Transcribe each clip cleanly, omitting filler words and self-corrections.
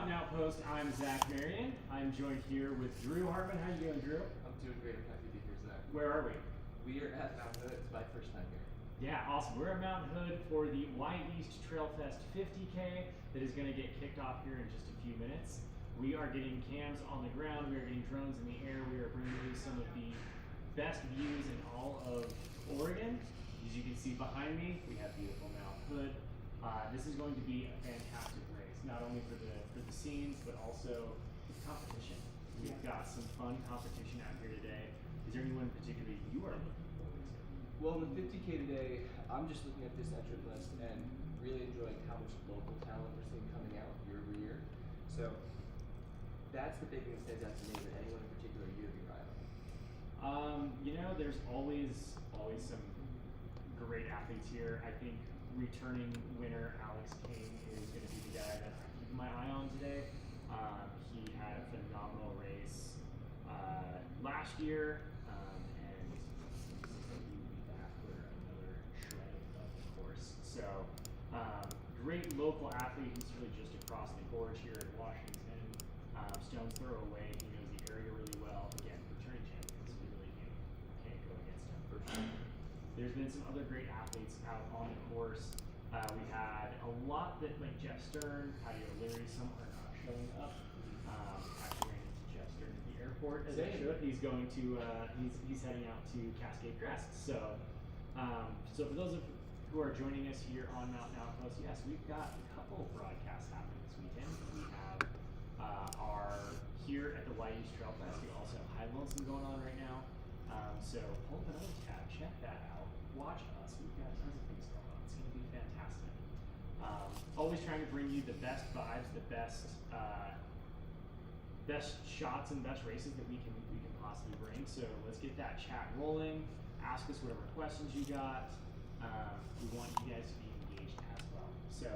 Mountain Outpost. I'm Zach Marion. I'm joined here with Drew Hartman. How you doing, Drew? I'm doing great. I'm happy to be here, Zach. Where are we? We are at Mount Meadows. It's my first time here. Yeah, awesome. We're at Mount Hood for the Wy'east Trailfest 50K that is going to get kicked off here in just a few minutes. We are getting cams on the ground. We are getting drones in the air. We are bringing you some of the best views in all of Oregon. As you can see behind me, we have beautiful Mount Hood. This is going to be a fantastic race, not only for the scenes, but also the competition. We've got some fun competition out here today. Is there anyone in particular you are looking forward to? Well, in the 50K today, I'm just looking at this entrant list and really enjoying how much local talent we're seeing coming out year over year. So that's the big thing that stands out to me. But anyone in particular you have your eye on? There's always some great athletes here. I think returning winner Alex King is going to be the guy that I keep my eye on today. He had a phenomenal race last year, and he will be back for another shredding of the course. So, great local athlete. He's really just across the gorge here in Washington. Stone's throw away. He knows the area really well. Again, returning champions, we really can't go against him for sure. There's been some other great athletes out on the course. We had a lot that, like Jeff Stern, Patty O'Leary, some are not showing up. Actually ran into Jeff Stern at the airport as I should. He's going to, he's heading out to Cascade Crest. So, so for those of who are joining us here on Mountain Outpost, yes, we've got a couple of broadcasts happening this weekend. We have here at the Wy'east Trailfest. We also have High Lonesome going on right now. So pull up another tab, check that out, watch us. We've got tons of things going on. It's going to be fantastic. Always trying to bring you the best vibes, the best shots and best races that we can possibly bring. So let's get that chat rolling. Ask us whatever questions you got. We want you guys to be engaged as well. So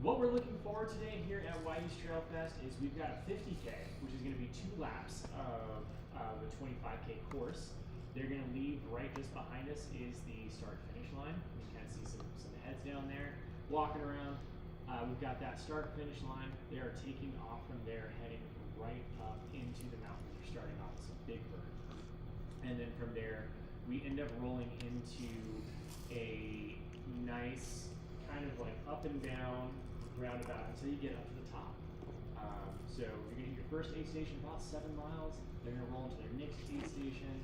what we're looking forward to today here at Wy'east Trailfest is we've got a 50K, which is going to be 2 laps of the 25K course. They're going to leave right just behind us is the start-finish line. You can see some heads down there walking around. We've got that start-finish line. They are taking off from there, heading right up into the mountains. We're starting off with some big bird. And then from there, we end up rolling into a nice kind of like up and down roundabout until you get up to the top. So you're going to hit your first aid station about 7 miles. They're going to roll into their next aid station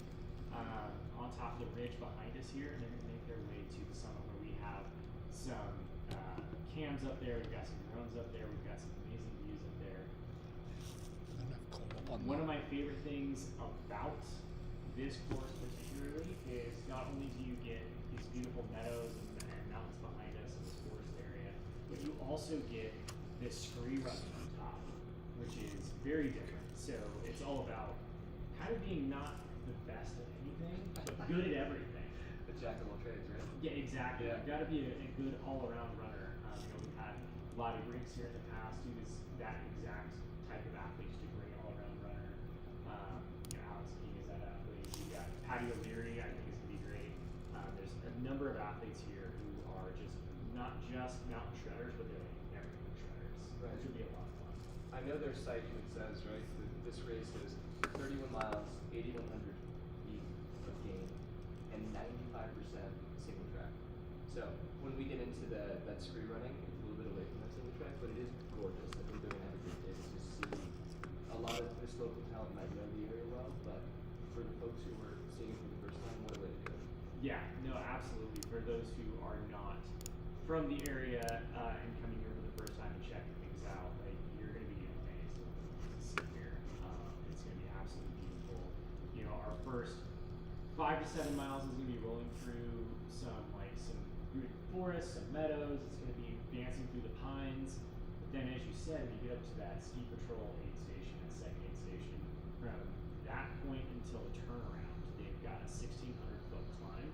on top of the ridge behind us here, and they're going to make their way to the summit where we have some cams up there. We've got some drones up there. We've got some amazing views up there. One of my favorite things about this course particularly is not only do you get these beautiful meadows and mountains behind us in this forest area, but you also get this scree running on top, which is very different. So it's all about kind of being not the best at anything, but good at everything. The jack of all trades, right? Yeah, exactly. Yeah. You've got to be a good all-around runner. We've had Lottie Briggs here in the past who is that exact type of athlete, just a great all-around runner. Alex King is that athlete. We've got Patty O'Leary, I think is going to be great. There's a number of athletes here who are not just mountain shredders, but they're like everything shredders. Right. Which would be a lot of fun. I know their site even says, right, that this race is 31 miles, 8,100 feet of gain, and 95% single track. So when we get into that scree running, it's a little bit away from that single track, but it is gorgeous. I think they're going to have a great day to just see a lot of this local talent might know the area well, but for the folks who are seeing it for the first time, what a way to do it. Yeah, no, absolutely. For those who are not from the area and coming here for the first time and checking things out, like you're going to be amazed to see here. It's going to be absolutely beautiful. Our first 5 to 7 miles is going to be rolling through some rooted forests, some meadows. It's going to be dancing through the pines. But then, as you said, when you get up to that ski patrol aid station, that second aid station, from that point until the turnaround, they've got a 1,600-foot climb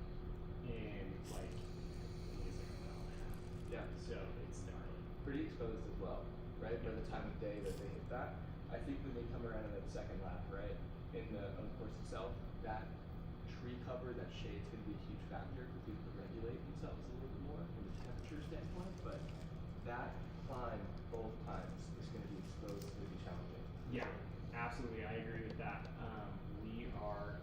and like a mile and a half. Yeah. So it's gnarly. Pretty exposed as well, right? By the time of day that they hit that, I think when they come around in that second lap, right, on the course itself, that tree cover, that shade's going to be a huge factor for people to regulate themselves a little bit more from a temperature standpoint. But that climb both times is going to be exposed, it's going to be challenging. Yeah, absolutely. I agree with that. We are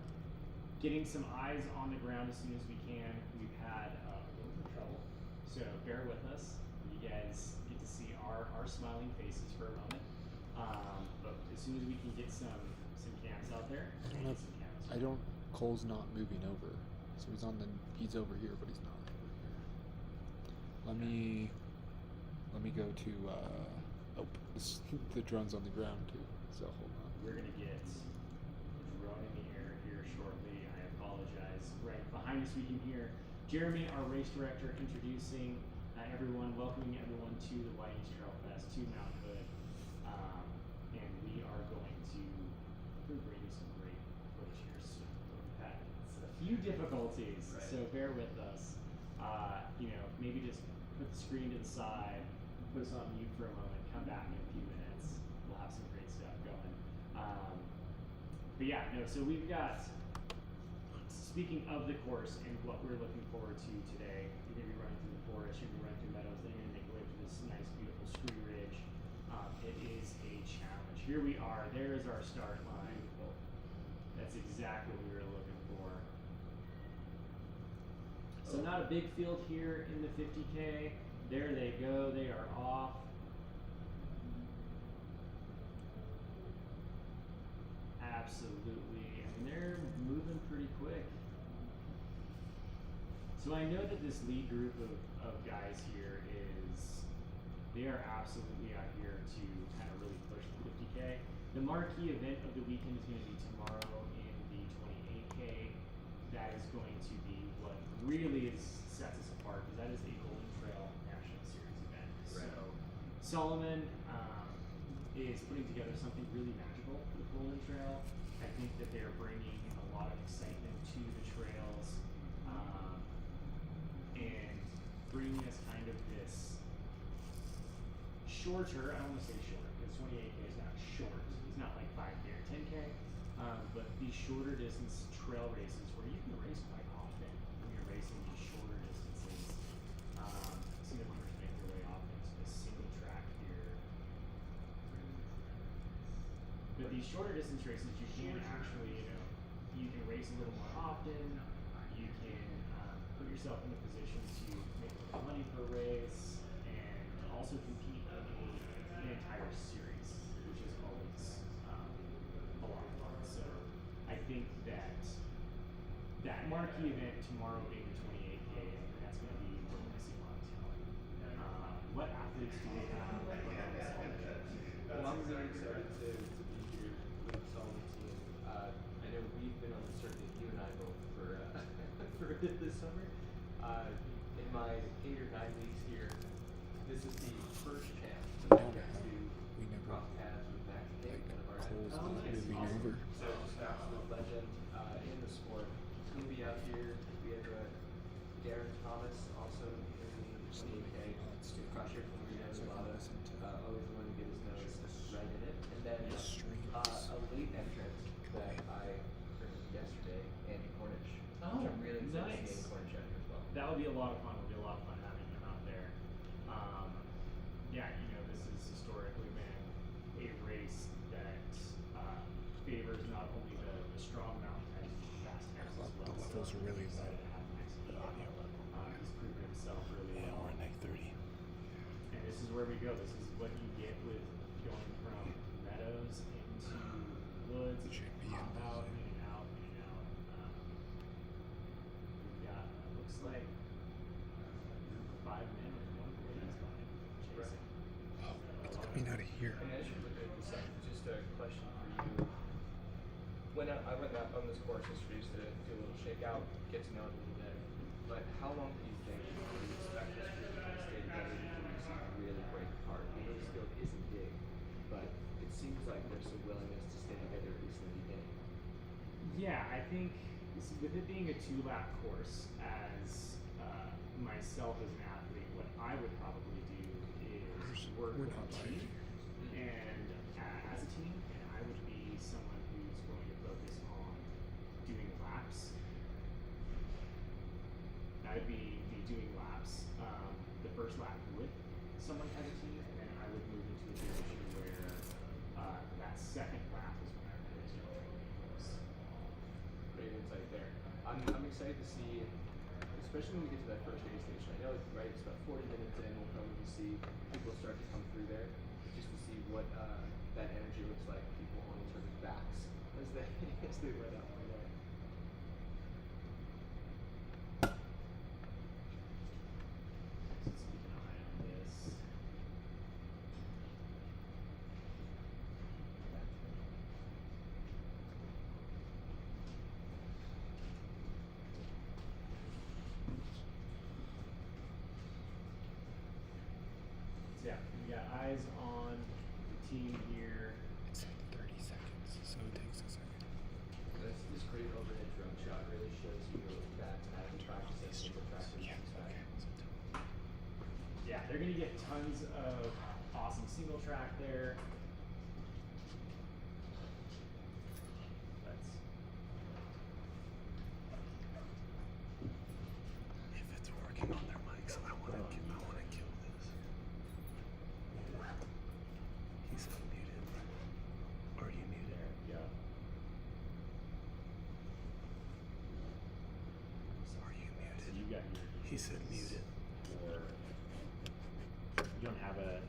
getting some eyes on the ground as soon as we can. We've had a little bit of trouble, so bear with us. You guys get to see our smiling faces for a moment. But as soon as we can get some cams out there, we'll get some cams. Cole's not moving over, so he's over here, but he's not over here. Let me go to. The drone's on the ground too. So hold on. We're gonna get the drone in the air here shortly. I apologize. Right behind us, we can hear Jeremy, our race director, introducing everyone, welcoming everyone to the Wy'east Trailfest, to Mount Hood, and we are going to bring you some great footage here soon. We've had a few difficulties, so bear with us. Maybe just put the screen to the side, put us on mute for a moment, come back in a few minutes. We'll have some great stuff going. So we've got, speaking of the course and what we're looking forward to today, you're going to be running through the forest, you're going to be running through meadows, then you're going to make your way through this nice, beautiful scree ridge. It is a challenge. Here we are. There is our start line. That's exactly what we were looking for. So not a big field here in the 50K. There they go. They are off. Absolutely. I mean, they're moving pretty quick. So I know that this lead group of guys here they are absolutely out here to kind of really push the 50K. The marquee event of the weekend is going to be tomorrow in the 28K. That is going to be what really sets us apart, because that is a Golden Trail National Series event. Right. So Salomon is putting together something really magical for the Golden Trail. I think that they're bringing a lot of excitement to the trails, and bringing us kind of this shorter, I don't want to say short, because 28K is not short. It's not like 5K or 10K, but these shorter distance trail races where you can race quite often when you're racing these shorter distances. See the runners make their way off into this single track here. But these shorter distance races, you can actually, you can race a little more often. You can put yourself in a position to make a little money per race, and also compete in an entire series, which is always a lot of fun. So I think that marquee event tomorrow being the 28K, that's going to be where we're going to see a lot of talent. What athletes do we have? Well, I'm really excited to be here with the Salomon team. I know we've been on the circuit, you and I both, for a bit this summer. In my 8 or 9 weeks here, this is the first chance that I get to cross paths with Max King, one of our Cole's athletes. not moving over. So just an absolute legend in the sport. He's going to be out here. We have Darren Thomas, also in the 28K. Cross here from Rio Nevada. Always willing to get his nose right in it. And then a late entrant that I heard yesterday, Andy Cornish. Oh, which I'm really excited to nice. see Andy Cornish out here as well. That would be a lot of fun. It would be a lot of fun having him out there. This has historically been a race that favors not only the strong mountain types, but fast types as well. The levels are really low. He's proven himself really well. We're at 30. And this is where we go. This is what you get with going from meadows into woods, The champion. hop out, in and out, in and out. We've got, looks like 5 men with 1 boy that's behind chasing. Oh, it's coming out of here. And as you look at this, just a question for you. When I went out on this course yesterday just to do a little shakeout, get to know it a little bit, but how long do you think you expect this group to stay together before you see really break apart? I know this field isn't big, but it seems like there's a willingness to stay together at least in the beginning. Yeah, I think with it being a 2-lap course, as myself as an athlete, what I would probably do is work We're with not a live. team, and as a team, and I would be someone who's going to focus on doing laps. I'd be doing laps, the first lap with someone as a team, and then that second lap is when I really start getting close. Great insight there. I'm excited to see, especially when we get to that first aid station. I know, right, it's about 40 minutes in, we'll probably see people start to come through there, just to see what that energy looks like, people on each other's backs as they as they let out from there. Let's keep an eye on this. So yeah, we got eyes on the team here. It's like 30 seconds, so it takes a second. This great overhead drone shot really shows you that having practice at single track Yeah, racing is okay. back. Yeah, they're gonna get tons of awesome single track there. Let's If it's working on their mics, I want to kill this. He's unmuted. Are you muted? there we go. Are you So muted? you got your He said muted. or you don't have a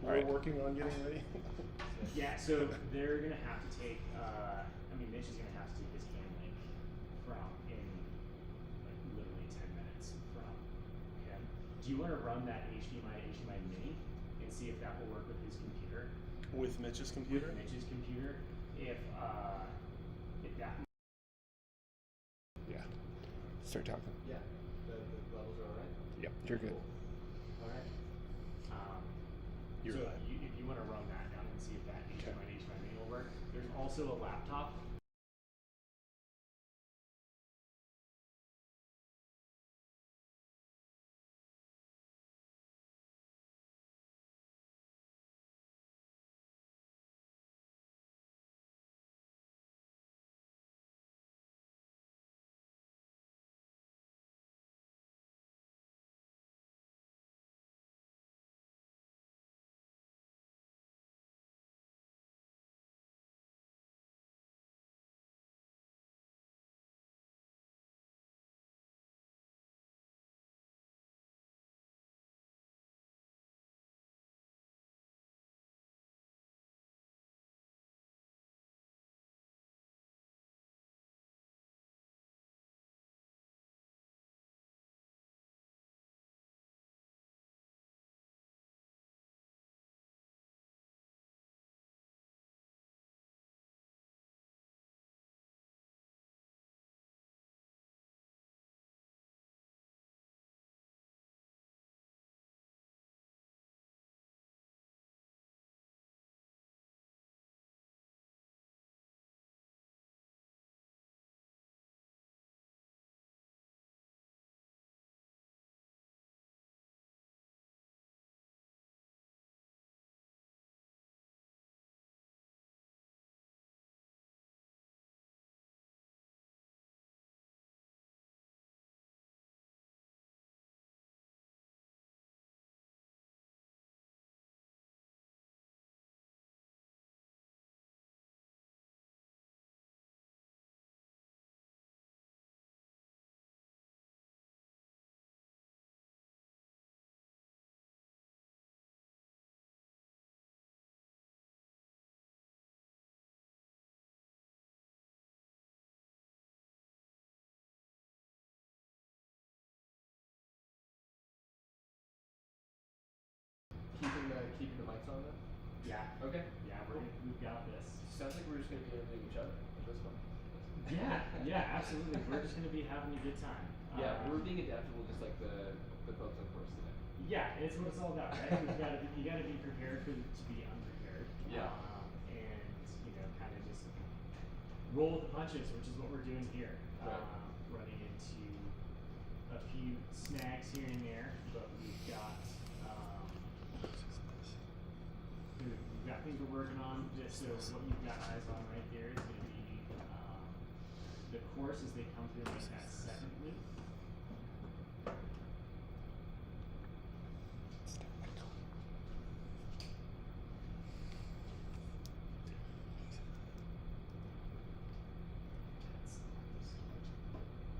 We're working on getting ready. yeah, so they're gonna have to take I mean Mitch is gonna have to take his hand link from in like literally 10 minutes from him. Do you wanna run that HDMI mini and see if that will work with his computer? With Mitch's computer? With Mitch's computer. If that Yeah. Start talking. Yeah, the levels are alright? Yep, you're good. Cool. Alright. You're so live. if you want to run that down and see if that HDMI and HDMI will work, there's also a laptop. Keeping the mics on then? Yeah. Okay. Yeah, we've got this. Sounds like we're just gonna be interviewing each other at this point. Yeah, absolutely. We're just gonna be having a good time. Yeah, we're being adaptable just like the folks on course today. Yeah, it's what it's all about, right? You gotta be prepared to be unprepared. Yeah. And kind of just roll with the punches, which is what we're doing here. Right. Running into a few snags here and there, but we've got things we're working on. Just so what you've got eyes on right there is going to be the course as they come through like that second loop.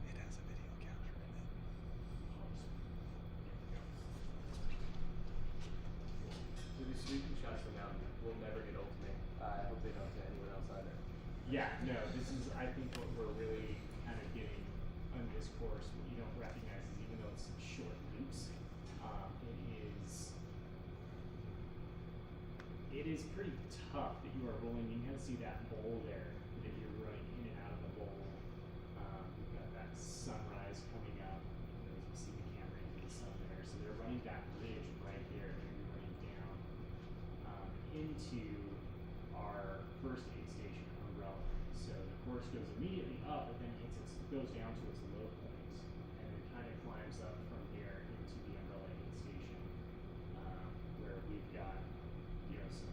It has a video capture in it. So these sweeping shots from Mount will never get old to me. I hope they don't to anyone else either. Yeah, no, this is, I think, what we're really kind of getting on this course. What you don't recognize is even though it's short loops, it is pretty tough that you are rolling. You can kind of see that bowl there, that you're running in and out of the bowl. We've got that sunrise coming up. As you see the camera into the sun there. So they're running that ridge right there. They're going to be running down into our first aid station umbrella. So the course goes immediately up, but then goes down to its low point, and then kind of climbs up from there into the umbrella aid station, where we've got some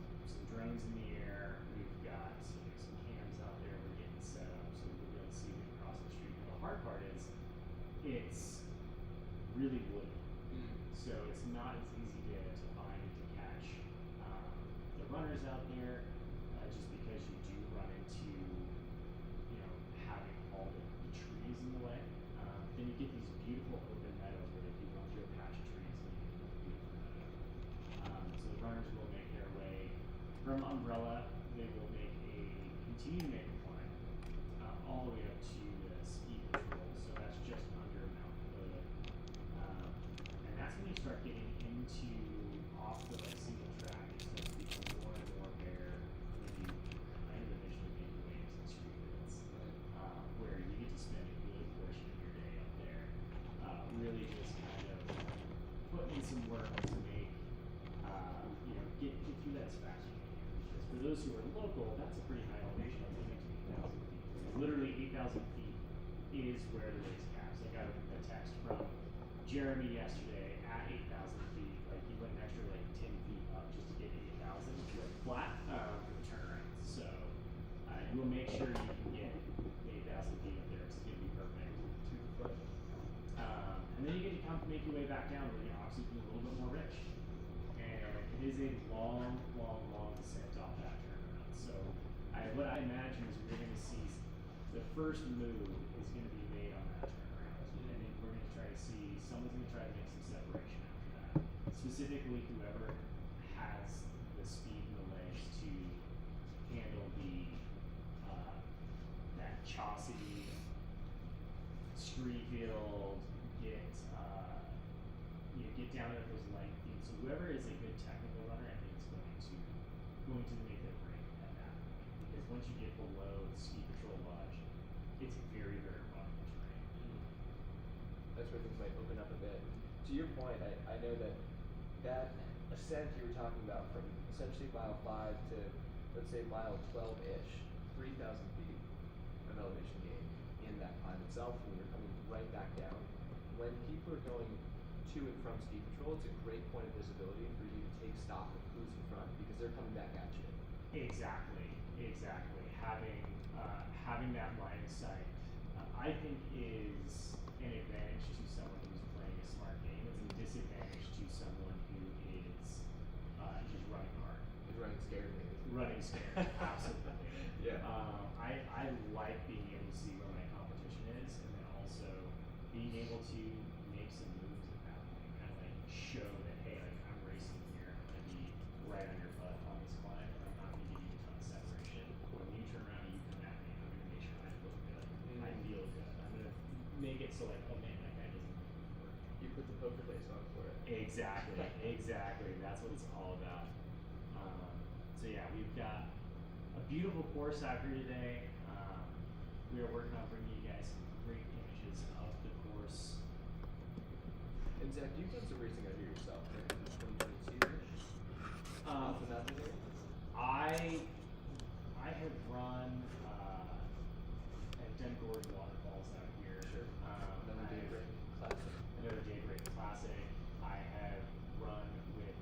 drones in the air. We've got some cams out there. We're getting set up so we'll be able to see them across the street. And the hard part is it's really woody, so it's not as easy to find and to catch the runners out there, just because you do run into having all the trees in the way. Then you get these beautiful open meadows where if you run through a patch of trees and you get a beautiful meadow. So the runners will make their way from umbrella. They will continue to make a climb all the way up to the ski patrol. So that's just under Mount Meadows. And that's when you start getting into off the single track. It starts to become more and more bare when you kind of eventually make your way into the street grids, where you get to spend a good portion of your day up there, really just kind of putting in some work to make, those who are local, that's a pretty high elevation, I think it's 8,000 feet. Literally 8,000 feet is where the race caps. I got a text from Jeremy yesterday at 8,000 feet. Like he went an extra like 10 feet up just to get 8,000 like flat for the turnaround. So we'll make sure you can get 8,000 feet up there. It's gonna be perfect. And then you get to come make your way back down where the oxygen is a little bit more rich. And it is a long, long, long descent off that turnaround. So what I imagine is we're going to see the first move is going to be made on that turnaround. And then we're going to try to see, someone's going to try to make some separation after that. Specifically, whoever has the speed and the legs to handle that chossy, street field, get down at those light feet. So whoever is a good technical runner, I think is going to make their break at that point. Because once you get below the ski patrol lodge, it's very, very rough terrain. That's where things might open up a bit. To your point, I know that ascent you were talking about from essentially mile 5 to let's say mile 12-ish, 3,000 feet of elevation gain in that climb itself, and you're coming right back down. When people are going to and from ski patrol, it's a great point of visibility for you to take stock of who's in front because they're coming back at you. Exactly. Having that line of sight, I think is an advantage to someone who's playing a smart game. It's a disadvantage to someone who is just running hard. It's running scared, maybe. Running scared, absolutely. Yeah. I like being able to see where my competition is, and then also being able to make some moves at that point, kind of like show that hey, like I'm racing here, I'm gonna be right on your butt on this climb, and I'm not gonna give you a ton of separation. When you turn around and you come at me, I'm gonna make sure I look good, I feel good. I'm gonna make it so like, oh man, that guy doesn't work. You put the poker face on for it. Exactly. That's what it's all about. So yeah, we've got a beautiful course out here today. We are working on bringing you guys some great images of the course. And Zach, you've done some racing out here yourself, right? In the 2022-ish? Off the mountain here? I have run I've done Gordon waterfalls out here. Sure. Another Daybreak Classic. Another Daybreak Classic. I have run with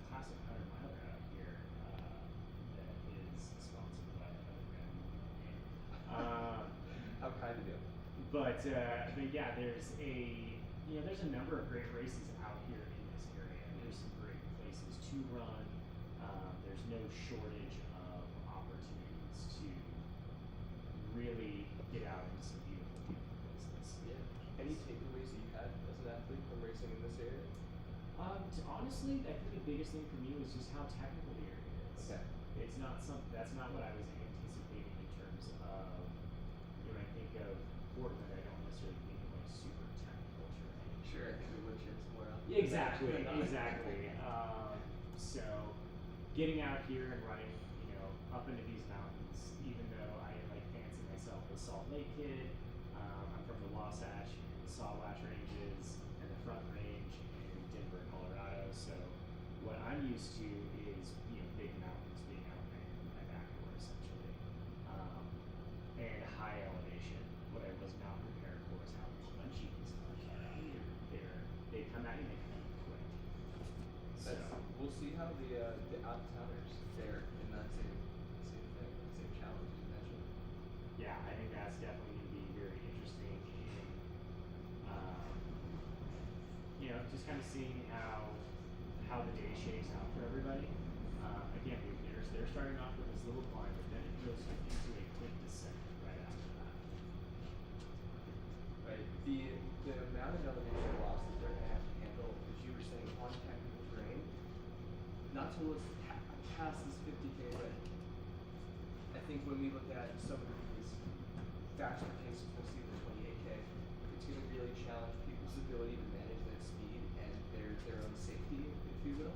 Classic 100 miler out here that is sponsored by another brand. How kind of you. But yeah, there's a number of great races out here in this area. There's some great places to run. There's no shortage of opportunities to really get out into some beautiful, beautiful places. Yeah. Any takeaways that you had as an athlete from racing in this area? Honestly, I think the biggest thing for me was just how technical the area is. Okay. That's not what I was anticipating in terms of when I think of Portland, I don't necessarily think of like super technical terrain. Sure, I think the wood chips more out. Exactly. So getting out here and running, up into these mountains, even though I like fancy myself a Salt Lake kid, I'm from the Wasatch and the Sawatch Ranges and the Front Range in Denver, Colorado. So what I'm used to is big mountains being out my back door essentially, and high elevation. What I was not prepared for is how punchy these cars are out here. They come at you and they come at you quick. So We'll see how the out-of-towners fare in that same thing, same challenge you mentioned. yeah, I think that's definitely going to be very interesting in, just kind of seeing how the day shakes out for everybody. Again, they're starting off with this little climb, but then it goes into a quick descent right after that. Right. The amount of elevation loss that they're going to have to handle, as you were saying, on technical terrain, not to look past this 50K, but I think when we look at some of these faster paces we'll see the 28K, it's going to really challenge people's ability to manage that speed and their own safety, if you will.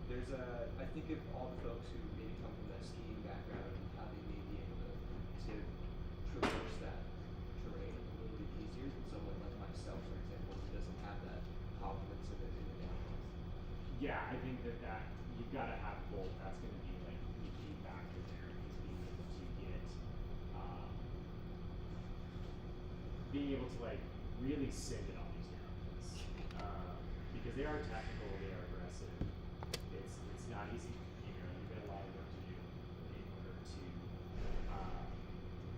There's I think of all the folks who maybe come from that skiing background and how they may be able to traverse that terrain a little bit easier than someone like myself, for example, who doesn't have that complements of it in the downhills. Yeah, I think that you've got to have both. That's going to be like the key factor there, is being able to like really send it on these downhills, because they are technical, they are aggressive. It's not easy. You know, you've got a lot of work to do in order to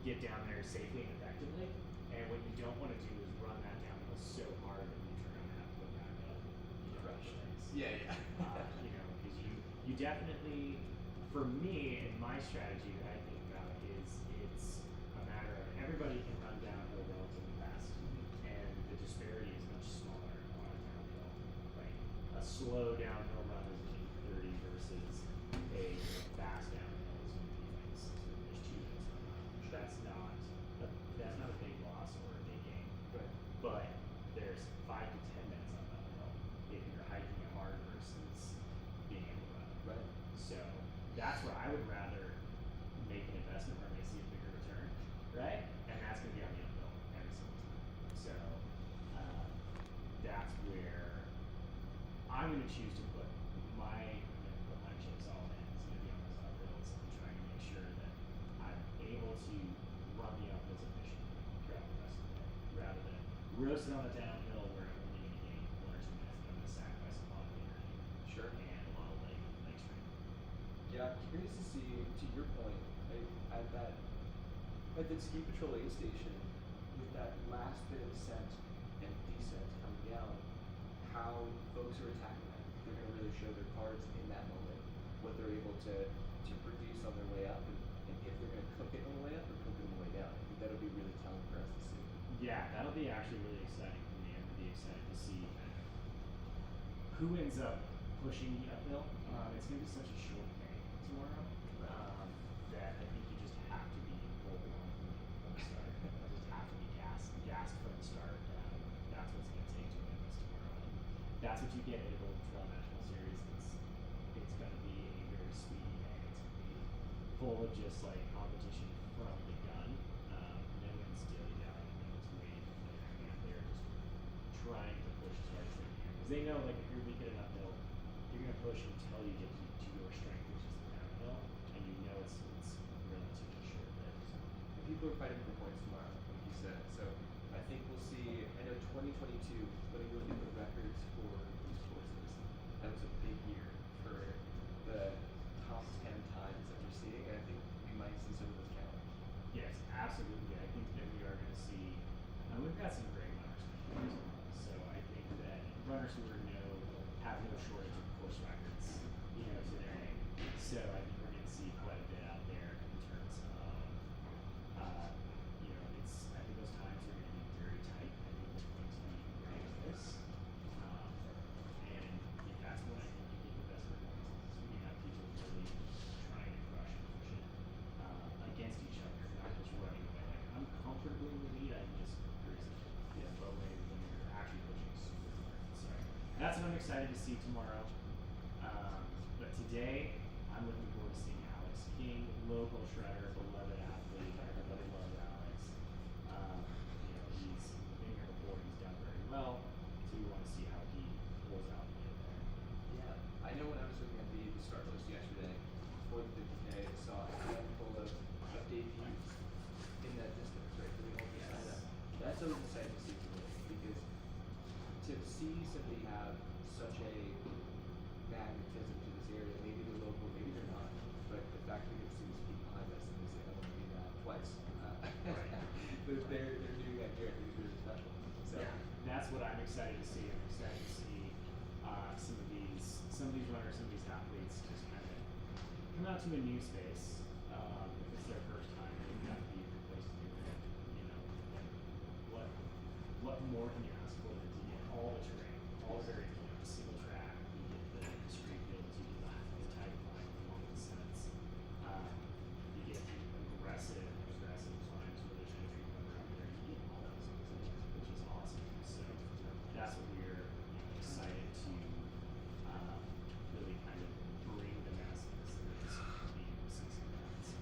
get down there safely and effectively. And what you don't want to do is run that downhill so hard that you turn around and have to go back up. You know, Right. things. Yeah, yeah. You know, because you definitely, for me, and my strategy that I think about is it's a matter of everybody can run downhill relatively fast, and the disparity is much smaller on a downhill. Like a slow downhill run is an 8:30 versus a fast downhill is going to be like there's 2 minutes on that. That's not a big loss or a big gain. Right. But there's 5 to 10 minutes on that hill if you're hiking it hard versus being able to run it. Right. So that's where I would rather make an investment where I may see a bigger return, right? And that's going to be on the uphill every single time. So that's where I'm going to choose to put my chips all in. It's going to be on those uphills. I'm trying to make sure that I'm able to run the uphills efficiently throughout the rest of the day, rather than roasting on the downhill where I'm only going to gain 1 or 2 minutes, but I'm going to sacrifice a lot of energy Sure. and a lot of leg strength. Yeah, I'm curious to see, to your point, at that ski patrol aid station, with that last bit of ascent and descent coming down, how folks are attacking that. They're going to really show their cards in that moment, what they're able to produce on their way up, and if they're going to cook it on the way up or cook it on the way down. I think that'll be really telling for us to see. Yeah, that'll be actually really exciting for me. I'm gonna be excited to see who ends up pushing the uphill. It's gonna be such a short day tomorrow that I think you just have to be full on from the start. You just have to be gassed from the start. That's what's gonna take to win this tomorrow. And that's what you get at a Golden Trail National Series. It's gonna be a very speedy day. It's gonna be full of just like competition from the gun. No one's dilly-dallying, no one's waiting to play their hand. They're just trying to push as hard as they can. Because they know, like, if you're weak at an uphill, you're going to push until you get to your strength, which is the downhill, and you know it's relatively short lived. And people are fighting for points tomorrow, like you said. So I think we'll see. I know 2022, when you look at the records for these courses, that was a big year for the top 10 times that we're seeing. And I think we might see some of those challenged. Yes, absolutely. I think that we are going to see, we've got some great runners coming as well. So I think that runners who have no shortage of course records, you know, today. So I think we're going to see quite a bit out there in terms of, you know, I think those times are going to be very tight. I think it's going to be very close. And that's when I think you get the best performances. Is when you have people really trying to crush and push it against each other, not just running away. Like, I'm comfortably in the lead, I can just cruise it away when you're actually pushing super hard. So that's what I'm excited to see tomorrow. But today, I'm looking forward to seeing Alex King, local shredder, beloved athlete. Everybody loves Alex. You know, he's been here before, he's done very well. So we want to see how he pulls out the end there. Yeah, I know when I was looking at the start list yesterday for the 50K, I saw a handful of debuts in that distance, right? For the whole sign up. That's always exciting to see for me, because to see somebody have such a magnetism to this area, maybe they're local, maybe they're not, but the fact that we get to see these people behind us and they say, I want to do that twice. They're doing that here, I think it's really special. So. Yeah, that's what I'm excited to see. I'm excited to see some of these runners, some of these athletes just kind of come out to a new space. If it's their first time, they've got to be a good place to do it. You know, what more can you ask for than to get all the terrain, all very, you know, single track, you get the street fields, you get the tide climb, the long descents, you get aggressive climbs where there's no tree cover out there, you get all those things, which is awesome. So that's what we're excited to really kind of bring the masses and just be able to see some of that. So,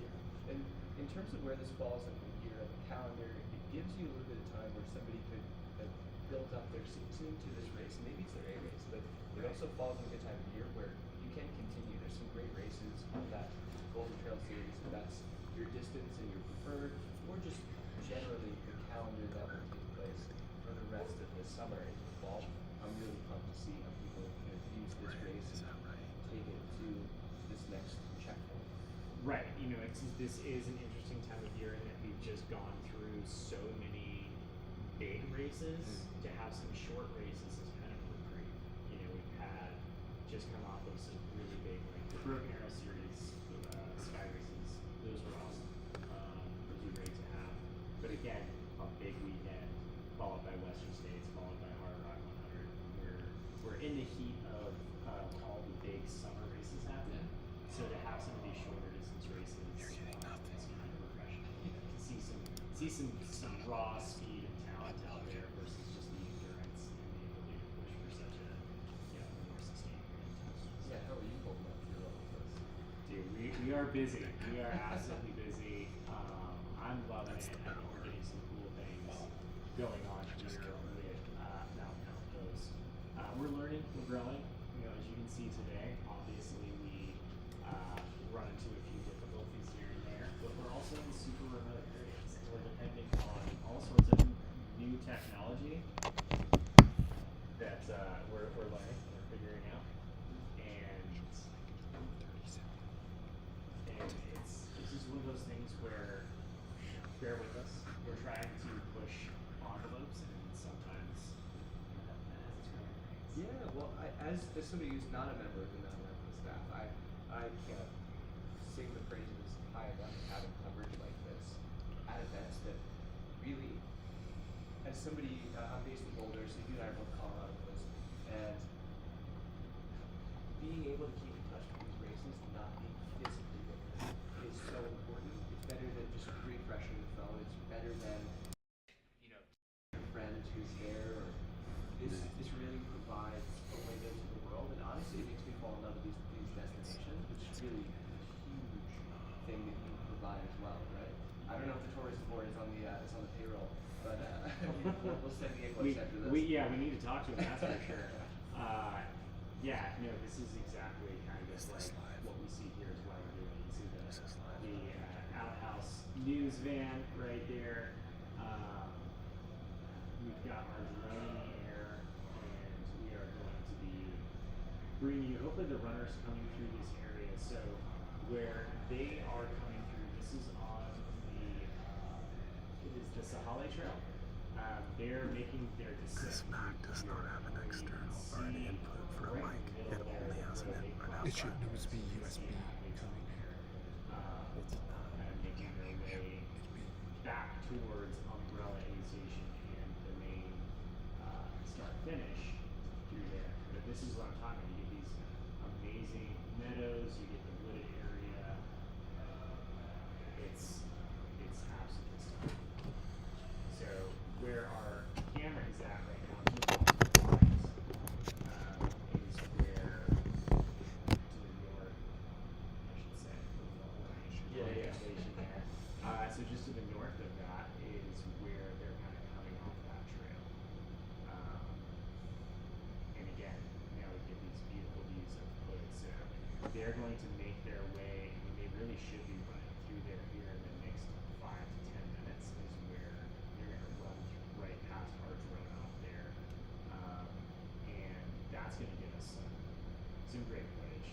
Yeah. And in terms of where this falls in the year of the calendar, it gives you a little bit of time where somebody could built up their season to this race. Maybe it's their A race, but it also falls in a good time of year where you can continue. There's some great races on that Golden Trail series. If that's your distance and your preferred, or just generally the calendar that will take place for the rest of the summer into the fall. I'm really pumped to see how people use this race and take it to this next checkpoint. Right. This is an interesting time of year in that we've just gone through so many big races. To have some short races is kind of a reprieve. We've had just come off of some really big, like the Broken Arrow series, Sky races. Those were awesome. Those were great to have. But again, a big weekend followed by Western States, followed by Hard Rock 100. We're in the heat of all the big summer races happening. So to have some of these shorter distance races, it's kind of refreshing. To see some raw speed and talent out there versus just the endurance and the ability to push for such a more sustained period of time. Yeah, how are you holding up through all of this? Dude, we are busy. We are absolutely busy. I'm loving it. I think we're getting some cool things going on here with Mount Meadows. We're learning, we're growing. As you can see today, obviously we run into a few difficulties here and there, but we're also in super remote areas. And we're depending on all sorts of new technology that we're learning, we're figuring out. And it's just one of those things where, bear with us, we're trying to push envelopes, and sometimes Yeah, well, as somebody who's not a member of the Mount Meadows staff, I can't sing the praises high enough of having coverage like this at events that really, as somebody, I'm based in Boulder, so you and I are both Colorado boys, and being able to keep in touch with these races, not being physically there, is so important. It's better than just refreshing the phone. It's better than your friend who's there. Or this really provides a window to the world, and honestly, it makes me fall in love with these destinations, which is really a huge thing that you provide as well, right? I don't know if the tourism board is on the payroll, but we'll send the invoice after this. We need to talk to them, that's for sure. This is exactly kind of like what we see here is why we're doing it. You see the outhouse news van right there. We've got our drone in the air, and we are going to be bringing you, hopefully the runners coming through this area. So where they are coming through, this is on it is the Sahale Trail. They're making their descent. This Mac does not have an external or an input for a mic. It only has an input output. It should be USB coming here. It's not. Making their way back towards Umbrella Aid Station and the main start finish through there. But this is what I'm talking about. You get these amazing meadows, you get the wooded area. It's absolutely stunning. So where our camera is at right now, is where to the north, I should say. Yeah. Station there. So just to the north of that is where they're kind of coming off that trail. And again, now we get these beautiful views of Hood. So they're going to make their way. I mean, they really should be running through there here in the next 5 to 10 minutes. Is where they're going to run right past Arch Road out there, and that's going to give us some great footage.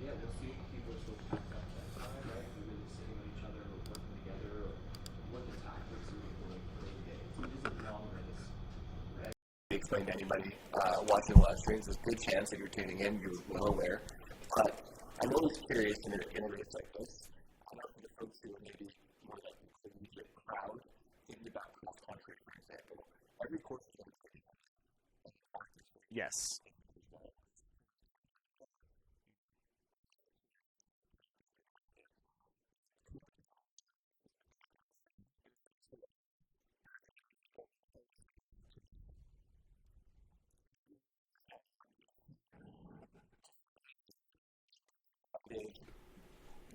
Yeah, we'll see if people are still packed up that time, right? We're really sitting on each other, or working together, or what the tactics are going for the day. It is a long race, right? Explain to anybody watching the live streams, there's a good chance that you're tuning in, you're well aware. But I'm always curious in a race like this, I know for the folks who are maybe more like the collegiate crowd, thinking about cross country, for example, every course is going to be practice. Yes.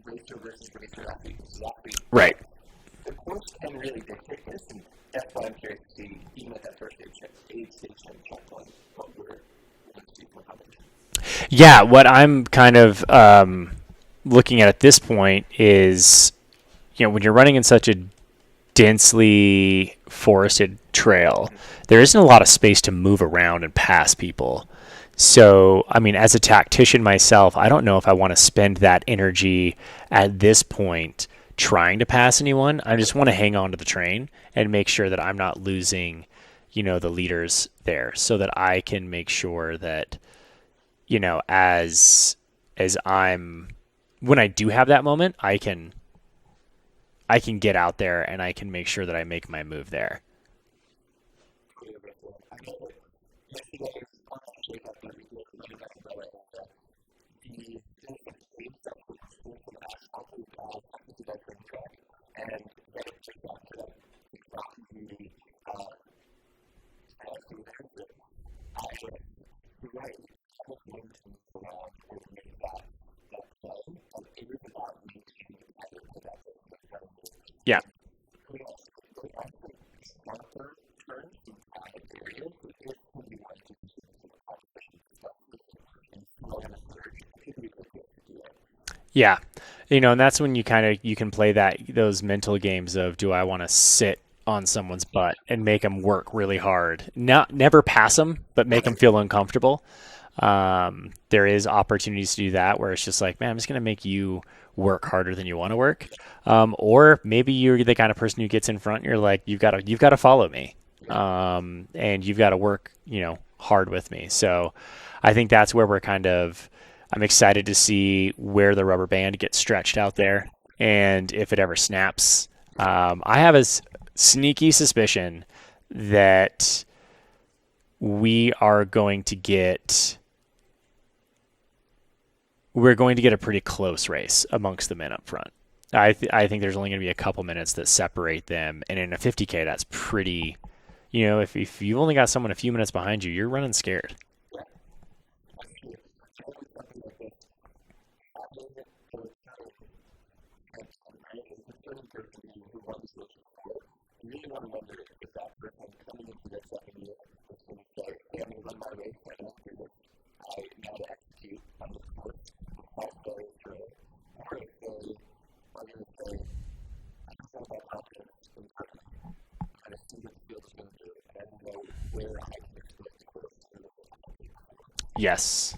Racer versus racer athlete. Right. The course can really dictate this, and that's why I'm curious to see, even at that first aid station checkpoint, what we're going to see from competition. Yeah, what I'm kind of looking at this point is, when you're running in such a densely forested trail, there isn't a lot of space to move around and pass people. So, I mean, as a tactician myself, I don't know if I want to spend that energy at this point trying to pass anyone. I just want to hang on to the train and make sure that I'm not losing, the leaders there, so that I can make sure that, as when I do have that moment, I can get out there and I can make sure that I make my move there. Yeah. Yeah. And that's when you can play those mental games of, do I want to sit on someone's butt and make them work really hard? Never pass them, but make them feel uncomfortable. There is opportunities to do that where it's just like, man, I'm just going to make you work harder than you want to work. Or maybe you're the kind of person who gets in front and you're like, you've got to follow me. And you've got to work, hard with me. So I think that's where I'm excited to see where the rubber band gets stretched out there, and if it ever snaps. I have a sneaky suspicion that we're going to get a pretty close race amongst the men up front. I think there's only going to be a couple minutes that separate them, and in a 50K, that's pretty. If you've only got someone a few minutes behind you, you're running scared. Yes.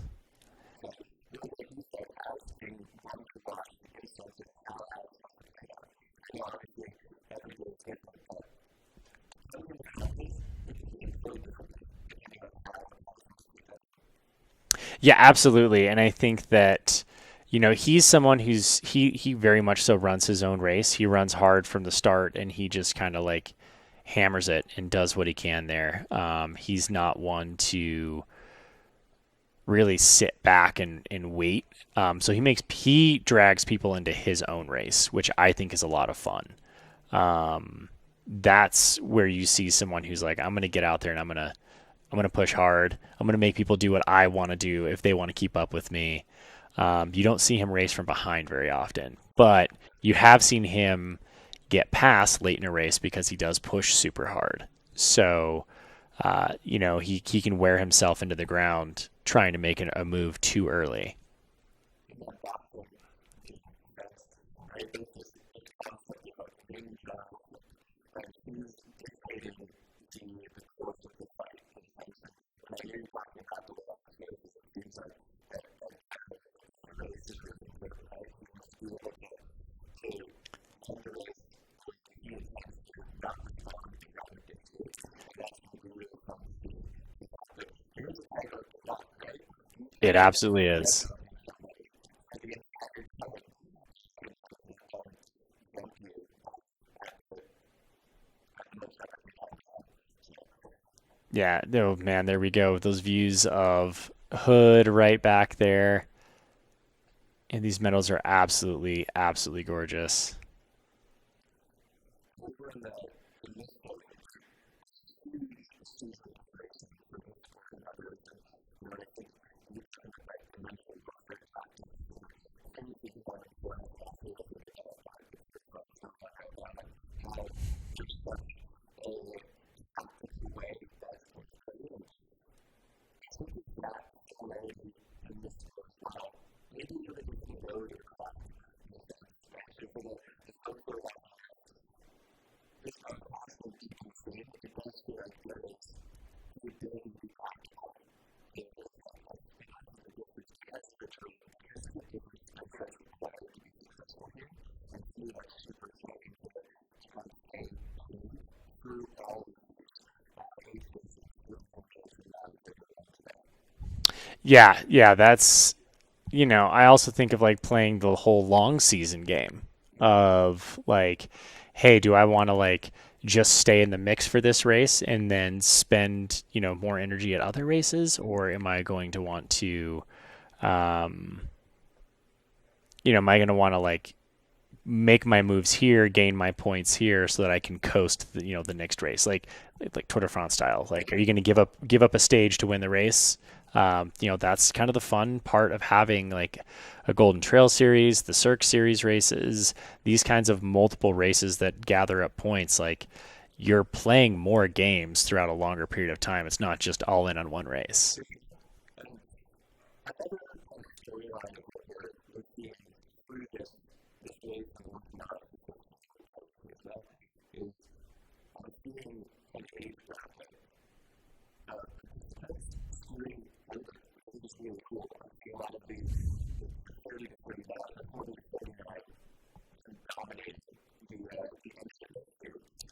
Yeah, absolutely. And I think that, he's someone he very much so runs his own race. He runs hard from the start, and he just kind of like hammers it and does what he can there. He's not one to really sit back and wait. So he drags people into his own race, which I think is a lot of fun. That's where you see someone who's like, I'm going to get out there and I'm going to push hard. I'm going to make people do what I want to do if they want to keep up with me. You don't see him race from behind very often, but you have seen him get past late in a race because he does push super hard. So, he can wear himself into the ground trying to make a move too early. It absolutely is. Yeah, oh man, there we go. Those views of Hood right back there. And these meadows are absolutely, absolutely gorgeous. Yeah, that's, I also think of like playing the whole long season game of like, hey, do I want to like just stay in the mix for this race and then spend, more energy at other races, or am I going to want to, um, am I going to want to like make my moves here, gain my points here, so that I can coast the next race, like Tour de France style. Like, are you going to give up a stage to win the race? That's kind of the fun part of having like a Golden Trail series, the Cirque series races, these kinds of multiple races that gather up points. Like, you're playing more games throughout a longer period of time. It's not just all in on one race.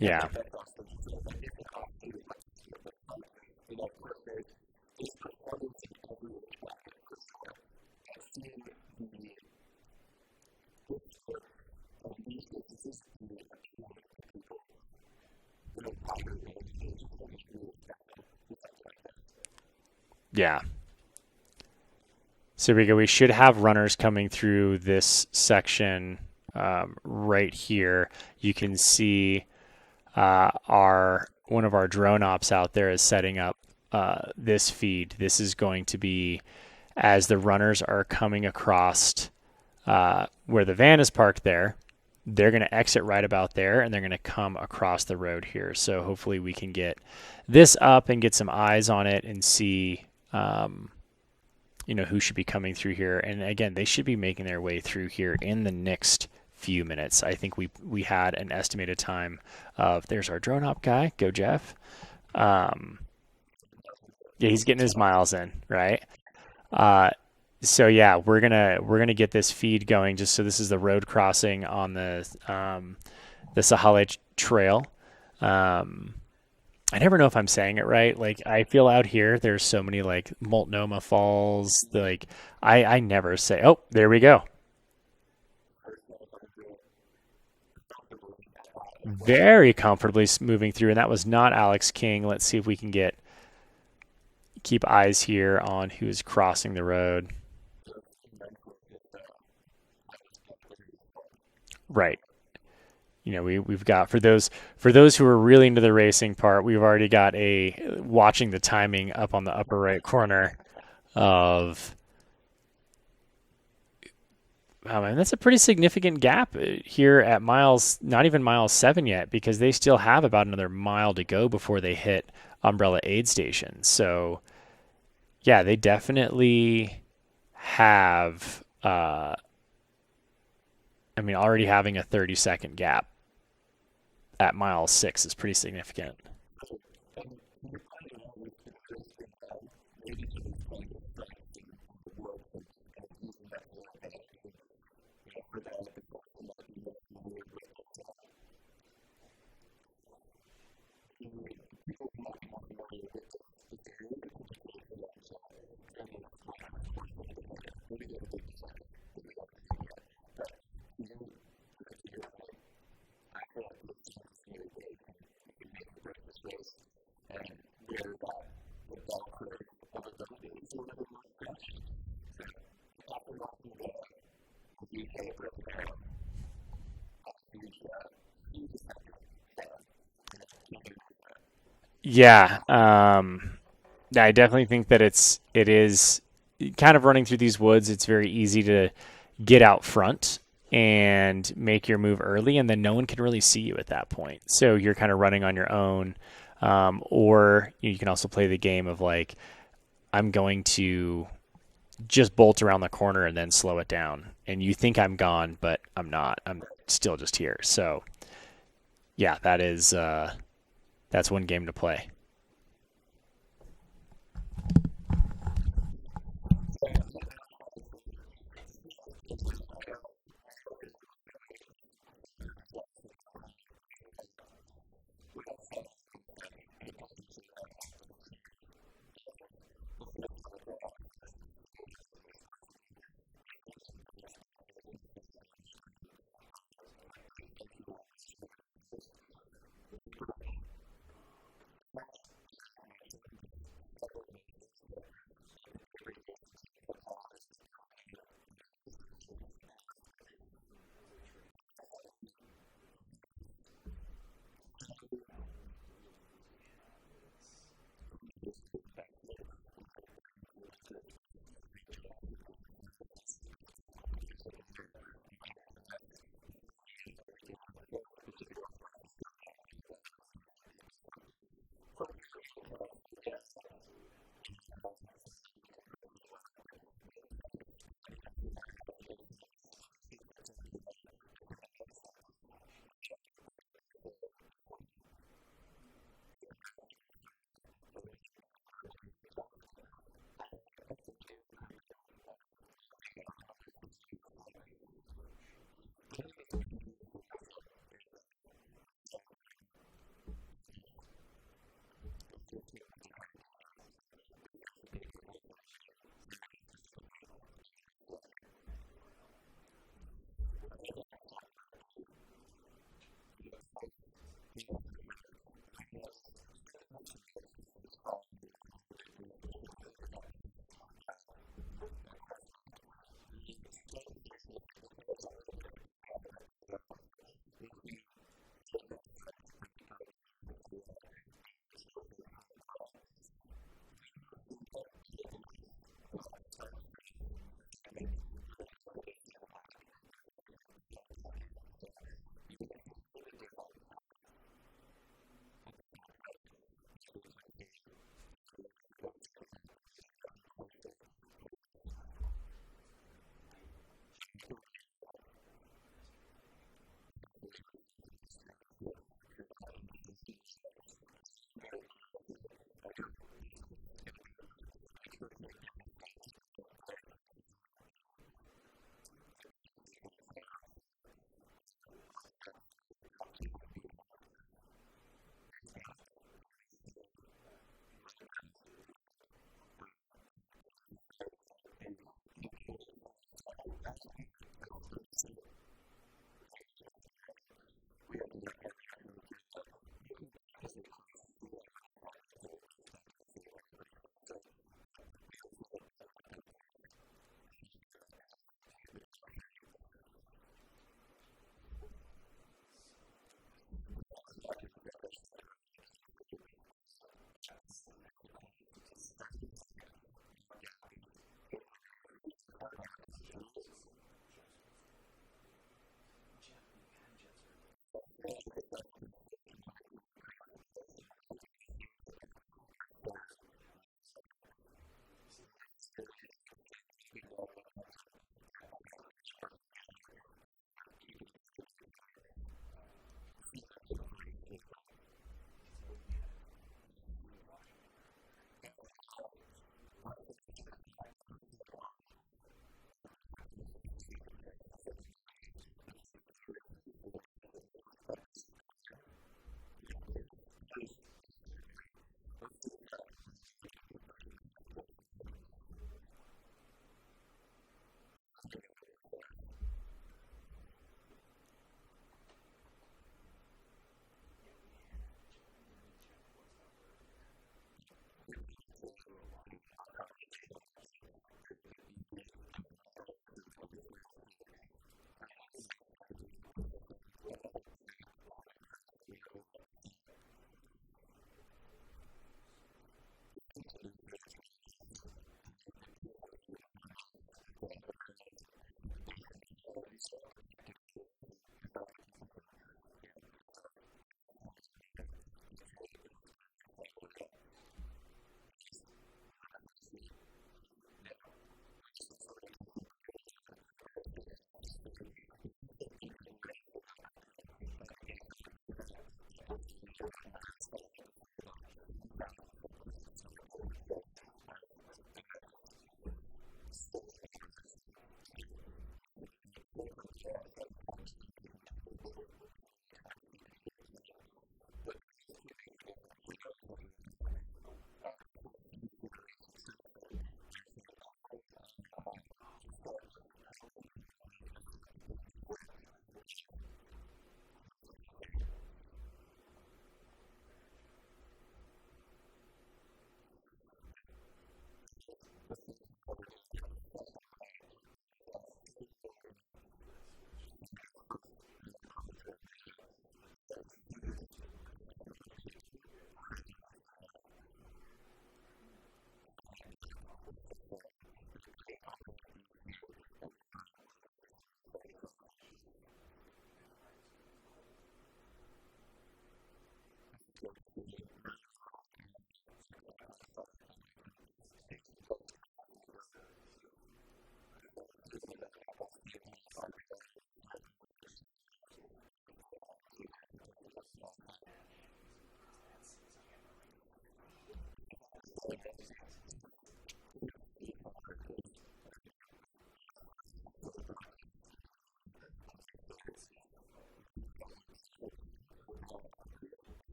Yeah. Yeah. So we should have runners coming through this section right here. You can see one of our drone ops out there is setting up this feed. This is going to be as the runners are coming across where the van is parked there. They're going to exit right about there, and they're going to come across the road here. So hopefully we can get this up and get some eyes on it and see who should be coming through here. And again, they should be making their way through here in the next few minutes. I think we had an estimated time of, there's our drone op guy, go Jeff. Yeah, he's getting his miles in, right? So yeah, we're gonna get this feed going. Just so this is the road crossing on the Sahale Trail. I never know if I'm saying it right. Like, I feel out here there's so many like Multnomah Falls. Like, I never say. Oh, there we go. Very comfortably moving through, and that was not Alex King. Let's see if we can keep eyes here on who's crossing the road. Right. We've got, for those who are really into the racing part, we've already got watching the timing up on the upper right corner of, and that's a pretty significant gap here at not even mile 7 yet, because they still have about another mile to go before they hit Umbrella Aid Station. So yeah, they definitely have, already having a 30-second gap at mile 6 is pretty significant. Yeah, I definitely think that it is kind of running through these woods. It's very easy to get out front and make your move early, and then no one can really see you at that point. So you're kind of running on your own, or you can also play the game of like, I'm going to just bolt around the corner and then slow it down. And you think I'm gone, but I'm not. I'm still just here. So yeah, that's one game to play.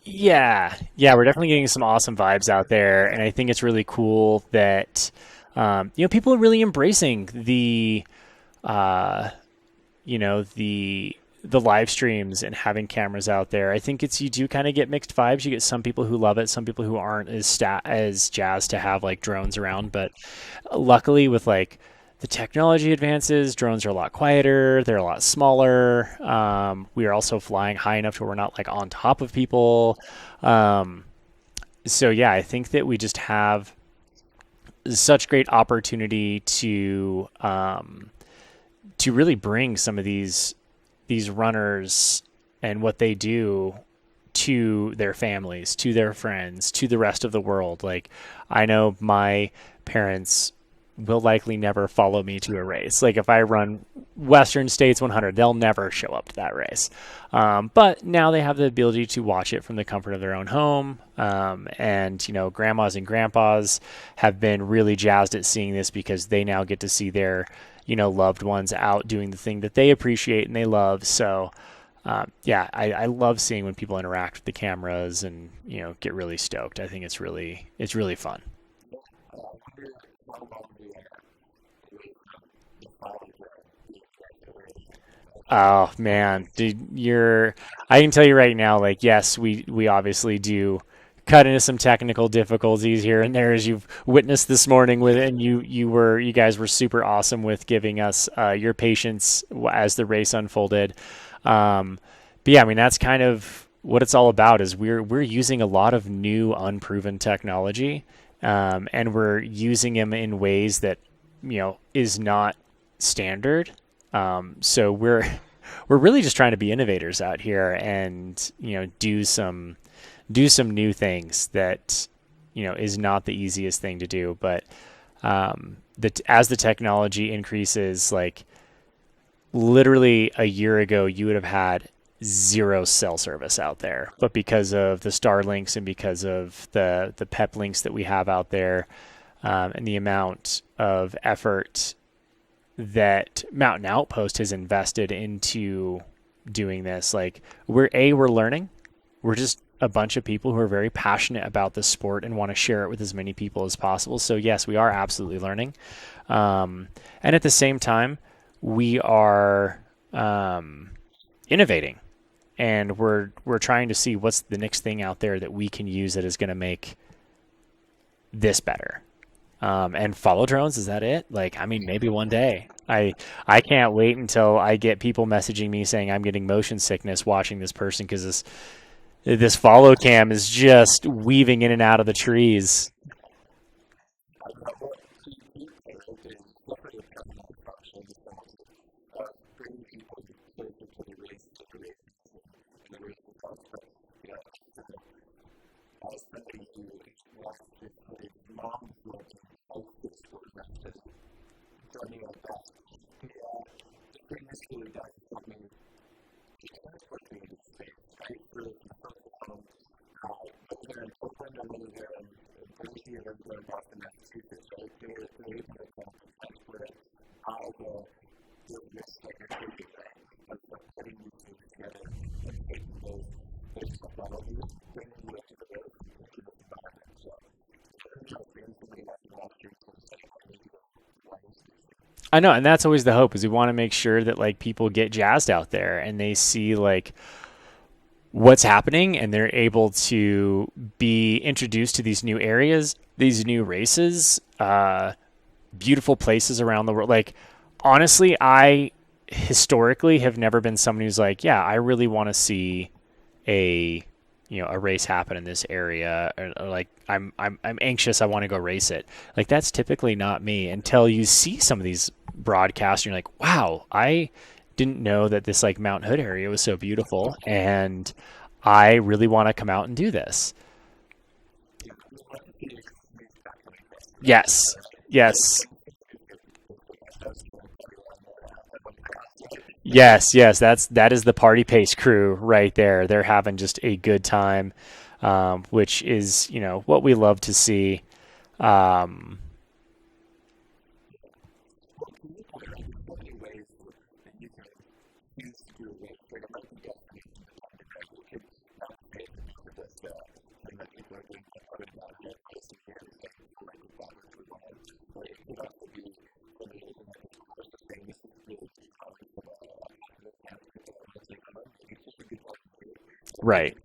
Yeah, yeah, we're definitely getting some awesome vibes out there, and I think it's really cool that people are really embracing uh, the live streams and having cameras out there. I think you do kind of get mixed vibes. You get some people who love it, some people who aren't as jazzed to have like drones around. But luckily, with like the technology advances, drones are a lot quieter. They're a lot smaller. We are also flying high enough to where we're not like on top of people. So yeah, I think that we just have such great opportunity to really bring some of these runners and what they do to their families, to their friends, to the rest of the world. Like, I know my parents will likely never follow me to a race. Like, if I run Western States 100, they'll never show up to that race. But now they have the ability to watch it from the comfort of their own home. And, you know, grandmas and grandpas have been really jazzed at seeing this because they now get to see their, you know, loved ones out doing the thing that they appreciate and they love. So, yeah, I love seeing when people interact with the cameras and, you know, get really stoked. I think it's really fun. Oh man, dude, I can tell you right now, like, yes, we obviously do cut into some technical difficulties here and there, as you've witnessed this morning with it, and you guys were super awesome with giving us your patience as the race unfolded. But yeah, I mean, that's kind of what it's all about. Is we're using a lot of new, unproven technology, and we're using them in ways that, you know, is not standard. So we're really just trying to be innovators out here and, you know, do some new things that, you know, is not the easiest thing to do. But as the technology increases, like, literally a year ago, you would have had 0 cell service out there, but because of the Starlinks and because of the PEP links that we have out there, and the amount of effort that Mountain Outpost has invested into doing this, like, we're learning. We're just a bunch of people who are very passionate about this sport and want to share it with as many people as possible. So yes, we are absolutely learning. And at the same time, we are innovating, and we're trying to see what's the next thing out there that we can use that is going to make this better. And follow drones, is that it? Like, I mean, maybe one day. I can't wait until I get people messaging me saying I'm getting motion sickness watching this person because this follow cam is just weaving in and out of the trees. I know, and that's always the hope, is we want to make sure that, like, people get jazzed out there and they see, like, what's happening, and they're able to be introduced to these new areas, these new races, beautiful places around the world. Like, honestly, I historically have never been someone who's like, yeah, I really want to see a race happen in this area, or like, I'm anxious, I want to go race it. Like, that's typically not me until you see some of these broadcasts and you're like, wow, I didn't know that this, like, Mount Hood area was so beautiful, and I really want to come out and do this. Yes. That is the Party Pace crew right there. They're having just a good time, which is, you know, what we love to see. Right.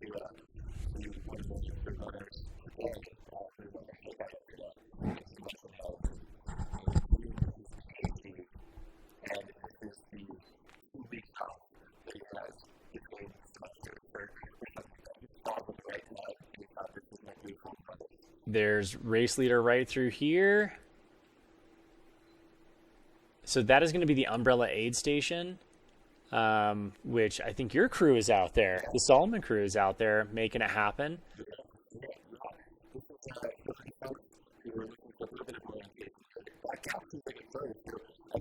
There's race leader right through here. So that is going to be the Umbrella Aid Station, which I think your crew is out there. The Salomon crew is out there making it happen.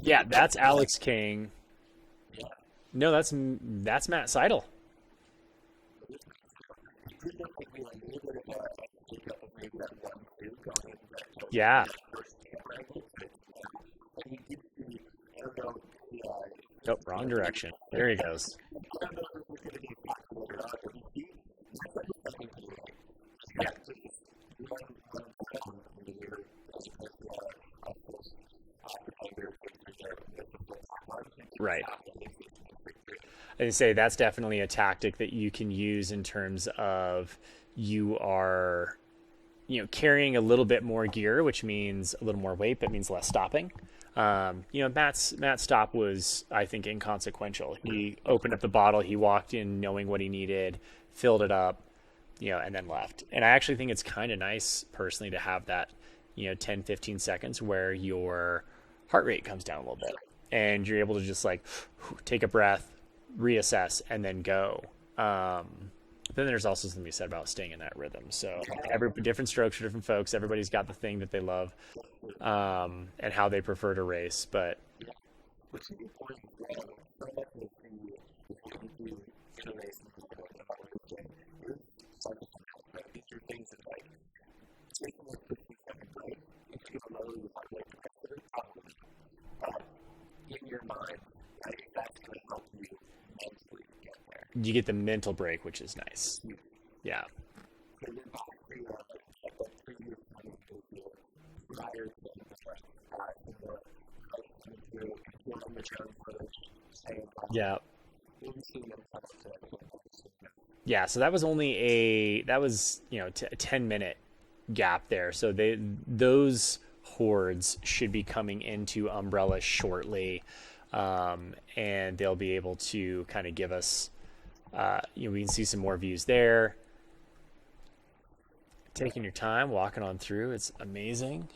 Yeah, that's Alex King. No, that's Matt Seidel. Yeah. Oh, wrong direction. There he goes. Right. I say that's definitely a tactic that you can use in terms of you are, carrying a little bit more gear, which means a little more weight, but means less stopping. Matt's stop was, I think, inconsequential. He opened up the bottle, he walked in knowing what he needed, filled it up, and then left. And I actually think it's kind of nice personally to have that, 10, 15 seconds where your heart rate comes down a little bit and you're able to just like take a breath, reassess, and then go. Then there's also something to be said about staying in that rhythm. So different strokes for different folks. Everybody's got the thing that they love, and how they prefer to race. But you get the mental break, which is nice. Yeah. Yeah. Yeah, so that was only a 10-minute gap there. So those hordes should be coming into Umbrella shortly, and they'll be able to kind of give us, we can see some more views there. Taking your time, walking on through, it's amazing.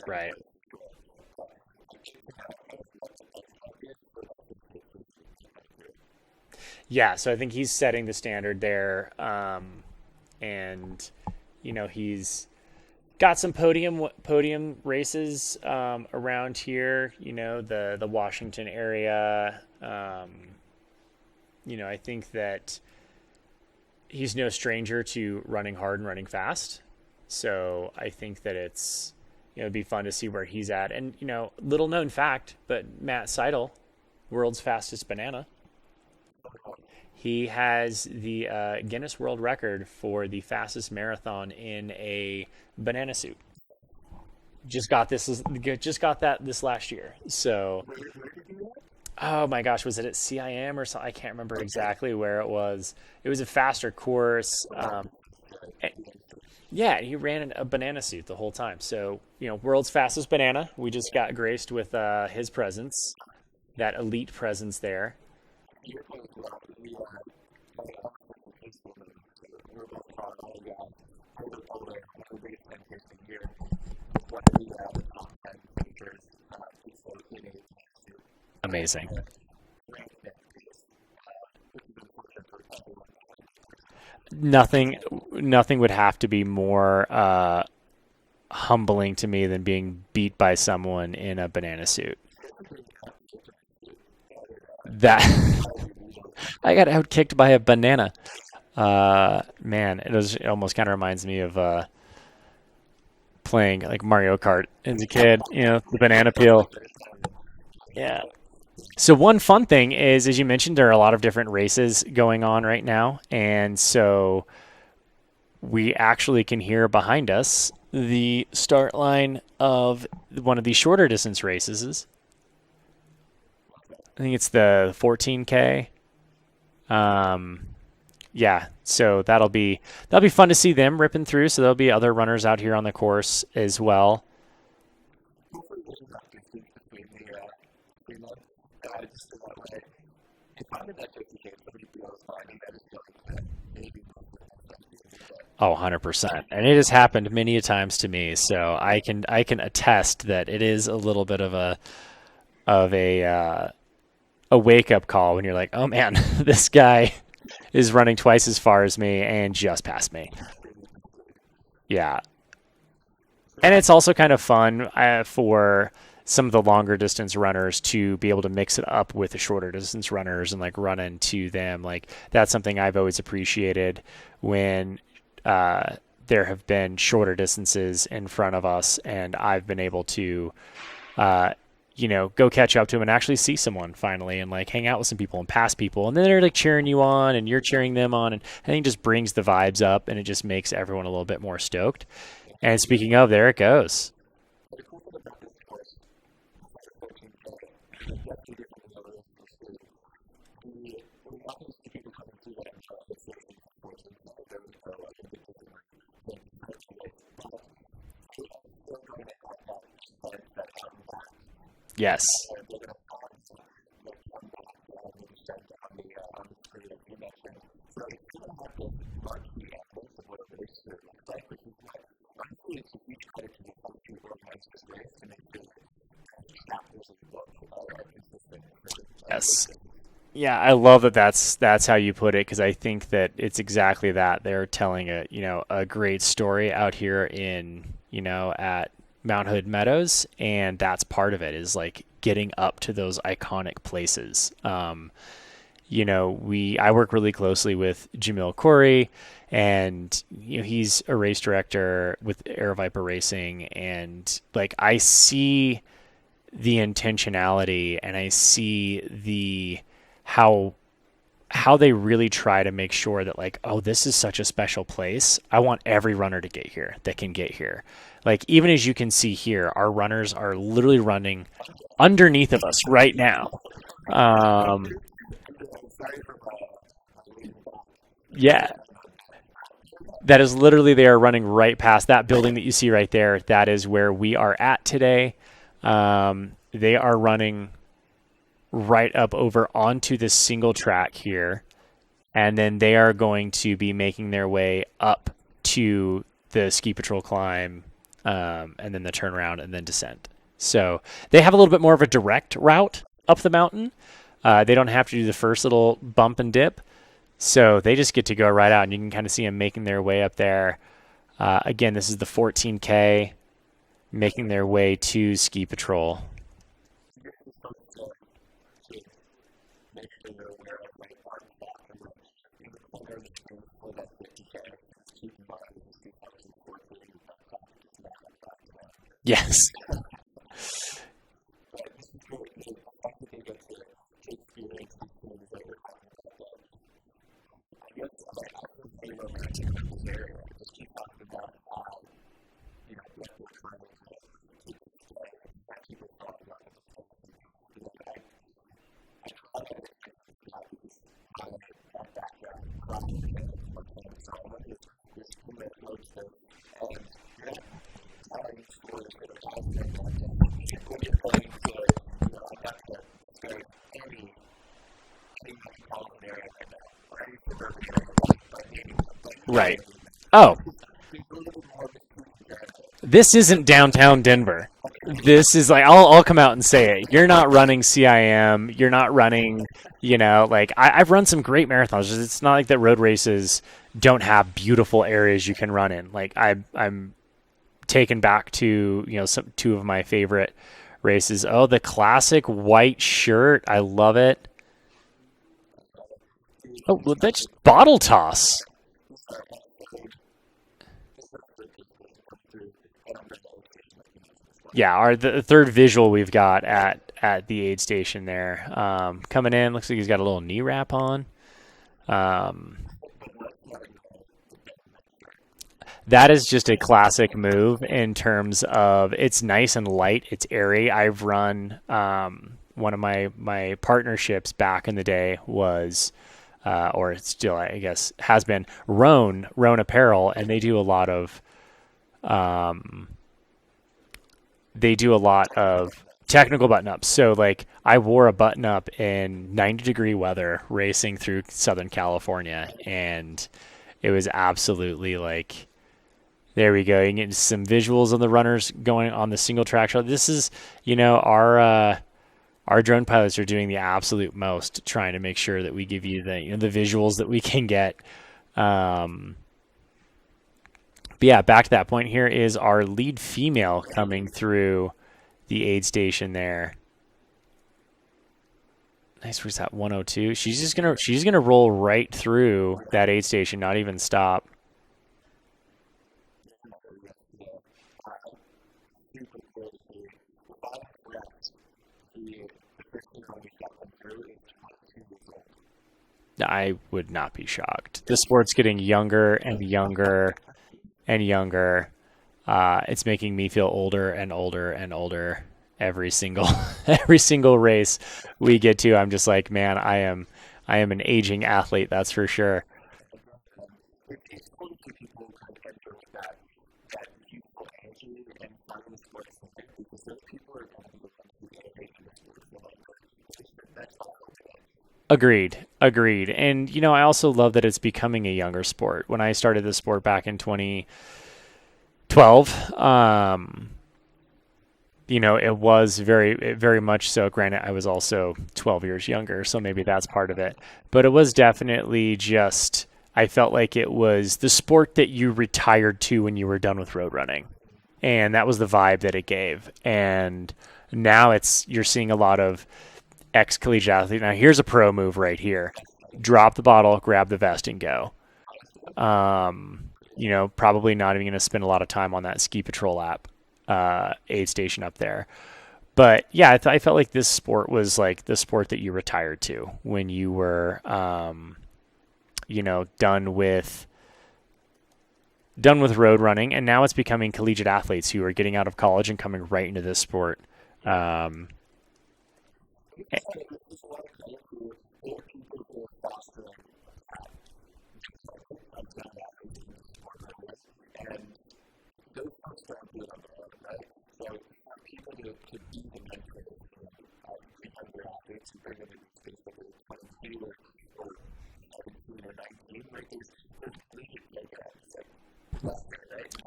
Right. Yeah, so I think he's setting the standard there, and he's got some podium races around here. The Washington area. I think that he's no stranger to running hard and running fast. So I think that it'd be fun to see where he's at. And, little known fact, but Matt Seidel, world's fastest banana. He has the Guinness World Record for the fastest marathon in a banana suit. Just got that this last year. So, oh my gosh, was it at CIM or something? I can't remember exactly where it was. It was a faster course. Yeah, he ran a banana suit the whole time. So, world's fastest banana. We just got graced with his presence, that elite presence there. Amazing. Nothing would have to be more humbling to me than being beat by someone in a banana suit. That I got outkicked by a banana. Man, it almost kind of reminds me of playing like Mario Kart as a kid. The banana peel. Yeah. So one fun thing is, as you mentioned, there are a lot of different races going on right now, and so we actually can hear behind us the start line of one of these shorter distance races. I think it's the 14K. Yeah, so that'll be fun to see them ripping through. So there'll be other runners out here on the course as well. Oh, 100%. And it has happened many a times to me. So I can attest that it is a little bit of a wake up call when you're like, oh man, this guy is running twice as far as me and just passed me. Yeah. And it's also kind of fun for some of the longer distance runners to be able to mix it up with the shorter distance runners and like run into them. Like that's something I've always appreciated when there have been shorter distances in front of us and I've been able to go catch up to them and actually see someone finally and like hang out with some people and pass people. And then they're like cheering you on and you're cheering them on. And I think it just brings the vibes up and it just makes everyone a little bit more stoked. And speaking of, there it goes. Yes. Yes. Yeah, I love that that's how you put it because I think that it's exactly that. They're telling a great story out here in, at Mount Meadows, and that's part of it is like getting up to those iconic places. I work really closely with Jamil Corey, and he's a race director with Air Viper Racing, and like I see the intentionality and I see the how they really try to make sure that like, oh, this is such a special place. I want every runner to get here that can get here. Like, even as you can see here, our runners are literally running underneath of us right now. Yeah. That is literally, they are running right past that building that you see right there. That is where we are at today. They are running right up over onto this single track here. And then they are going to be making their way up to the ski patrol climb, and then the turnaround and then descent. So they have a little bit more of a direct route up the mountain. They don't have to do the first little bump and dip. So they just get to go right out, and you can kind of see them making their way up there. Again, this is the 14K, making their way to ski patrol. Yes. Right. Oh. This isn't downtown Denver. This is like, I'll come out and say it. You're not running CIM. You're not running, like I've run some great marathons. It's not like that road races don't have beautiful areas you can run in. Like I'm taken back to, two of my favorite races. Oh, the classic white shirt. I love it. Oh, well, that's bottle toss. Yeah, the third visual we've got at the aid station there. Coming in, looks like he's got a little knee wrap on. That is just a classic move in terms of it's nice and light, it's airy. I've run one of my partnerships back in the day was, or it's still, I guess, has been Roan Apparel, and they do a lot of technical button-ups. So like I wore a button-up in 90-degree weather racing through Southern California, and it was absolutely like, there we go. You can get some visuals of the runners going on the single track shot. This is, our drone pilots are doing the absolute most trying to make sure that we give you the visuals that we can get. But yeah, back to that point, here is our lead female coming through the aid station there. Nice. Where's that 102? She's gonna roll right through that aid station, not even stop. I would not be shocked. The sport's getting younger and younger and younger. It's making me feel older and older and older every single race we get to. I'm just like, man, I am an aging athlete, that's for sure. Agreed. And, I also love that it's becoming a younger sport. When I started this sport back in 2012, it was very, very much so. Granted, I was also 12 years younger, so maybe that's part of it. But it was definitely just, I felt like it was the sport that you retired to when you were done with road running. And that was the vibe that it gave. And now you're seeing a lot of ex-collegiate athlete. Now here's a pro move right here. Drop the bottle, grab the vest, and go. Probably not even going to spend a lot of time on that ski patrol app aid station up there. But yeah, I felt like this sport was like the sport that you retired to when you were done with road running, and now it's becoming collegiate athletes who are getting out of college and coming right into this sport.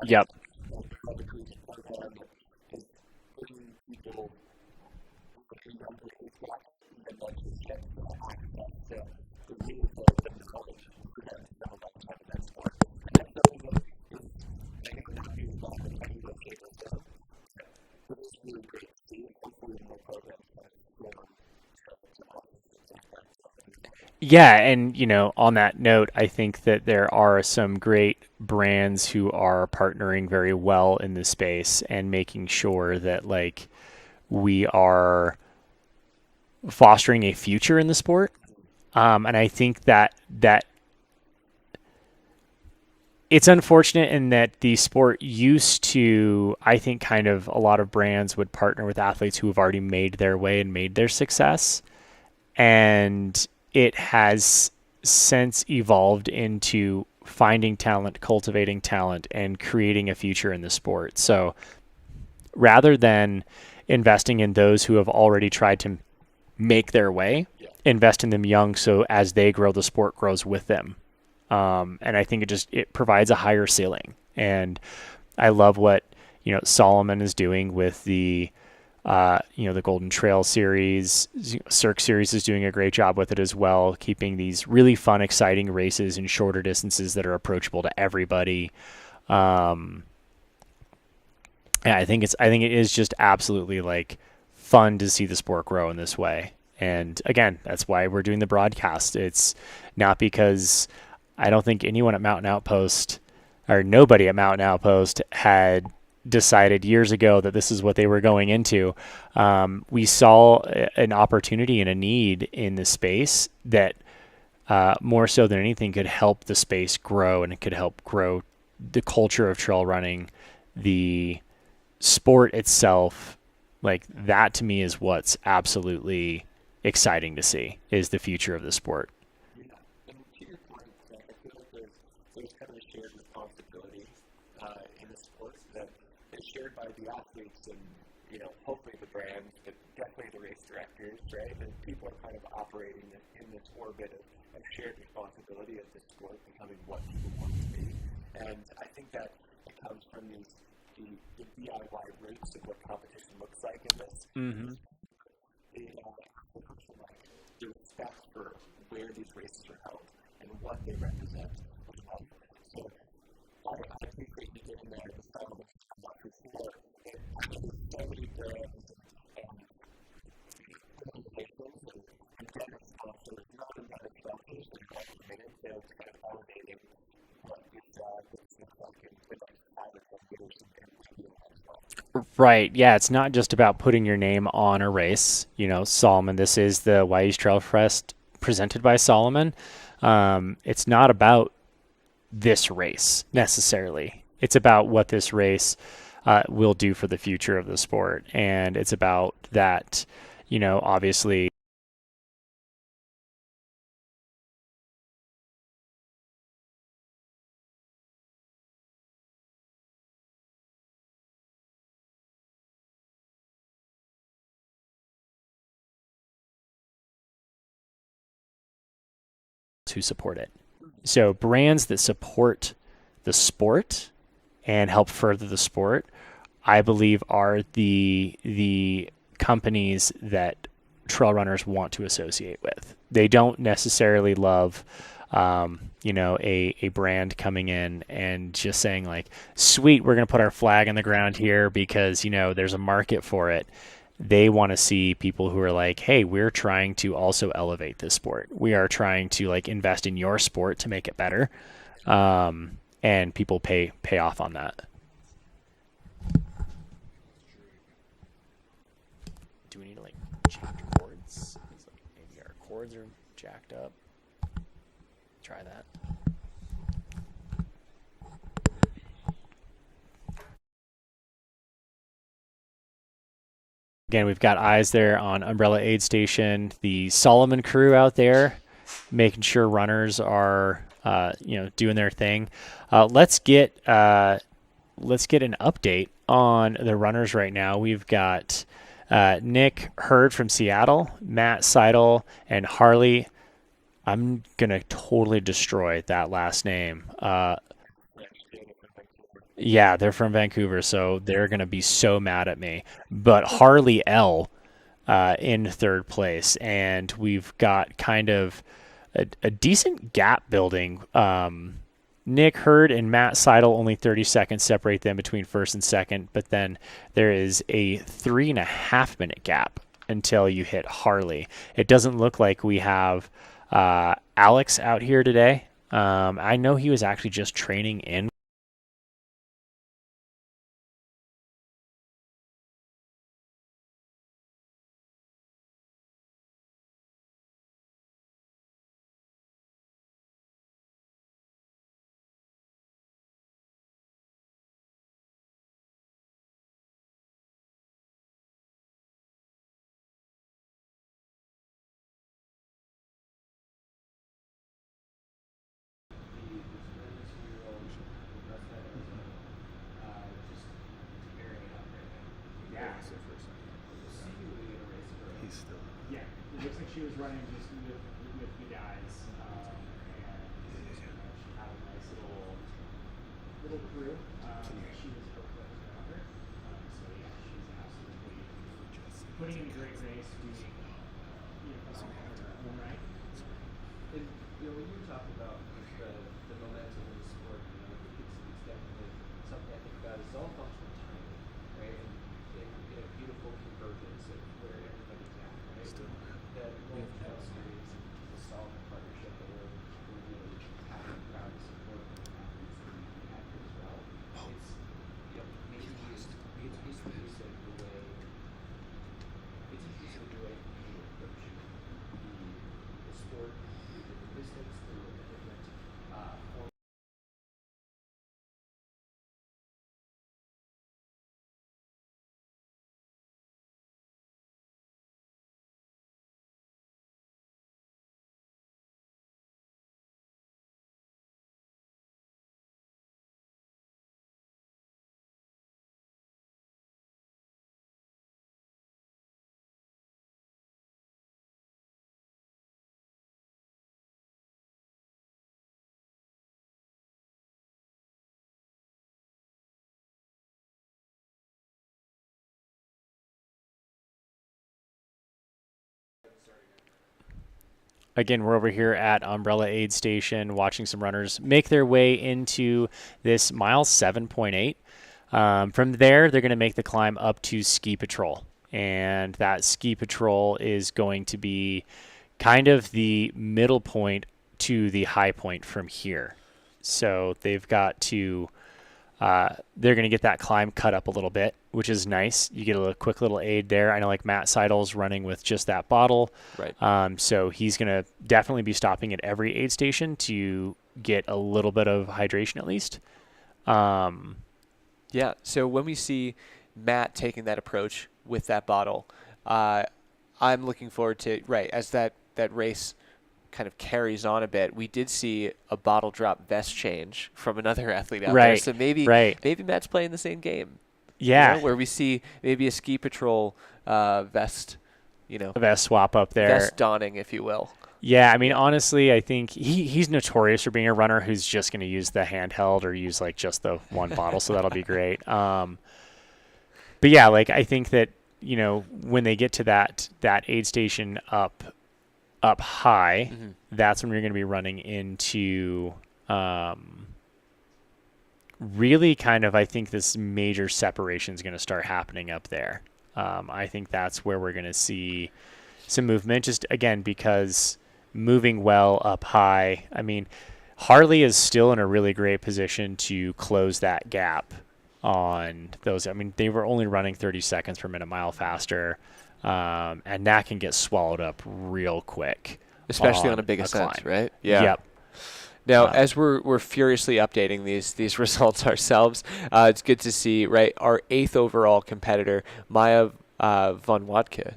Yep. Yeah, and on that note, I think that there are some great brands who are partnering very well in this space and making sure that we are fostering a future in the sport. And I think that it's unfortunate in that the sport used to, I think, kind of a lot of brands would partner with athletes who have already made their way and made their success. And it has since evolved into finding talent, cultivating talent, and creating a future in the sport. So rather than investing in those who have already tried to make their way, invest in them young so as they grow, the sport grows with them. And I think it provides a higher ceiling. And I love what, Salomon is doing with the Golden Trail series. Cirque series is doing a great job with it as well, keeping these really fun, exciting races in shorter distances that are approachable to everybody. I think it is just absolutely fun to see the sport grow in this way. And again, that's why we're doing the broadcast. It's not because I don't think anyone at Mountain Outpost, or nobody at Mountain Outpost, had decided years ago that this is what they were going into. We saw an opportunity and a need in the space that more so than anything could help the space grow, and it could help grow the culture of trail running, the sport itself, Like that to me is what's absolutely exciting to see is the future of the sport. Yeah, and to your point, I feel like there's kind of a shared responsibility in the sport that is shared by the athletes and, hopefully the brands, but definitely the race directors, right? And people are kind of operating in this orbit of shared responsibility of the sport becoming what people want to be. And I think that it comes from the DIY roots of what competition looks like in this. Mm-hmm. The respect for where these races are held and what they represent. So I think that you get in there and some of the stuff before and actually so many brands and organizations and different sponsors, not about itself, but committed to kind of elevating what this looks like and with advertisers and media as well. Right. Yeah. It's not just about putting your name on a race. Salomon, this is the Wy'east Trailfest presented by Salomon. It's not about this race necessarily. It's about what this race will do for the future of the sport. And it's about that, obviously to support it. So brands that support the sport and help further the sport, I believe, are the companies that trail runners want to associate with. They don't necessarily love, a brand coming in and just saying like, "Sweet, we're going to put our flag in the ground here because there's a market for it." They want to see people who are like, "Hey, we're trying to also elevate this sport. We are trying to like invest in your sport to make it better." And people pay off on that. Do we need to like change chords? Maybe our chords are jacked up. Try that. Again, we've got eyes there on Umbrella Aid Station, the Salomon crew out there, making sure runners are, doing their thing. Let's get an update on the runners right now. We've got Nick Hurd from Seattle, Matt Seidel, and Harley. I'm gonna totally destroy that last name. Yeah, they're from Vancouver, so they're going to be so mad at me. But Harley L in third place, and we've got kind of a decent gap building. Nick Hurd and Matt Seidel, only 30 seconds separate them between first and second, but then there is a 3.5 minute gap until you hit Harley. It doesn't look like we have Alex out here today. I know he was actually just training in He's still. Yeah, it looks like she was running just with the guys, and she had a nice little crew. She was hooked up around her. So yeah, she's absolutely putting in a great race, doing phenomenal in her own right. And when you talk about the momentum of the sport, I think it's definitely something I think about. It's all functional timing, right? And in a beautiful convergence of where everybody's at, right? Still. That World Trail Series, the Salomon partnership that we're really happy and proud to support and athletes that we have here as well. It's maybe it's inclusive the way people approach the sport, through different distance, through a different form. again, we're over here at Umbrella Aid Station watching some runners make their way into this mile 7.8. From there, they're going to make the climb up to Ski Patrol. And that Ski Patrol is going to be kind of the middle point to the high point from here. So they've got to, they're going to get that climb cut up a little bit, which is nice. You get a quick little aid there. I know like Matt Seidel's running with just that bottle. Right. So he's going to definitely be stopping at every aid station to get a little bit of hydration at least. Yeah. So when we see Matt taking that approach with that bottle, I'm looking forward to, as that race kind of carries on a bit, we did see a bottle drop vest change from another athlete out there. So maybe Matt's playing the same game. Yeah. Where we see maybe a Ski Patrol vest, a vest swap up there. Vest donning, if you will. Yeah, I mean, honestly, I think he's notorious for being a runner who's just going to use the handheld or use like just the one bottle, so that'll be great. But yeah, like I think that when they get to that aid station up high, that's when we're going to be running into really kind of, I think this major separation is going to start happening up there. I think that's where we're going to see some movement, just again because moving well up high. I mean, Harley is still in a really great position to close that gap on those. I mean, they were only running 30 seconds per minute mile faster, and that can get swallowed up real quick, especially on a big ascent, right? Yeah. Yep. Now, as we're furiously updating these results ourselves, it's good to see our 8th overall competitor, Maya von Wadke.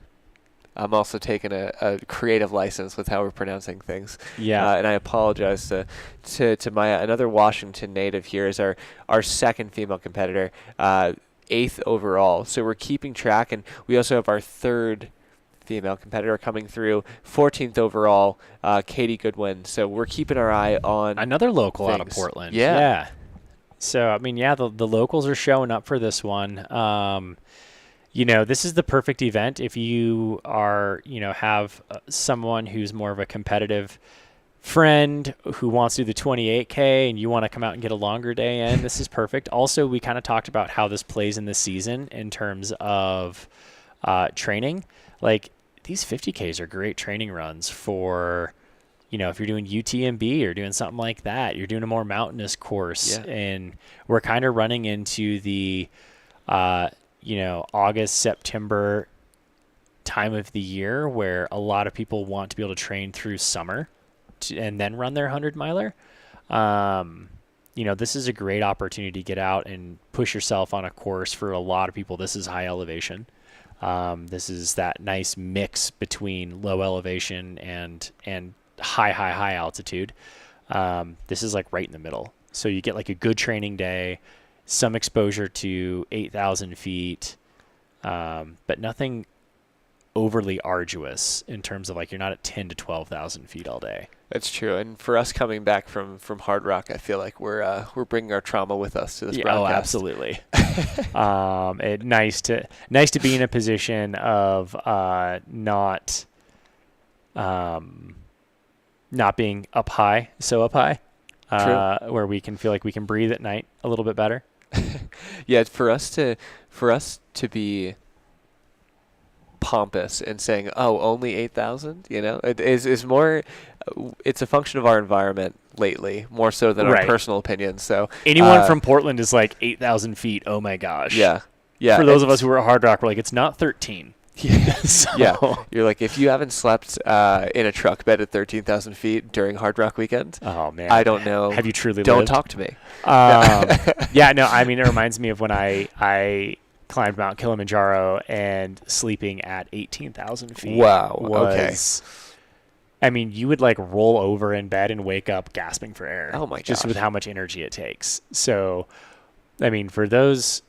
I'm also taking a creative license with how we're pronouncing things. Yeah. And I apologize to Maya. Another Washington native here is our second female competitor, 8th overall. So we're keeping track, and we also have our third female competitor coming through, 14th overall, Katie Goodwin. So we're keeping our eye on another local things. Out of Portland. Yeah. So, I mean, the locals are showing up for this one. This is the perfect event if you are, have someone who's more of a competitive friend who wants to do the 28K and you want to come out and get a longer day in. This is perfect. Also, we kind of talked about how this plays in the season in terms of training. Like, these 50Ks are great training runs for, if you're doing UTMB or doing something like that, you're doing a more mountainous course. Yeah. And we're kind of running into the, August, September time of the year where a lot of people want to be able to train through summer and then run their 100-miler. This is a great opportunity to get out and push yourself on a course. For a lot of people, this is high elevation. This is that nice mix between low elevation and high altitude. This is like right in the middle. So you get like a good training day, some exposure to 8,000 feet, but nothing overly arduous in terms of like you're not at 10 to 12,000 feet all day. That's true. And for us coming back from Hard Rock, I feel like we're bringing our trauma with us to this broadcast. Oh, absolutely. Nice to be in a position of not being up high, where we can feel like we can breathe at night a little bit better. Yeah, for us to be pompous and saying, "Oh, only 8,000," it is more. It's a function of our environment lately, more so than our personal opinions. So anyone from Portland is like 8,000 feet. Oh my gosh. Yeah. For those of us who are at Hard Rock, we're like, it's not 13. Yeah. You're like, if you haven't slept in a truck bed at 13,000 feet during Hard Rock weekend, oh man, I don't know. Have you truly Don't lived? talk to me. Yeah, no, I mean, it reminds me of when I climbed Mount Kilimanjaro and sleeping at 18,000 feet. Wow. Was, I mean, you would like roll over in bed and wake up gasping for air. Oh my gosh. Just with how much energy it takes. So, I mean, for those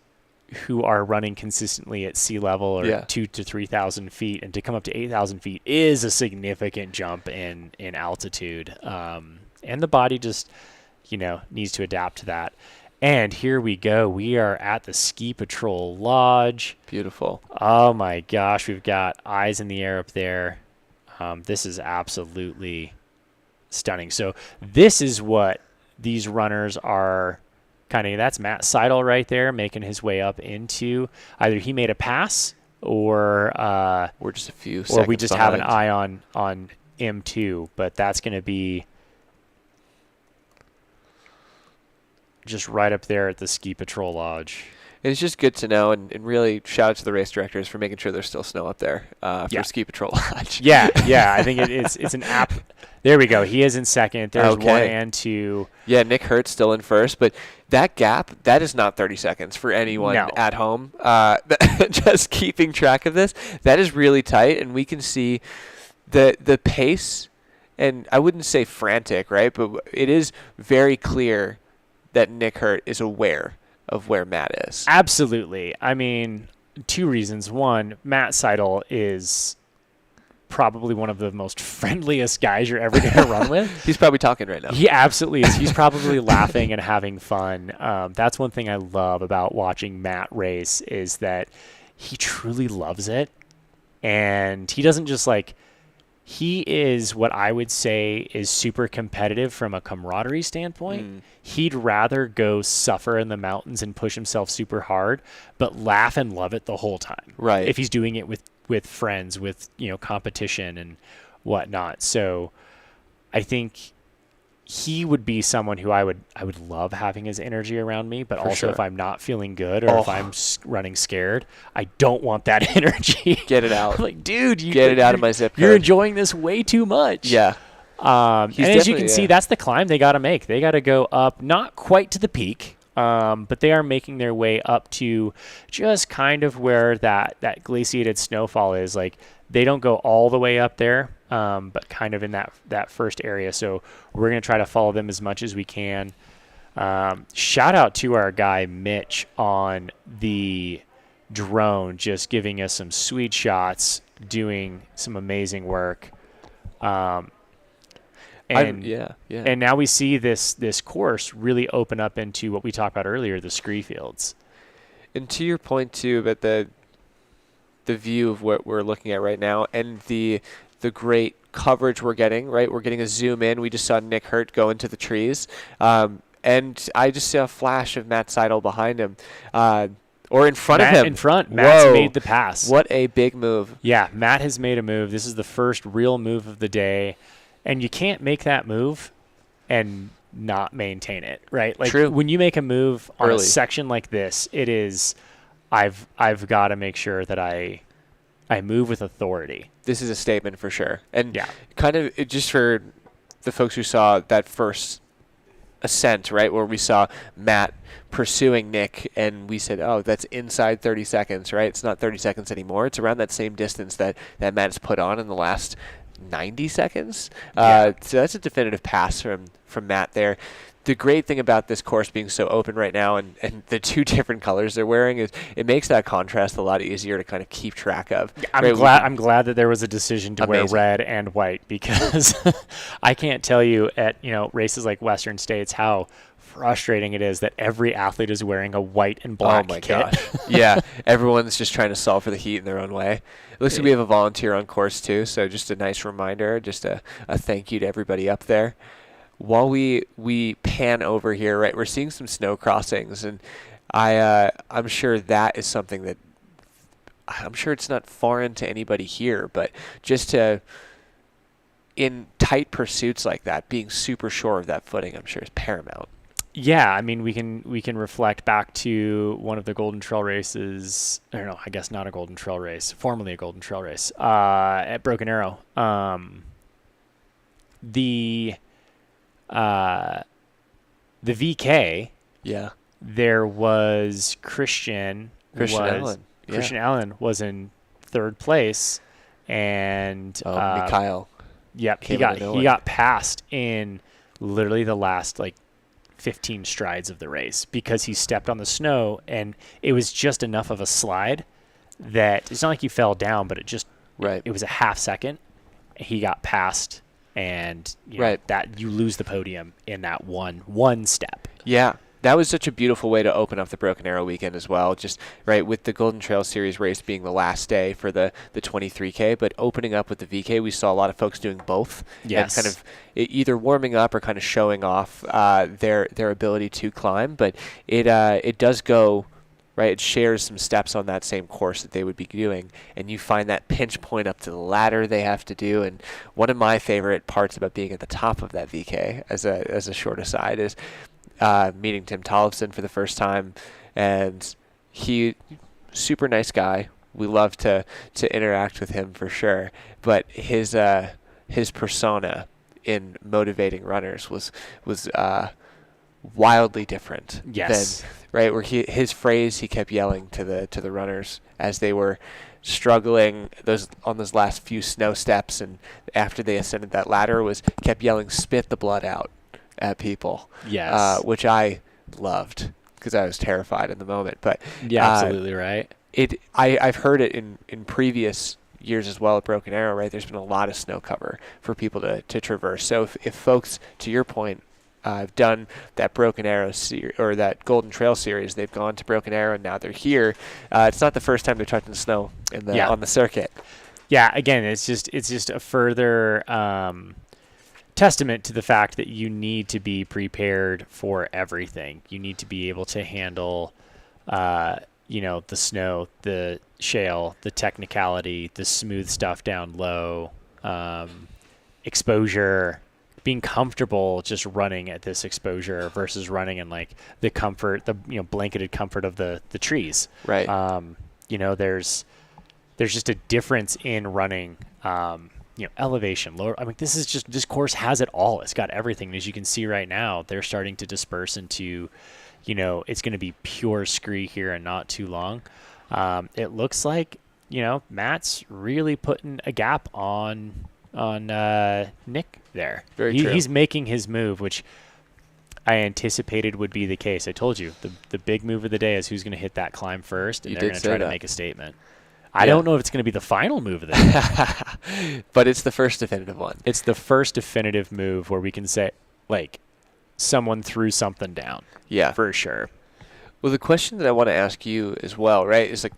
who are running consistently at sea level or 2,000 to 3,000 feet, and to come up to 8,000 feet is a significant jump in altitude. And the body just, needs to adapt to that. And here we go. We are at the Ski Patrol Lodge. Beautiful. Oh my gosh, we've got eyes in the air up there. This is absolutely stunning. So this is what these runners are kind of. That's Matt Seidel right there, making his way up into either he made a pass or We're just a few or seconds we just have an behind. eye on M2. But that's going to be just right up there at the Ski Patrol Lodge. It's just good to know, and really shout out to the race directors for making sure there's still snow up there for Yeah. Ski Patrol Lodge. Yeah. I think it's an app. There we go. He is in second. There's Okay. 1 and 2. Yeah, Nick Hurt's still in first, but that gap, that is not 30 seconds for anyone No. at home. Just keeping track of this, that is really tight, and we can see the pace, and I wouldn't say frantic, right? But it is very clear that Nick Hurt is aware of where Matt is. Absolutely. I mean, 2 reasons. One, Matt Seidel is probably one of the most friendliest guys you're ever going to run with. He's probably talking right now. He absolutely is. He's probably laughing and having fun. That's one thing I love about watching Matt race is that he truly loves it. And he doesn't just he is what I would say is super competitive from a camaraderie standpoint. He'd rather go suffer in the mountains and push himself super hard, but laugh and love it the whole time. Right. If he's doing it with friends, with competition and whatnot. So I think he would be someone who I would love having his energy around me, but For also sure. if I'm not feeling good or if I'm running scared, I don't want that energy. Get it out. I'm like, dude, Get it out of my zip You're code. enjoying this way too much. Yeah. And He's as you definitely- can see, yeah. that's the climb they got to make. They got to go up, not quite to the peak, but they are making their way up to just kind of where that glaciated snowfall is. Like, they don't go all the way up there, but kind of in that first area. So we're going to try to follow them as much as we can. Shout out to our guy Mitch on the drone, just giving us some sweet shots, doing some amazing work. And now we see this course really open up into what we talked about earlier, the scree fields. And to your point too about the view of what we're looking at right now and the great coverage we're getting, right? We're getting a zoom in. We just saw Nick Hurt go into the trees. And I just saw a flash of Matt Seidel behind him. Or in front Matt of him. in front. Matt's Whoa. made the pass. What a big move. Yeah, Matt has made a move. This is the first real move of the day. And you can't make that move and not maintain it, right? Like, True. when you make a move on a Early. section like this, it is I've got to make sure that I move with authority. This is a statement for sure. And Yeah. kind of just for the folks who saw that first ascent, right, where we saw Matt pursuing Nick and we said, oh, that's inside 30 seconds, right? It's not 30 seconds anymore. It's around that same distance that Matt has put on in the last 90 seconds. So that's a definitive pass from Matt there. The great thing about this course being so open right now and the 2 different colors they're wearing is it makes that contrast a lot easier to kind of keep track of. I'm glad that there was a decision to wear Amazing. red and white, because I can't tell you at races like Western States how frustrating it is that every athlete is wearing a white and black Oh my kit. gosh. Yeah, everyone's just trying to solve for the heat in their own way. It looks like we have a volunteer on course too, so just a nice reminder, just a thank you to everybody up there. While we pan over here, right, we're seeing some snow crossings, and I'm sure that is something that I'm sure it's not foreign to anybody here, but just in tight pursuits like that, being super sure of that footing, I'm sure is paramount. Yeah, I mean, we can reflect back to one of the Golden Trail races. I don't know, I guess not a Golden Trail race, formerly a Golden Trail race, at Broken Arrow. The VK, Yeah. there was Christian Allen. Yeah. Christian Allen was in 3rd place, and Mikhail. Yep, came he out of nowhere. got passed in literally the last 15 strides of the race because he stepped on the snow, and it was just enough of a slide that it's not like he fell down, but it was a half second. He got passed, and that you lose the podium in that one step. Yeah. that was such a beautiful way to open up the Broken Arrow weekend as well. Just right with the Golden Trail Series race being the last day for the 23K, but opening up with the VK, we saw a lot of folks doing both. Yes. And kind of either warming up or kind of showing off their ability to climb. But it does go. Right, it shares some steps on that same course that they would be doing, and you find that pinch point up to the ladder they have to do. And one of my favorite parts about being at the top of that VK, as a short aside, is meeting Tim Tollefson for the first time, and he, super nice guy. We love to interact with him for sure, but his persona in motivating runners was wildly different. Yes. Than, right, where his phrase he kept yelling to the runners as they were struggling on those last few snow steps, and after they ascended that ladder, kept yelling, "Spit the blood out" at people. Yes. Which I loved because I was terrified in the moment. But Yeah, absolutely right. I've heard it in previous years as well at Broken Arrow. Right, there's been a lot of snow cover for people to traverse. So if folks, to your point, have done that Broken Arrow or that Golden Trail series, they've gone to Broken Arrow and now they're here. It's not the first time they're touching the snow on the circuit. Yeah, again, it's just a further testament to the fact that you need to be prepared for everything. You need to be able to handle, the snow, the shale, the technicality, the smooth stuff down low, exposure, being comfortable just running at this exposure versus running in like the comfort, blanketed comfort of the trees. Right. There's just a difference in running, elevation, lower. I mean, this course has it all. It's got everything. And as you can see right now, they're starting to disperse into, it's going to be pure scree here and not too long. It looks like, Matt's really putting a gap on Nick there. Very true. He's making his move, which I anticipated would be the case. I told you the big move of the day is who's going to hit that climb first, and they're going to try to make a statement. I don't know if it's going to be the final move of the day, but it's the first definitive one. It's the first definitive move where we can say, like, someone threw something down. Yeah, for sure. Well, the question that I want to ask you as well, right, is like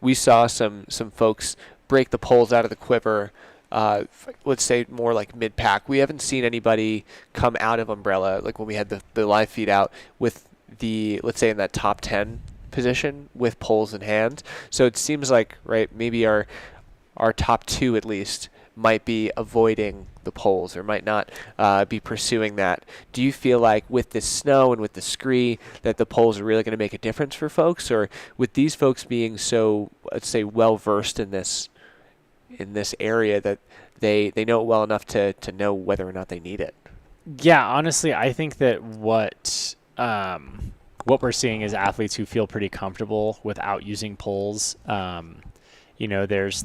we saw some folks break the poles out of the quiver. Let's say more like mid-pack. We haven't seen anybody come out of Umbrella, like when we had the live feed out, with let's say in that top 10 position with poles in hand. So it seems like, right, maybe our top two at least might be avoiding the poles or might not be pursuing that. Do you feel like with this snow and with the scree that the poles are really going to make a difference for folks? Or with these folks being so, let's say, well-versed in this area that they know it well enough to know whether or not they need it? Yeah, honestly, I think that what we're seeing is athletes who feel pretty comfortable without using poles. There's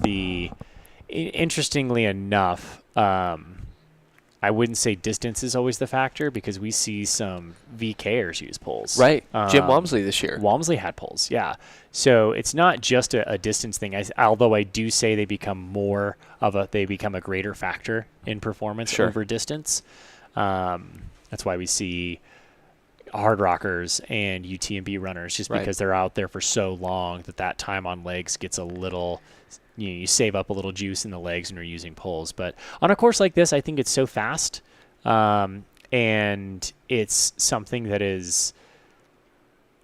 interestingly enough, I wouldn't say distance is always the factor because we see some VKers use poles. Right. Jim Walmsley this year. Walmsley had poles, yeah. So it's not just a distance thing, although I do say they become a greater factor in performance over distance. That's why we see hard rockers and UTMB runners just because they're out there for so long that time on legs gets a little... You save up a little juice in the legs when you're using poles. But on a course like this, I think it's so fast. And it's something that is...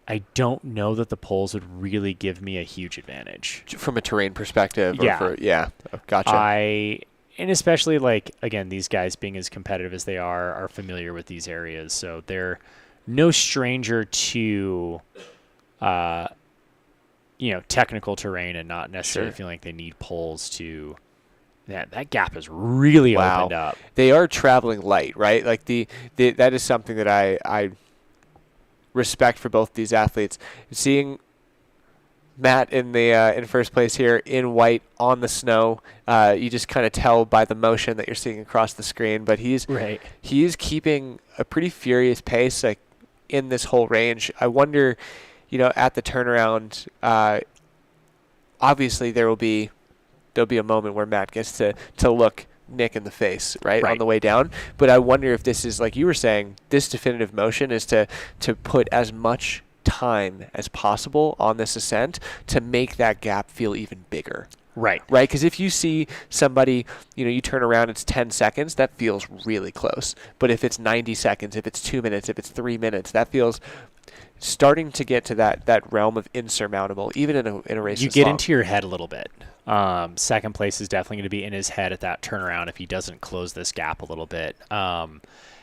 I don't know that the poles would really give me a huge advantage. From a terrain perspective? Yeah. Gotcha. And especially, again, these guys being as competitive as they are familiar with these areas. So they're no stranger to... technical terrain and not necessarily feeling like they need poles to... That gap is really opened up. They are traveling light, right? Like that is something that I respect for both these athletes. Seeing Matt in first place here in white on the snow, you just kind of tell by the motion that you're seeing across the screen. But he is keeping a pretty furious pace, like in this whole range. I wonder, at the turnaround, obviously there'll be a moment where Matt gets to look Nick in the face, right, Right. on the way down. But I wonder if this is, like you were saying, this definitive motion is to put as much time as possible on this ascent to make that gap feel even bigger. Right. Right, because if you see somebody, you turn around, it's 10 seconds, that feels really close. But if it's 90 seconds, if it's 2 minutes, if it's 3 minutes, that feels starting to get to that realm of insurmountable, even in a race. You get into your head a little bit. Second place is definitely going to be in his head at that turnaround if he doesn't close this gap a little bit.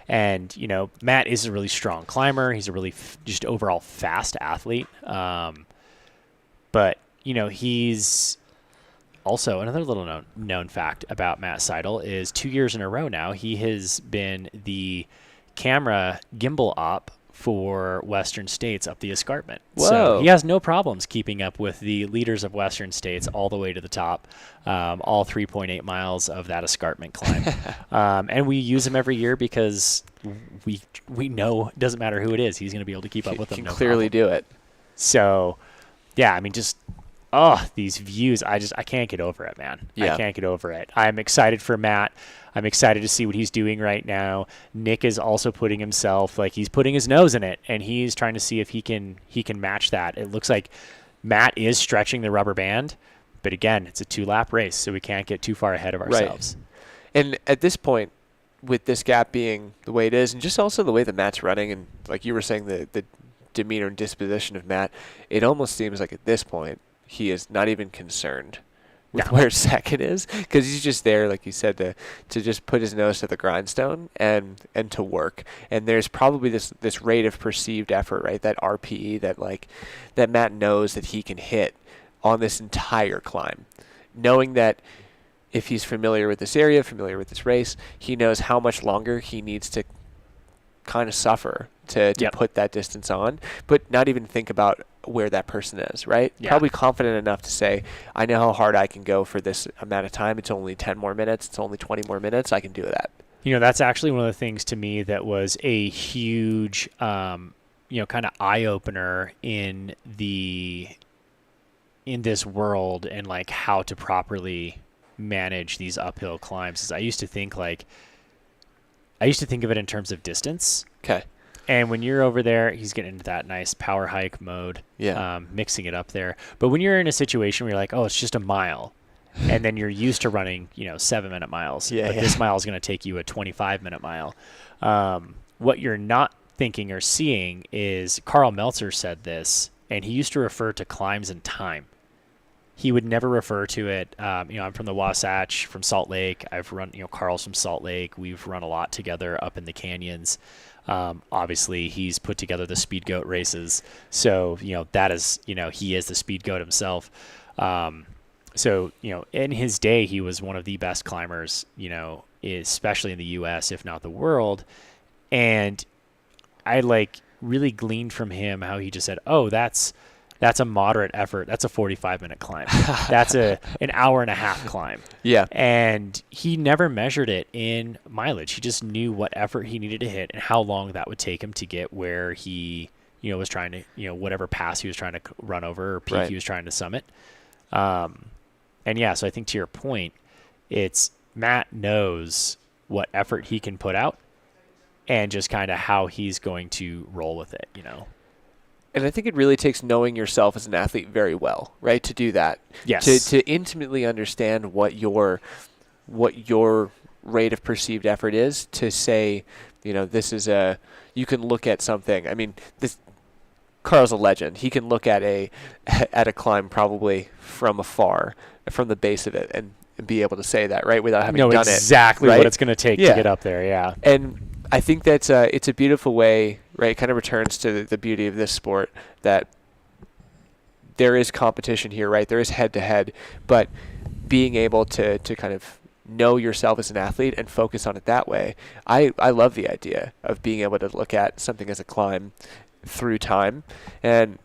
And Matt is a really strong climber. He's a really just overall fast athlete. But he's also, another little known fact about Matt Seidel is 2 years in a row now, he has been the camera gimbal op for Western States up the escarpment. Whoa. So he has no problems keeping up with the leaders of Western States all the way to the top, all 3.8 miles of that escarpment climb. And we use him every year because we know it doesn't matter who it is, he's going to be able to keep up with them. Can no clearly problem. do it. So, yeah, I mean, just these views, I can't get over it, man. Yeah. I can't get over it. I'm excited for Matt. I'm excited to see what he's doing right now. Nick is also putting himself, he's putting his nose in it, and he's trying to see if he can match that. It looks like Matt is stretching the rubber band, but again, it's a 2-lap race, so we can't get too far ahead of ourselves. Right. And at this point, with this gap being the way it is, and just also the way that Matt's running, and like you were saying, the demeanor and disposition of Matt, it almost seems like at this point, he is not even concerned with where second is, because he's just there, like you said, to just put his nose to the grindstone and to work. And there's probably this rate of perceived effort, right? That RPE that Matt knows that he can hit on this entire climb, knowing that if he's familiar with this area, familiar with this race, he knows how much longer he needs to kind of suffer to put that distance on, but not even think about where that person is, right? Yeah. Probably confident enough to say, I know how hard I can go for this amount of time. It's only 10 more minutes. It's only 20 more minutes. I can do that. That's actually one of the things to me that was a huge, kind of eye-opener in this world and how to properly manage these uphill climbs. Is I used to think of it in terms of distance. Okay. And when you're over there, he's getting into that nice power hike mode, mixing it up there. But when you're in a situation where you're like, oh, it's just a mile, and then you're used to running, 7-minute miles, but this mile is going to take you a 25-minute mile. What you're not thinking or seeing is Carl Meltzer said this, and he used to refer to climbs in time. He would never refer to it. I'm from the Wasatch, from Salt Lake. I've run, Carl's from Salt Lake. We've run a lot together up in the canyons. Obviously, he's put together the Speed Goat races. So, that is, he is the Speed Goat himself. So, in his day, he was one of the best climbers, especially in the U.S., if not the world. And I really gleaned from him how he just said, oh, that's a moderate effort. That's a 45-minute climb. That's an hour and a half climb. Yeah. And he never measured it in mileage. He just knew what effort he needed to hit and how long that would take him to get where he, was trying to, whatever pass he was trying to run over or peak he was trying to summit. And yeah, so I think to your point, it's Matt knows what effort he can put out and just kind of how he's going to roll with it, And I think it really takes knowing yourself as an athlete very well, right, to do that. Yes. To intimately understand what your rate of perceived effort is, to say, this is you can look at something. I mean, Carl's a legend. He can look at a climb probably from afar, from the base of it, and be able to say that, right, without having done exactly it. Right? What it's going to take to get up there, yeah. And I think that's it's a beautiful way, right? It kind of returns to the beauty of this sport, that there is competition here, right? There is head-to-head, but being able to kind of know yourself as an athlete and focus on it that way, I love the idea of being able to look at something as a climb through time. And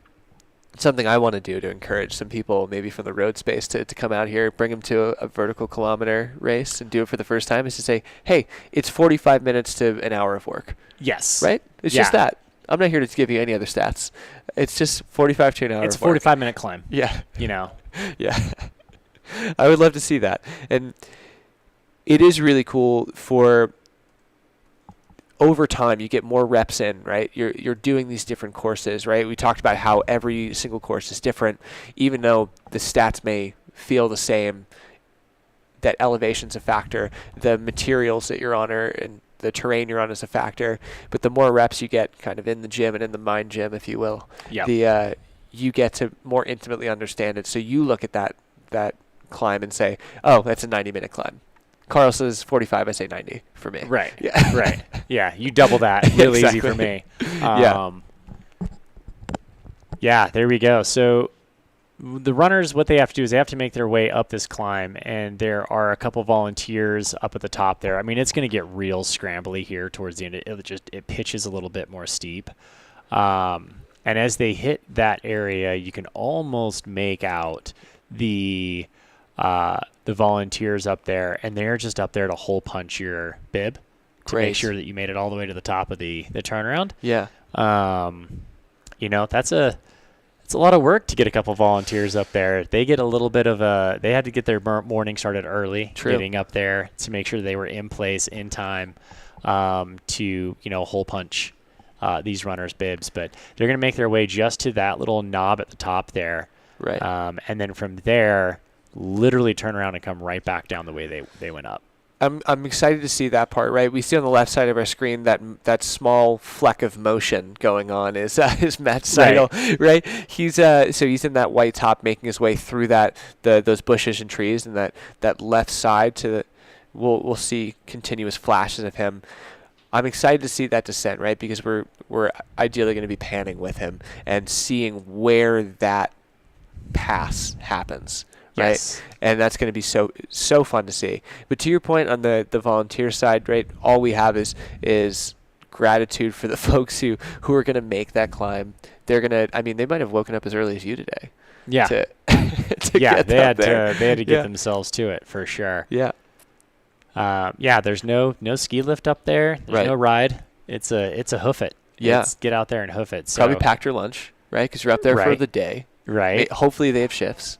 something I want to do to encourage some people, maybe from the road space, to come out here, bring them to a vertical kilometer race and do it for the first time, is to say, hey, it's 45 minutes to an hour of work. Yes. Right? It's just that. I'm not here to give you any other stats. It's just 45 to an hour. It's a 45-minute climb. Yeah. Yeah. I would love to see that. And it is really cool for over time you get more reps in, right? You're doing these different courses, right? We talked about how every single course is different, even though the stats may feel the same. That elevation's a factor, the materials that you're on and the terrain you're on is a factor, but the more reps you get kind of in the gym and in the mind gym, if you will, you get to more intimately understand it. So you look at that climb and say, oh, that's a 90-minute climb. Carl says 45, I say 90 for me. Right. Yeah. Right. Yeah. You double that. Real easy for me. Yeah, there we go. So the runners, what they have to do is they have to make their way up this climb, and there are a couple volunteers up at the top there. I mean, it's going to get real scrambly here towards the end. It pitches a little bit more steep. And as they hit that area, you can almost make out the volunteers up there, and they're just up there to hole punch your bib to make sure that you made it all the way to the top of the turnaround. Yeah. That's it's a lot of work to get a couple volunteers up there. They get a little bit of they had to get their morning started early, getting up there to make sure they were in place in time to hole punch these runners' bibs. But they're going to make their way just to that little knob at the top there, right? And then from there, literally turn around and come right back down the way they went up. I'm excited to see that part, right? We see on the left side of our screen that small fleck of motion going on is Matt Seidel, right? He's in that white top making his way through those bushes and trees, and that left side we'll see continuous flashes of him. I'm excited to see that descent, right? Because we're ideally going to be panning with him and seeing where that pass happens. Right, yes. And that's going to be so fun to see. But to your point on the volunteer side, right? All we have is gratitude for the folks who are going to make that climb. They're gonna. I mean, they might have woken up as early as you today. Yeah. To they had there. to get themselves to it for sure. Yeah. There's no ski lift up there. There's no ride. It's a hoof it. Yeah. It's get out there and hoof it. So. Probably packed your lunch, right? Because you're up there for the day. Right. Hopefully they have shifts.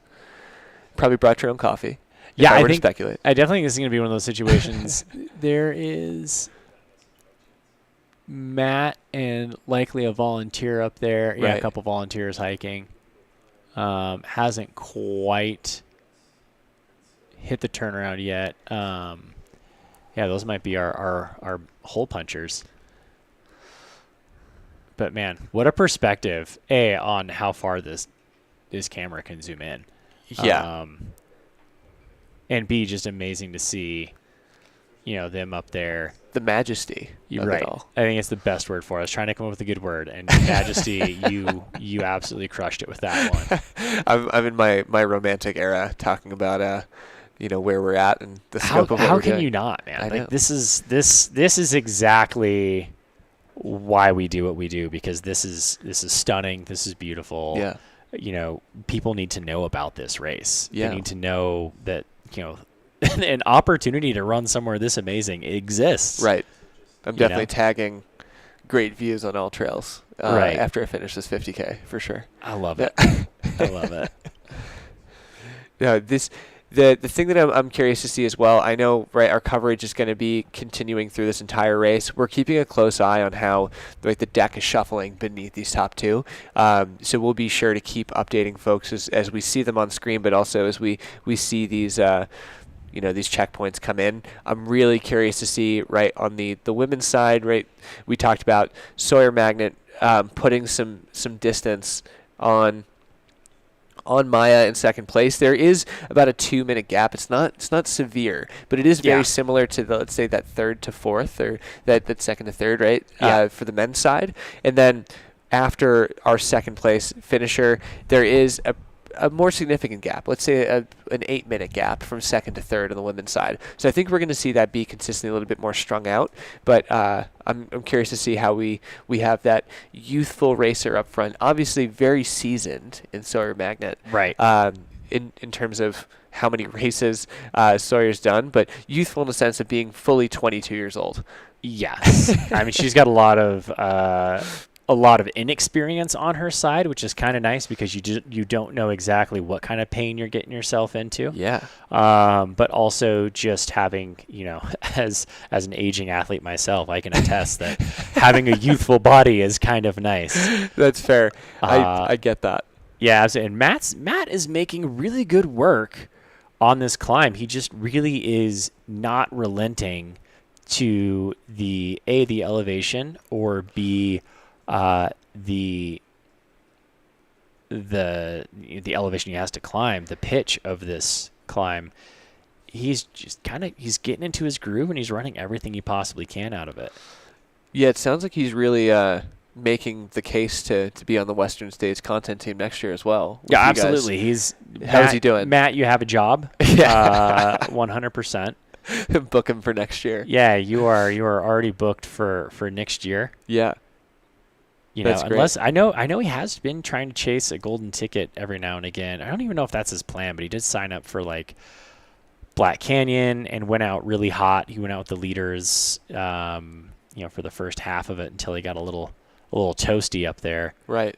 Probably brought your own coffee. Yeah, I think speculate. I definitely think this is going to be one of those situations. There is Matt and likely a volunteer up there. Yeah, a couple volunteers hiking. Hasn't quite hit the turnaround yet. Those might be our hole punchers. But man, what a perspective! On how far this camera can zoom in. Yeah. And B, just amazing to see, them up there. The majesty of it all. I think it's the best word for it. I was trying to come up with a good word, and majesty, you absolutely crushed it with that one. I'm in my romantic era talking about where we're at and the scope of what how we're can doing. you not, man? I know. This is exactly why we do what we do, because this is stunning. This is beautiful. Yeah. People need to know about this race. Yeah. They need to know that, an opportunity to run somewhere this amazing exists. Right. I'm definitely tagging great views on all trails after I finish this 50K for sure. I love it. I love it. Yeah, the thing that I'm curious to see as well, I know, right, our coverage is going to be continuing through this entire race. We're keeping a close eye on how the deck is shuffling beneath these top two. So we'll be sure to keep updating folks as we see them on screen, but also as we see these these checkpoints come in. I'm really curious to see, right, on the women's side, right, we talked about Sawyer Magnet putting some distance on Maya in second place. There is about a 2-minute gap. It's not severe, but it is very similar to let's say that third to fourth, or that second to third, right? For the men's side. And then after our second place finisher, there is a more significant gap. Let's say an 8-minute gap from second to third on the women's side. So I think we're going to see that be consistently a little bit more strung out. But I'm curious to see how we have that youthful racer up front. Obviously very seasoned in Sawyer Magnet. Right. In terms of how many races Sawyer's done, but youthful in the sense of being fully 22 years old. Yes. I mean, she's got a lot of a lot of inexperience on her side, which is kind of nice because you don't know exactly what kind of pain you're getting yourself into. Yeah. But also just having, as an aging athlete myself, I can attest that having a youthful body is kind of nice. That's fair. I get that. Yeah, absolutely. And Matt is making really good work on this climb. He just really is not relenting to the elevation, or B, the elevation he has to climb, the pitch of this climb. He's just he's getting into his groove, and he's running everything he possibly can out of it. Yeah, it sounds like he's really making the case to be on the Western States content team next year as well. Yeah, absolutely. How's he doing? Matt, you have a job. Yeah. 100%. Book him for next year. Yeah, you are already booked for next year. Yeah. That's great. Unless I know he has been trying to chase a golden ticket every now and again. I don't even know if that's his plan, but he did sign up for like Black Canyon and went out really hot. He went out with the leaders, for the first half of it until he got a little toasty up there. Right.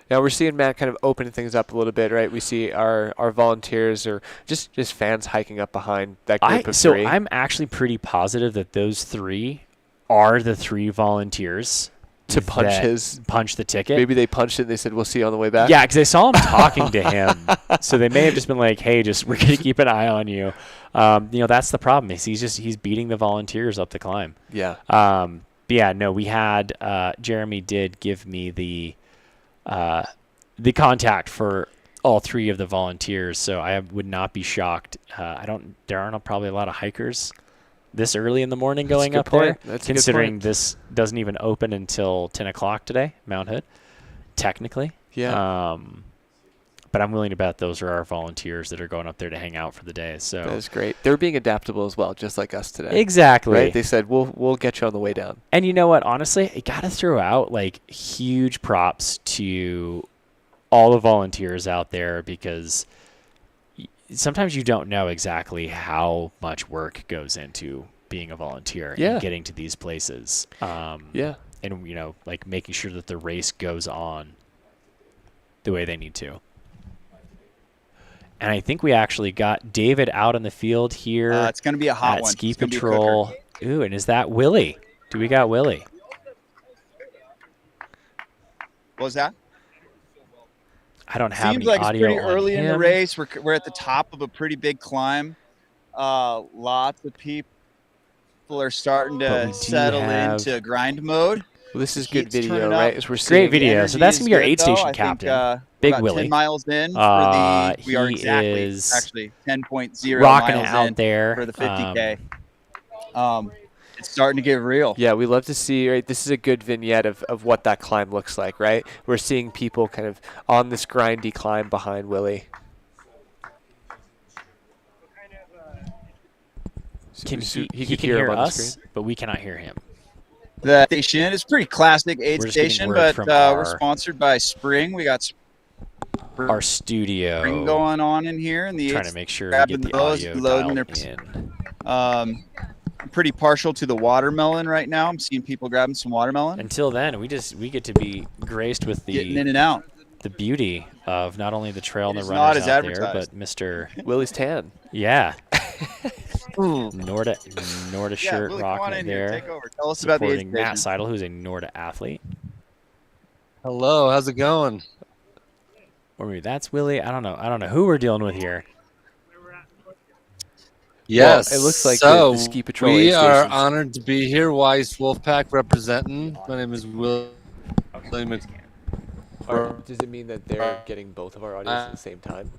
Now we're seeing Matt kind of opening things up a little bit, right? We see our volunteers or just fans hiking up behind that group of three. So I'm actually pretty positive that those three are the three volunteers to punch the ticket. Maybe they punched it and they said, we'll see you on the way back. Yeah, because I saw him talking to him. So they may have just been like, hey, we're going to keep an eye on you. That's the problem. He's beating the volunteers up the climb. Yeah. But yeah, no, we had Jeremy did give me the contact for all three of the volunteers, so I would not be shocked. There aren't probably a lot of hikers this early in the morning going up there, considering this doesn't even open until 10 o'clock today, Mount Hood, technically. Yeah. But I'm willing to bet those are our volunteers that are going up there to hang out for the day. So that is great. They're being adaptable as well, just like us today. Exactly. Right? They said we'll get you on the way down. And you know what? Honestly, I gotta throw out like huge props to all the volunteers out there, because sometimes you don't know exactly how much work goes into being a volunteer and getting to these places. Yeah. And like making sure that the race goes on the way they need to. And I think we actually got David out in the field here. It's going to be a hot at one. Ski Patrol. Ooh, and is that Willie? Do we got Willie? What was that? I don't have Seems any like audio it's pretty early on in the him. race. We're at the top of a pretty big climb. Lots of people are starting to settle into grind mode. Well, this is good Heat's video, turning right? up. As we're seeing Great video. So that's going to be our aid station I captain. think, Big about Willie. 10 miles in for we are he exactly, is actually 10.0 rocking miles it out in there for the 50K. It's starting to get real. Yeah, we love to see, right? This is a good vignette of what that climb looks like, right? We're seeing people kind of on this grindy climb behind Willie. He could can hear him on the us, screen. but we cannot hear him. The station is pretty classic aid We're just getting station, word but from we're sponsored by Spring. We got Our studio. Spring going on in here, and the Trying aid's to make sure we grabbing get the those, audio loading dialed their. in. I'm pretty partial to the watermelon right now. I'm seeing people grabbing some watermelon. Until then, we get to be graced with Getting in the and out. beauty of not only the trail and the It is runners not as out there, advertised. but Mr. Willie's tan. Yeah. Norda shirt Willie, come on rocking in it here. there. Take over. Tell us about the aid Supporting Matt station. Seidel, who's a Norda athlete. Hello, how's it going? Or maybe that's Willie. I don't know who we're dealing with here. Yes, Well, it looks like so the Ski Patrol we aid are stations. honored to be here. Wy'east Wolfpack representing. My name is Will. Or does it mean that they're getting both of our audios at the same time?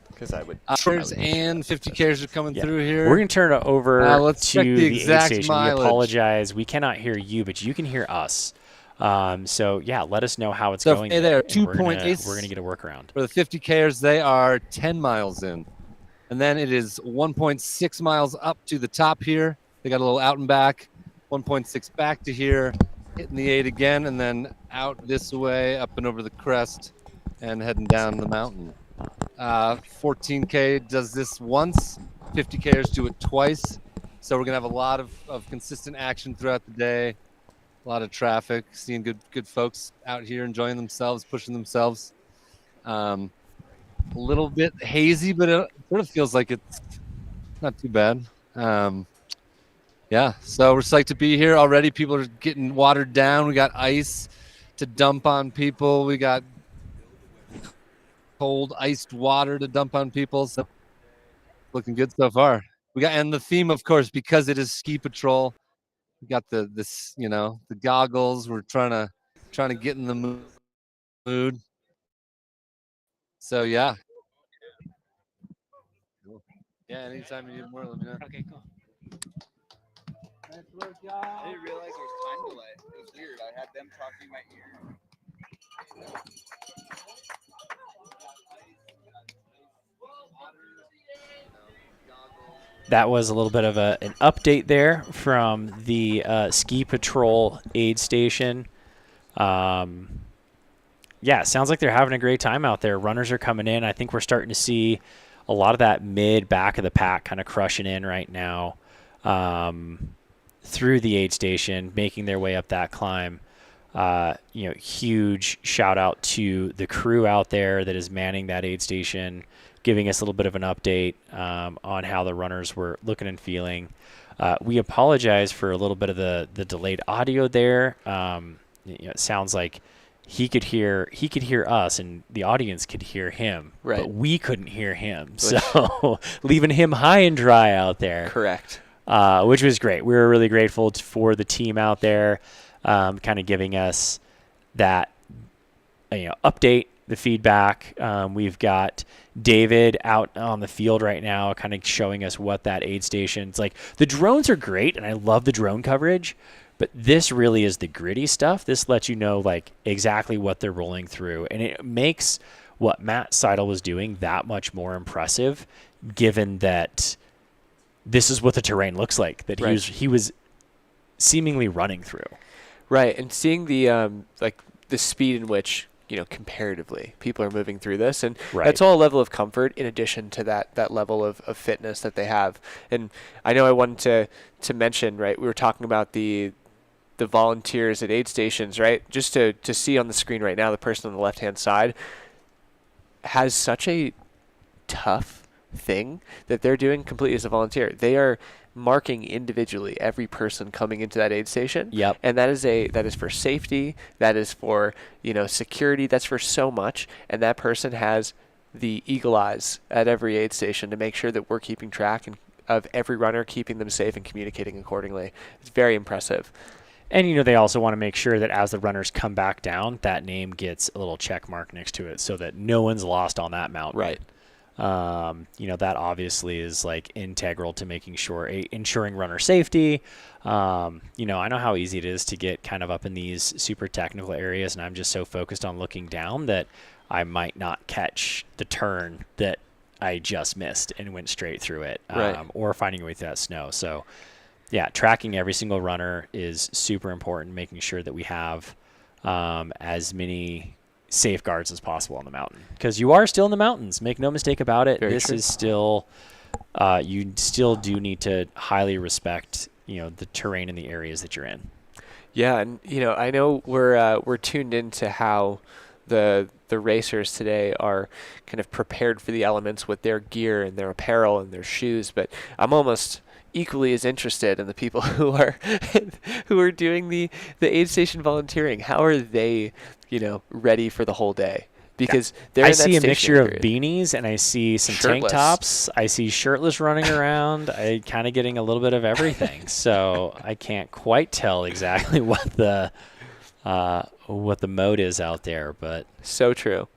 Because I would. And 50Ks are coming through here. We're going to turn it over let's to check the the aid exact station. mileage. We apologize. We cannot hear you, but you can hear us. So, yeah, let us know how it's So going. hey there, and we're gonna- 2.8. We're going to get a workaround. For the 50Kers, they are 10 miles in. And then it is 1.6 miles up to the top here. They got a little out and back. 1.6 back to here, hitting the 8 again, and then out this way, up and over the crest, and heading down the mountain. 14K does this once. 50Kers do it twice. So we're going to have a lot of consistent action throughout the day. A lot of traffic. Seeing good folks out here enjoying themselves, pushing themselves. A little bit hazy, but it sort of feels like it's not too bad. Yeah, so we're psyched to be here already. People are getting watered down. We got ice to dump on people. We got cold iced water to dump on people. So looking good so far. And the theme, of course, because it is ski patrol. We got the goggles. We're trying to get in the mood. So yeah. Yeah, anytime you need more, let me know. Okay, cool. Nice work, y'all. I didn't realize there was time delay. It was weird. I had them talking in my ear. That was a little bit of an update there from the Ski Patrol aid station. Yeah, sounds like they're having a great time out there. Runners are coming in. I think we're starting to see a lot of that back of the pack kind of crushing in right now through the aid station, making their way up that climb. Huge shout out to the crew out there that is manning that aid station, giving us a little bit of an update on how the runners were looking and feeling. We apologize for a little bit of the delayed audio there. It sounds like he could hear us and the audience could hear him, right, but we couldn't hear him. So leaving him high and dry out there. Correct. Which was great. We were really grateful for the team out there, kind of giving us that update, the feedback. We've got David out on the field right now, kind of showing us what that aid station's like. The drones are great, and I love the drone coverage, but this really is the gritty stuff. This lets you know exactly what they're rolling through, and it makes what Matt Seidel was doing that much more impressive, given that this is what the terrain looks like that he was seemingly running through. Right, and seeing the the speed in which comparatively people are moving through this, and that's all a level of comfort in addition to that level of fitness that they have. And I know I wanted to mention, right, we were talking about the volunteers at aid stations, right? Just to see on the screen right now, the person on the left-hand side has such a tough thing that they're doing completely as a volunteer. They are marking individually every person coming into that aid station. Yep. And that is for safety, that is for security, that's for so much, and that person has the eagle eyes at every aid station to make sure that we're keeping track of every runner, keeping them safe and communicating accordingly. It's very impressive. And they also want to make sure that as the runners come back down, that name gets a little check mark next to it so that no one's lost on that mountain. Right. That obviously is integral to ensuring runner safety. I know how easy it is to get kind of up in these super technical areas, and I'm just so focused on looking down that I might not catch the turn that I just missed and went straight through it, or finding a way through that snow. So yeah, tracking every single runner is super important, making sure that we have as many safeguards as possible on the mountain, because you are still in the mountains. Make no mistake about it. Very this true. Is still you still do need to highly respect the terrain and the areas that you're in. Yeah, and I know we're tuned into how the racers today are kind of prepared for the elements with their gear and their apparel and their shoes, but I'm almost equally as interested in the people who are doing the aid station volunteering. How are they ready for the whole day? Because they're I in that see a mixture of period. beanies, and I see some Shirtless. tank tops. I see shirtless running around. I kind of getting a little bit of everything. So I can't quite tell exactly what the mode is out there, but So true.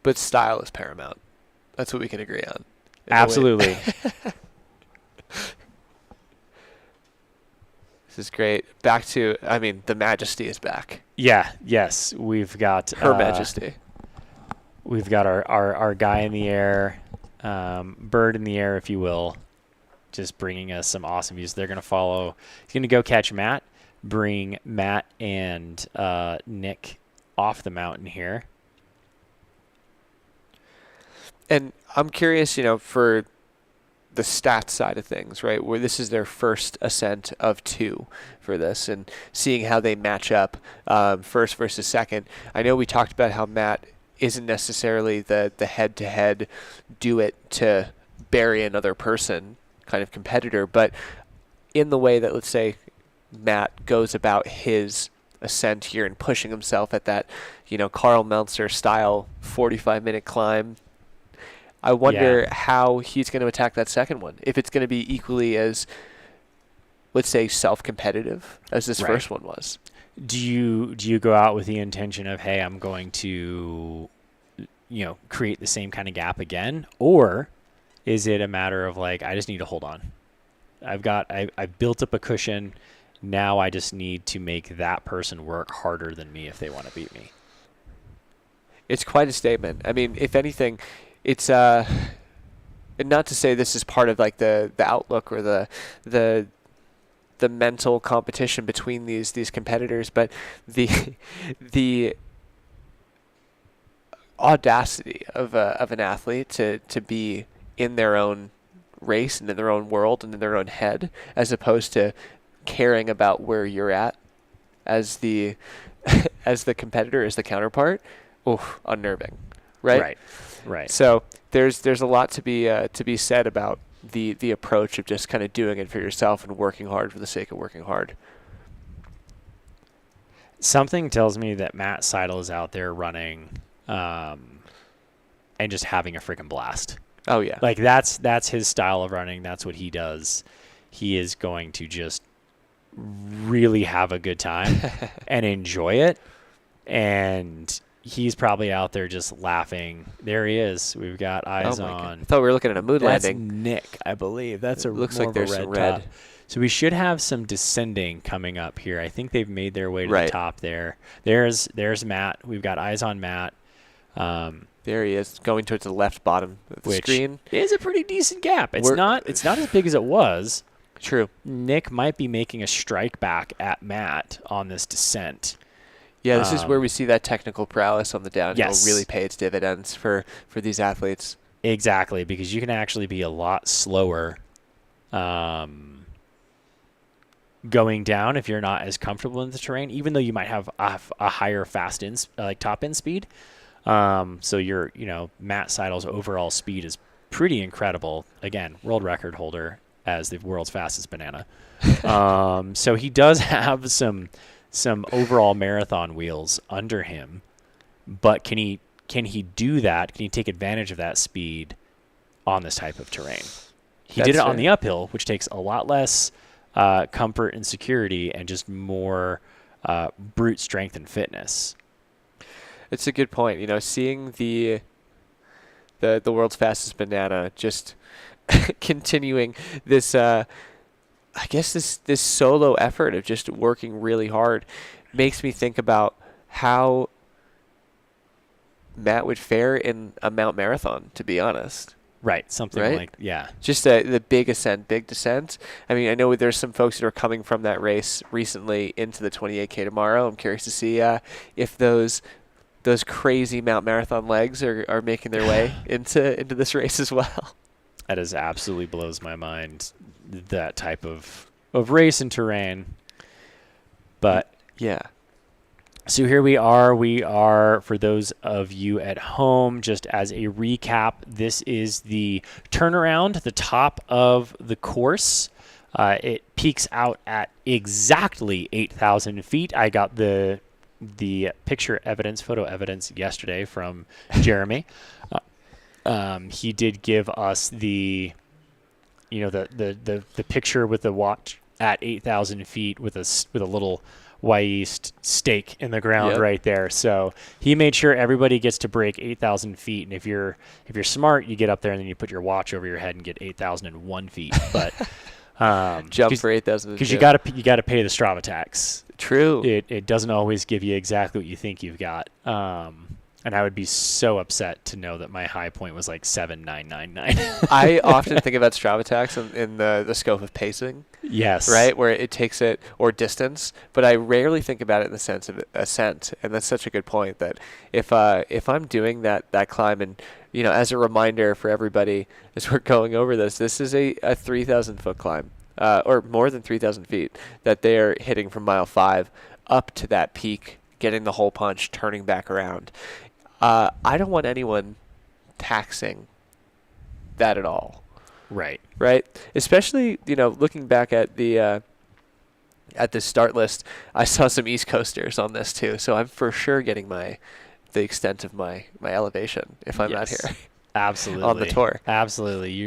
But style is paramount. That's what we can agree on. absolutely. This is great. Back to, the Majesty is back. Yeah. Yes, we've got Her Majesty. We've got our guy in the air, bird in the air, if you will, just bringing us some awesome views. They're gonna follow. He's gonna go catch Matt, bring Matt and Nick off the mountain here. And I'm curious, for stats side of things, right? Where this is their first ascent of 2 for this, and seeing how they match up first versus second. I know we talked about how Matt isn't necessarily the head-to-head do it to bury another person kind of competitor, but in the way that, let's say, Matt goes about his ascent here and pushing himself at that, Karl Meltzer style 45-minute climb, I wonder how he's going to attack that second one. If it's going to be equally as, let's say, self-competitive as this first one was. Do you go out with the intention of, hey, I'm going to, create the same kind of gap again, or is it a matter of like, I just need to hold on? I've built up a cushion. Now I just need to make that person work harder than me if they want to beat me. It's quite a statement. I mean, if anything, it's and not to say this is part of like the outlook or the mental competition between these competitors, but the audacity of an athlete to be in their own race and in their own world and in their own head, as opposed to caring about where you're at as the competitor, as the counterpart. Unnerving, right? Right. So there's a lot to be said about the approach of just kind of doing it for yourself and working hard for the sake of working hard. Something tells me that Matt Seidel is out there running and just having a freaking blast. Oh yeah. Like that's his style of running. That's what he does. He is going to just really have a good time and enjoy it. And he's probably out there just laughing. There he is. We've got eyes on. God. I thought we were looking at a mood landing. That's Nick, I believe. That's looks more like of there's a red some red. top. So we should have some descending coming up here. I think they've made their way to the top there. There's Matt. We've got eyes on Matt. There he is, going towards the left bottom of the screen. Is a pretty decent gap. It's not as big as it was. True. Nick might be making a strike back at Matt on this descent. Yeah, this is where we see that technical prowess on the downhill really pay its dividends for these athletes. Exactly, because you can actually be a lot slower going down if you're not as comfortable in the terrain, even though you might have a higher top end speed. So your Matt Seidel's overall speed is pretty incredible. Again, world record holder as the world's fastest banana. So he does have some overall marathon wheels under him, but can he do that? Can he take advantage of that speed on this type of terrain? He did it on the uphill, which takes a lot less comfort and security and just more brute strength and fitness. It's a good point. Seeing the world's fastest banana just continuing this I guess this solo effort of just working really hard makes me think about how Matt would fare in a Mount Marathon, to be honest. Right, something like, yeah. Just the big ascent, big descent. I mean, I know there's some folks that are coming from that race recently into the 28K tomorrow. I'm curious to see if those crazy Mount Marathon legs are making their way into this race as well. That is absolutely blows my mind, that type of race and terrain. But yeah. So here we are. We are, for those of you at home, just as a recap, this is the turnaround, the top of the course. It peaks out at exactly 8,000 feet. I got the photo evidence yesterday from Jeremy. He did give us the picture with the watch at 8,000 feet with a little Wy'east stake in the ground right there. So he made sure everybody gets to break 8,000 feet. And if you're smart, you get up there and then you put your watch over your head and get 8,001 feet. But jump for 8,000 because you gotta pay the Strava tax. True. It doesn't always give you exactly what you think you've got. And I would be so upset to know that my high point was like 7,999. I often think about Strava tax in the scope of pacing. Yes. Right, where it takes it, or distance, but I rarely think about it in the sense of ascent, and that's such a good point. That if I'm doing that climb, and as a reminder for everybody as we're going over this is a 3,000 foot climb, or more than 3,000 feet that they are hitting from mile 5 up to that peak, getting the hole punch, turning back around. I don't want anyone taxing that at all. Right. Right. Especially, looking back at the start list, I saw some East Coasters on this too. So I'm for sure getting the extent of my elevation if I'm out here. Absolutely. On the tour. Absolutely.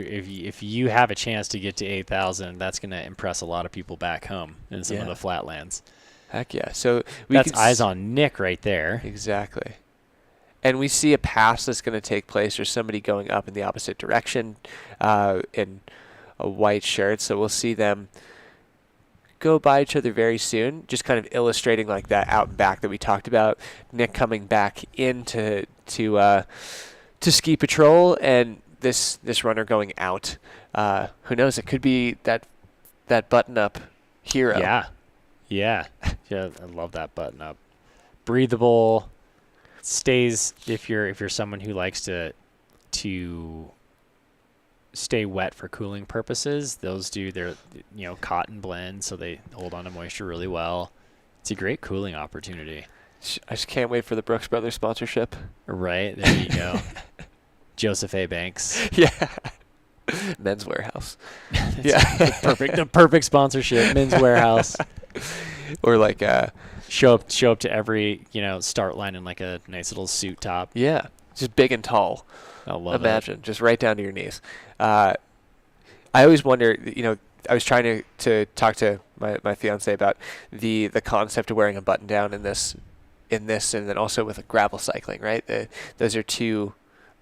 If you have a chance to get to 8,000, that's going to impress a lot of people back home in some of the flatlands. Heck yeah. So that's eyes on Nick right there. Exactly. And we see a pass that's going to take place, or somebody going up in the opposite direction in a white shirt. So we'll see them go by each other very soon, just kind of illustrating like that out and back that we talked about. Nick coming back into to ski patrol, and this runner going out. Who knows? It could be that button-up hero. Yeah. I love that button-up. Breathable. Stays if you're someone who likes to stay wet for cooling purposes. Those do their cotton blend, so they hold on to moisture really well. It's a great cooling opportunity. I just can't wait for the Brooks Brothers sponsorship. Right, there you go. Joseph A. Banks. Yeah. Men's Warehouse. The perfect sponsorship. Men's Warehouse. Or like show up to every start line in like a nice little suit top. Yeah, just big and tall. I love Imagine just right down to your knees. I always wonder. I was trying to talk to my fiance about the concept of wearing a button down in this, and then also with gravel cycling. Right, those are two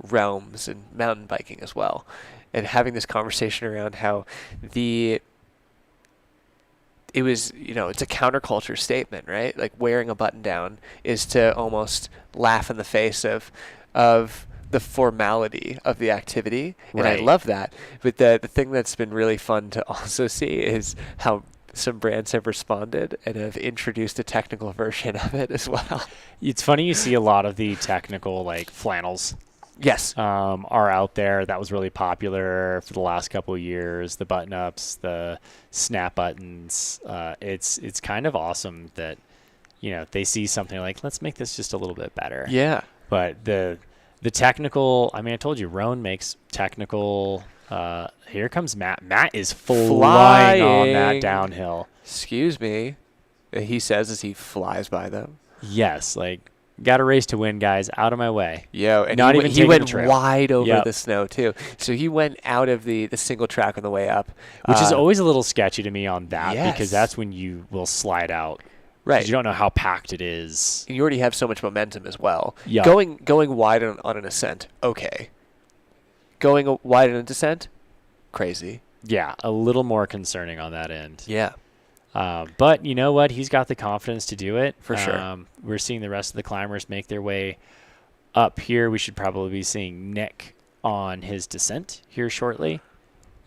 realms in mountain biking as well, and having this conversation around how it was, it's a counterculture statement, right? Like wearing a button down is to almost laugh in the face of the formality of the activity. And I love that. But the thing that's been really fun to also see is how some brands have responded and have introduced a technical version of it as well. It's funny, you see a lot of the technical like flannels. Yes. Are out there. That was really popular for the last couple of years. The button-ups, the snap buttons. It's kind of awesome that, they see something like, let's make this just a little bit better. Yeah. But the technical, I told you, Roan makes technical. Here comes Matt. Matt is flying on that downhill. Excuse me. He says as he flies by them. Yes, got a race to win, guys. Out of my way. Yeah, and he went wide over the snow too. So he went out of the single track on the way up, which is always a little sketchy to me on that, yes. because that's when you will slide out. Right. You don't know how packed it is. And you already have so much momentum as well. Yeah. Going wide on an ascent, okay. Going wide on a descent, crazy. Yeah, a little more concerning on that end. Yeah. But you know what? He's got the confidence to do it. For sure. We're seeing the rest of the climbers make their way up here. We should probably be seeing Nick on his descent here shortly.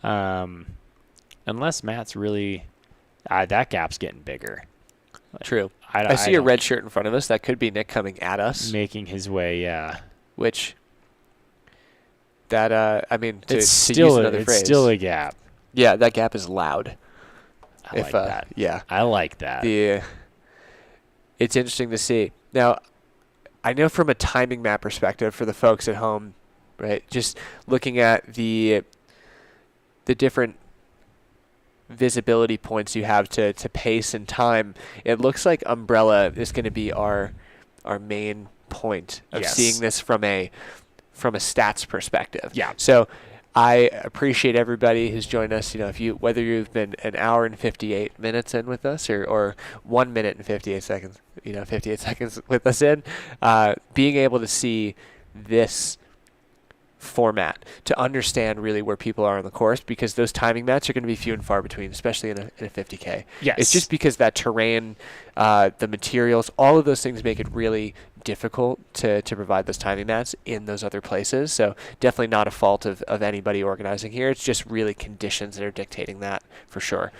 Unless Matt's really... that gap's getting bigger. True. I see a red shirt in front of us. That could be Nick coming at us. Making his way, yeah. Which... That, it's still a gap. Yeah, that gap is loud. I like that. Yeah. I like that. It's interesting to see. Now, I know from a timing map perspective for the folks at home, right, just looking at the different visibility points you have to pace and time, it looks like Umbrella is going to be our main point of seeing this from a stats perspective. Yeah. So I appreciate everybody who's joined us. Whether you've been an hour and 58 minutes in with us or 1 minute and 58 seconds, 58 seconds with us in, being able to see this format to understand really where people are on the course, because those timing mats are going to be few and far between, especially in a 50K. Yes. It's just because that terrain, the materials, all of those things make it really difficult to provide those timing mats in those other places. So definitely not a fault of anybody organizing here. It's just really conditions that are dictating that for sure.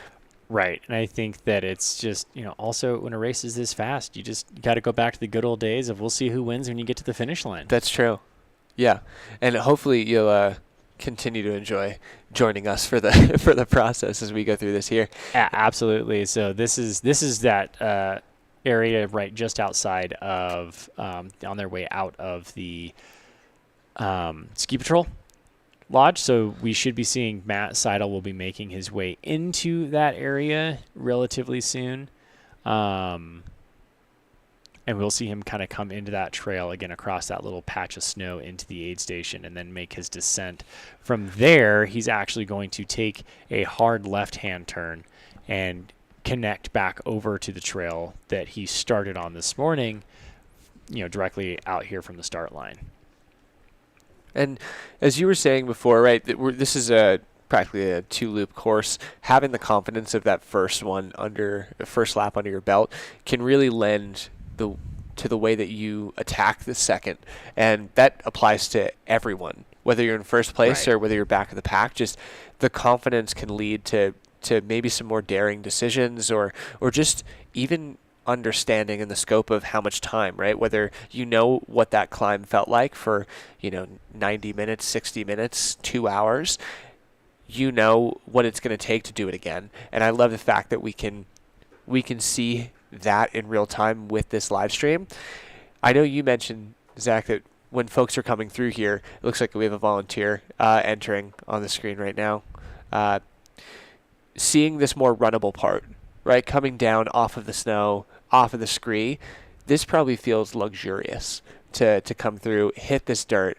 Right. And I think that it's just, also when a race is this fast, you just got to go back to the good old days of we'll see who wins when you get to the finish line. That's true. Yeah. And hopefully you'll continue to enjoy joining us for the for the process as we go through this here. Absolutely. So this is that area right just outside of on their way out of the ski patrol lodge. So we should be seeing Matt Seidel will be making his way into that area relatively soon. And we'll see him kind of come into that trail again across that little patch of snow into the aid station and then make his descent. From there, he's actually going to take a hard left-hand turn and connect back over to the trail that he started on this morning, directly out here from the start line. And as you were saying before, right, this is practically a 2-loop course. Having the confidence of that first lap under your belt can really lend to the way that you attack the second, and that applies to everyone, whether you're in first place or whether you're back of the pack. Just the confidence can lead to maybe some more daring decisions, or just even understanding in the scope of how much time, right? Whether what that climb felt like for 90 minutes, 60 minutes, 2 hours, what it's going to take to do it again. And I love the fact that we can see that in real time with this live stream. I know you mentioned, Zach, that when folks are coming through here, it looks like we have a volunteer entering on the screen right now. Seeing this more runnable part, right, coming down off of the snow, off of the scree, this probably feels luxurious to come through, hit this dirt,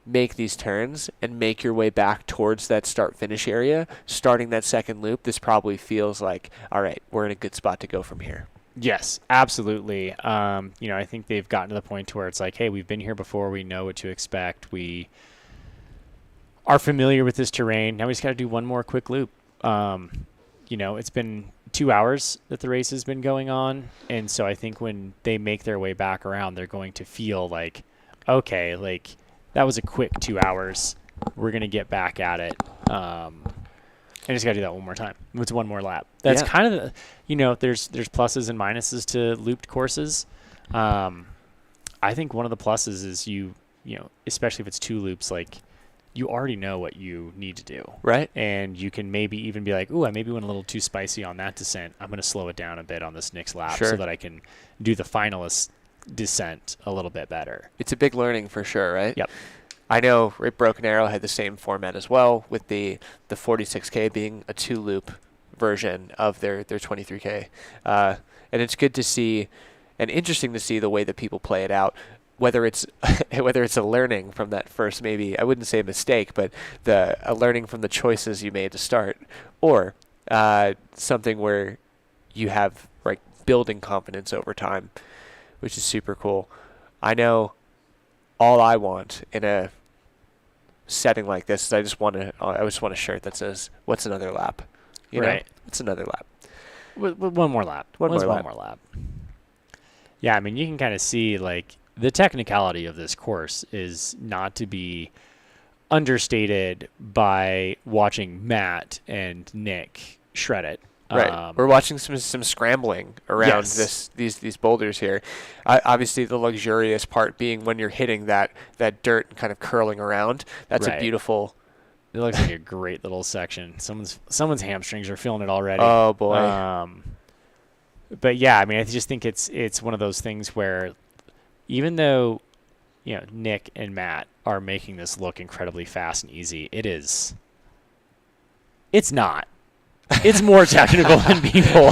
make these turns, and make your way back towards that start-finish area. Starting that second loop, this probably feels like, all right, we're in a good spot to go from here. Yes, absolutely. I think they've gotten to the point to where it's like, hey, we've been here before. We know what to expect. We are familiar with this terrain. Now we just got to do one more quick loop. It's been 2 hours that the race has been going on. And so I think when they make their way back around, they're going to feel like, okay, like that was a quick 2 hours. We're going to get back at it. I just got to do that one more time. It's one more lap. That's kind of there's pluses and minuses to looped courses. I think one of the pluses is especially if it's 2 loops, like you already know what you need to do. Right. And you can maybe even be like, ooh, I maybe went a little too spicy on that descent. I'm going to slow it down a bit on this next lap so that I can do the finalist descent a little bit better. It's a big learning for sure, right? Yep. I know Broken Arrow had the same format as well, with the 46K being a 2-loop version of their 23K. And it's good to see and interesting to see the way that people play it out, whether it's a learning from that first, maybe, I wouldn't say a mistake, but a learning from the choices you made to start, or something where you have building confidence over time, which is super cool. I know all I want in a setting like this is I just want a shirt that says, "What's another lap?" It's another lap. One more lap. One more lap. Yeah, I mean, you can kind of see the technicality of this course is not to be understated by watching Matt and Nick shred it. Right. We're watching some scrambling around these boulders here. Obviously, the luxurious part being when you're hitting that dirt and kind of curling around. That's a beautiful. It looks like a great little section. Someone's hamstrings are feeling it already. Oh boy. But yeah, I mean, I just think it's one of those things where, even though, Nick and Matt are making this look incredibly fast and easy, it's not. It's more technical than people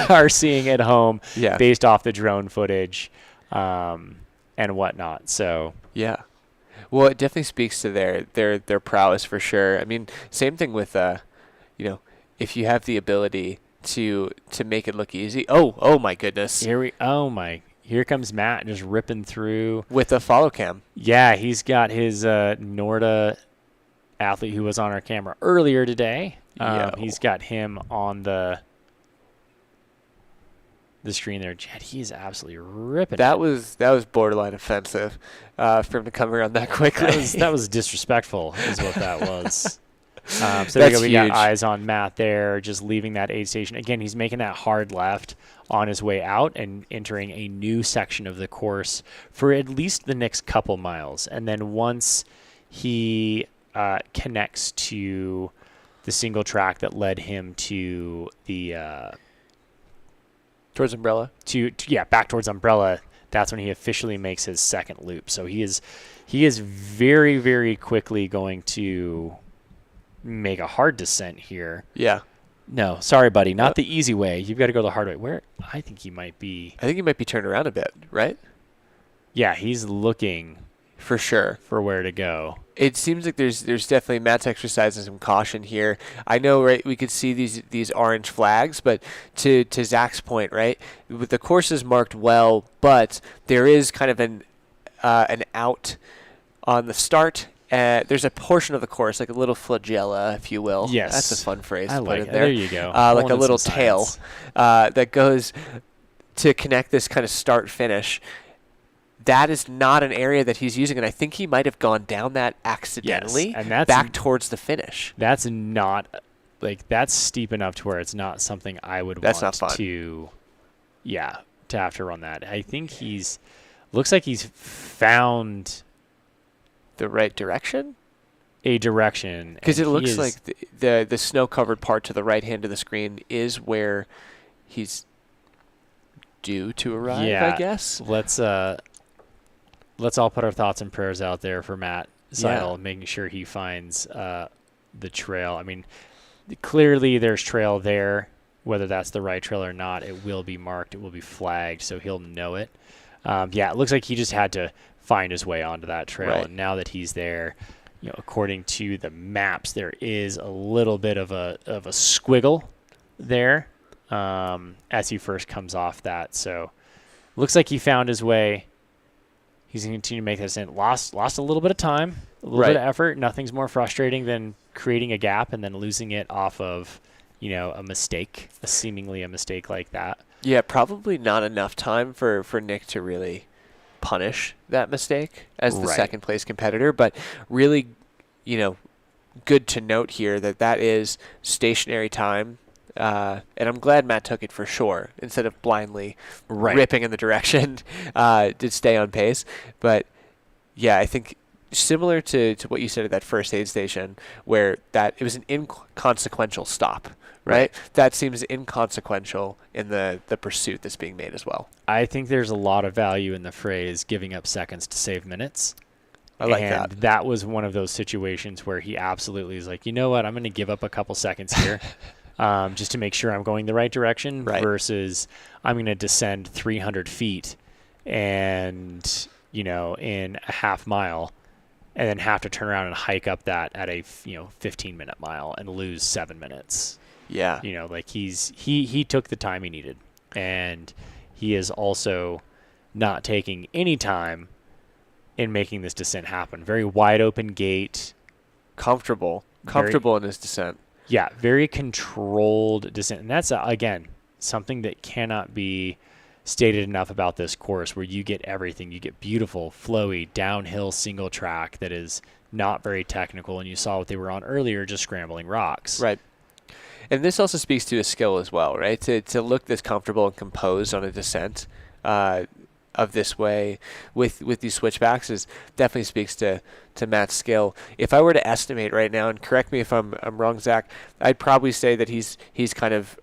are seeing at home based off the drone footage and whatnot. So yeah. Well, it definitely speaks to their prowess for sure. I mean, same thing with if you have the ability to make it look easy. Oh my goodness. Here comes Matt just ripping through with a follow cam. Yeah, he's got his Norda athlete who was on our camera earlier today. He's got him on the the screen there. Jed, he is absolutely ripping. That was borderline offensive for him to come around that quickly. That was disrespectful, is what that was. So there you go. We got eyes on Matt there, just leaving that aid station. Again, he's making that hard left on his way out and entering a new section of the course for at least the next couple miles. And then once he connects to the single track that led him to the towards Umbrella. Back towards Umbrella. That's when he officially makes his second loop. So he is very, very quickly going to make a hard descent here. Yeah. No, sorry, buddy, not the easy way. You've got to go the hard way. Where I think he might be turned around a bit, right? Yeah, he's looking for sure for where to go. It seems like there's definitely Matt's exercising some caution here. I know, right? We could see these orange flags, but to Zach's point, right? The course is marked well, but there is kind of an out on the start. There's a portion of the course, like a little flagella, if you will. Yes, that's a fun phrase to put like in it. there. There you go. Like a little tail that goes to connect this kind of start-finish. That is not an area that he's using, and I think he might have gone down that accidentally, and that's back towards the finish. That's not that's steep enough to where it's not something I would want not fun. to have to run that. I think looks like he's found the right direction. A direction, because it looks like the snow-covered part to the right hand of the screen is where he's due to arrive. Yeah, I guess. Let's all put our thoughts and prayers out there for Matt Seidel, making sure he finds the trail. I mean, clearly there's trail there. Whether that's the right trail or not, it will be marked. It will be flagged, so he'll know it. It looks like he just had to find his way onto that trail, right. And now that he's there, according to the maps, there is a little bit of a squiggle there as he first comes off that. So, looks like he found his way. He's going to continue to make this in. Lost a little bit of time, a little bit of effort. Nothing's more frustrating than creating a gap and then losing it off of, a mistake, seemingly a mistake like that. Yeah, probably not enough time for Nick to really punish that mistake as the second place competitor, but really, good to note here that is stationary time. And I'm glad Matt took it for sure instead of blindly ripping in the direction to stay on pace. But yeah, I think similar to what you said at that first aid station where it was an inconsequential stop, right? That seems inconsequential in the pursuit that's being made as well. I think there's a lot of value in the phrase giving up seconds to save minutes. I like and that. That was one of those situations where he absolutely is like, you know what, I'm going to give up a couple seconds here. Just to make sure I'm going the right direction versus I'm going to descend 300 feet and, in a half mile and then have to turn around and hike up that at a, 15-minute mile and lose 7 minutes. Yeah. He took the time he needed, and he is also not taking any time in making this descent happen. Very wide open gate. Comfortable in his descent. Yeah, very controlled descent. And that's, again, something that cannot be stated enough about this course, where you get everything. You get beautiful, flowy, downhill single track that is not very technical. And you saw what they were on earlier, just scrambling rocks. Right. And this also speaks to his skill as well, right? To look this comfortable and composed on a descent of this way with these switchbacks definitely speaks to Matt's skill. If I were to estimate right now, and correct me if I'm wrong, Zach, I'd probably say that he's kind of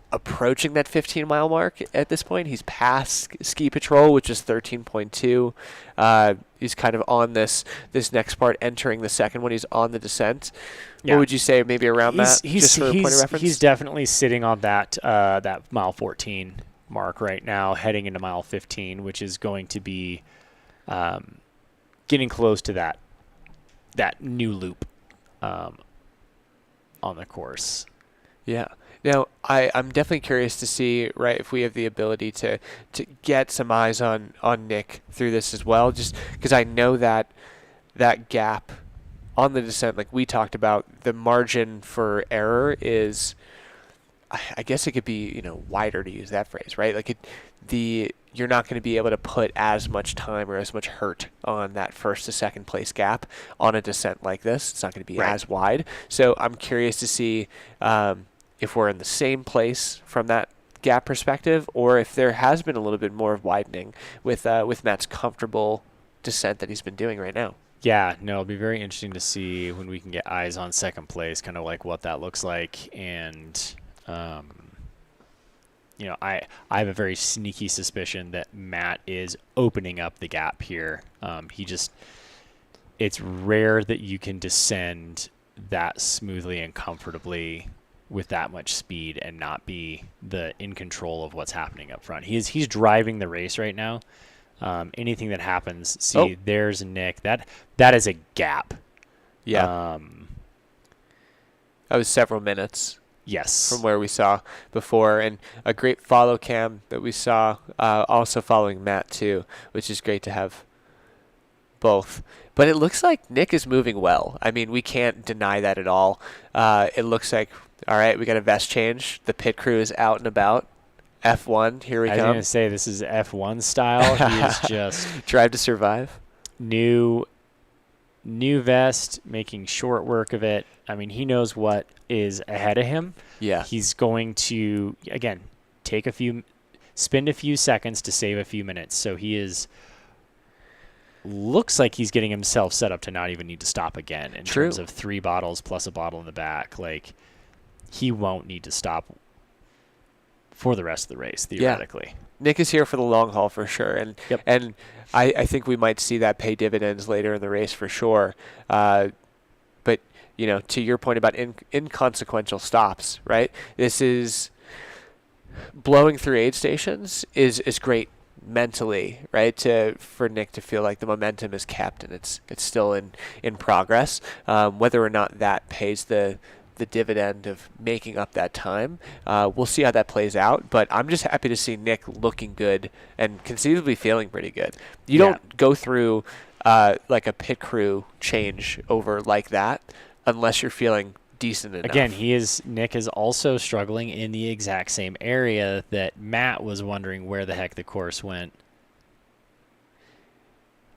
approaching that 15-mile mark at this point. He's past ski patrol, which is 13.2. He's kind of on this next part, entering the second one. He's on the descent. Yeah. What would you say, maybe around that? Just for a point of reference? He's definitely sitting on that mile 14 mark right now, heading into mile 15, which is going to be getting close to that new loop on the course. Yeah. Now, I'm definitely curious to see, right, if we have the ability to get some eyes on Nick through this as well, just because I know that gap on the descent, like we talked about, the margin for error is I guess it could be, wider, to use that phrase, right? Like you're not going to be able to put as much time or as much hurt on that first to second place gap on a descent like this. It's not going to be as wide. So I'm curious to see if we're in the same place from that gap perspective, or if there has been a little bit more widening with Matt's comfortable descent that he's been doing right now. Yeah, no, it'll be very interesting to see when we can get eyes on second place, kind of like what that looks like. And, I have a very sneaky suspicion that Matt is opening up the gap here. It's rare that you can descend that smoothly and comfortably with that much speed and not be in control of what's happening up front. He's driving the race right now. Anything that happens, there's Nick. That is a gap. Yeah. That was several minutes. Yes. From where we saw before, and a great follow cam that we saw, also following Matt too, which is great to have both. But it looks like Nick is moving well. I mean, we can't deny that at all. It looks like, all right, we got a vest change. The pit crew is out and about. F1, here we come. I was going to say, this is F1 style. He is just... Drive to survive. New vest, making short work of it. I mean, he knows what is ahead of him. Yeah. He's going to, again, spend a few seconds to save a few minutes. So looks like he's getting himself set up to not even need to stop again in terms of 3 bottles plus a bottle in the back. Like, he won't need to stop for the rest of the race, theoretically. Yeah. Nick is here for the long haul for sure. And I think we might see that pay dividends later in the race for sure. But, to your point about inconsequential stops, right? This is blowing through aid stations is great mentally, right? For Nick to feel like the momentum is kept and it's still in progress. Whether or not that pays the dividend of making up that time, we'll see how that plays out. But I'm just happy to see Nick looking good and conceivably feeling pretty good. You don't go through like a pit crew change over like that unless you're feeling decent enough. Again, Nick is also struggling in the exact same area that Matt was wondering where the heck the course went.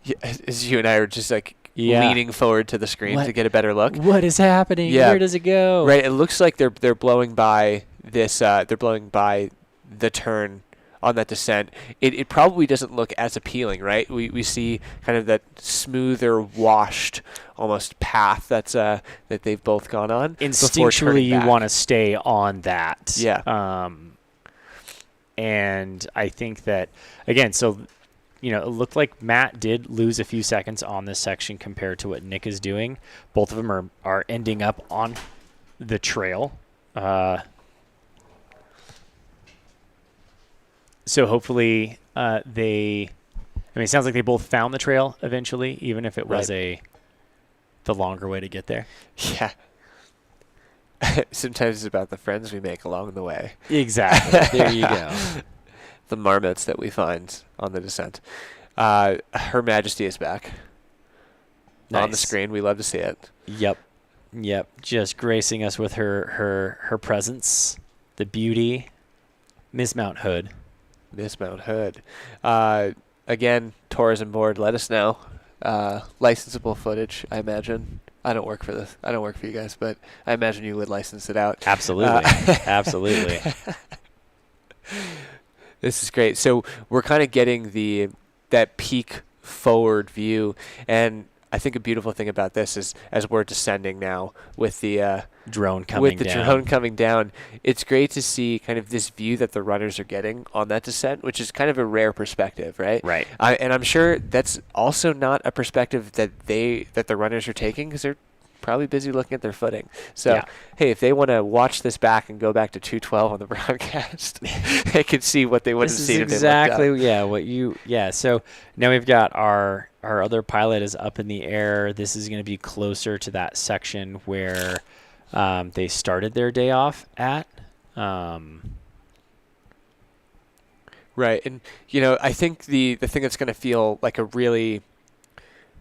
Yeah, as you and I are just like leaning forward to the screen to get a better look. What is happening? Yeah. Where does it go? Right. It looks like they're blowing by this. They're blowing by the turn on that descent. It probably doesn't look as appealing, right? We see kind of that smoother, washed, almost path that they've both gone on. Instinctually, you want to stay on that. Yeah. And I think that again, so. It looked like Matt did lose a few seconds on this section compared to what Nick is doing. Both of them are ending up on the trail. So hopefully it sounds like they both found the trail eventually, even if it was the longer way to get there. Yeah. Sometimes it's about the friends we make along the way. Exactly. There you go. The marmots that we find on the descent. Her Majesty is back. Nice. On the screen. We love to see it. Yep. Just gracing us with her presence, the beauty, Miss Mount Hood. Again, tourism board, let us know. Licensable footage, I imagine. I don't work for this. I don't work for you guys, but I imagine you would license it out. Absolutely. Absolutely. This is great. So we're kind of getting that peak forward view, and I think a beautiful thing about this is as we're descending now with the drone coming down, it's great to see kind of this view that the runners are getting on that descent, which is kind of a rare perspective, right? Right. And I'm sure that's also not a perspective that the runners are taking because they're probably busy looking at their footing. So, hey, if they want to watch this back and go back to 2:12 on the broadcast, they can see what they would have seen. This is exactly, So now we've got our other pilot is up in the air. This is going to be closer to that section where they started their day off at. Right, and I think the thing that's going to feel like a really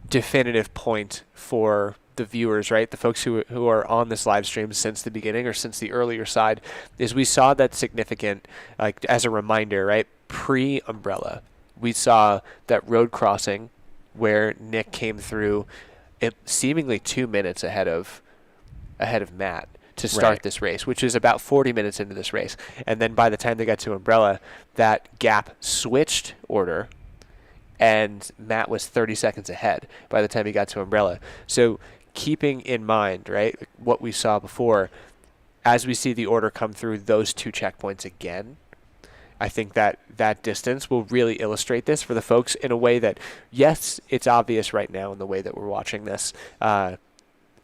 definitive point for the viewers, right, the folks who are on this live stream since the beginning or since the earlier side, is we saw that significant, like as a reminder, right, pre-umbrella, we saw that road crossing where Nick came through it seemingly 2 minutes ahead of Matt to start this race, which is about 40 minutes into this race. And then by the time they got to umbrella, that gap switched order, and Matt was 30 seconds ahead by the time he got to umbrella. So keeping in mind, right, what we saw before, as we see the order come through those 2 checkpoints again, I think that that distance will really illustrate this for the folks in a way that, yes, it's obvious right now in the way that we're watching this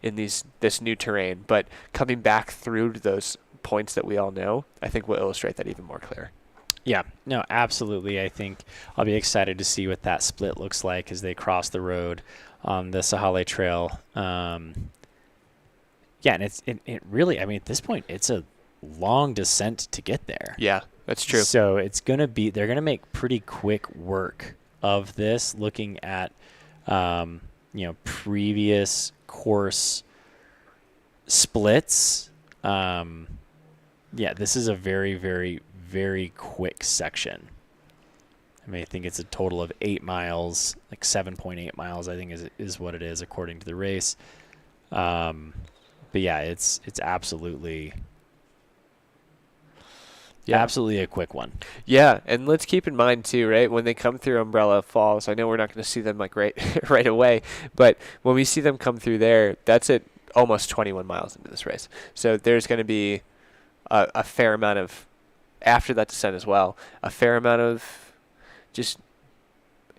in this new terrain, but coming back through to those points that we all know, I think will illustrate that even more clear. Yeah, no, absolutely. I think I'll be excited to see what that split looks like as they cross the road on the Sahale Trail. Yeah, and it really, I mean, at this point, it's a long descent to get there. Yeah, that's true. So it's going to be, they're going to make pretty quick work of this, looking at, previous course splits. Yeah, this is a very, very, very quick section. I mean, I think it's a total of 8 miles, like 7.8 miles, I think is what it is according to the race. But yeah, it's absolutely absolutely a quick one. Yeah, and let's keep in mind too, right, when they come through Umbrella Falls, I know we're not going to see them like right away, but when we see them come through there, that's at almost 21 miles into this race. So there's going to be a fair amount of, after that descent as well, a fair amount of just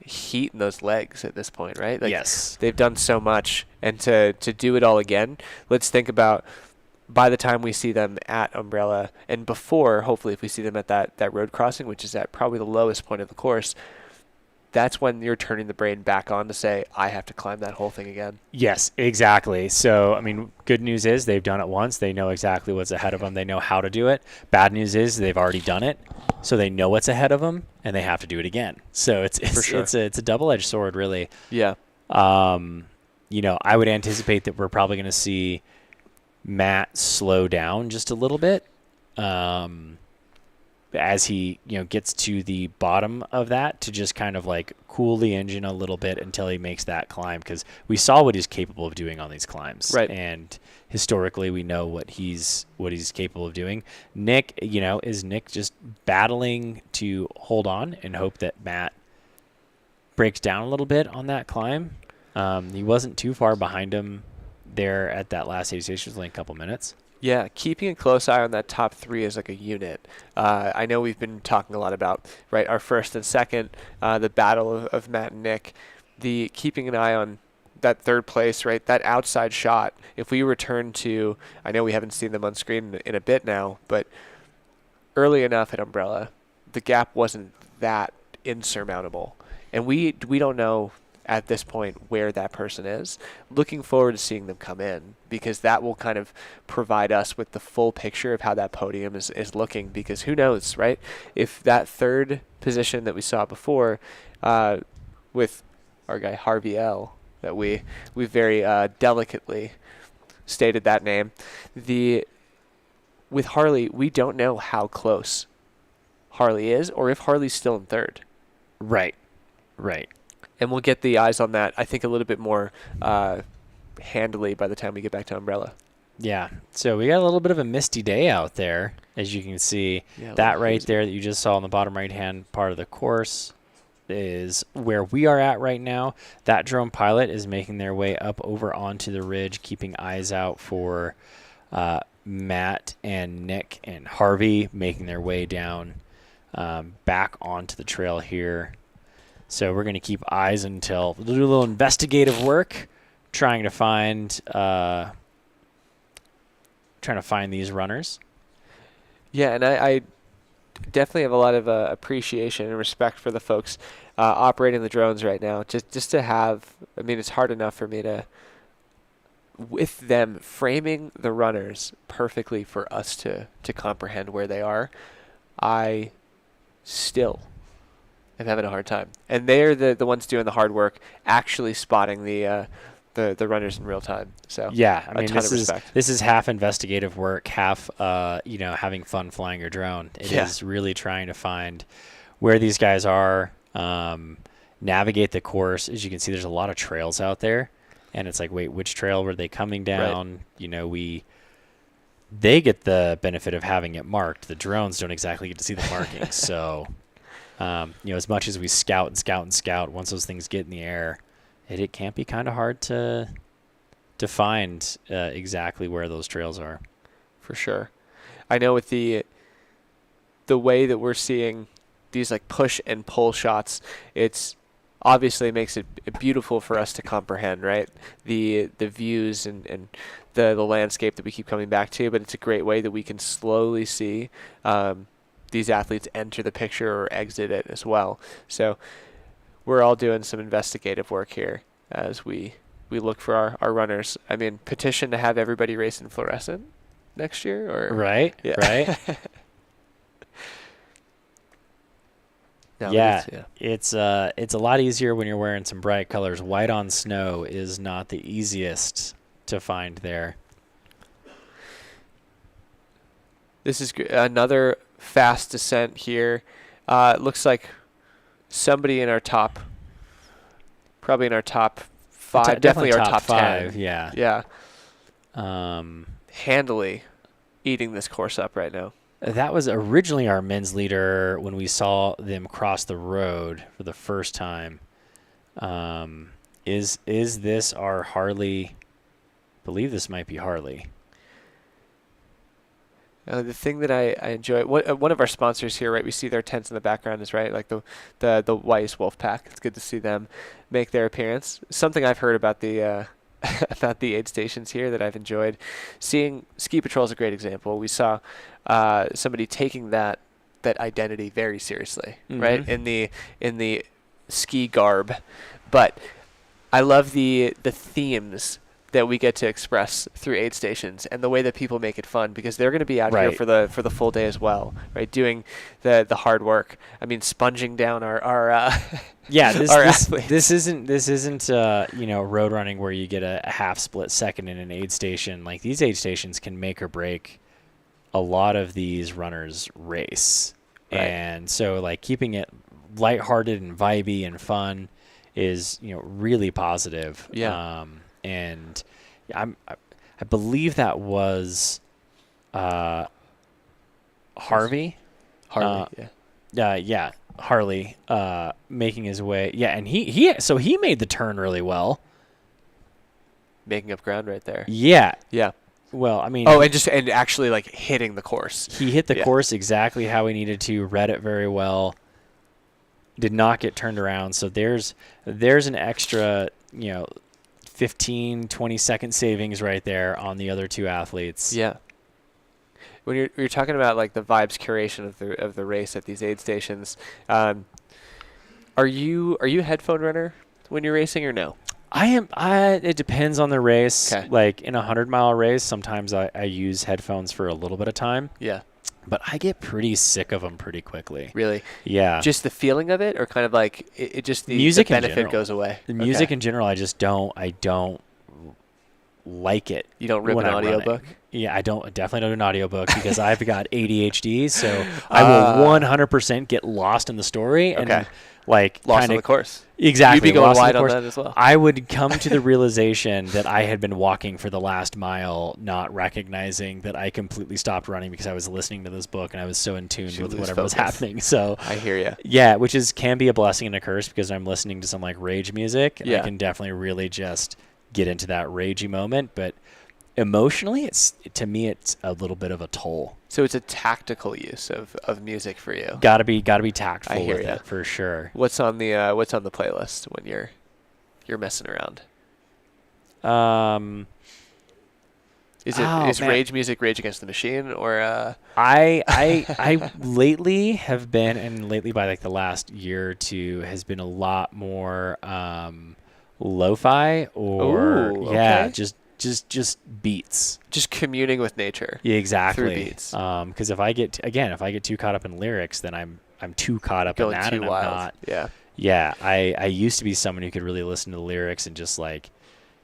heat in those legs at this point, right? Like, yes. They've done so much, and to do it all again, let's think about by the time we see them at Umbrella, and before, hopefully, if we see them at that road crossing, which is at probably the lowest point of the course, that's when you're turning the brain back on to say, I have to climb that whole thing again. Yes, exactly. So, I mean, good news is they've done it once. They know exactly what's ahead of them. They know how to do it. Bad news is they've already done it, so they know what's ahead of them, and they have to do it again. So it's a double-edged sword, really. Yeah. I would anticipate that we're probably going to see Matt slow down just a little bit as he gets to the bottom of that, to just kind of like cool the engine a little bit until he makes that climb, because we saw what he's capable of doing on these climbs, right? And historically we know what he's capable of doing. Nick, is Nick just battling to hold on and hope that Matt breaks down a little bit on that climb? He wasn't too far behind him there at that last aid station, only a couple minutes. Yeah, keeping a close eye on that top 3 as like a unit. I know we've been talking a lot about, right, our first and second, the battle of Matt and Nick, the keeping an eye on that third place, right, that outside shot. If we return to, I know we haven't seen them on screen in a bit now, but early enough at Umbrella, the gap wasn't that insurmountable. And we don't know at this point where that person is. Looking forward to seeing them come in, because that will kind of provide us with the full picture of how that podium is looking, because who knows, right? If that third position that we saw before with our guy Harvey L, that we very delicately stated that name, with Harley, we don't know how close Harley is, or if Harley's still in third. Right. And we'll get the eyes on that, I think, a little bit more handily by the time we get back to Umbrella. Yeah. So we got a little bit of a misty day out there, as you can see. Yeah, that right there that you just saw on the bottom right-hand part of the course is where we are at right now. That drone pilot is making their way up over onto the ridge, keeping eyes out for Matt and Nick and Harvey, making their way down back onto the trail here. So we're going to keep eyes until we'll do a little investigative work, trying to find these runners. Yeah, and I definitely have a lot of appreciation and respect for the folks operating the drones right now. Just to have, I mean, it's hard enough for me to, with them framing the runners perfectly for us to comprehend where they are, I still am having a hard time. And they're the ones doing the hard work, actually spotting the the runners in real time. So yeah, I a mean ton this of is respect. this is half investigative work, half having fun flying your drone. It is really trying to find where these guys are, navigate the course. As you can see, there's a lot of trails out there, and it's like, wait, which trail were they coming down? Right. They get the benefit of having it marked. The drones don't exactly get to see the markings. So, as much as we scout and scout and scout, once those things get in the air, it can be kind of hard to find exactly where those trails are. For sure. I know with the way that we're seeing these like push and pull shots, it's obviously makes it beautiful for us to comprehend, right? The views and the landscape that we keep coming back to, but it's a great way that we can slowly see these athletes enter the picture or exit it as well. So we're all doing some investigative work here as we look for our runners. I mean, petition to have everybody race in fluorescent next year, or right? No, yeah, it's a lot easier when you're wearing some bright colors. White on snow is not the easiest to find there. This is another fast descent here. It looks like somebody in our top, probably in our top 5, definitely our top 5, 10. Yeah. Handily eating this course up right now. That was originally our men's leader when we saw them cross the road for the first time. Is this our Harley? I believe this might be Harley. The thing that I enjoy, one of our sponsors here, right? We see their tents in the background is right, like the Wy'east Wolfpack. It's good to see them make their appearance. Something I've heard about the about the aid stations here that I've enjoyed. Seeing Ski Patrol is a great example. We saw somebody taking that identity very seriously, right? In the ski garb, but I love the themes that we get to express through aid stations and the way that people make it fun, because they're going to be out here for the full day as well, right? Doing the hard work. I mean, sponging down our this isn't road running where you get a half split second in an aid station. Like, these aid stations can make or break a lot of these runners' race. Right. And so, like, keeping it lighthearted and vibey and fun is, really positive. Yeah. And I believe that was Harvey. Harley making his way. Yeah, and he made the turn really well. Making up ground right there. Yeah. Yeah. Well, I mean. Oh, and actually like hitting the course. He hit the course exactly how he needed to. Read it very well. Did not get turned around. So there's an extra 15, 20-second savings right there on the other two athletes. Yeah. When you're talking about like the vibes curation of the race at these aid stations, are you a headphone runner when you're racing or no? I am. It depends on the race. Okay. Like in a 100-mile race, sometimes I use headphones for a little bit of time. Yeah. But I get pretty sick of them pretty quickly. Really? Yeah. Just the feeling of it, or kind of like it just the music benefit goes away? The music in general, I just don't like it. You don't rip an audiobook? Yeah, I definitely don't do an audiobook because I've got ADHD, so I will 100% get lost in the story and lost on the course. Exactly. You'd be going wide on that as well. I would come to the realization that I had been walking for the last mile, not recognizing that I completely stopped running because I was listening to this book and I was so in tune with whatever was happening. So I hear you. Yeah, which can be a blessing and a curse because I'm listening to some like rage music. And I can definitely really just get into that ragey moment, but emotionally, to me it's a little bit of a toll. So it's a tactical use of music for you. Gotta be tactful with ya. it for sure. What's on the playlist when you're messing around? Is rage music Rage Against the Machine or? I lately have been, and lately by like the last year or two has been a lot more lo-fi or just beats. Just communing with nature. Yeah, exactly. Through beats. Because if I get too caught up in lyrics, then I'm too caught up in that, too and I'm wild. not. Yeah. Yeah, I used to be someone who could really listen to the lyrics and just like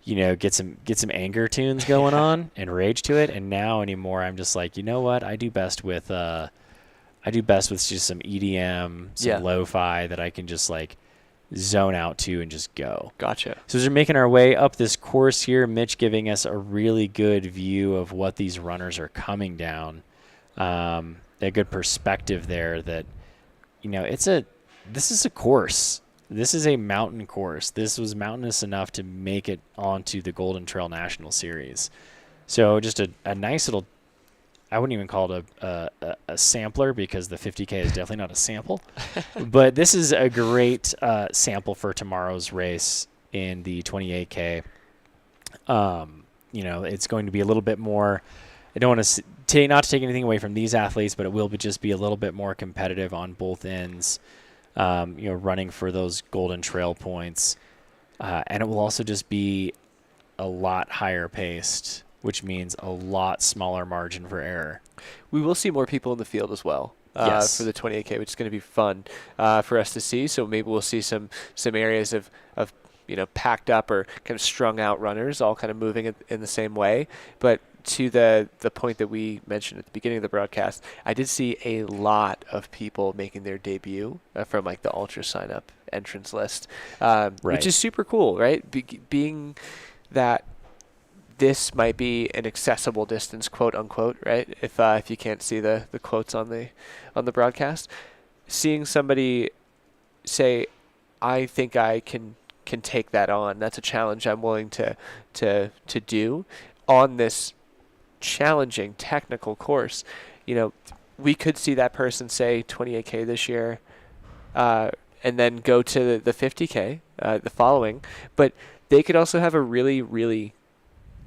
get some anger tunes going on and rage to it. And now anymore, I'm just like, you know what? I do best with just some EDM, some lo-fi that I can just like zone out to and just go. Gotcha. So as we're making our way up this course here, Mitch giving us a really good view of what these runners are coming down. A good perspective there that, this is a course. This is a mountain course. This was mountainous enough to make it onto the Golden Trail National Series. So just a nice little, I wouldn't even call it a sampler, because the 50K is definitely not a sample. But this is a great sample for tomorrow's race in the 28K. It's going to be a little bit more, I don't want to not to take anything away from these athletes, but it will just be a little bit more competitive on both ends, running for those Golden Trail points. And it will also just be a lot higher paced, which means a lot smaller margin for error. We will see more people in the field as well for the 28K, which is going to be fun for us to see. So maybe we'll see some areas of packed up or kind of strung out runners all kind of moving in the same way. But to the point that we mentioned at the beginning of the broadcast, I did see a lot of people making their debut from like the ultra sign up entrance list, which is super cool, right? Being that this might be an accessible distance, quote unquote, right? If you can't see the quotes on the broadcast, seeing somebody say, I think I can take that on. That's a challenge I'm willing to do on this challenging technical course. We could see that person say 28K this year, and then go to the 50K the following, but they could also have a really, really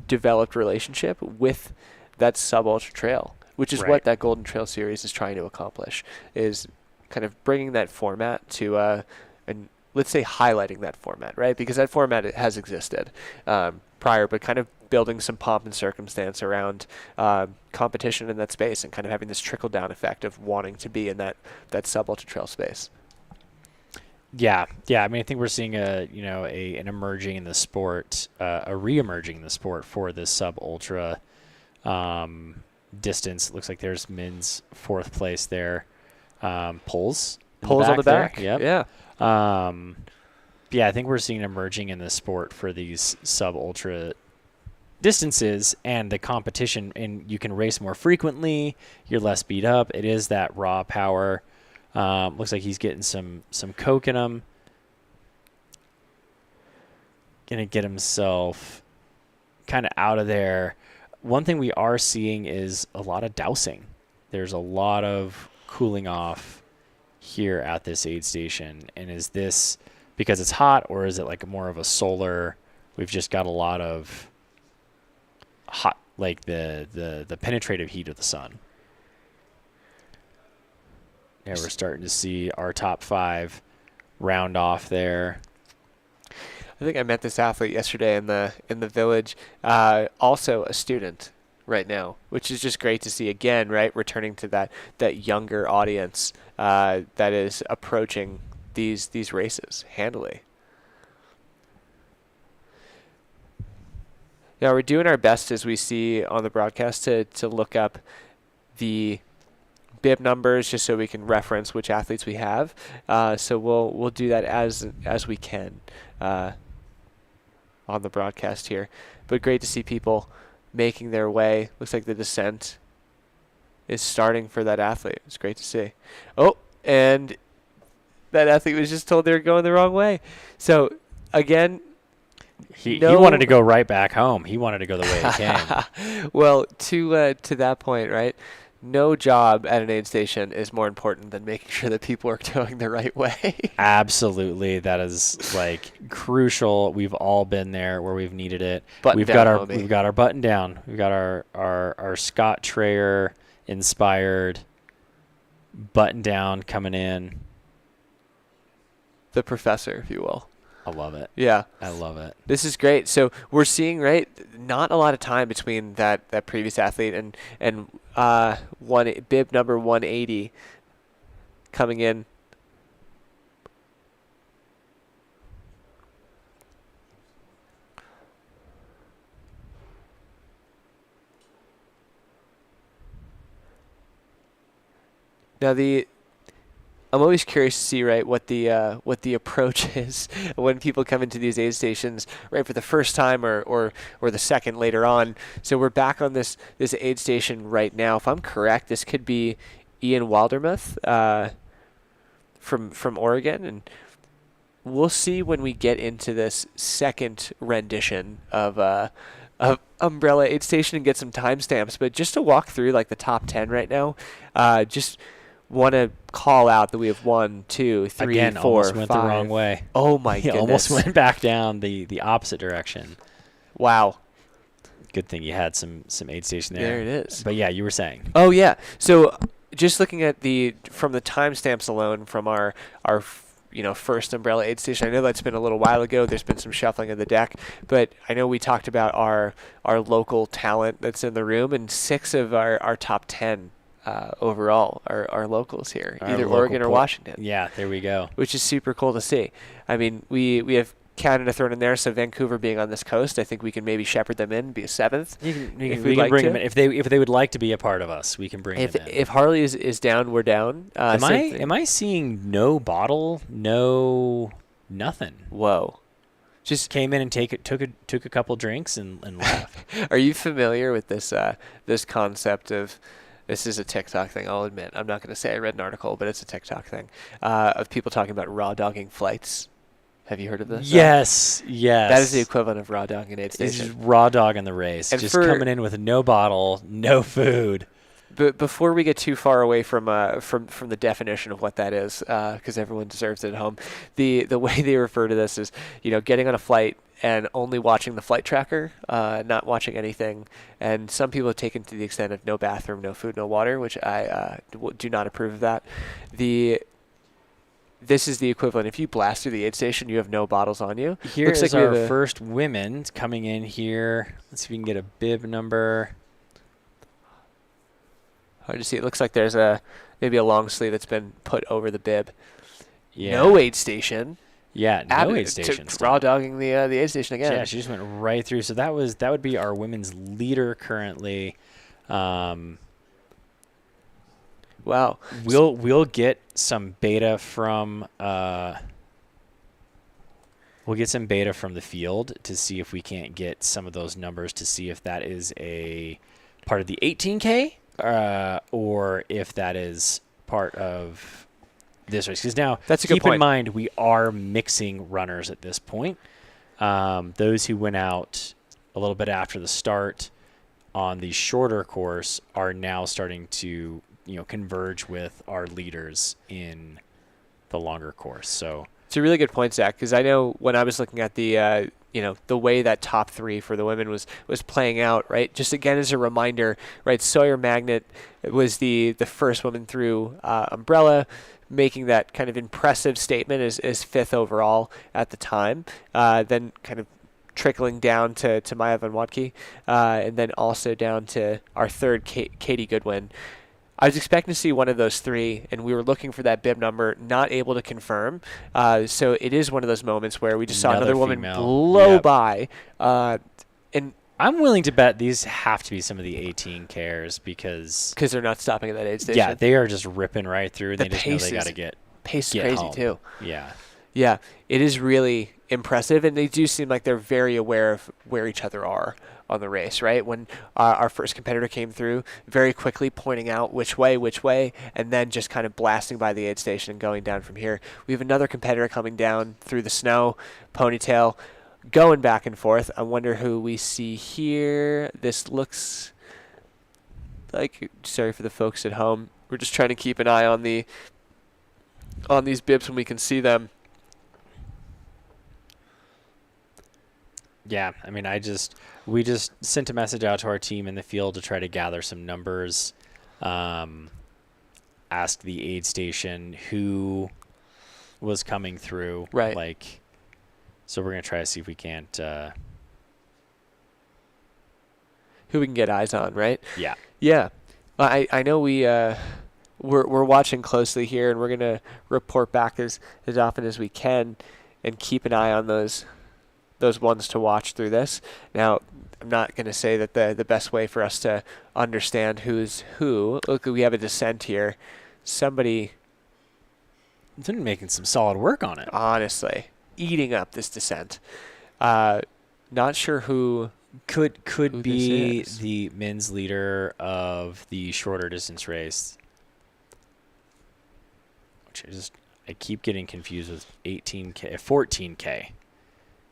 developed relationship with that sub-ultra trail, which is what that Golden Trail Series is trying to accomplish, is kind of bringing that format to, and let's say highlighting that format, right? Because that format has existed prior, but kind of building some pomp and circumstance around competition in that space and kind of having this trickle-down effect of wanting to be in that sub-ultra trail space. Yeah. I mean, I think we're seeing an emerging in the sport, a re-emerging in the sport for this sub-ultra distance. It looks like there's Min's fourth place there. Pulls on the back. Yep. Yeah. I think we're seeing emerging in the sport for these sub-ultra distances and the competition, and you can race more frequently. You're less beat up. It is that raw power. Looks like he's getting some coke in him. Gonna get himself kind of out of there. One thing we are seeing is a lot of dousing. There's a lot of cooling off here at this aid station. And is this because it's hot, or is it like more of a solar? We've just got a lot of hot, like the penetrative heat of the sun. Yeah, we're starting to see our top 5 round off there. I think I met this athlete yesterday in the village, also a student right now, which is just great to see again, right? Returning to that younger audience that is approaching these races handily. Now we're doing our best, as we see on the broadcast, to look up the bib numbers just so we can reference which athletes we have. So we'll do that as we can on the broadcast here. But great to see people making their way. Looks like the descent is starting for that athlete. It's great to see. Oh, and that athlete was just told they were going the wrong way. So again, he wanted to go right back home. He wanted to go the way he came. Well, to that point, right? No job at an aid station is more important than making sure that people are going the right way. Absolutely. That is like crucial. We've all been there where we've needed it. We've got our button down. We've got our Scott Trayer inspired button down coming in. The professor, if you will. I love it. Yeah. I love it. This is great. So we're seeing, right, not a lot of time between that previous athlete and bib number 180 coming in. Now I'm always curious to see, right, what the approach is when people come into these aid stations, right, for the first time or the second later on. So we're back on this aid station right now. If I'm correct, this could be Ian Wildermuth from Oregon, and we'll see when we get into this second rendition of Umbrella Aid Station and get some timestamps. But just to walk through like the top 10 right now, just want to call out that we have 1, 2, 3, Again, 4, almost went 5. the wrong way. Oh my He goodness! almost went back down the opposite direction. Wow. Good thing you had some aid station there. There it is. But yeah, you were saying. Oh yeah. So just looking at from the timestamps alone from our first Umbrella Aid Station. I know that's been a little while ago. There's been some shuffling of the deck, but I know we talked about our local talent that's in the room, and 6 of our top 10 overall are locals here, Our either local Oregon or Washington. Yeah, there we go. Which is super cool to see. I mean, we have Canada thrown in there, so Vancouver being on this coast, I think we can maybe shepherd them in, be a 7th. We if can we'd like bring to. them in. If they would like to be a part of us, we can bring them in. If Harley is down, we're down. Am I seeing no bottle, no nothing? Whoa. Just came in and took a couple drinks and left. Are you familiar with this concept of? This is a TikTok thing, I'll admit. I'm not going to say I read an article, but it's a TikTok thing of people talking about raw dogging flights. Have you heard of this? Yes, yes. That is the equivalent of raw dogging an aid station. It's just raw dog in the race. And just coming in with no bottle, no food. But before we get too far away from the definition of what that is, because everyone deserves it at home, the way they refer to this is, getting on a flight and only watching the flight tracker, not watching anything. And some people have taken to the extent of no bathroom, no food, no water, which I do not approve of that. This is the equivalent. If you blast through the aid station, you have no bottles on you. Here is our first women coming in here. Let's see if we can get a bib number. Hard to see. It looks like there's maybe a long sleeve that's been put over the bib. Yeah. No aid station. Yeah, no aid station. Raw dogging the aid station again. Yeah, she just went right through. So that would be our women's leader currently. Wow. We'll get some beta from the field to see if we can't get some of those numbers to see if that is a part of the 18K or if that is part of this race. Because now, that's a good keep point. in mind, we are mixing runners at this point. Those who went out a little bit after the start on the shorter course are now starting to converge with our leaders in the longer course. So it's a really good point, Zach, because I know when I was looking at the the way that top 3 for the women was playing out, right? Just again as a reminder, right? Sawyer Magnet was the first woman through Umbrella, making that kind of impressive statement as 5th overall at the time. Then kind of trickling down to Maya Van Watke, and then also down to our 3rd, Katie Goodwin. I was expecting to see one of those 3, and we were looking for that bib number, not able to confirm. So it is one of those moments where we just saw another woman blow by. And I'm willing to bet these have to be some of the 18 cares because they're not stopping at that aid station. Yeah, they are just ripping right through. They just know they got to get pace is crazy home. Too. Yeah. Yeah, it is really impressive, and they do seem like they're very aware of where each other are on the race, right? When our first competitor came through, very quickly pointing out which way, and then just kind of blasting by the aid station and going down from here. We have another competitor coming down through the snow, ponytail, going back and forth. I wonder who we see here. This looks like, sorry for the folks at home, we're just trying to keep an eye on these bibs when we can see them. Yeah, I mean, we just sent a message out to our team in the field to try to gather some numbers. Asked the aid station who was coming through. Right. So we're gonna try to see if we can't. Who we can get eyes on, right? Yeah. Yeah. I know we're watching closely here, and we're gonna report back as often as we can, and keep an eye on those ones to watch through this. Now, I'm not going to say that the best way for us to understand who's who. Look, we have a descent here. somebody It's been making some solid work on it. honestly eating up this descent. Not sure who Could who be this is. the men's leader of the shorter distance race. Which I keep getting confused with 18K, 14K.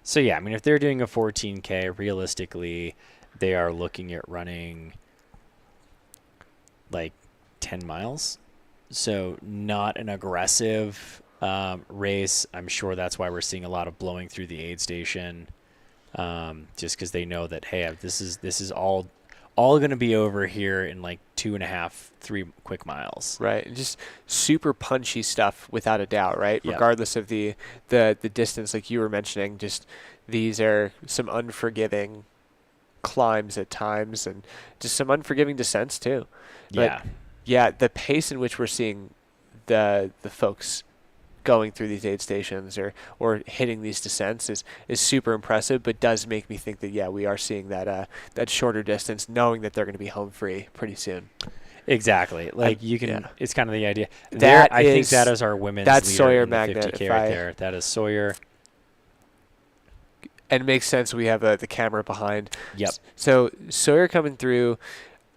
So yeah, I mean, if they're doing a 14K, realistically, they are looking at running like 10 miles. So not an aggressive race. I'm sure that's why we're seeing a lot of blowing through the aid station, just because they know that, hey, this is all going to be over here in like 2.5, 3 quick miles. Right, and just super punchy stuff without a doubt, right? Yep. Regardless of the distance, like you were mentioning, just these are some unforgiving climbs at times, and just some unforgiving descents too. Yeah. But yeah, the pace in which we're seeing the folks going through these aid stations or hitting these descents is super impressive, but does make me think that, yeah, we are seeing that shorter distance, knowing that they're going to be home free pretty soon. Exactly. Like you can, yeah. it's kind of the idea. That I think is- that is our women's that's leader Sawyer in the Magnet, 50K if right I- there. That is Sawyer. And it makes sense. We have the camera behind. Yep. So Sawyer coming through,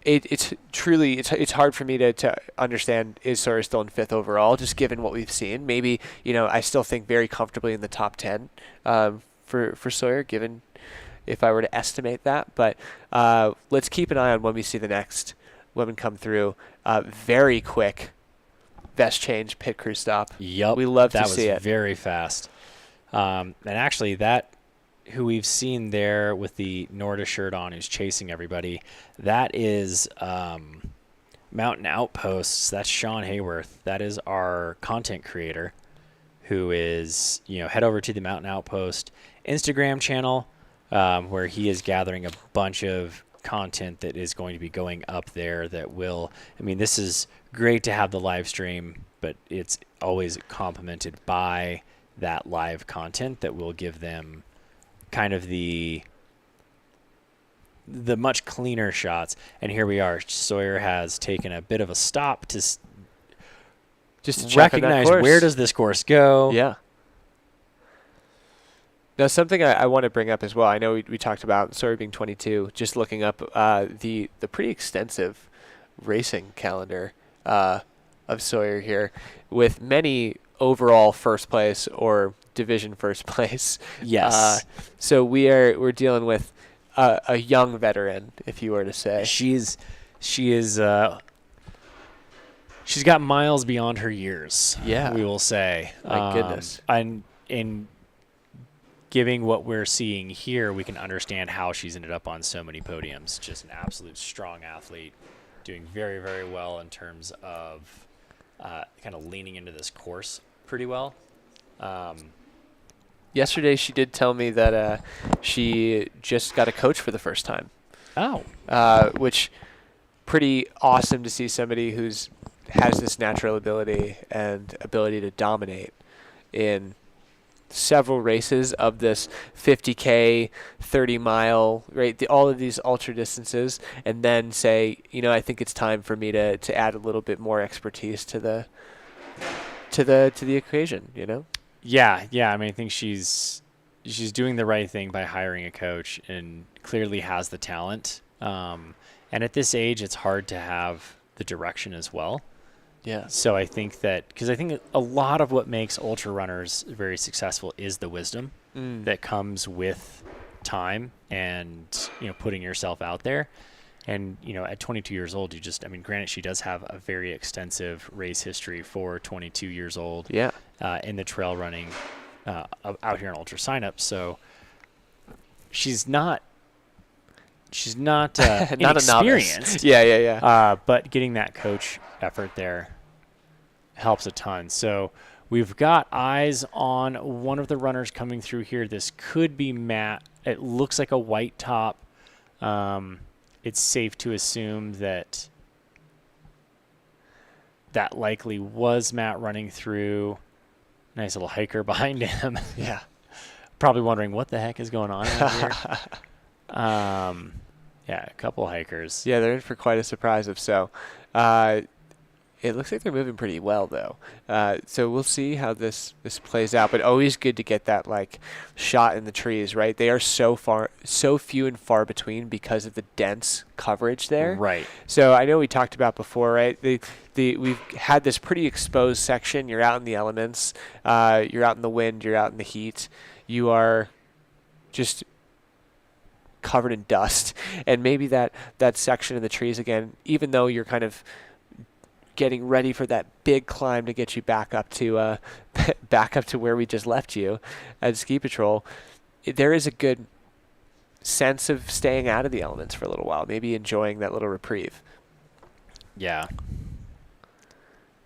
it's truly it's hard for me to understand, is Sawyer still in 5th overall, just given what we've seen. Maybe, I still think very comfortably in the top 10 for Sawyer, given if I were to estimate that. But let's keep an eye on when we see the next women come through. Very quick vest change, pit crew stop. Yep. We love to that see was it. very fast. And actually, that who we've seen there with the Norda shirt on, who's chasing everybody, that is Mountain Outposts. That's Sean Hayworth. That is our content creator, who is, head over to the Mountain Outpost Instagram channel, where he is gathering a bunch of content that is going to be going up there that will, this is great to have the live stream, but it's always complemented by that live content that will give them kind of the much cleaner shots. And here we are. Sawyer has taken a bit of a stop to Just to check on that recognize course. where does this course go. Yeah. Now, something I want to bring up as well. I know we talked about Sawyer being 22. Just looking up the pretty extensive racing calendar of Sawyer here, with many overall first place or division first place. Yes. So we're dealing with a young veteran, if you were to say. She's got miles beyond her years. Yeah. We will say. My goodness. And in giving what we're seeing here, we can understand how she's ended up on so many podiums. Just an absolute strong athlete, doing very, very well in terms of kind of leaning into this course pretty well. Yesterday, she did tell me that she just got a coach for the first time. Oh. Which pretty awesome to see somebody who's has this natural ability and ability to dominate in several races of this 50K, 30-mile, right? All of these ultra distances, and then say, I think it's time for me to add a little bit more expertise to the equation. Yeah. I think she's doing the right thing by hiring a coach, and clearly has the talent. And at this age, it's hard to have the direction as well. Yeah. So I think because I think a lot of what makes ultra runners very successful is the wisdom that comes with time and, putting yourself out there. And, at 22 years old, granted, she does have a very extensive race history for 22 years old. Yeah. In the trail running out here in ultra signups. So she's not Not a novice. inexperienced. Yeah. But getting that coach effort there helps a ton. So we've got eyes on one of the runners coming through here. This could be Matt. It looks like a white top. It's safe to assume that likely was Matt running through. Nice little hiker behind him. Yeah. Probably wondering what the heck is going on out here. Yeah, a couple hikers. Yeah, they're in for quite a surprise if so. It looks like they're moving pretty well, though. So we'll see how this plays out. But always good to get that like shot in the trees, right? They are so few and far between because of the dense coverage there. Right. So I know we talked about before, right? We've had this pretty exposed section. You're out in the elements. You're out in the wind. You're out in the heat. You are just covered in dust. And maybe that section in the trees again, even though you're kind of getting ready for that big climb to get you back up to where we just left you at Ski Patrol, there is a good sense of staying out of the elements for a little while, maybe enjoying that little reprieve. Yeah.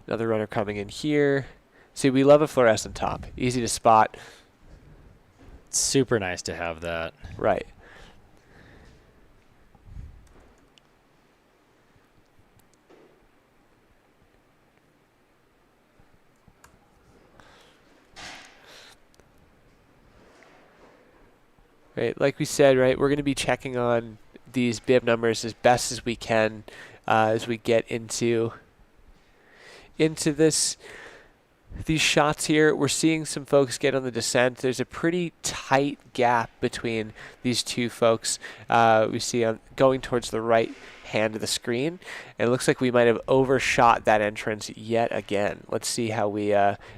Another runner coming in here. See, we love a fluorescent top. Easy to spot. Super nice to have that. Right. Right, like we said, right, we're going to be checking on these bib numbers as best as we can as we get into these shots here. We're seeing some folks get on the descent. There's a pretty tight gap between these two folks. We see going towards the right hand of the screen, and it looks like we might have overshot that entrance yet again. Let's see how we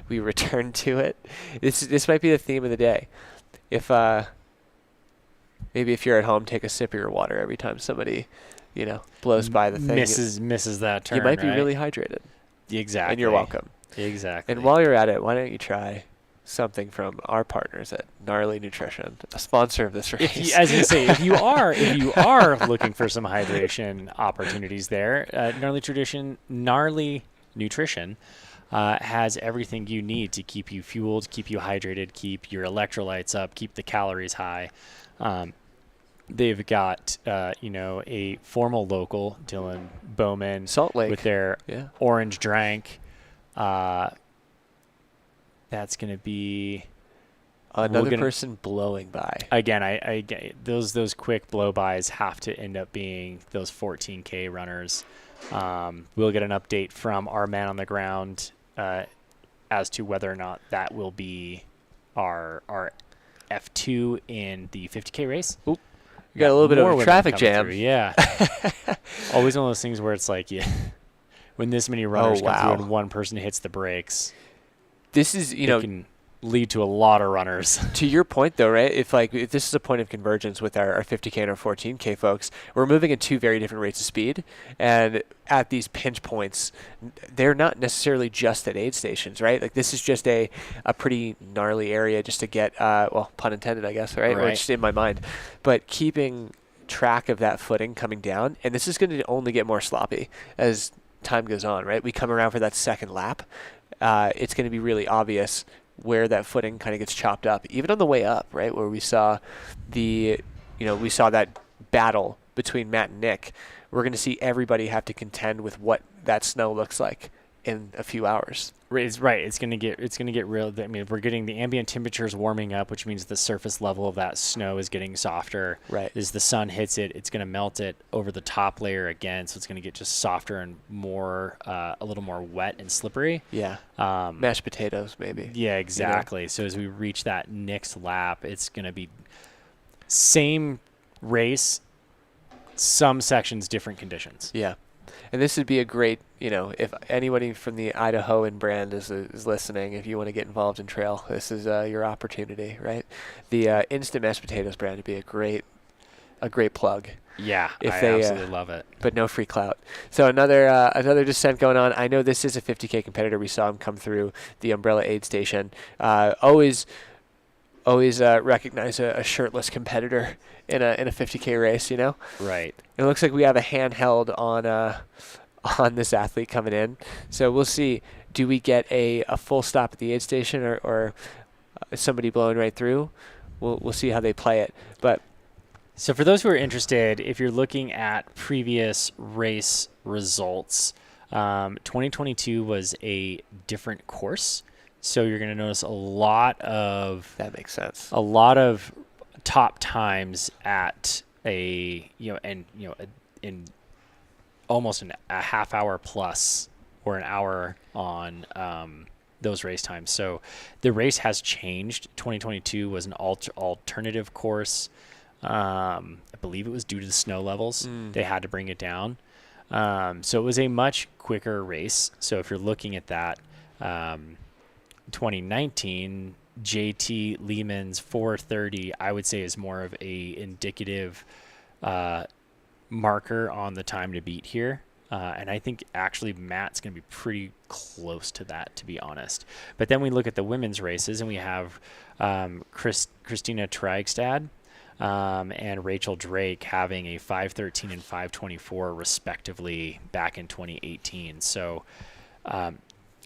return to it. This might be the theme of the day. Maybe if you're at home, take a sip of your water every time somebody, blows by the thing. Misses that turn. You might be right? really hydrated. Exactly. And you're welcome. Exactly. And while you're at it, why don't you try something from our partners at Gnarly Nutrition, a sponsor of this race. As I say, if you are looking for some hydration opportunities there, Gnarly Nutrition has everything you need to keep you fueled, keep you hydrated, keep your electrolytes up, keep the calories high. They've got, a formal local, Dylan Bowman, Salt Lake, with their orange drank. That's going to be another person blowing by. Again, I those quick blow-bys have to end up being those 14K runners. We'll get an update from our man on the ground as to whether or not that will be our F2 in the 50K race. Oop. You got a little bit of a traffic jam. Through. Yeah. Always one of those things where it's like, when this many runners come through and one person hits the brakes, this is, it can lead to a lot of runners. To your point, though, right? If this is a point of convergence with our 50K and our 14K folks, we're moving at two very different rates of speed, and at these pinch points, they're not necessarily just at aid stations, right? Like this is just a pretty gnarly area just to get, pun intended, I guess, right? Or just in my mind, but keeping track of that footing coming down, and this is going to only get more sloppy as time goes on, right? We come around for that second lap. It's going to be really obvious where that footing kind of gets chopped up, even on the way up, right? Where we saw that battle between Matt and Nick. We're going to see everybody have to contend with what that snow looks like in a few hours. It's right. It's going to get real. I mean, we're getting the ambient temperatures warming up, which means the surface level of that snow is getting softer. Right. As the sun hits it, it's going to melt it over the top layer again, so it's going to get just softer and more, a little more wet and slippery. Yeah. Mashed potatoes, maybe. Yeah, exactly. So as we reach that next lap, it's going to be same race, some sections, different conditions. Yeah. And this would be a great, if anybody from the Idahoan brand is listening, if you want to get involved in trail, this is your opportunity, right? The Instant Mashed Potatoes brand would be a great plug. Yeah, I absolutely love it. But no free clout. So another descent going on. I know this is a 50K competitor. We saw him come through the Umbrella Aid Station. Always recognize a shirtless competitor in a 50K race, Right. It looks like we have a handheld on this athlete coming in. So we'll see. Do we get a full stop at the aid station or somebody blowing right through? We'll see how they play it. But so for those who are interested, if you're looking at previous race results, 2022 was a different course. So you're going to notice a lot of that makes sense. A lot of top times at in almost a half hour plus or an hour on those race times. So the race has changed. 2022 was an alternative course. I believe it was due to the snow levels. They had to bring it down. So it was a much quicker race. So if you're looking at that, 2019 JT Lehman's 4:30, I would say, is more of a indicative marker on the time to beat here. And I think actually Matt's going to be pretty close to that, to be honest. But then we look at the women's races, and we have Christina Treigstad and Rachel Drake having a 5:13 and 5:24 respectively back in 2018. So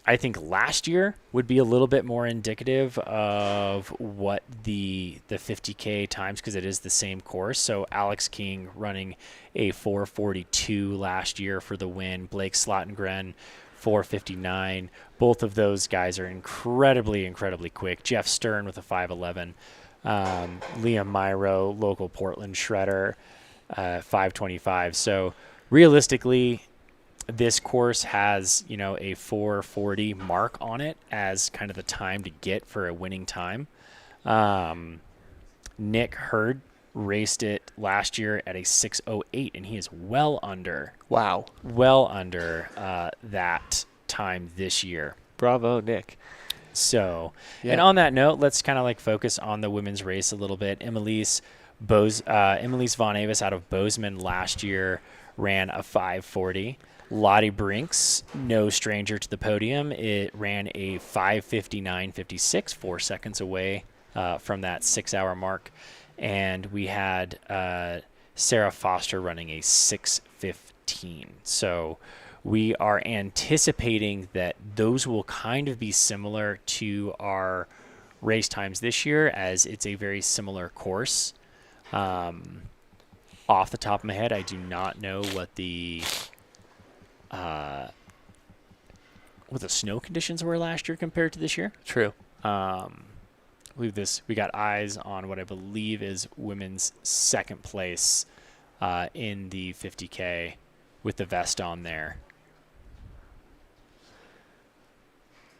I think last year would be a little bit more indicative of what the 50K times, because it is the same course. So Alex King running a 4:42 last year for the win. Blake Slottengren 4:59. Both of those guys are incredibly quick. Jeff Stern with a 5:11. Liam Myro, local Portland shredder, 5:25. So realistically, this course has, a 4:40 mark on it as kind of the time to get for a winning time. Nick Hurd raced it last year at a 6:08, and he is well under that time this year. Bravo, Nick. So, and on that note, let's kind of focus on the women's race a little bit. Emily's Von Avis out of Bozeman last year ran a 5:40. Lottie Brinks, no stranger to the podium. It ran a 5:59.56, 4 seconds away from that 6-hour mark. And we had Sarah Foster running a 6:15. So we are anticipating that those will kind of be similar to our race times this year, as it's a very similar course. Off the top of my head, I do not know what the snow conditions were last year compared to this year. True. We got eyes on what I believe is women's second place in the 50K with the vest on there.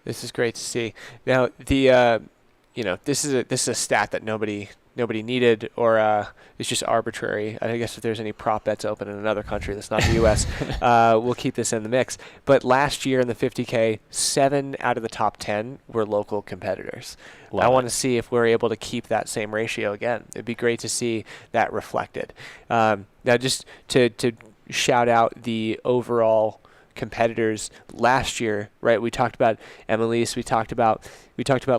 This is great to see. Now, this is a stat that nobody needed, or it's just arbitrary. I guess if there's any prop bets open in another country that's not the U.S., we'll keep this in the mix. But last year in the 50K, 7 out of the top 10 were local competitors. I want to see if we're able to keep that same ratio again. It'd be great to see that reflected. Now, just to shout out the overall competitors last year, right? We talked about Emily's, we talked about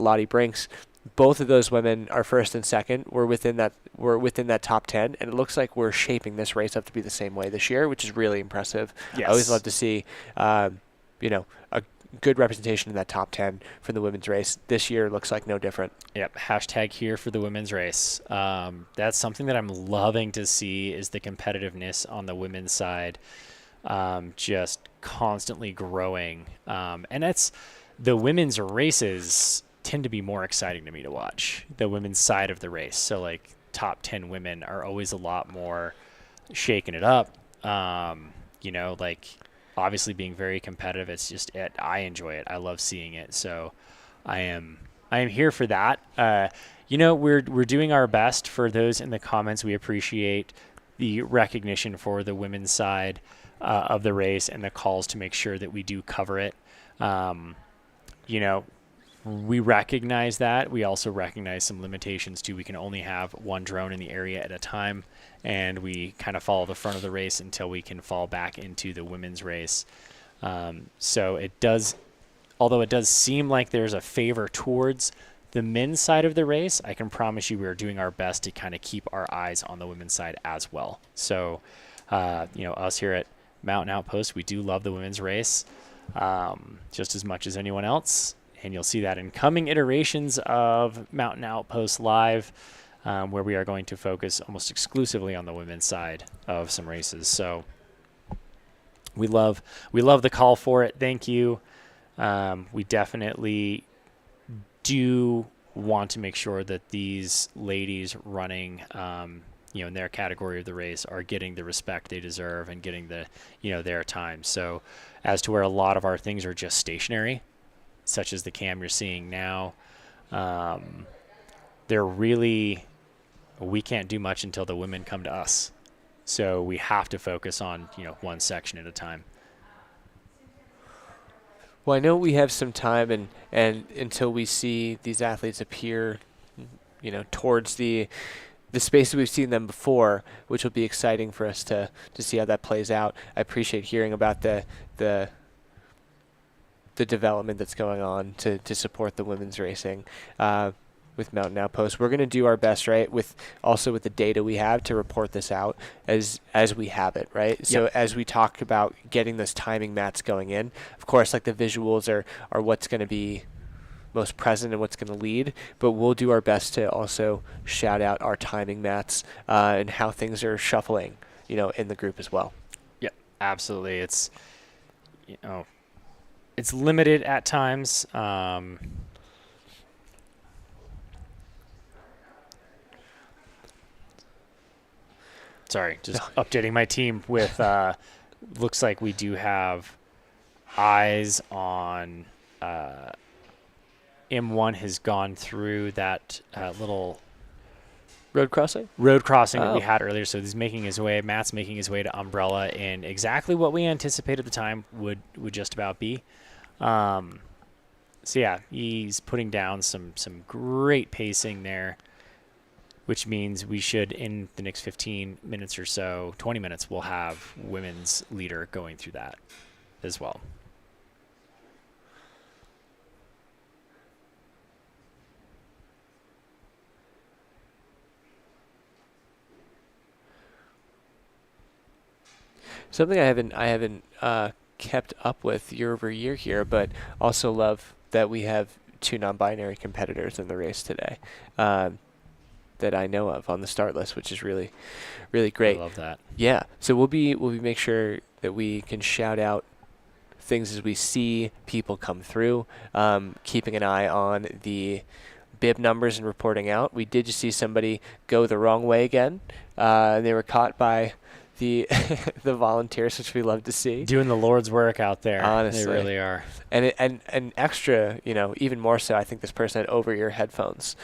Lottie Brinks. Both of those women are first and second. We're within that top 10, and it looks like we're shaping this race up to be the same way this year, which is really impressive. Yes. I always love to see, a good representation in that top 10 for the women's race. This year looks like no different. Yep. Hashtag here for the women's race. That's something that I'm loving to see, is the competitiveness on the women's side, just constantly growing. And that's the women's races tend to be more exciting to me to watch, the women's side of the race. So top 10 women are always a lot more shaking it up. Obviously being very competitive. It's just I enjoy it. I love seeing it. So I am here for that. We're doing our best. For those in the comments, we appreciate the recognition for the women's side of the race and the calls to make sure that we do cover it. We recognize that. We also recognize some limitations too. We can only have one drone in the area at a time, and we kind of follow the front of the race until we can fall back into the women's race. So although it does seem like there's a favor towards the men's side of the race, I can promise you we're doing our best to kind of keep our eyes on the women's side as well. So, us here at Mountain Outpost, we do love the women's race just as much as anyone else. And you'll see that in coming iterations of Mountain Outpost Live, where we are going to focus almost exclusively on the women's side of some races. So we love the call for it. Thank you. We definitely do want to make sure that these ladies running in their category of the race are getting the respect they deserve and getting the, their time. So as to where a lot of our things are just stationary, such as the cam you're seeing now, we can't do much until the women come to us. So we have to focus on, one section at a time. Well, I know we have some time, and until we see these athletes appear, towards the space that we've seen them before, which will be exciting for us to see how that plays out. I appreciate hearing about the development that's going on to support the women's racing with Mountain Outpost. We're going to do our best, right, with the data we have to report this out as we have it, right? Yep. So as we talk about getting those timing mats going in, of course, like the visuals are what's going to be most present and what's going to lead, but we'll do our best to also shout out our timing mats and how things are shuffling, in the group as well. Yeah, absolutely. It's, it's limited at times. Sorry, just updating my team with, looks like we do have eyes on, M1 has gone through that little road crossing that we had earlier. So he's making his way. Matt's making his way to Umbrella in exactly what we anticipated the time would just about be. So yeah, he's putting down some great pacing there, which means we should, in the next 15 minutes or so, 20 minutes, we'll have women's leader going through that as well. Something I haven't kept up with year over year here, but also love that we have 2 non-binary competitors in the race today that I know of on the start list, which is really, really great. I love that. Yeah. So we'll be make sure that we can shout out things as we see people come through, keeping an eye on the bib numbers and reporting out. We did just see somebody go the wrong way again. They were caught by the volunteers, which we love to see. Doing the Lord's work out there. Honestly. They really are. And extra, even more so, I think this person had over-ear headphones,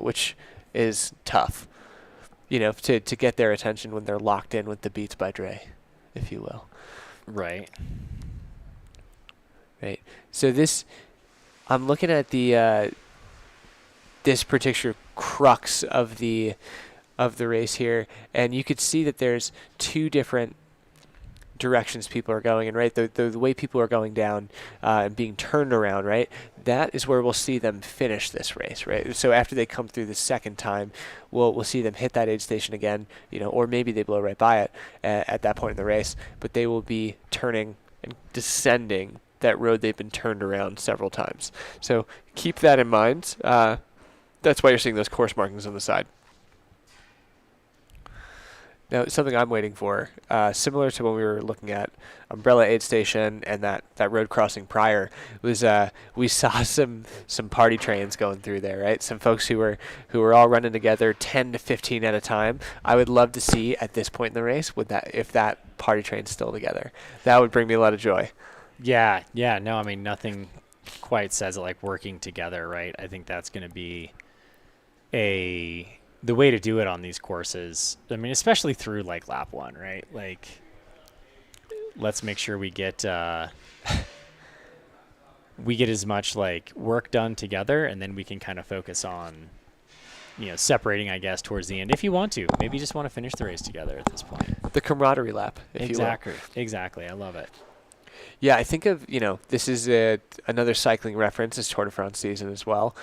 which is tough, to get their attention when they're locked in with the Beats by Dre, if you will. Right. Right. So I'm looking at the this particular crux of the race here, and you could see that there's 2 different directions people are going in, right? The way people are going down and being turned around, right? That is where we'll see them finish this race, right? So after they come through the second time, we'll see them hit that aid station again, or maybe they blow right by it at that point in the race, but they will be turning and descending that road they've been turned around several times. So keep that in mind. That's why you're seeing those course markings on the side. Now, something I'm waiting for, similar to when we were looking at Umbrella Aid Station and that road crossing prior, was we saw some party trains going through there, right? Some folks who were all running together 10 to 15 at a time. I would love to see at this point in the race if that party train's still together. That would bring me a lot of joy. Yeah. No, I mean, nothing quite says it like working together, right? I think that's going to be the way to do it on these courses. I mean, especially through like lap 1, right? Like, let's make sure we get as much like work done together, and then we can kind of focus on, separating, I guess, towards the end. If you want to, maybe you just want to finish the race together at this point. The camaraderie lap, if you will. Exactly. I love it. Yeah, I think of, this is another cycling reference. It's Tour de France season as well.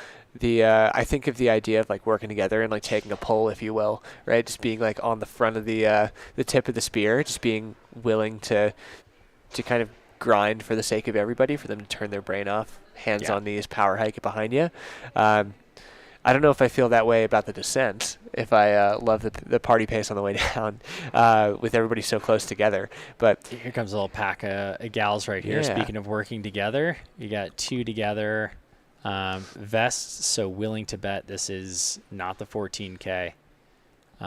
I think of the idea of like working together and like taking a pull, if you will, right? Just being like on the front of the tip of the spear, just being willing to kind of grind for the sake of everybody, for them to turn their brain off, hands on knees, power hike it behind you. I don't know if I feel that way about the descent, if I love the party pace on the way down with everybody so close together. But here comes a little pack of gals right here. Yeah. Speaking of working together, you got 2 together. Vests, so willing to bet this is not the 14K.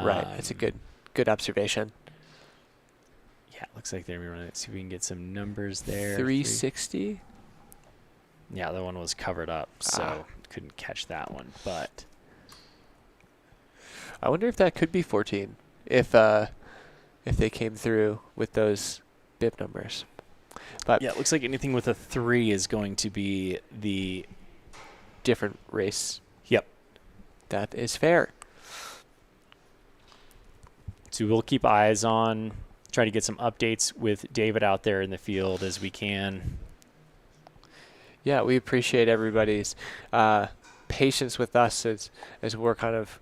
Right. It's a good observation. Yeah, it looks like they're running. Let's see if we can get some numbers there. 360. Yeah, the one was covered up, so couldn't catch that one. But I wonder if that could be 14 if they came through with those bib numbers. But yeah, it looks like anything with a 3 is going to be the different race. Yep. That is fair. So we'll keep eyes on, try to get some updates with David out there in the field as we can. Yeah, we appreciate everybody's patience with us as we're kind of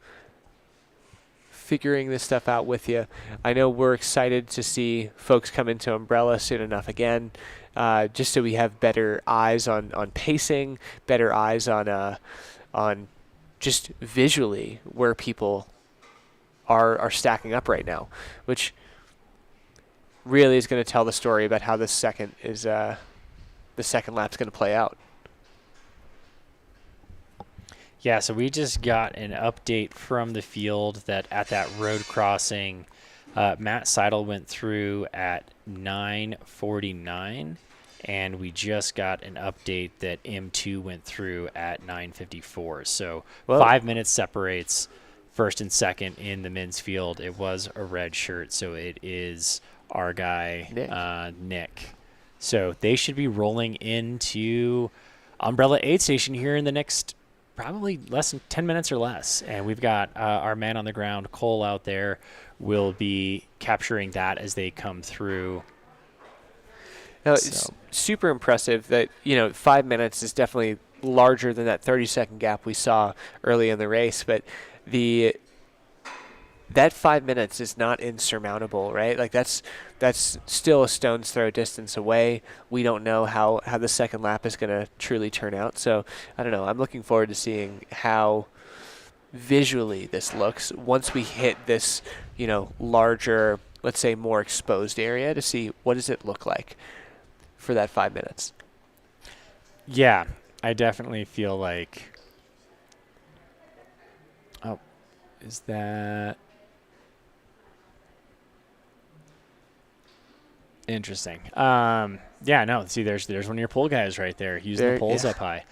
figuring this stuff out with you. I know we're excited to see folks come into Umbrella soon enough again, just so we have better eyes on pacing, better eyes on just visually where people are stacking up right now, which really is going to tell the story about how the second lap's going to play out. Yeah, so we just got an update from the field that at that road crossing, Matt Seidel went through at 9:49, and we just got an update that M2 went through at 9:54. So 5 minutes separates first and second in the men's field. It was a red shirt, so it is our guy, Nick. So they should be rolling into Umbrella Aid Station here in the next probably less than 10 minutes or less. And we've got our man on the ground, Cole, out there, will be capturing that as they come through. No, it's super impressive that, 5 minutes is definitely larger than that 30-second gap we saw early in the race, but that 5 minutes is not insurmountable, right? Like that's still a stone's throw distance away. We don't know how the second lap is going to truly turn out. So I don't know. I'm looking forward to seeing how visually this looks once we hit this, larger, let's say more exposed area, to see what does it look like for that 5 minutes. Yeah, I definitely feel like. Oh, is that interesting? Yeah, no. See, there's one of your pole guys right there, using the poles up high.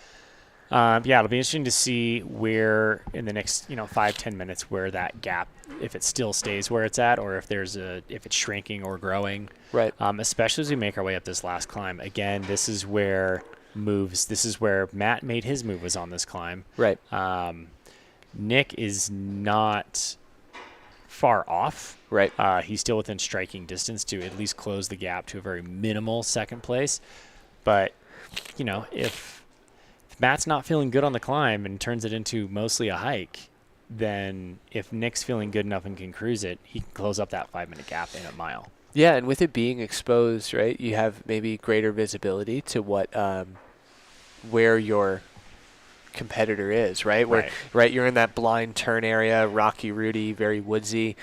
Yeah, it'll be interesting to see where in the next 5-10 minutes where that gap, if it still stays where it's at, or if it's shrinking or growing. Right. Especially as we make our way up this last climb. Again, this is where Matt made his move, was on this climb. Right. Nick is not far off. Right. He's still within striking distance to at least close the gap to a very minimal second place. But, if Matt's not feeling good on the climb and turns it into mostly a hike, then if Nick's feeling good enough and can cruise it, he can close up that 5-minute gap in a mile. Yeah, and with it being exposed, right, you have maybe greater visibility to what where your competitor is, right? Right, you're in that blind turn area, rocky, rooty, very woodsy.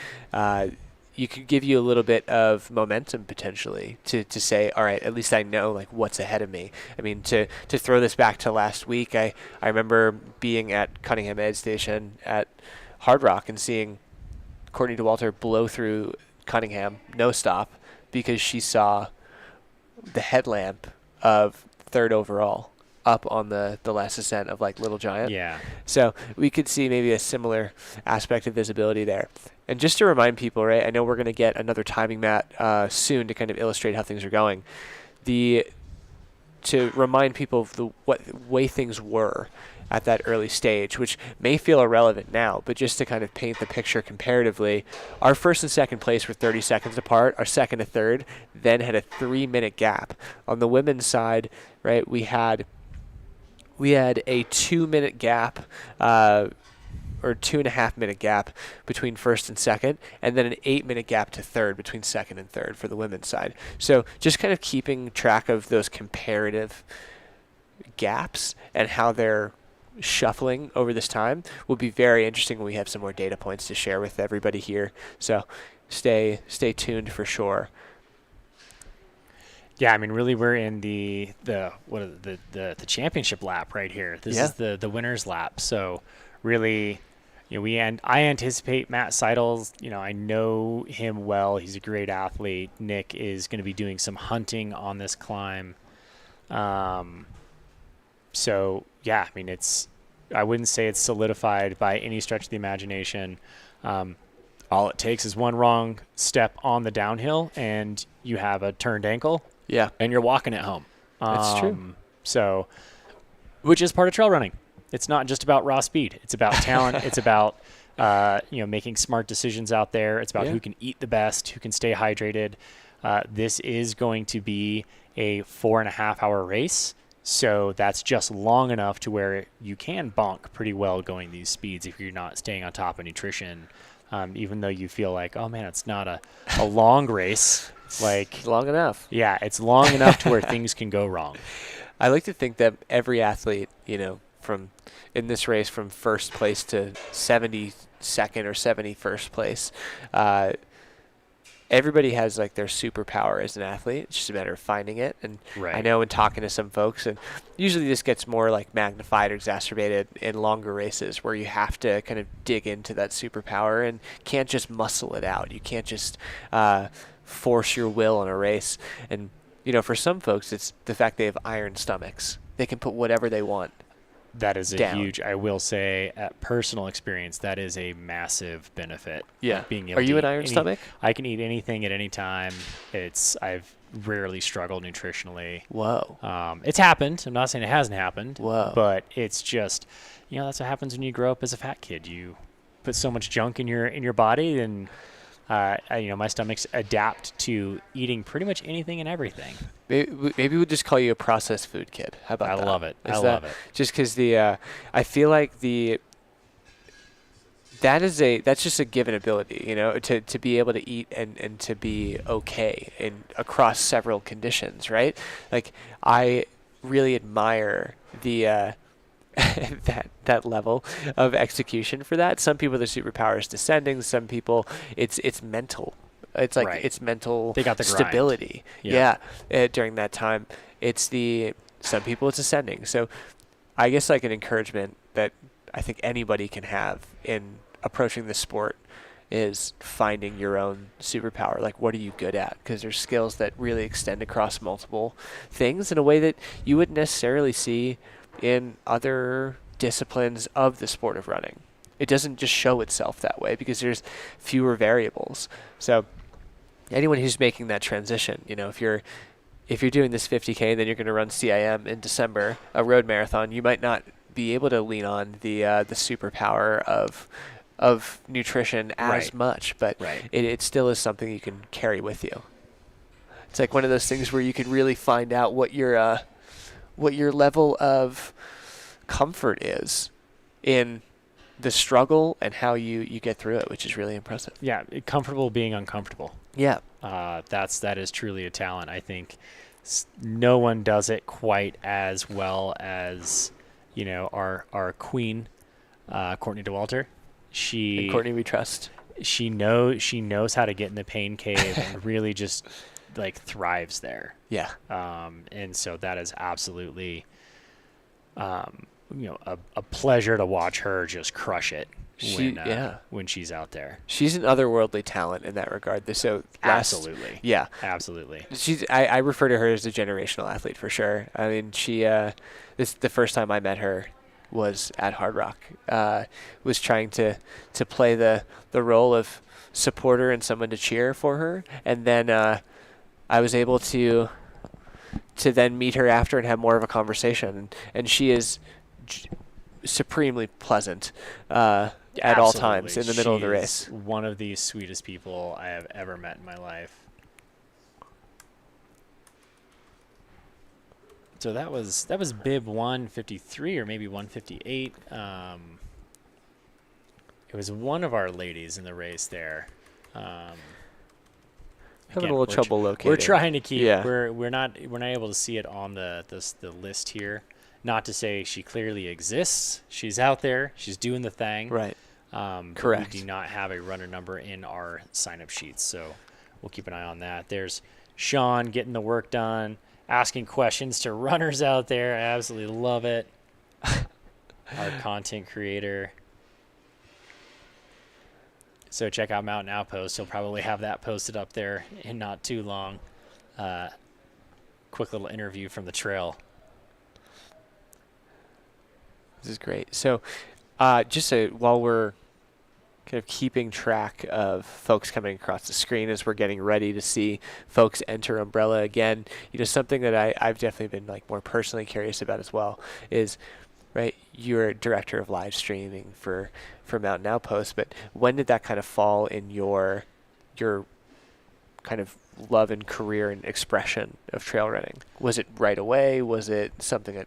You could give you a little bit of momentum potentially to say, all right, at least I know like what's ahead of me. I mean, to throw this back to last week, I remember being at Cunningham Aid Station at Hard Rock and seeing Courtney DeWalter blow through Cunningham, no stop, because she saw the headlamp of third overall up on the last ascent of like Little Giant. Yeah. So we could see maybe a similar aspect of visibility there. And just to remind people, right, I know we're going to get another timing mat soon to kind of illustrate how things are going. To remind people of what way things were at that early stage, which may feel irrelevant now, but just to kind of paint the picture comparatively, our first and second place were 30 seconds apart. Our second to third then had a 3-minute gap. On the women's side, right, we had a 2-minute gap, or 2.5-minute gap between first and second, and then an 8-minute gap to third between second and third for the women's side. So just kind of keeping track of those comparative gaps and how they're shuffling over this time will be very interesting when we have some more data points to share with everybody here. So stay tuned for sure. Yeah, I mean, really, we're in the championship lap right here. This is the winner's lap. So really, I anticipate Matt Seidels. I know him well. He's a great athlete. Nick is going to be doing some hunting on this climb. So yeah, I mean, I wouldn't say it's solidified by any stretch of the imagination. All it takes is one wrong step on the downhill and you have a turned ankle. Yeah. And you're walking it home. That's true. So, which is part of trail running. It's not just about raw speed. It's about talent. It's about, making smart decisions out there. It's about who can eat the best, who can stay hydrated. This is going to be a 4.5-hour race. So that's just long enough to where you can bonk pretty well going these speeds if you're not staying on top of nutrition. Even though you feel like, oh man, it's not a long race. Like, It's long enough. Yeah, it's long enough to where things can go wrong. I like to think that every athlete, from in this race from first place to 72nd or 71st place, everybody has like their superpower as an athlete. It's just a matter of finding it. And I know in talking to some folks, and usually this gets more like magnified or exacerbated in longer races where you have to kind of dig into that superpower and can't just muscle it out. You can't just force your will in a race. And, for some folks, it's the fact they have iron stomachs. They can put whatever they want. That is down. huge, I will say, at personal experience, that is a massive benefit. Yeah. Being able Are you to an eat iron stomach? I can eat anything at any time. I've rarely struggled nutritionally. Whoa. It's happened. I'm not saying it hasn't happened. Whoa. But it's just, that's what happens when you grow up as a fat kid. You put so much junk in your body, and my stomachs adapt to eating pretty much anything and everything. Maybe we'll just call you a processed food kid. How about that? I love it. I love it. Just because I feel like that's just a given ability, to be able to eat and to be okay across several conditions, right? Like, I really admire the that level of execution for that. Some people, the superpower is descending. Some people, it's mental. It's like it's mental they got the stability. During that time, some people it's ascending. So, I guess like an encouragement that I think anybody can have in approaching the sport is finding your own superpower. Like, what are you good at? Because there's skills that really extend across multiple things in a way that you wouldn't necessarily see in other disciplines of the sport of running. It doesn't just show itself that way because there's fewer variables. So anyone who's making that transition, if you're doing this 50K and then you're going to run CIM in December, a road marathon, you might not be able to lean on the superpower of nutrition as much, but it still is something you can carry with you. It's like one of those things where you can really find out what your level of comfort is in the struggle and how you get through it, which is really impressive. Yeah, comfortable being uncomfortable. Yeah. That is truly a talent. I think no one does it quite as well as, our queen, Courtney DeWalter. And Courtney we trust. She knows how to get in the pain cave and really just like thrives there. Yeah. And so that is absolutely, a pleasure to watch her just crush it when she's out there. She's an otherworldly talent in that regard. Absolutely. Yeah. Absolutely. I refer to her as a generational athlete for sure. I mean, the first time I met her was at Hard Rock. Was trying to play the role of supporter and someone to cheer for her, and then I was able to then meet her after and have more of a conversation, and she is supremely pleasant at all times in the middle of the race. One of the sweetest people I have ever met in my life. So that was bib 153 or maybe 158. It was one of our ladies in the race there. Having a little trouble locating. We're trying to keep. Yeah. We're not able to see it on the list here. Not to say she clearly exists. She's out there. She's doing the thing. Right. Correct. We do not have a runner number in our sign-up sheets, so we'll keep an eye on that. There's Sean getting the work done, asking questions to runners out there. I absolutely love it. Our content creator. So check out Mountain Outpost. He'll probably have that posted up there in not too long. Quick little interview from the trail. This is great. So while we're kind of keeping track of folks coming across the screen as we're getting ready to see folks enter Umbrella again, something that I've definitely been like more personally curious about as well is, right, you're a director of live streaming for Mountain Outpost, but when did that kind of fall in your kind of love and career and expression of trail running? Was it right away? Was it something that,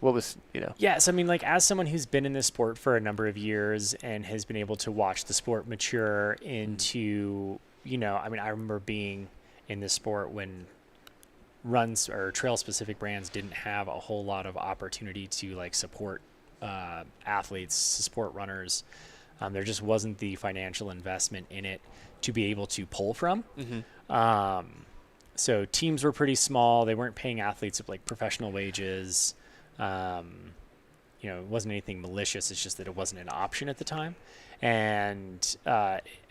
what was, Yes, I mean, like, as someone who's been in this sport for a number of years and has been able to watch the sport mature into, I mean, I remember being in this sport when runs or trail specific brands didn't have a whole lot of opportunity to like support athletes, support runners. There just wasn't the financial investment in it to be able to pull from. So teams were pretty small. They weren't paying athletes like professional wages. It wasn't anything malicious. It's just that it wasn't an option at the time. And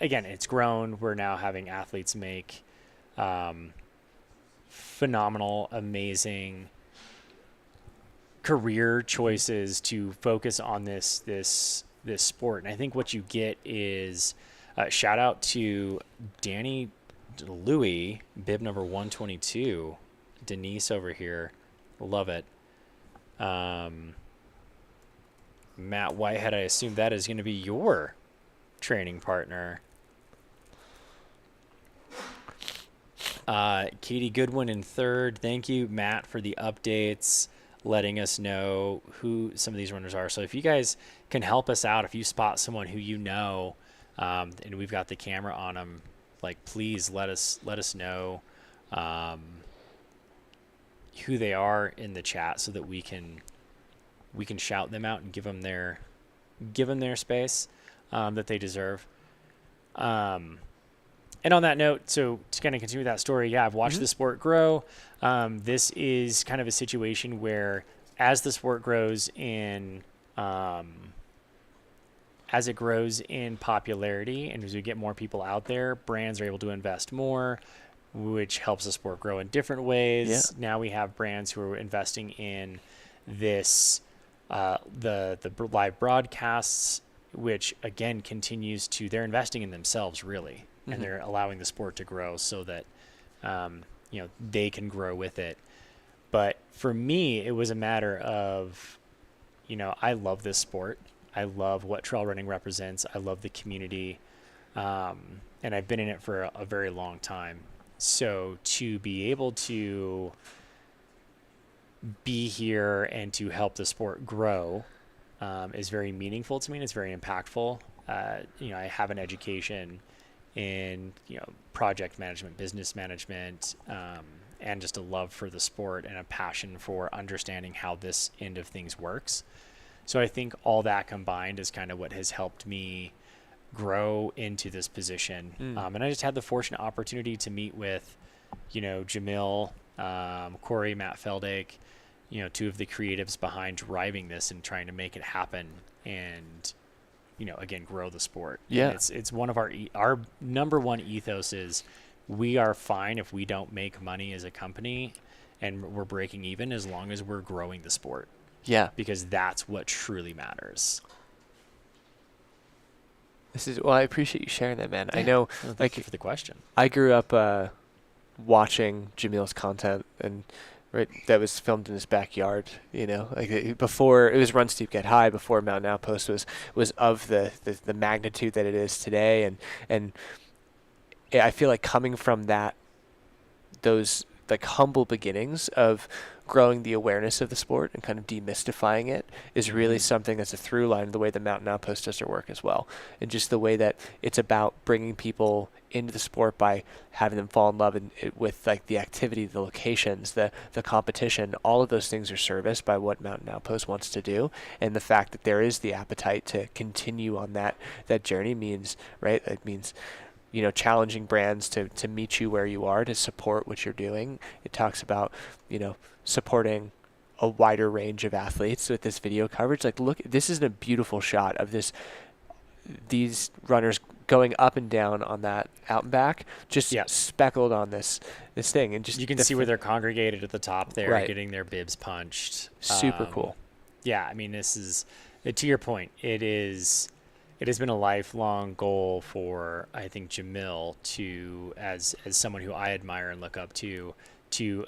again, it's grown. We're now having athletes make phenomenal, amazing career choices to focus on this sport. And I think what you get is shout out to Danny Louie, bib number 122, Denise over here. Love it. Matt Whitehead, I assume that is going to be your training partner. Katie Goodwin in third. Thank you, Matt, for the updates, letting us know who some of these runners are. So if you guys can help us out, if you spot someone who and we've got the camera on them, like, please let us know who they are in the chat so that we can shout them out and give them their space that they deserve. And on that note, so to kind of continue that story, I've watched the sport grow. This is kind of a situation where as the sport grows as it grows in popularity and as we get more people out there, brands are able to invest more, which helps the sport grow in different ways. Yeah. Now we have brands who are investing in this, the live broadcasts, which again they're investing in themselves really, and they're allowing the sport to grow so that, they can grow with it. But for me, it was a matter of, I love this sport. I love what trail running represents. I love the community. And I've been in it for a very long time. So to be able to be here and to help the sport grow is very meaningful to me, and it's very impactful. I have an education in project management, business management, and just a love for the sport and a passion for understanding how this end of things works. So I think all that combined is kind of what has helped me grow into this position. And I just had the fortunate opportunity to meet with, Jamil, Corey, Matt Feldake, two of the creatives behind driving this and trying to make it happen and, again, grow the sport. Yeah. And it's one of our number one ethos is we are fine if we don't make money as a company and we're breaking even as long as we're growing the sport. Yeah. Because that's what truly matters. I appreciate you sharing that, man. Yeah. I know, thank you for the question. I grew up watching Jamil's content, and that was filmed in his backyard. Before it was Run Steep Get High, before Mountain Outpost was of the magnitude that it is today, and I feel like coming from those like humble beginnings of growing the awareness of the sport and kind of demystifying it is really something that's a through line of the way the Mountain Outpost does their work as well. And just the way that it's about bringing people into the sport by having them fall in love with like the activity, the locations, the competition, all of those things are serviced by what Mountain Outpost wants to do. And the fact that there is the appetite to continue on that journey means, right? It means, challenging brands to meet you where you are, to support what you're doing. It talks about, supporting a wider range of athletes with this video coverage. Like, look, this is a beautiful shot of these runners going up and down on that out and back, just Yeah. speckled on this thing, and just You can see where they're congregated at the top there, Right. getting their bibs punched. Super cool. Yeah, I mean, this is, to your point, it has been a lifelong goal for, I think, Jamil to, as someone who I admire and look up to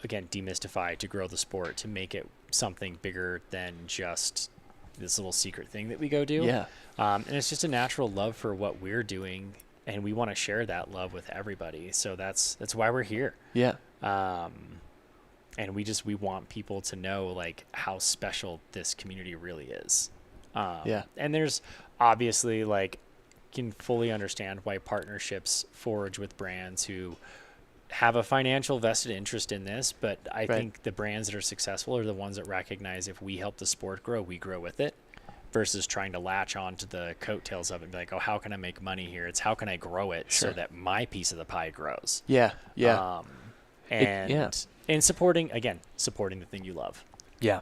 again, demystify, to grow the sport, to make it something bigger than just this little secret thing that we go do. Yeah. And it's just a natural love for what we're doing, and we want to share that love with everybody. So that's why we're here. Yeah. And we want people to know like how special this community really is. Yeah. And there's obviously like, can fully understand why partnerships forge with brands who have a financial vested interest in this, but I think the brands that are successful are the ones that recognize if we help the sport grow, we grow with it, versus trying to latch on to the coattails of it and be like, oh, how can I make money here? It's how can I grow it so that my piece of the pie grows? Yeah. Yeah. And supporting the thing you love. Yeah.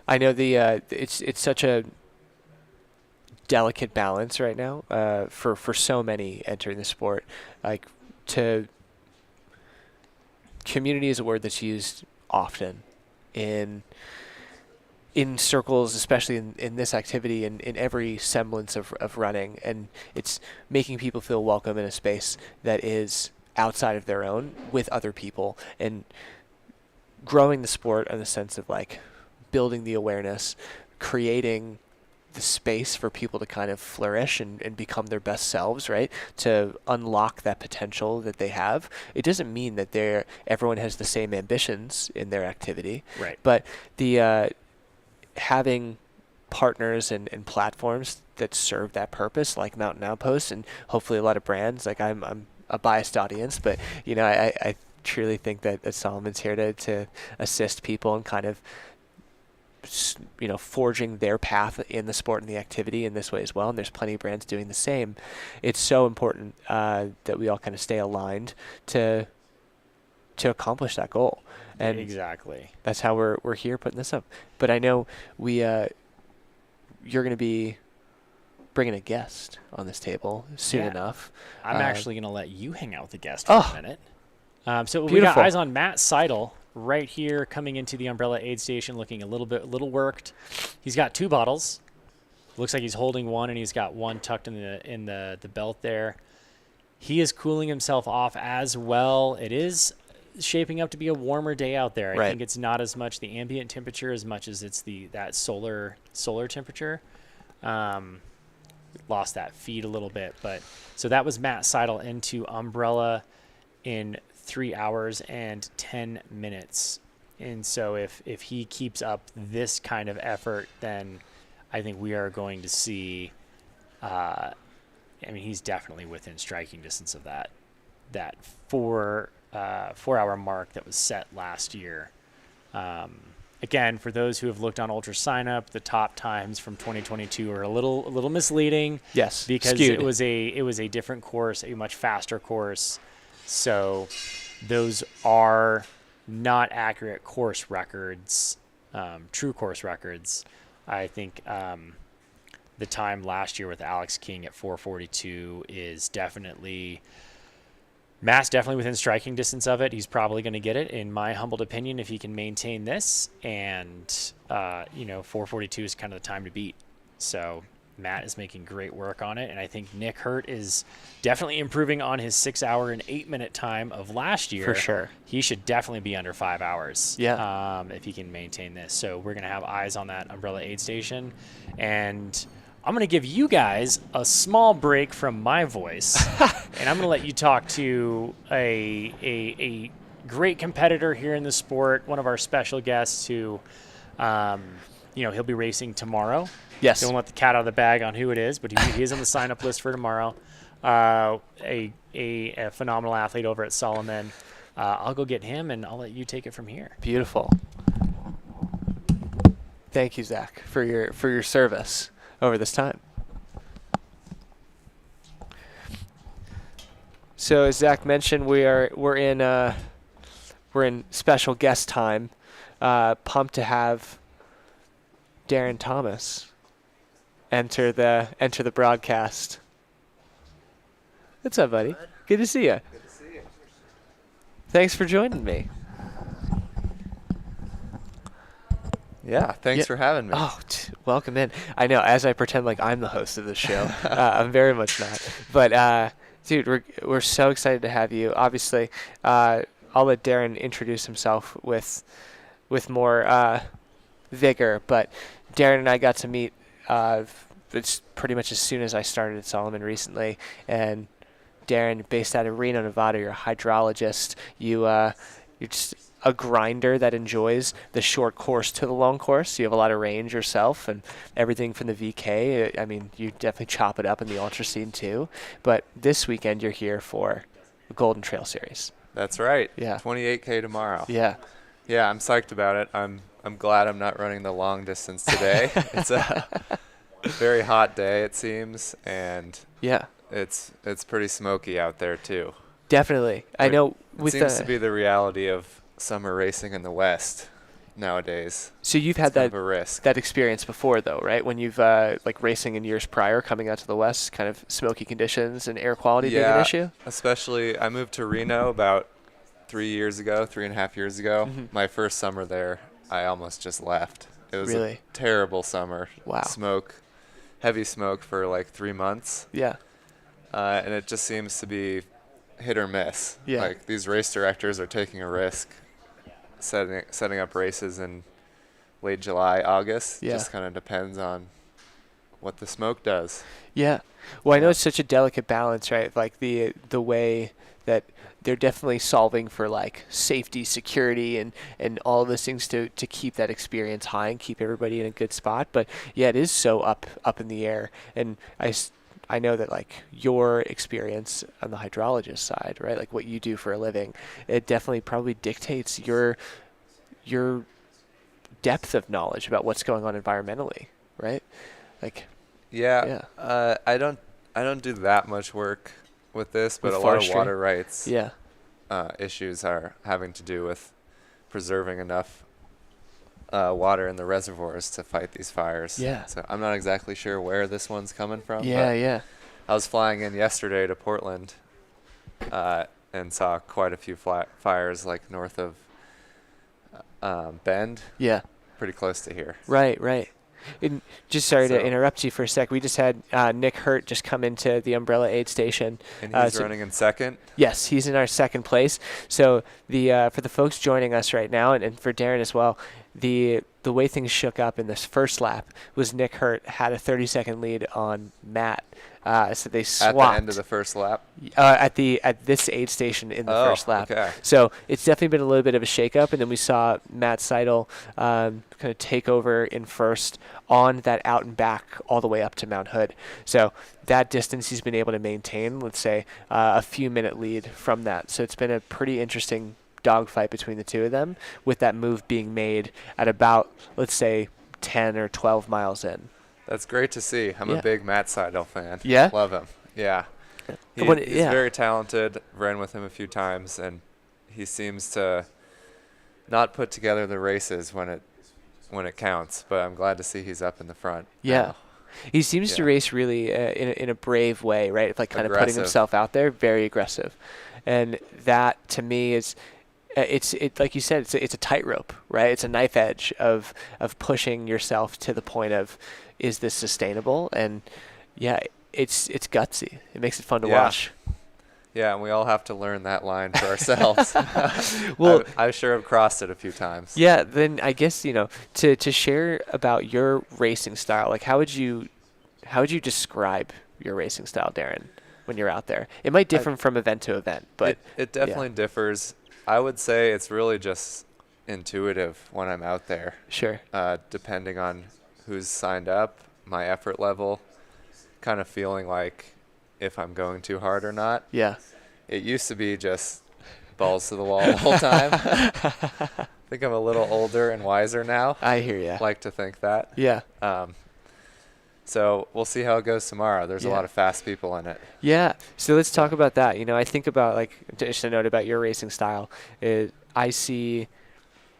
I know it's such a delicate balance right now for so many entering the sport. Like, community is a word that's used often in circles, especially in this activity and in every semblance of running, and it's making people feel welcome in a space that is outside of their own with other people, and growing the sport in the sense of like building the awareness, creating the space for people to kind of flourish and become their best selves, right? To unlock that potential that they have. It doesn't mean that everyone has the same ambitions in their activity, right? But the having partners and platforms that serve that purpose, like Mountain Outpost, and hopefully a lot of brands. Like I'm a biased audience, but I truly think that Salomon's here to assist people and kind of forging their path in the sport and the activity in this way as well. And there's plenty of brands doing the same. It's so important that we all kind of stay aligned to accomplish that goal. And exactly, that's how we're here putting this up. But I know you're going to be bringing a guest on this table soon enough. I'm actually going to let you hang out with the guest for a minute. So we got eyes on Matt Seidel right here coming into the Umbrella aid station, looking a little worked. He's got 2 bottles. Looks like he's holding one, and he's got one tucked in the belt there. He is cooling himself off as well. It is shaping up to be a warmer day out there. I think it's not as much the ambient temperature as much as it's that solar temperature. Lost that feed a little bit, but so that was Matt Seidel into Umbrella in 3 hours and 10 minutes. And so if he keeps up this kind of effort, then I think we are going to see, he's definitely within striking distance of that 4 hour mark that was set last year. Again, for those who have looked on Ultra Sign Up, the top times from 2022 are a little misleading. Yes, because skewed. it was a different course, a much faster course. So those are not accurate course records, true course records. I think the time last year with Alex King at 4:42 is definitely Matt's definitely within striking distance of it. He's probably going to get it, in my humbled opinion, if he can maintain this. And 4:42 is kind of the time to beat. So Matt is making great work on it, and I think Nick Hurt is definitely improving on his 6 hour and 8 minute time of last year. For sure. He should definitely be under 5 hours. Yeah. If he can maintain this. So we're going to have eyes on that Umbrella aid station, and I'm going to give you guys a small break from my voice, and I'm going to let you talk to a great competitor here in the sport, one of our special guests who, he'll be racing tomorrow. Yes. Don't let the cat out of the bag on who it is, but he is on the sign-up list for tomorrow. A phenomenal athlete over at Salomon. I'll go get him, and I'll let you take it from here. Beautiful. Thank you, Zach, for your service over this time. So as Zach mentioned, we're in special guest time. Pumped to have Darren Thomas enter the broadcast. What's up, buddy? Good to see you. Good to see you. Thanks for joining me. Yeah, thanks Yeah. for having me. Oh, welcome in. I know, as I pretend like I'm the host of the show, I'm very much not. But, dude, we're so excited to have you. Obviously, I'll let Darren introduce himself with more vigor. But Darren and I got to meet it's pretty much as soon as I started at Salomon recently. And Darren, based out of Reno, Nevada, you're a hydrologist. You're just a grinder that enjoys the short course to the long course. You have a lot of range yourself and everything from the VK. I mean, you definitely chop it up in the ultra scene too. But this weekend you're here for the Golden Trail Series. That's right. Yeah. 28K tomorrow. Yeah. Yeah, I'm psyched about it. I'm glad I'm not running the long distance today. It's a very hot day, it seems, and yeah, it's pretty smoky out there too. Definitely. I know It seems to be the reality of summer racing in the West nowadays. So you've had that experience before, though, right? When you've like racing in years prior, coming out to the West, kind of smoky conditions and air quality being an issue. Especially, I moved to Reno about 3.5 years ago. Mm-hmm. My first summer there, I almost just left. It was Really? a terrible summer. Wow. Heavy smoke for like 3 months. Yeah. And it just seems to be hit or miss. Yeah. Like these race directors are taking a risk, setting up races in late July, August. Yeah. Just kind of depends on what the smoke does. Yeah. Well, I know it's such a delicate balance, right? Like the way that they're definitely solving for like safety, security, and all of those things to keep that experience high and keep everybody in a good spot. But yeah, it is so up in the air. And I know that like your experience on the hydrologist side, right? Like what you do for a living, it definitely probably dictates your depth of knowledge about what's going on environmentally, right? Like Yeah. I don't do that much work with this, but With a forestry? lot of water rights Yeah. issues are having to do with preserving enough water in the reservoirs to fight these fires. Yeah. So I'm not exactly sure where this one's coming from. Yeah, but yeah. I was flying in yesterday to Portland and saw quite a few fires like north of Bend. Yeah. Pretty close to here. Right. And just sorry to interrupt you for a sec. We just had Nick Hurt just come into the Umbrella Aid Station. And he's running in second? Yes, he's in our second place. So for the folks joining us right now, and for Darren as well, the way things shook up in this first lap was Nick Hurt had a 30-second lead on Matt. So they swapped. At the end of the first lap? At this aid station in the first lap. Okay. So it's definitely been a little bit of a shakeup, and then we saw Matt Seidel kind of take over in first on that out and back all the way up to Mount Hood. So that distance he's been able to maintain, let's say, a few-minute lead from that. So it's been a pretty interesting dogfight between the two of them, with that move being made at about, let's say, 10 or 12 miles in. That's great to see. I'm a big Matt Seidel fan. Yeah? Love him. Yeah. He's very talented. Ran with him a few times, and he seems to not put together the races when it counts, but I'm glad to see he's up in the front. Yeah. now. He seems to race really in a brave way, right? Like kind of putting himself out there, very aggressive. And that, to me, is it's like you said, it's a tightrope, right? It's a knife edge of pushing yourself to the point of, is this sustainable? And yeah, it's gutsy. It makes it fun to watch. Yeah, and we all have to learn that line for ourselves. Well, I sure have crossed it a few times. Yeah, then I guess, to share about your racing style, like how would you describe your racing style, Darren, when you're out there? It might differ from event to event, but it definitely differs. I would say it's really just intuitive when I'm out there. Sure. Depending on who's signed up, my effort level, kind of feeling like if I'm going too hard or not. Yeah. It used to be just balls to the wall the whole time. I think I'm a little older and wiser now. I hear ya. Like to think that. Yeah. So we'll see how it goes tomorrow. There's a lot of fast people in it. Yeah. So let's talk about that. I think about, like, just a note about your racing style. I see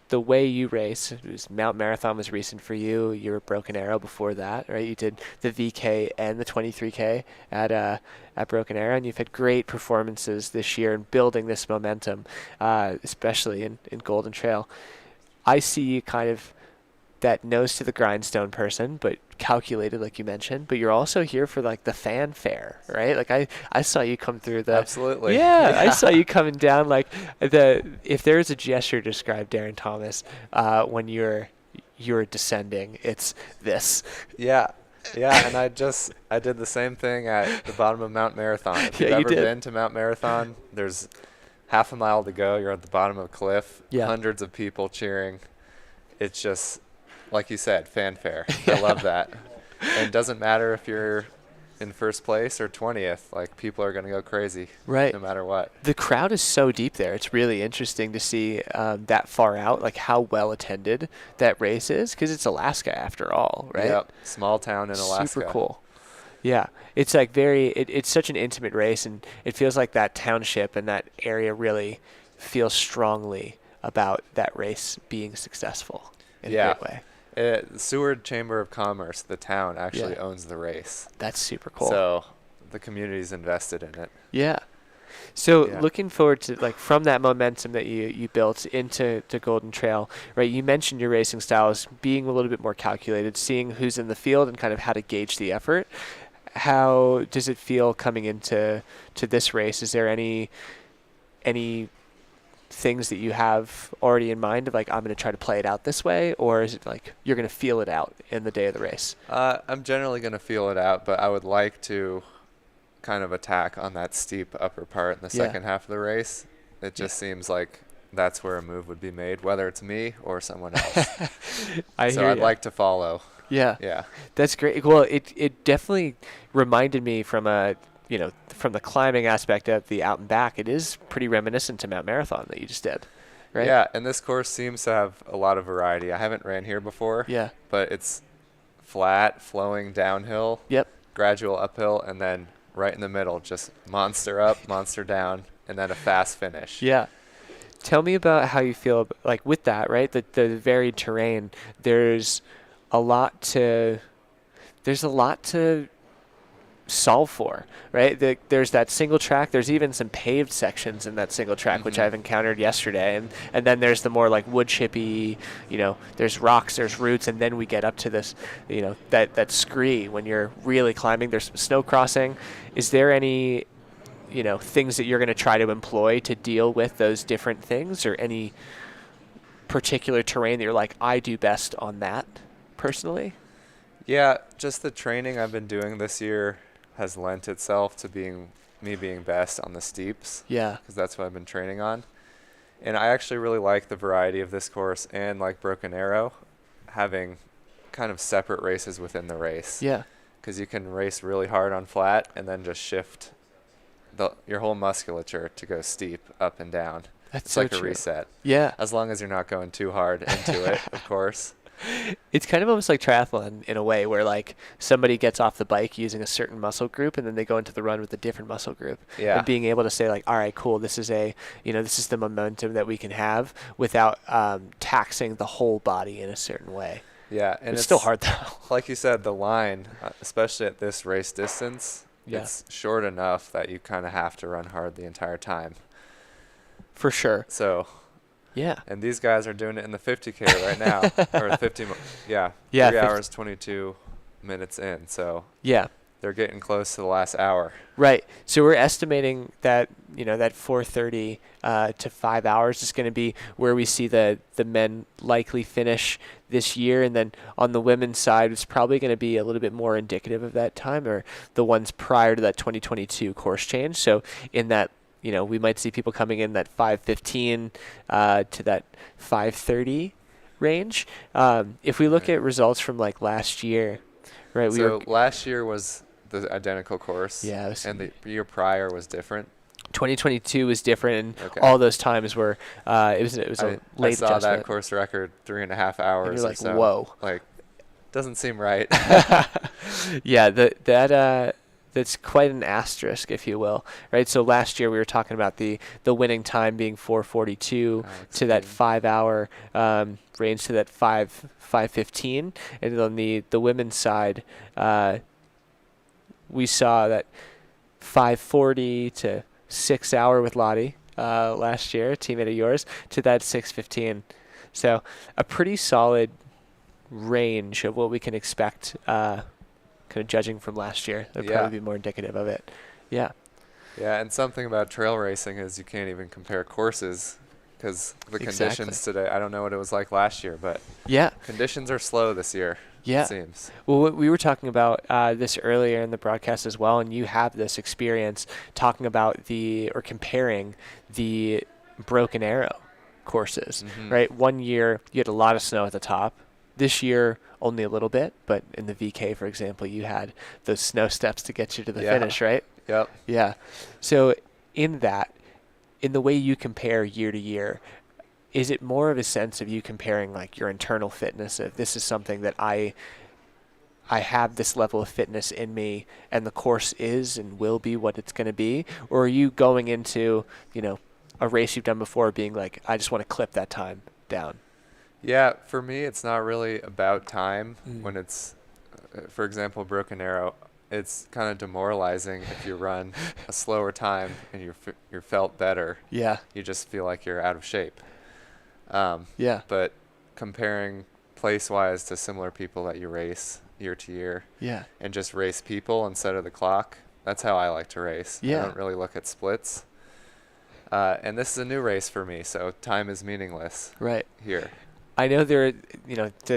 the way you race, it was Mount Marathon was recent for you. You were Broken Arrow before that, right? You did the VK and the 23K at Broken Arrow, and you've had great performances this year in building this momentum, especially in Golden Trail. I see you kind of that nose to the grindstone person, but calculated, like you mentioned, but you're also here for like the fanfare, right? Like I saw you come through the absolutely. Yeah, I saw you coming down like if there's a gesture to describe Darren Thomas when you're descending, it's this. Yeah, and I did the same thing at the bottom of Mount Marathon. If you've ever been to Mount Marathon, there's half a mile to go. You're at the bottom of a cliff. Yeah. Hundreds of people cheering. It's just, like you said, fanfare. I love that. And it doesn't matter if you're in first place or 20th. Like, people are going to go crazy. Right. No matter what. The crowd is so deep there. It's really interesting to see that far out, like how well attended that race is, because it's Alaska after all, right? Yep. Small town in Alaska. Super cool. Yeah. It's like it's such an intimate race, and it feels like that township and that area really feels strongly about that race being successful in a great way. The Seward Chamber of Commerce, the town, actually owns the race. That's super cool. So the community's invested in it. Yeah. So looking forward to, like, from that momentum that you built into Golden Trail, right? You mentioned your racing styles being a little bit more calculated, seeing who's in the field and kind of how to gauge the effort. How does it feel coming into this race? Is there any things that you have already in mind of, like, I'm going to try to play it out this way, or is it like you're going to feel it out in the day of the race? I'm generally going to feel it out, but I would like to kind of attack on that steep upper part in the second half of the race. It just seems like that's where a move would be made, whether it's me or someone else. I'd like to follow. Yeah. That's great. Well, it definitely reminded me from the climbing aspect of the out and back, it is pretty reminiscent to Mount Marathon that you just did, right? Yeah, and this course seems to have a lot of variety. I haven't ran here before. Yeah. But it's flat, flowing downhill. Yep. Gradual uphill, and then right in the middle, just monster up, monster down, and then a fast finish. Yeah. Tell me about how you feel, like, with that, right? The varied terrain. There's a lot to solve for, right? There's that single track. There's even some paved sections in that single track, which I've encountered yesterday. And then there's the more like wood chippy, there's rocks, there's roots, and then we get up to this, that scree when you're really climbing. There's some snow crossing. Is there any, things that you're going to try to employ to deal with those different things, or any particular terrain that you're like, I do best on that personally? Yeah, just the training I've been doing this year has lent itself to being best on the steeps. Yeah. Because that's what I've been training on. And I actually really like the variety of this course, and like Broken Arrow, having kind of separate races within the race. Yeah. Because you can race really hard on flat and then just shift your whole musculature to go steep up and down. That's it's so like true. A reset. Yeah. As long as you're not going too hard into it, of course. It's kind of almost like triathlon in a way, where like somebody gets off the bike using a certain muscle group and then they go into the run with a different muscle group. Yeah. And being able to say like, all right, cool, this is this is the momentum that we can have without taxing the whole body in a certain way. Yeah. And it's still hard though. Like you said, the line, especially at this race distance, it's short enough that you kind of have to run hard the entire time. For sure. So. Yeah. And these guys are doing it in the 50K right now, or 50. 3 hours 22 minutes in. So they're getting close to the last hour. Right. So we're estimating that that 4:30 to 5 hours is going to be where we see the men likely finish this year, and then on the women's side, it's probably going to be a little bit more indicative of that time, or the ones prior to that 2022 course change. So in that, we might see people coming in that 5:15 to that 5:30 range. If we look at results from like last year, right? So last year was the identical course. Yeah. And the year prior was different. 2022 was different, and all those times were it was a late I saw adjustment. that course record 3.5 hours. And you're like, so. whoa. Like, doesn't seem right. Yeah, that that's quite an asterisk, if you will, right? So last year we were talking about the winning time being 4:42 to that 5 hour range to that 5:15, and on the women's side, we saw that 5:40 to 6 hour with Lottie last year, a teammate of yours, to that 6:15. So a pretty solid range of what we can expect, kind of judging from last year. That'd probably be more indicative of it. Yeah. Yeah, and something about trail racing is you can't even compare courses because the conditions today, I don't know what it was like last year, but conditions are slow this year, it seems. Well, we were talking about this earlier in the broadcast as well, and you have this experience talking about comparing the Broken Arrow courses, right? One year you had a lot of snow at the top. This year, only a little bit, but in the VK, for example, you had those snow steps to get you to the finish, right? Yep. Yeah. So in the way you compare year to year, is it more of a sense of you comparing like your internal fitness of this is something that I have this level of fitness in me and the course is and will be what it's going to be? Or are you going into, a race you've done before being like, I just want to clip that time down? Yeah, for me, it's not really about time when it's, for example, Broken Arrow. It's kind of demoralizing if you run a slower time and you're felt better. Yeah. You just feel like you're out of shape. But comparing place-wise to similar people that you race year to year and just race people instead of the clock, that's how I like to race. I don't really look at splits. And this is a new race for me, so time is meaningless here. I know the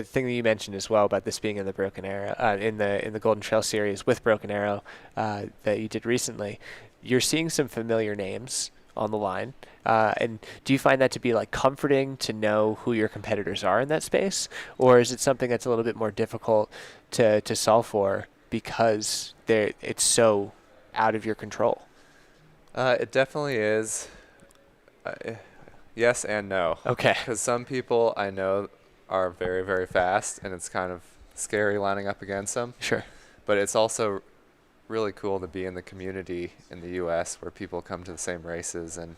thing that you mentioned as well about this being in the Broken Arrow, in the Golden Trail series with Broken Arrow that you did recently. You're seeing some familiar names on the line, and do you find that to be like comforting to know who your competitors are in that space, or is it something that's a little bit more difficult to solve for because it's so out of your control? It definitely is. Yes and no. Okay. Because some people I know are very, very fast, and it's kind of scary lining up against them. Sure. But it's also really cool to be in the community in the U.S. where people come to the same races, and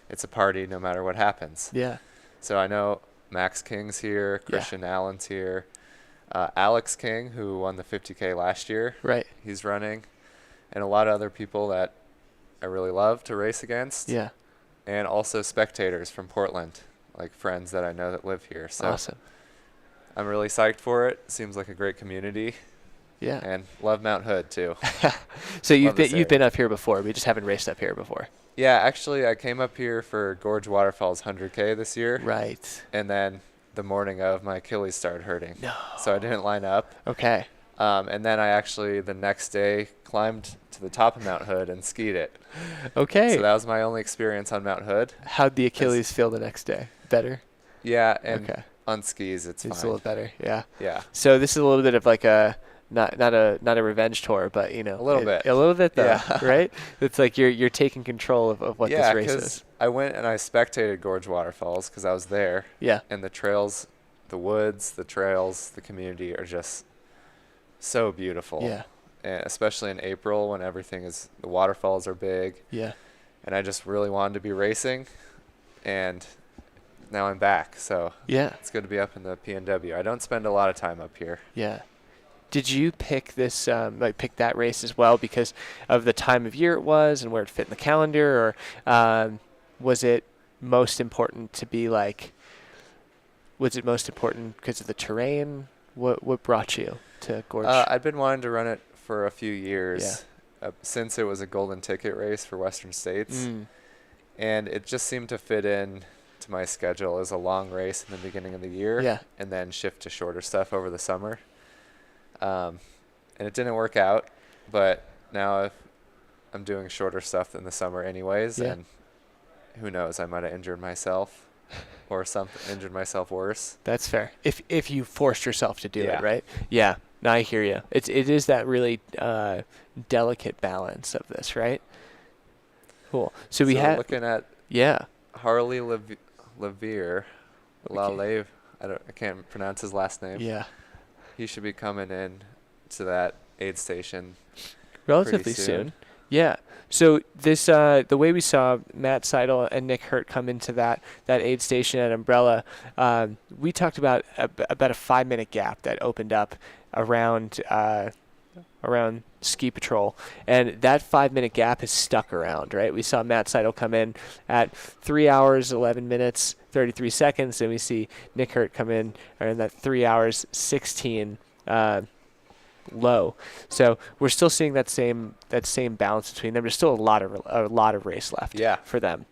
it's a party no matter what happens. Yeah. So I know Max King's here, Christian Allen's here, Alex King, who won the 50K last year. Right. He's running, and a lot of other people that I really love to race against. Yeah. And also spectators from Portland, like friends that I know that live here. So awesome. I'm really psyched for it. Seems like a great community. Yeah. And love Mount Hood too. So you've been up here before. We just haven't raced up here before. Yeah, actually I came up here for Gorge Waterfalls 100K this year. Right. And then the morning of, my Achilles started hurting. No. So I didn't line up. Okay. And then I actually the next day climbed to the top of Mount Hood and skied it. Okay. So that was my only experience on Mount Hood. How'd the Achilles feel the next day? Better? Yeah, and on skis it's fine. It's a little better, yeah. Yeah. So this is a little bit of like a not a revenge tour, but a little bit. A little bit though, right? It's like you're taking control of what this race is. I went and I spectated Gorge Waterfalls because I was there. Yeah. And the trails, the woods, the trails, the community are just so beautiful. Yeah. And especially in April when the waterfalls are big. Yeah. And I just really wanted to be racing, and now I'm back. So it's good to be up in the PNW. I don't spend a lot of time up here. Yeah. Did you pick this, pick that race as well because of the time of year it was and where it fit in the calendar, or was it most important to be like? Was it most important because of the terrain? What brought you to Gorge? I'd been wanting to run it for a few years since it was a golden ticket race for Western States, and it just seemed to fit in to my schedule as a long race in the beginning of the year, and then shift to shorter stuff over the summer. And it didn't work out, but now I'm doing shorter stuff in the summer anyways, and who knows, I might have injured myself or injured myself worse. That's fair. If you forced yourself to do it, right? Yeah. No, I hear you. It is that really delicate balance of this, right? Cool. So we have looking at Harley Levere, I can't pronounce his last name. Yeah. He should be coming in to that aid station Relatively soon. Yeah. So this, the way we saw Matt Seidel and Nick Hurt come into that aid station at Umbrella, we talked about a 5-minute gap that opened up around Ski Patrol, and that 5-minute gap has stuck around, right? We saw Matt Seidel come in at 3 hours 11 minutes 33 seconds, and we see Nick Hurt come in around that 3 hours 16 low. So we're still seeing that same balance between them. There's still a lot of race left for them.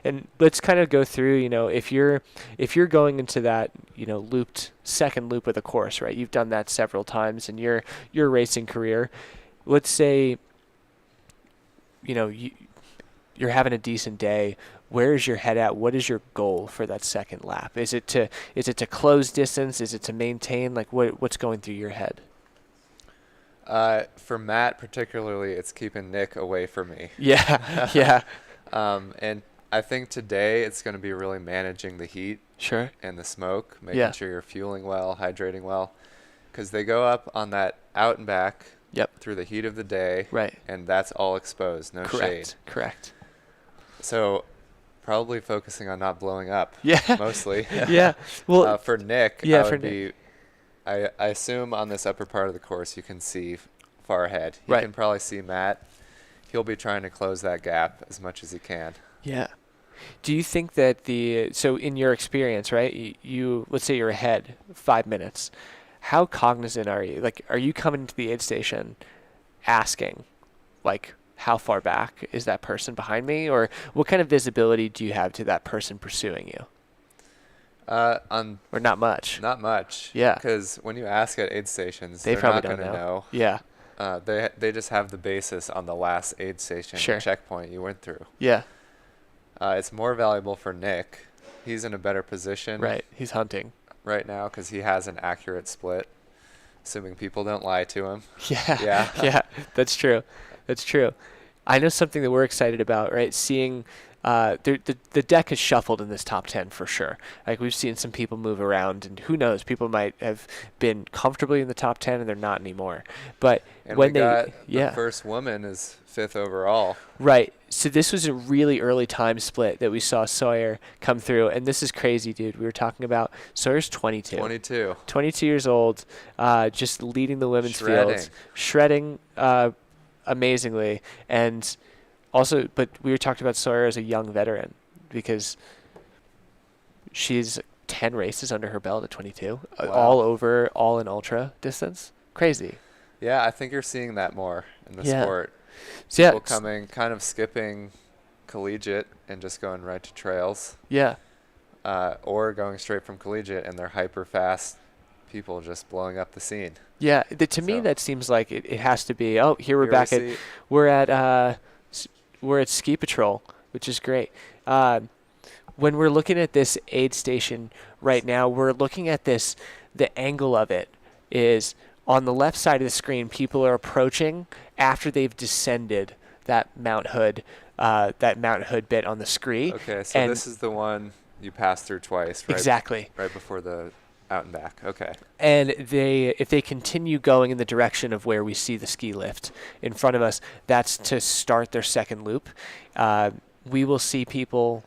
And let's kind of go through, if you're going into that, second loop of the course, right? You've done that several times in your racing career. Let's say, you're having a decent day. Where is your head at? What is your goal for that second lap? Is it to close distance? Is it to maintain? Like what's going through your head? For Matt particularly, it's keeping Nick away from me. Yeah, yeah. And I think today it's going to be really managing the heat. Sure. And the smoke, making sure you're fueling well, hydrating well, because they go up on that out and back. Yep. Through the heat of the day. Right. And that's all exposed, no shade. Correct. So probably focusing on not blowing up. Yeah. Mostly. Yeah. Well. For Nick, yeah, I assume on this upper part of the course you can see far ahead. You right. can probably see Matt. He'll be trying to close that gap as much as he can. Yeah. Do you think that so in your experience, right, you let's say you're ahead 5 minutes, how cognizant are you? Like, are you coming to the aid station asking, like, how far back is that person behind me? Or what kind of visibility do you have to that person pursuing you? Or not much? Not much. Yeah. Because when you ask at aid stations, they're not don't going to know. Yeah. They just have the basis on the last aid station checkpoint you went through. Yeah. It's more valuable for Nick. He's in a better position. Right. He's hunting right now because he has an accurate split, assuming people don't lie to him. Yeah. Yeah. Yeah. That's true. That's true. I know something that we're excited about, right? Seeing the deck has shuffled in this top 10 for sure. Like, we've seen some people move around, and who knows, people might have been comfortably in the top 10 and they're not anymore. But and when the first woman is 5th overall. Right. So this was a really early time split that we saw Sawyer come through, and this is crazy, dude. We were talking about Sawyer's 22. 22 years old, just leading the women's field, shredding amazingly, and also, but we were talking about Sawyer as a young veteran because she's 10 races under her belt at 22, wow. all in ultra distance. Crazy. Yeah, I think you're seeing that more in the sport. So people coming, kind of skipping collegiate and just going right to trails. Yeah. Or going straight from collegiate and they're hyper fast people just blowing up the scene. Yeah, to me that seems like it has to be. Oh, here we're at Ski Patrol, which is great. When we're looking at this aid station right now, we're looking at this. The angle of it is on the left side of the screen. People are approaching after they've descended that Mount Hood bit on the scree. Okay, so this is the one you passed through twice, right? Exactly. Right before the out and back. Okay. And if they continue going in the direction of where we see the ski lift in front of us, that's to start their second loop. We will see people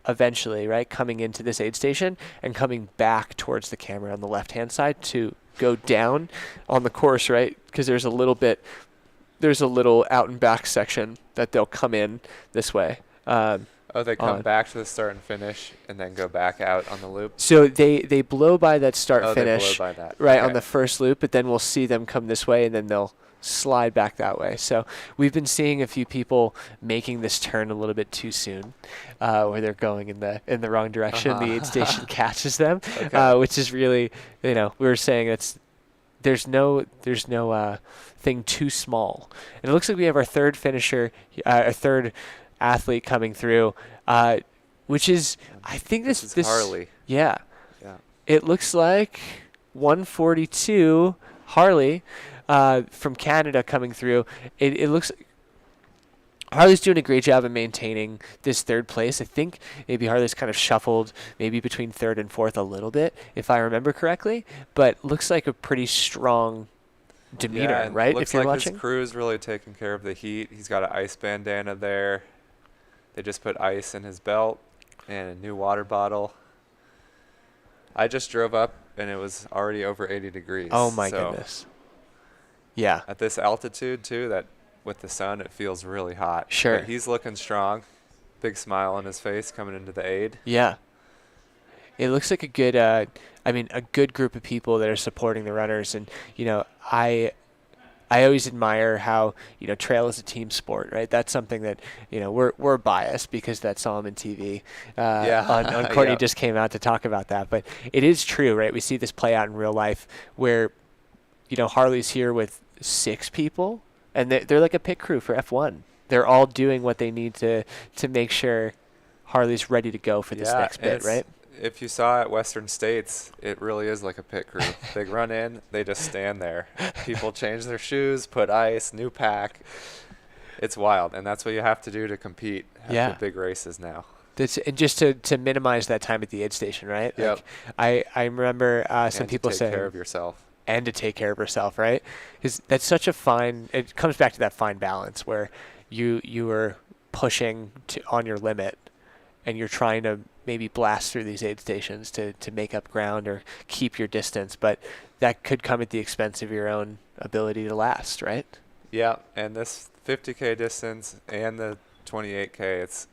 eventually, right, coming into this aid station and coming back towards the camera on the left-hand side to go down on the course, right? Because there's a little out and back section that they'll come in this way. They come back to the start and finish and then go back out on the loop? So they blow by that start finish, they blow by that. Right, okay. On the first loop, but then we'll see them come this way and then they'll slide back that way. So we've been seeing a few people making this turn a little bit too soon, where they're going in the wrong direction. The aid station catches them, which is really, we were saying there's no thing too small. And it looks like we have our third finisher, our third athlete coming through, which is, I think this is Harley. Yeah. It looks like 142 Harley. From Canada coming through. It looks Harley's doing a great job of maintaining this third place. I think maybe Harley's kind of shuffled maybe between third and fourth a little bit, if I remember correctly, but looks like a pretty strong demeanor, and right? Looks if you're like watching. his crew's really taking care of the heat. He's got an ice bandana there. They just put ice in his belt and a new water bottle. I just drove up and it was already over 80 degrees. Oh my goodness. Yeah. At this altitude too, that with the sun, it feels really hot. Sure. But he's looking strong. Big smile on his face coming into the aid. Yeah. It looks like a good, a good group of people that are supporting the runners. And, I always admire how, trail is a team sport, right? That's something that, we're biased because that's Salomon TV. On Courtney just came out to talk about that. But it is true, right? We see this play out in real life where, Harley's here with 6 people, and they're like a pit crew for F1. They're all doing what they need to make sure Harley's ready to go for this next bit, right? If you saw at Western States, it really is like a pit crew. They run in, they just stand there. People change their shoes, put ice, new pack. It's wild, and that's what you have to do to compete at the big races now. And just to minimize that time at the aid station, right? Yep. Like, I remember some people saying, take care of yourself. And to take care of herself, right? Because that's such a fine. It comes back to that fine balance where you are pushing on your limit, and you're trying to maybe blast through these aid stations to make up ground or keep your distance, but that could come at the expense of your own ability to last, right? Yeah, and this 50K distance and the 28K,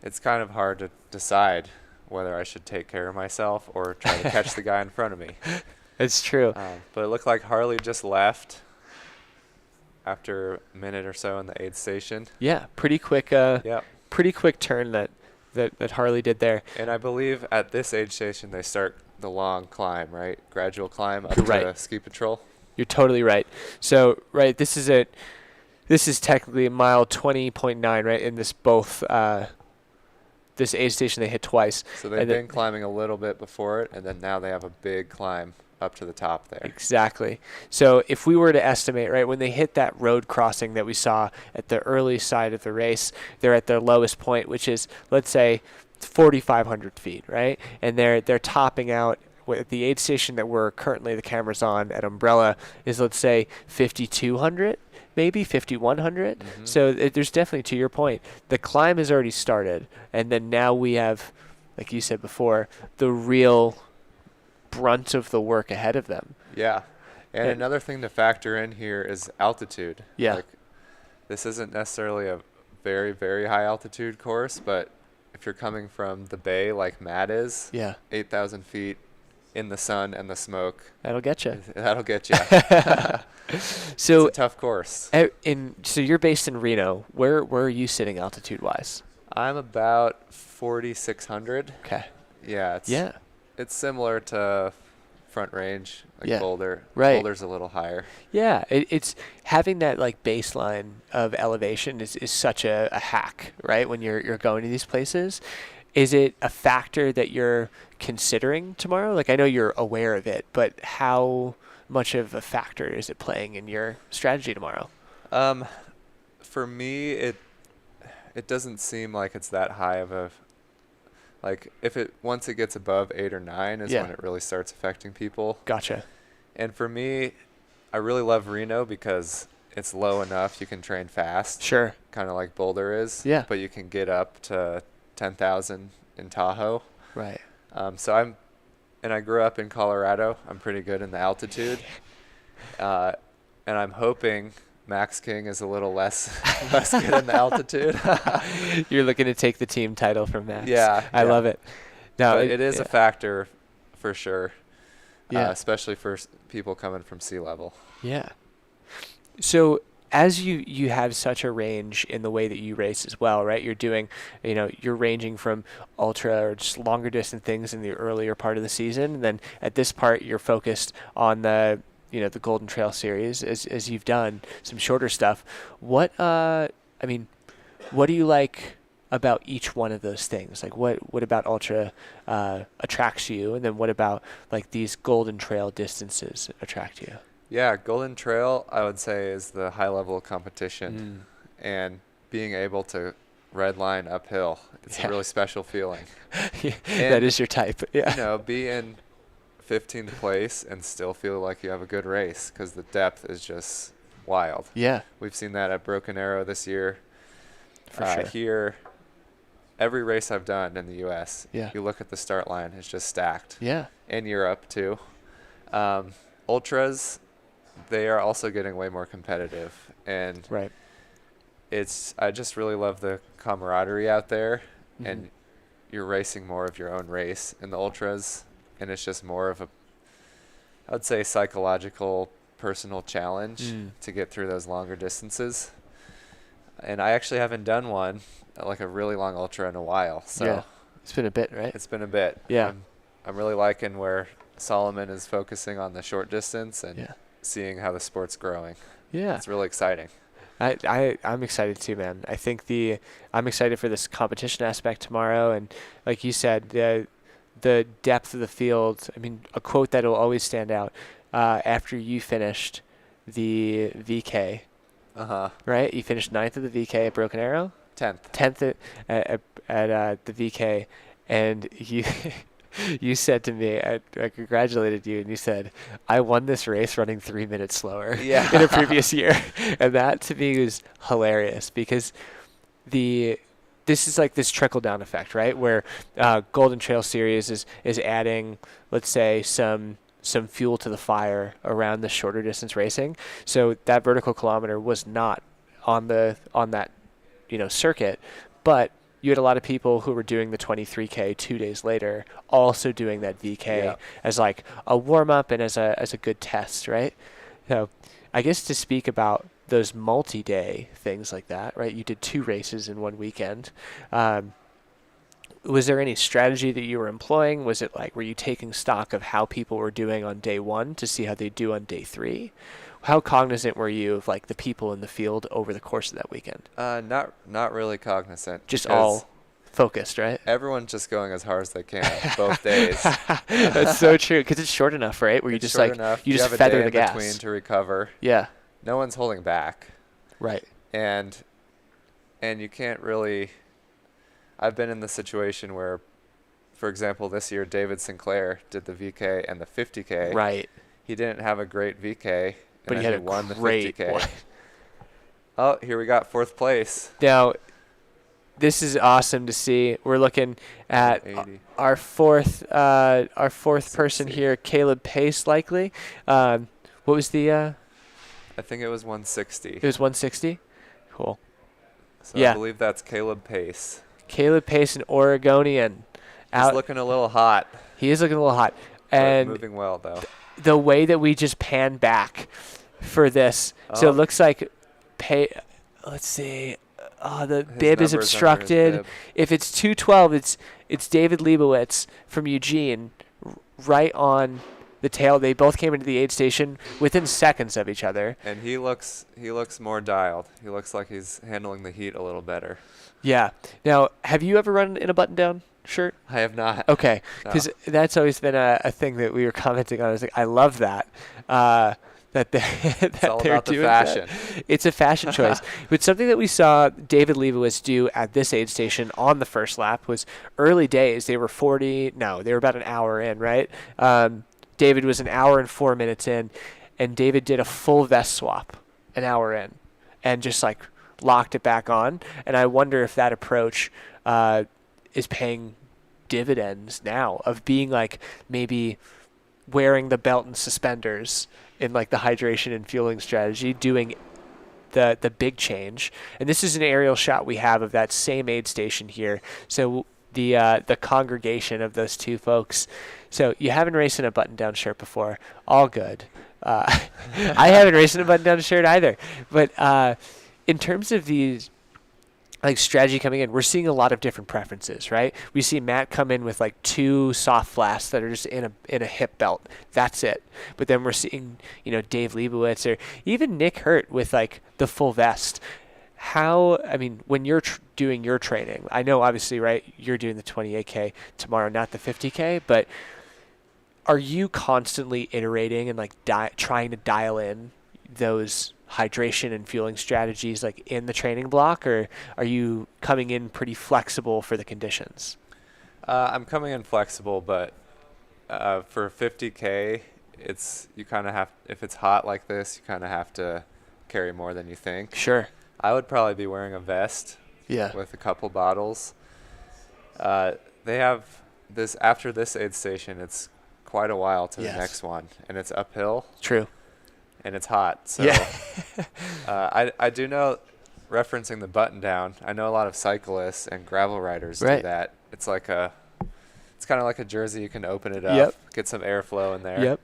it's kind of hard to decide whether I should take care of myself or try to catch the guy in front of me. It's true. But it looked like Harley just left after a minute or so in the aid station. Yeah, pretty quick. Pretty quick turn that Harley did there. And I believe at this aid station they start the long climb, right? Gradual climb up to ski patrol. You're totally right. So this is technically mile 20.9, right? In this this aid station they hit twice. So they've been climbing a little bit before it, and then now they have a big climb up to the top there. Exactly. So if we were to estimate, right, when they hit that road crossing that we saw at the early side of the race, they're at their lowest point, which is, let's say, 4,500 feet, right? And they're topping out with the aid station that we're currently the camera's on at Umbrella is, let's say, 5,200, maybe 5,100. Mm-hmm. So there's definitely, to your point, the climb has already started, and then now we have, like you said before, the real brunt of the work ahead of them. Yeah. And another thing to factor in here is altitude. Yeah. Like, this isn't necessarily a very, very high altitude course, but if you're coming from the bay like Matt is, 8,000 feet in the sun and the smoke. That'll get you. That'll get you. So it's a tough course. So you're based in Reno. Where are you sitting altitude-wise? I'm about 4,600. Okay. Yeah. It's similar to Front Range, like Boulder. Right. Boulder's a little higher. Yeah, it's having that like baseline of elevation is such a hack, right? When you're going to these places, is it a factor that you're considering tomorrow? Like, I know you're aware of it, but how much of a factor is it playing in your strategy tomorrow? For me, it doesn't seem like it's that high of a. Like, once it gets above 8 or 9 is when it really starts affecting people. Gotcha. And for me, I really love Reno because it's low enough you can train fast. Sure. Kind of like Boulder is. Yeah. But you can get up to 10,000 in Tahoe. Right. So I grew up in Colorado. I'm pretty good in the altitude. And I'm hoping Max King is a little less good in the altitude. You're looking to take the team title from Max. Yeah. I love it. No, it is a factor for sure. Yeah. Especially for people coming from sea level. Yeah. So as you have such a range in the way that you race as well, right? You're doing, you're ranging from ultra or just longer distance things in the earlier part of the season. And then at this part, you're focused on the Golden Trail series as you've done some shorter stuff. What do you like about each one of those things? Like what about ultra attracts you? And then what about like these Golden Trail distances attract you? Yeah, Golden Trail, I would say, is the high level of competition and being able to red line uphill. It's a really special feeling. That is your type. Yeah. Be in 15th place and still feel like you have a good race because the depth is just wild. Yeah. We've seen that at Broken Arrow this year. For sure. Here, every race I've done in the U.S., Yeah. you look at the start line, it's just stacked. Yeah. In Europe, too. Ultras, they are also getting way more competitive. And right. I just really love the camaraderie out there. Mm-hmm. And you're racing more of your own race in the ultras. And it's just more of I would say, psychological, personal challenge to get through those longer distances. And I actually haven't done one, like a really long ultra, in a while. So yeah. It's been a bit, right? It's been a bit. Yeah. I'm really liking where Salomon is focusing on the short distance and seeing how the sport's growing. Yeah. It's really exciting. I'm excited too, man. I think I'm excited for this competition aspect tomorrow, and like you said, the depth of the field. I mean, a quote that will always stand out after you finished the VK. Right? You finished 9th at the VK at Broken Arrow. 10th at the VK, and you said to me, I congratulated you, and you said, I won this race running 3 minutes slower in a previous year. And that to me was hilarious because this is like this trickle-down effect, right? Where Golden Trail Series is adding, let's say, some fuel to the fire around the shorter distance racing. So that vertical kilometer was not on that circuit, but you had a lot of people who were doing the 23K 2 days later, also doing that VK as like a warm up and as a good test, right? So I guess to speak about those multi-day things like that, right? You did 2 races in one weekend. Was there any strategy that you were employing? Was it like, were you taking stock of how people were doing on day 1 to see how they do on day 3? How cognizant were you of like the people in the field over the course of that weekend? Not really cognizant. Just all focused, right? Everyone's just going as hard as they can both days. That's so true because it's short enough, right? Where you just like you just feather the gas. Have a day in between to recover. Yeah. No one's holding back. Right. And you can't really. I've been in the situation where, for example, this year David Sinclair did the VK and the 50K. Right. He didn't have a great VK. But he had won a the great 50K. one. Oh, here we got 4th place. Now, this is awesome to see. We're looking at our fourth person here, Caleb Pace, likely. What was the? I think it was 160. It was 160. Cool. So I believe that's Caleb Pace. Caleb Pace, an Oregonian. He's looking a little hot. He is looking a little hot, and moving well though. The way that we just pan back for this, so it looks like let's see. The bib is obstructed. If it's 212, it's David Leibowitz from Eugene, right on the tail. They both came into the aid station within seconds of each other. And he looks more dialed. He looks like he's handling the heat a little better. Yeah. Now, have you ever run in a button-down shirt? I have not. Okay, because that's always been a thing that we were commenting on. I was like, I love that. That it's all they're about doing the fashion. That. It's a fashion choice. But something that we saw David Leibowitz do at this aid station on the first lap was early days. They were about an hour in, right? David was an hour and 4 minutes in, and David did a full vest swap an hour in and just like locked it back on. And I wonder if that approach is paying dividends now of being like maybe wearing the belt and suspenders in like the hydration and fueling strategy, doing the big change. And this is an aerial shot we have of that same aid station here. So the congregation of those two folks. So you haven't raced in a button-down shirt before. All good. I haven't raced in a button-down shirt either. But in terms of these like strategy coming in, we're seeing a lot of different preferences, right? We see Matt come in with like 2 soft flasks that are just in a hip belt. That's it. But then we're seeing, Dave Leibowitz or even Nick Hurt with like the full vest. When you're doing your training, I know obviously, right, you're doing the 28K tomorrow, not the 50K, but are you constantly iterating and like trying to dial in those hydration and fueling strategies like in the training block, or are you coming in pretty flexible for the conditions? I'm coming in flexible, but For 50K, you kind of have, if it's hot like this, you kind of have to carry more than you think. Sure. I would probably be wearing a vest. Yeah. With a couple bottles. They have this after this aid station. It's quite a while to the next one, and it's uphill. True. And it's hot. So I do know, referencing the button down, I know a lot of cyclists and gravel riders do that. It's kind of like a jersey. You can open it up, get some airflow in there.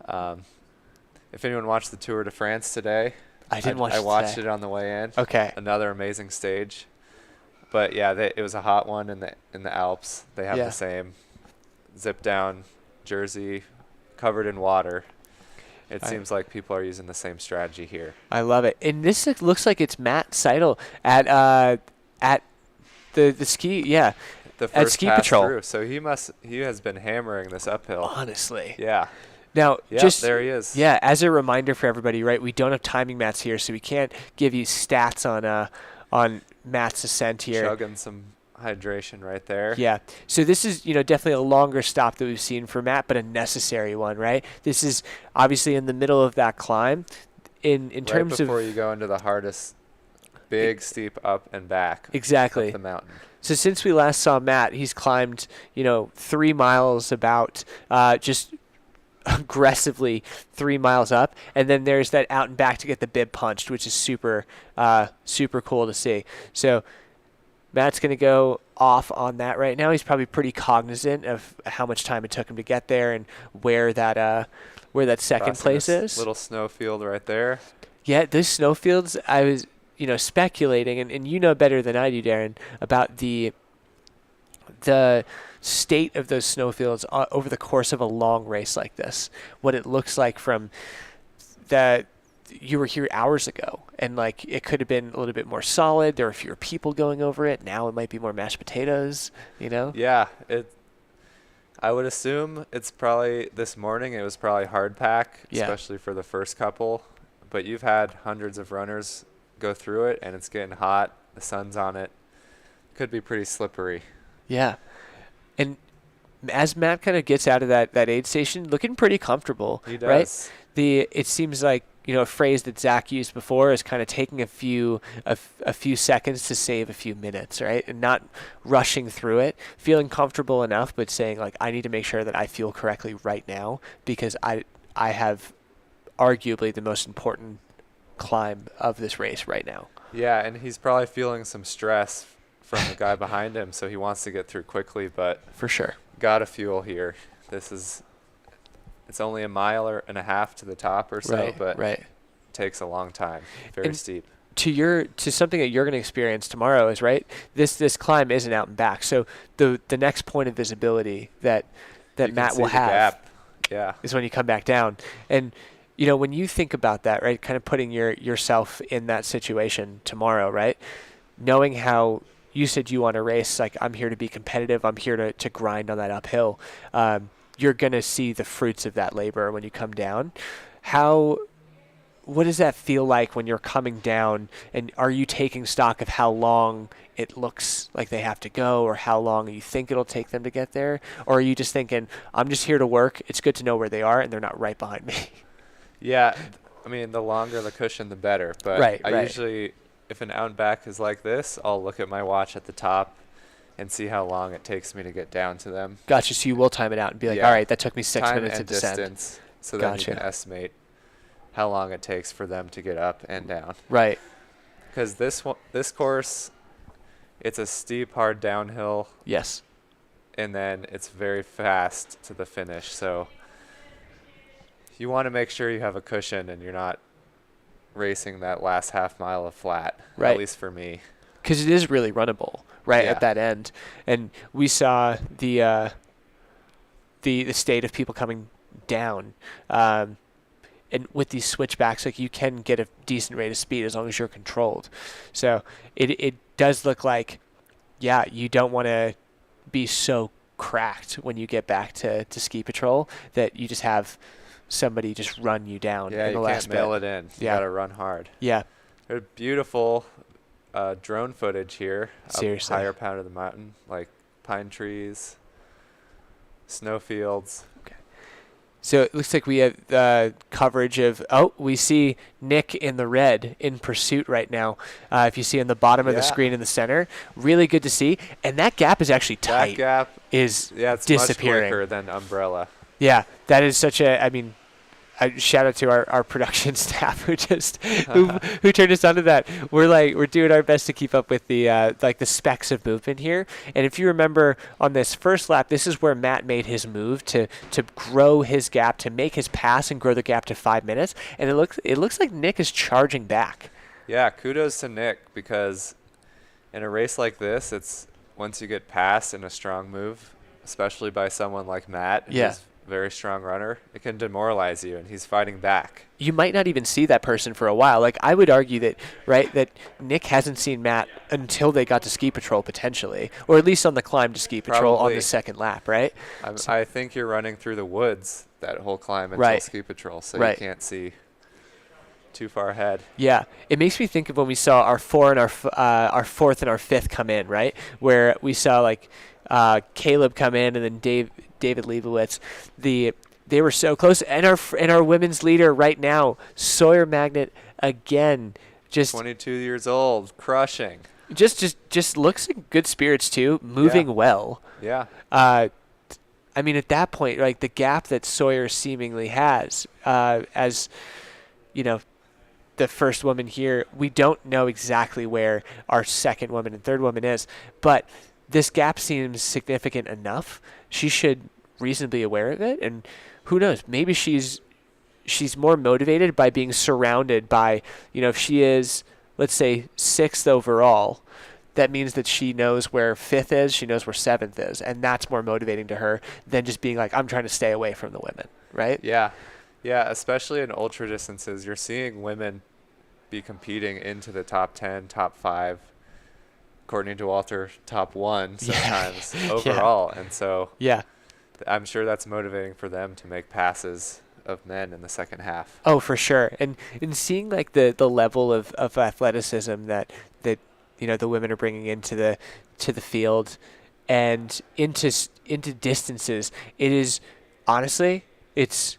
Yep. If anyone watched the Tour de France today, I didn't watch. I watched it on the way in. Okay. Another amazing stage. But yeah, it was a hot one in the Alps. They have the same zip down jersey covered in water. It seems like people are using the same strategy here. I love it. And this looks like it's Matt Seidel at the ski. Yeah. The first at Ski pass Patrol. through. So he has been hammering this uphill. Honestly. Yeah. Now, there he is. Yeah, as a reminder for everybody, right? We don't have timing mats here, so we can't give you stats on Matt's ascent here. Chugging some hydration right there. Yeah. So this is, definitely a longer stop that we've seen for Matt, but a necessary one, right? This is obviously in the middle of that climb. In terms of before you go into the hardest, big steep up and back. Exactly. Up the mountain. So since we last saw Matt, he's climbed, 3 miles about, just aggressively 3 miles up, and then there's that out and back to get the bib punched, which is super cool to see. So Matt's going to go off on that right now. He's probably pretty cognizant of how much time it took him to get there and where that second place is. Little snowfield right there. Yeah, those snowfields, I was speculating, and you know better than I do, Darren, about the state of those snowfields over the course of a long race like this. What it looks like from that you were here hours ago, and like it could have been a little bit more solid. There were fewer people going over it. Now it might be more mashed potatoes. Yeah, I would assume it's probably this morning. It was probably hard pack, especially for the first couple. But you've had hundreds of runners go through it, and it's getting hot. The sun's on it. Could be pretty slippery. Yeah. And as Matt kind of gets out of that aid station, looking pretty comfortable. He does. Right? It seems like, a phrase that Zach used before is kind of taking a few seconds to save a few minutes, right? And not rushing through it, feeling comfortable enough, but saying like, I need to make sure that I feel correctly right now because I have arguably the most important climb of this race right now. Yeah, and he's probably feeling some stress from the guy behind him, so he wants to get through quickly, but for sure, gotta fuel here. It's only a mile and a half to the top or so, but it takes a long time. Very steep. To something that you're going to experience tomorrow is this climb isn't out and back. So the next point of visibility that Matt will have is when you come back down. And when you think about that, right, kind of putting yourself in that situation tomorrow, right, knowing how you said you want to race, like I'm here to be competitive, I'm here to grind on that uphill. You're going to see the fruits of that labor when you come down. What does that feel like when you're coming down, and are you taking stock of how long it looks like they have to go or how long you think it'll take them to get there? Or are you just thinking, I'm just here to work, it's good to know where they are, and they're not right behind me? Yeah, I mean, the longer the cushion, the better. But I usually, if an out and back is like this, I'll look at my watch at the top and see how long it takes me to get down to them. Gotcha. So you will time it out and be like, all right, that took me 6 minutes to descend. Distance, so then you can estimate how long it takes for them to get up and down. Right. Because this course, it's a steep, hard downhill. Yes. And then it's very fast to the finish. So you want to make sure you have a cushion and you're not racing that last half mile of flat. Right. At least for me. Because it is really runnable, right, at that end. And we saw the state of people coming down. And with these switchbacks, like you can get a decent rate of speed as long as you're controlled. So it does look like, you don't want to be so cracked when you get back to Ski Patrol that you just have somebody just run you down in the last bit. Yeah, you can't mail it in. You got to run hard. Yeah. There's beautiful drone footage here. Seriously. Up higher part of the mountain, like pine trees. snowfields. So it looks like we have coverage of, we see Nick in the red in pursuit right now. If you see on the bottom of the screen in the center, really good to see. And that gap is actually tight. That gap is it's disappearing. much quicker than Umbrella. Yeah, that is such a, I mean, shout out to our production staff who just who turned us onto that. We're doing our best to keep up with the the specs of movement here. And if you remember on this first lap, this is where Matt made his move to grow his gap, to make his pass and grow the gap to 5 minutes. And it looks like Nick is charging back. Yeah, kudos to Nick, because in a race like this, it's once you get past in a strong move, especially by someone like Matt, who's very strong runner, it can demoralize you, and he's fighting back. You might not even see that person for a while. Like, I would argue that Nick hasn't seen Matt until they got to ski patrol potentially, or at least on the climb to ski patrol on the second lap, right? I think you're running through the woods that whole climb until ski patrol, so you can't see too far ahead. Yeah, it makes me think of when we saw our fourth and our fifth come in, right? Where we saw like Caleb come in and then David Leibowitz. They were so close, and our women's leader right now, Sawyer Magnet, again, just 22 years old, crushing. Just looks in good spirits too, moving well. Yeah. I mean, at that point, like the gap that Sawyer seemingly has, as you know, the first woman here, we don't know exactly where our second woman and third woman is, but this gap seems significant enough. She should reasonably aware of it, and who knows, maybe she's more motivated by being surrounded by, if she is, let's say, 6th overall, that means that she knows where 5th is, she knows where 7th is, and that's more motivating to her than just being like, I'm trying to stay away from the women, right? Yeah, especially in ultra distances, you're seeing women be competing into the top 10, top 5, Courtney DeWalter top 1 sometimes overall. And so I'm sure that's motivating for them to make passes of men in the second half. Oh, for sure. And seeing like the level of athleticism that the women are bringing into the field and into distances, it is honestly, it's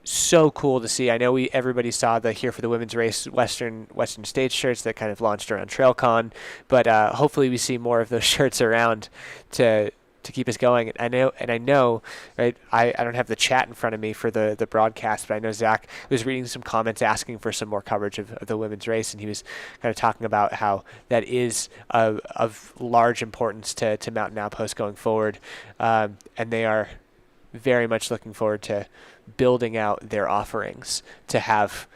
so cool to see. I know everybody saw the Here for the Women's Race Western States shirts that kind of launched around TrailCon, but hopefully we see more of those shirts around to keep us going. And I know, right? I don't have the chat in front of me for the broadcast, but I know Zach was reading some comments asking for some more coverage of the women's race, and he was kind of talking about how that is of large importance to Mountain Outpost going forward, and they are very much looking forward to building out their offerings to have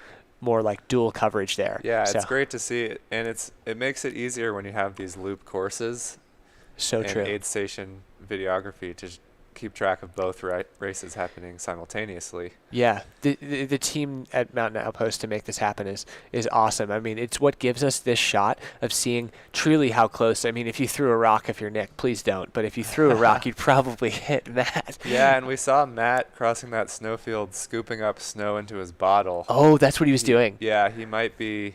more like dual coverage there. Yeah, it's great to see it, and it makes it easier when you have these loop courses. So true. And aid station videography to keep track of both races happening simultaneously. Yeah, the team at Mountain Outpost to make this happen is awesome. I mean, it's what gives us this shot of seeing truly how close. I mean, if you threw a rock, if you're Nick, please don't. But if you threw a rock, you'd probably hit Matt. Yeah, and we saw Matt crossing that snowfield, scooping up snow into his bottle. Oh, that's what he was doing. Yeah, he might be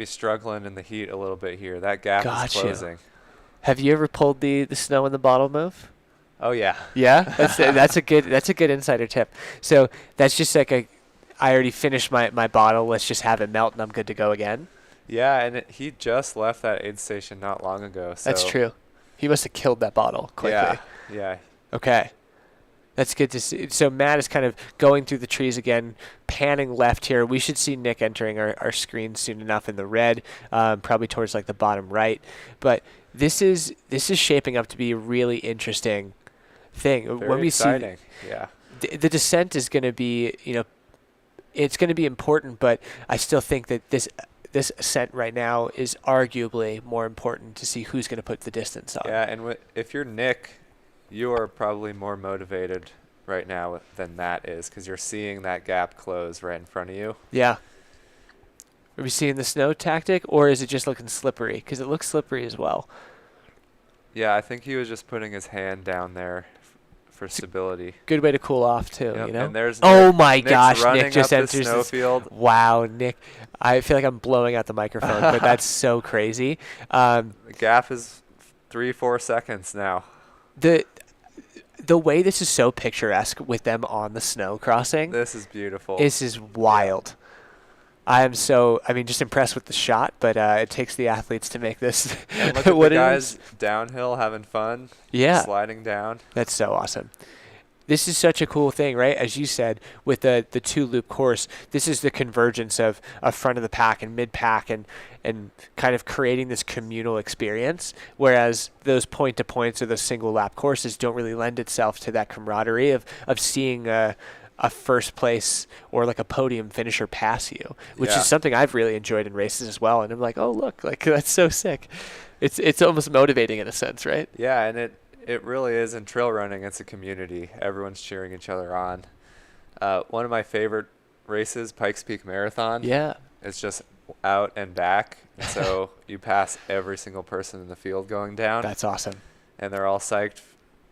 struggling in the heat a little bit here. That gap is closing. Have you ever pulled the snow in the bottle move? Oh yeah. Yeah, that's a good insider tip. So that's just like I already finished my bottle. Let's just have it melt and I'm good to go again. Yeah, and he just left that aid station not long ago. So that's true. He must have killed that bottle quickly. Yeah. Okay. That's good to see. So Matt is kind of going through the trees again, panning left here. We should see Nick entering our screen soon enough in the red, probably towards like the bottom right. But this is shaping up to be a really interesting thing. Very when we exciting. The descent is going to be, it's going to be important, but I still think that this ascent right now is arguably more important to see who's going to put the distance on. Yeah, and if you're Nick, you are probably more motivated right now than Matt is, because you're seeing that gap close right in front of you. Yeah. Are we seeing the snow tactic, or is it just looking slippery? Because it looks slippery as well. Yeah, I think he was just putting his hand down there for stability. Good way to cool off too, Yep. you know. And there's oh my Nick's gosh, running Nick just up enters the snowfield. Wow, Nick! I feel like I'm blowing out the microphone, but that's so crazy. The gap is 3-4 seconds now. the way this is so picturesque with them on the snow crossing. This is beautiful. This is wild. I am just impressed with the shot, but it takes the athletes to make this And look at what the it guys is. downhill having fun. Yeah. Sliding down. That's so awesome. This is such a cool thing, right? As you said, with the two-loop course, this is the convergence of front of the pack and mid-pack and kind of creating this communal experience, whereas those point-to-points or those single-lap courses don't really lend itself to that camaraderie of seeing a first place or like a podium finisher pass you, which is something I've really enjoyed in races as well. And I'm like, oh, look, like that's so sick. It's almost motivating in a sense, right? Yeah, and it really is in trail running. It's a community. Everyone's cheering each other on. One of my favorite races, Pikes Peak Marathon. Yeah. It's just out and back. And so you pass every single person in the field going down. That's awesome. And they're all psyched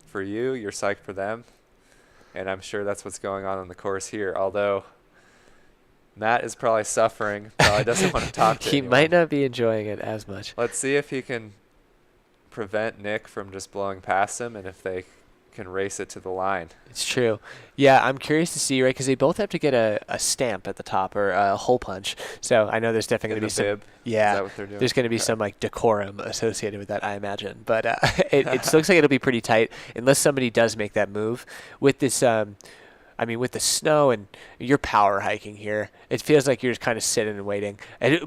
for you. You're psyched for them. And I'm sure that's what's going on the course here. Although Matt is probably suffering. Probably doesn't want to talk to He anyone. might not be enjoying it as much. Let's see if he can prevent Nick from just blowing past him and if they can race it to the line. It's true. Yeah, I'm curious to see, right, because they both have to get a stamp at the top or a hole punch. So I know there's definitely going to be bib? some. Yeah, Is that what they're doing? there's going to be some like decorum associated with that, I imagine. But it looks like it'll be pretty tight unless somebody does make that move with this. With the snow and you're power hiking here, it feels like you're just kind of sitting and waiting.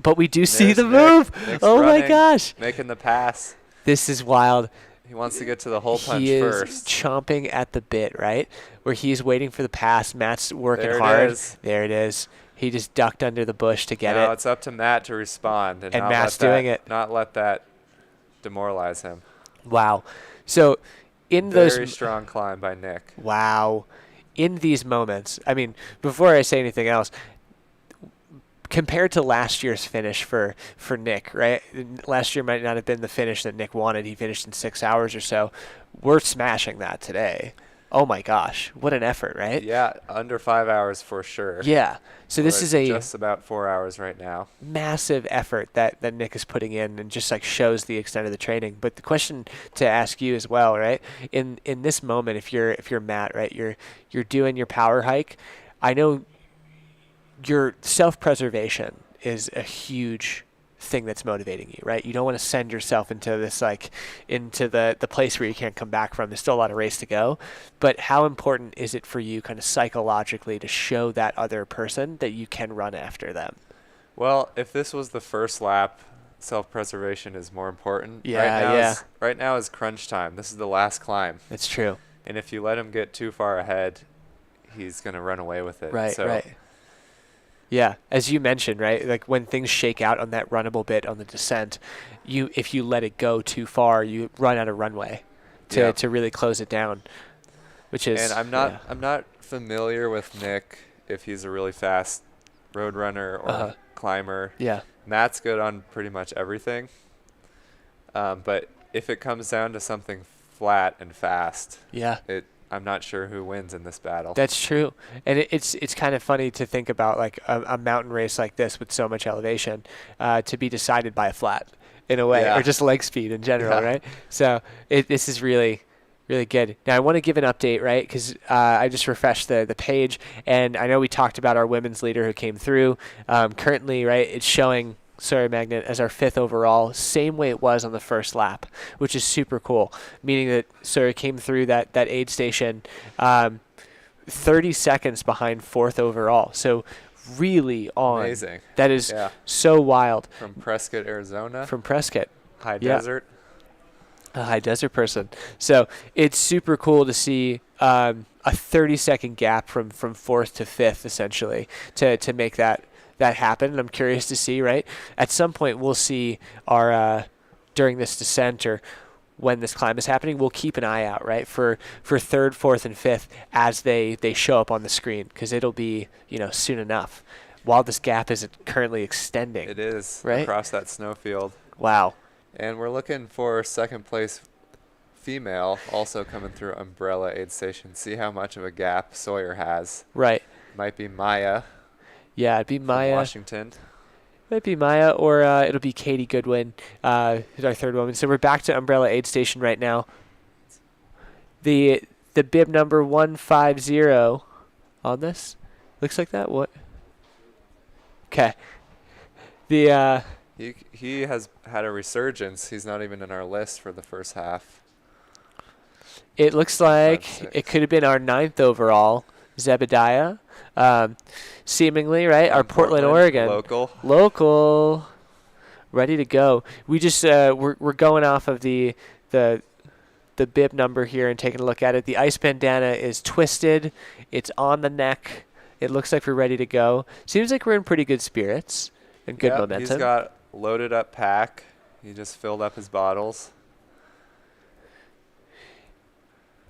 But we do see There's the Nick. move. Nick's Oh my running, gosh, making the pass. this is wild. He wants to get to the hole punch He is first. chomping at the bit, right? Where he's waiting for the pass. Matt's working There it hard. is. There it is. He just ducked under the bush to get Now it. it's up to Matt to respond and not Matt's let that, doing it. Not let that demoralize him. Wow. So in Very those strong climb by Nick. wow, in these moments, before I say anything else, compared to last year's finish for Nick, right? Last year might not have been the finish that Nick wanted. He finished in 6 hours or so. We're smashing that today. Oh my gosh, what an effort, right? Yeah, under 5 hours for sure. Yeah. So this is a just about 4 hours right now. massive effort that Nick is putting in and just like shows the extent of the training. But the question to ask you as well, right? In this moment, if you're Matt, right, you're doing your power hike. I know your self-preservation is a huge thing that's motivating you, right? You don't want to send yourself into this into the place where you can't come back from. There's still a lot of race to go. But how important is it for you kind of psychologically to show that other person that you can run after them? Well, if this was the first lap, self-preservation is more important. Yeah, Right now is crunch time. This is the last climb. That's true. And if you let him get too far ahead, he's going to run away with it. Right, so right. Yeah, as you mentioned, right? Like when things shake out on that runnable bit on the descent, if you let it go too far, you run out of runway to really close it down. Which is And I'm not familiar with Nick if he's a really fast road runner or climber. Yeah. Matt's good on pretty much everything. But if it comes down to something flat and fast, I'm not sure who wins in this battle. That's true. And it's kind of funny to think about like a mountain race like this with so much elevation to be decided by a flat in a way, or just leg speed in general, right? So this is really, really good. Now I want to give an update, right? Because I just refreshed the page, and I know we talked about our women's leader who came through. Currently, right, it's showing Sawyer Magnet as our 5th overall, same way it was on the first lap, which is super cool, meaning that Sawyer came through that aid station 30 seconds behind 4th overall. So really on. Amazing. That is so wild. From Prescott, Arizona. From Prescott. High desert. A high desert person. So it's super cool to see a 30-second gap from 4th to 5th, essentially, to make that happen. And I'm curious to see, right? At some point, we'll see our during this descent or when this climb is happening, we'll keep an eye out, right, for 3rd, 4th, and 5th as they show up on the screen, because it'll be soon enough. While this gap is currently extending. It is, right? Across that snowfield. Wow. And we're looking for 2nd place female also coming through Umbrella Aid Station. See how much of a gap Sawyer has. Right. Might be Maya. Yeah, it'd be Maya. Washington. Might be Maya, or it'll be Katie Goodwin, who's our 3rd woman. So we're back to Umbrella Aid Station right now. The bib number 150 on this. Looks like that. What? Okay. The he has had a resurgence. He's not even in our list for the first half. It looks like it could have been our 9th overall, Zebediah. Seemingly, right? Our Portland, Oregon. Local. Ready to go. We just we're going off of the bib number here and taking a look at it. The ice bandana is twisted. It's on the neck. It looks like we're ready to go. Seems like we're in pretty good spirits and good momentum. He's got loaded up pack. He just filled up his bottles.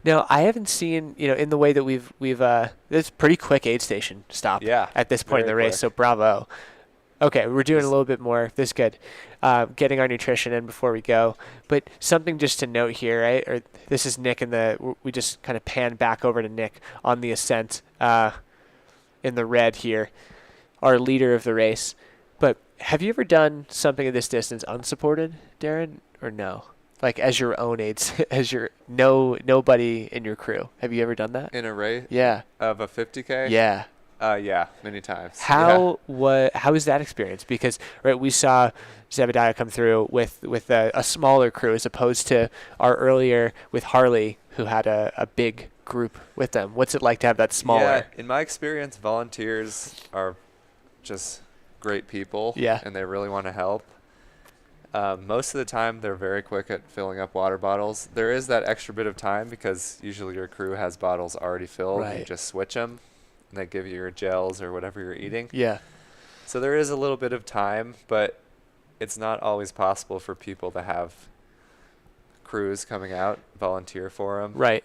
Now, I haven't seen, in the way that we've this is pretty quick aid station stop at this point in the race, so bravo. Okay, we're doing a little bit more. This is good. Getting our nutrition in before we go. But something just to note here, right? Or this is Nick we just kind of pan back over to Nick on the ascent in the red here, our leader of the race. But have you ever done something of this distance unsupported, Darren, or no? Like as your own aids, as your nobody in your crew. Have you ever done that? In a race? Yeah. Of a 50K? Yeah. Yeah, many times. How was that experience? Because we saw Zebediah come through with a smaller crew as opposed to our earlier with Harley, who had a big group with them. What's it like to have that smaller? Yeah, in my experience, volunteers are just great people. Yeah. And they really want to help. Most of the time, they're very quick at filling up water bottles. There is that extra bit of time because usually your crew has bottles already filled. Right. You just switch them, and they give you your gels or whatever you're eating. Yeah. So there is a little bit of time, but it's not always possible for people to have crews coming out, volunteer for them. Right.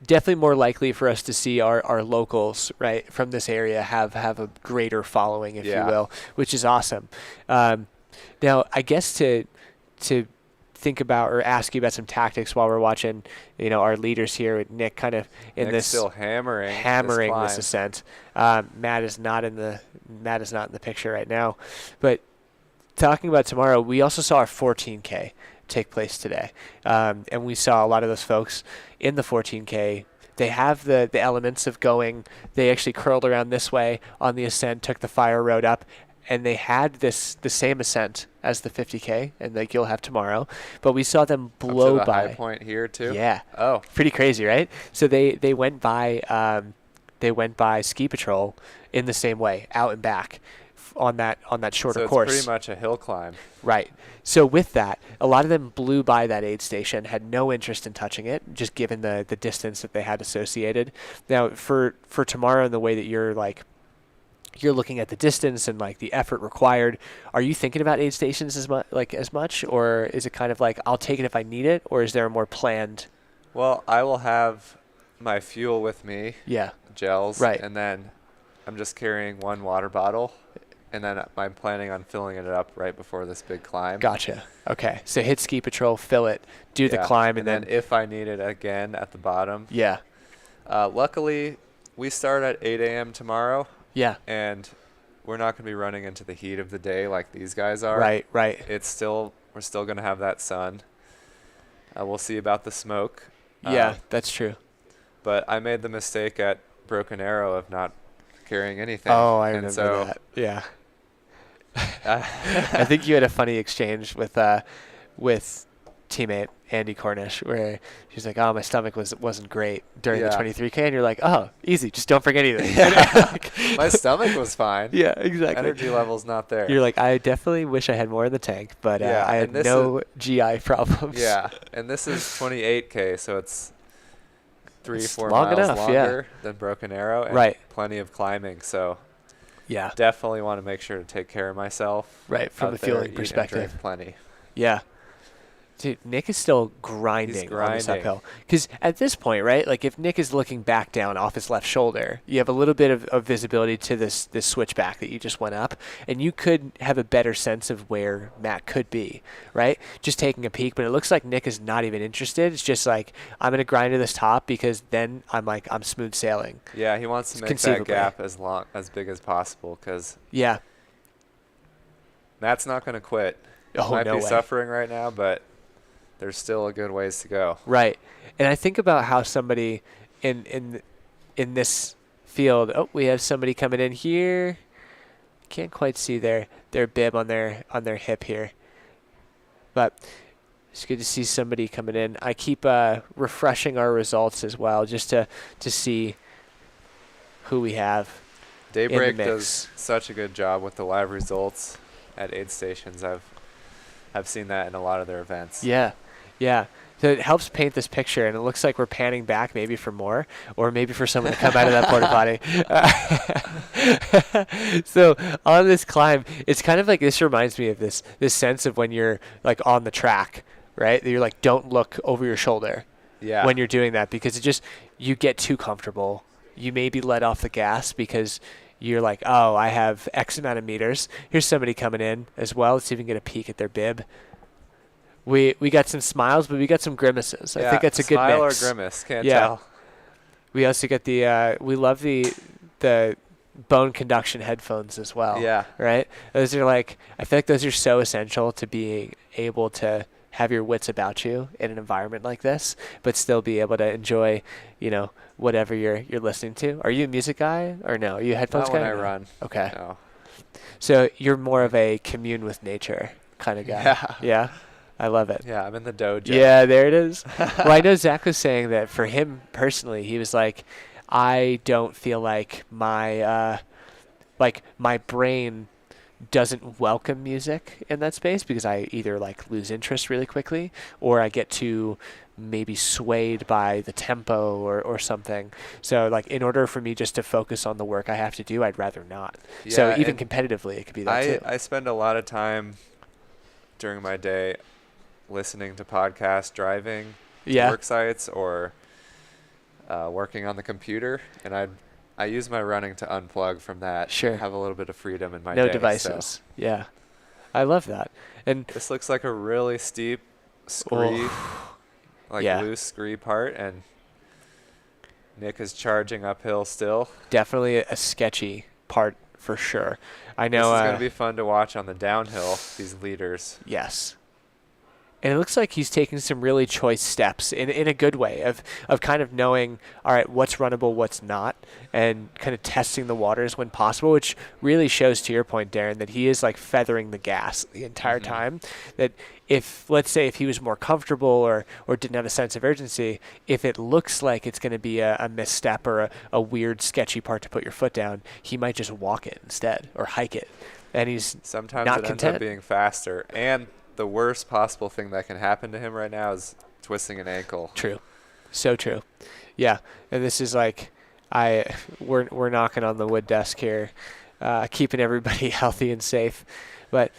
Definitely more likely for us to see our locals, right, from this area have a greater following, if you will, which is awesome. Now, I guess to think about or ask you about some tactics while we're watching, our leaders here with Nick kind of in Nick's this still hammering this ascent. Matt is not in the picture right now, but talking about tomorrow, we also saw our 14K take place today, and we saw a lot of those folks in the 14K. They have the elements of going. They actually curled around this way on the ascent, took the fire road up. And they had the same ascent as the 50K, and like you'll have tomorrow. But we saw them blow up to the by. high point here too. Yeah. Oh. Pretty crazy, right? So they went by ski patrol in the same way, out and back, on that shorter course. So it's pretty much a hill climb. Right. So with that, a lot of them blew by that aid station, had no interest in touching it, just given the distance that they had associated. Now for tomorrow, and the way that you're looking at the distance and like the effort required, are you thinking about aid stations as much, or is it kind of like I'll take it if I need it, or is there a more planned? Well, I will have my fuel with me. Yeah. Gels. Right. And then I'm just carrying one water bottle, and then I'm planning on filling it up right before this big climb. Gotcha. Okay. So hit ski patrol, fill it, do the climb, and then if I need it again at the bottom. Yeah. Luckily, we start at 8 a.m. tomorrow. Yeah. And we're not going to be running into the heat of the day like these guys are. Right. We're still going to have that sun. We'll see about the smoke. Yeah, that's true. But I made the mistake at Broken Arrow of not carrying anything. Oh, I remember that. Yeah. I think you had a funny exchange with teammate Andy Cornish, where she's like, "Oh, my stomach wasn't great during the 23K," and you're like, "Oh, easy, just don't forget anything." My stomach was fine. Yeah, exactly. Energy level's not there. You're like, I definitely wish I had more in the tank, but I had no GI problems. Yeah, and this is 28K, so it's 3-4 long miles enough, longer than Broken Arrow, and plenty of climbing. So yeah, definitely want to make sure to take care of myself. Right, from a fueling perspective. Drink plenty. Yeah. Dude, Nick is still grinding on this uphill. Because at this point, right, like if Nick is looking back down off his left shoulder, you have a little bit of visibility to this switchback that you just went up, and you could have a better sense of where Matt could be, right? Just taking a peek, but it looks like Nick is not even interested. It's just like, I'm going to grind to this top because then I'm smooth sailing. Yeah, he wants to make that gap as big as possible because Matt's not going to quit. He might be suffering right now, but there's still a good ways to go. Right. And I think about how somebody in this field, oh, we have somebody coming in here. Can't quite see their bib on their hip here. But it's good to see somebody coming in. I keep refreshing our results as well, just to see who we have. Daybreak in the mix. does such a good job with the live results at aid stations. I've seen that in a lot of their events. Yeah. So it helps paint this picture, and it looks like we're panning back maybe for more, or maybe for someone to come out of that porta potty. So on this climb, it's kind of like, this reminds me of this sense of when you're like on the track, right? You're like, don't look over your shoulder when you're doing that, because you get too comfortable. You maybe let off the gas because you're like, oh, I have X amount of meters. Here's somebody coming in as well. Let's see if we can get a peek at their bib. We got some smiles, but we got some grimaces. I think that's a good mix. Smile or grimace, can't tell. We also get we love the bone conduction headphones as well. Yeah. Right? Those are I feel like those are so essential to being able to have your wits about you in an environment like this, but still be able to enjoy, whatever you're listening to. Are you a music guy or no? Are you a headphones guy? Not when I run. Okay. No. So you're more of a commune with nature kind of guy. Yeah. Yeah. I love it. Yeah, I'm in the dojo. Yeah, there it is. Well, I know Zach was saying that for him personally, he was like, I don't feel like my brain doesn't welcome music in that space, because I either lose interest really quickly, or I get too maybe swayed by the tempo or something. So in order for me just to focus on the work I have to do, I'd rather not. Yeah, so even competitively, it could be that too. I spend a lot of time during my day listening to podcasts, driving to work sites, or working on the computer, and I use my running to unplug from that. Sure. Have a little bit of freedom in my no day. devices. So. Yeah. I love that. And this looks like a really steep scree, loose scree part, and Nick is charging uphill still. Definitely a sketchy part for sure. I know. This is going to be fun to watch on the downhill, these leaders. Yes. And it looks like he's taking some really choice steps in a good way of kind of knowing, all right, what's runnable, what's not, and kind of testing the waters when possible, which really shows, to your point, Darren, that he is feathering the gas the entire time. That let's say if he was more comfortable or didn't have a sense of urgency, if it looks like it's going to be a misstep or a weird, sketchy part to put your foot down, he might just walk it instead or hike it. And he's sometimes not it content. Ends up being faster. And the worst possible thing that can happen to him right now is twisting an ankle. True. So true. Yeah. And this is we're knocking on the wood desk here, keeping everybody healthy and safe. But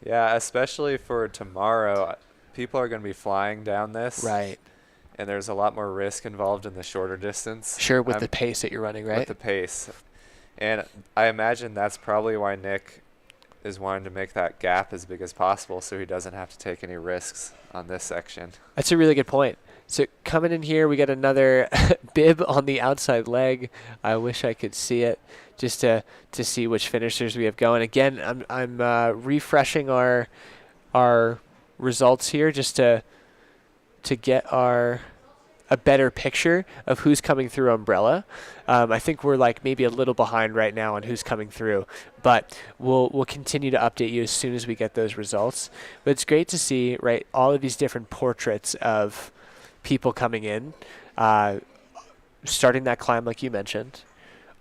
yeah, especially for tomorrow, people are going to be flying down this. Right. And there's a lot more risk involved in the shorter distance. Sure, with the pace that you're running, right? With the pace. And I imagine that's probably why Nick is wanting to make that gap as big as possible so he doesn't have to take any risks on this section. That's a really good point. So coming in here, we got another bib on the outside leg. I wish I could see it just to see which finishers we have going. Again, I'm refreshing our results here just to get a better picture of who's coming through Umbrella. I think we're maybe a little behind right now on who's coming through, but we'll continue to update you as soon as we get those results. But it's great to see, right, all of these different portraits of people coming in, starting that climb like you mentioned,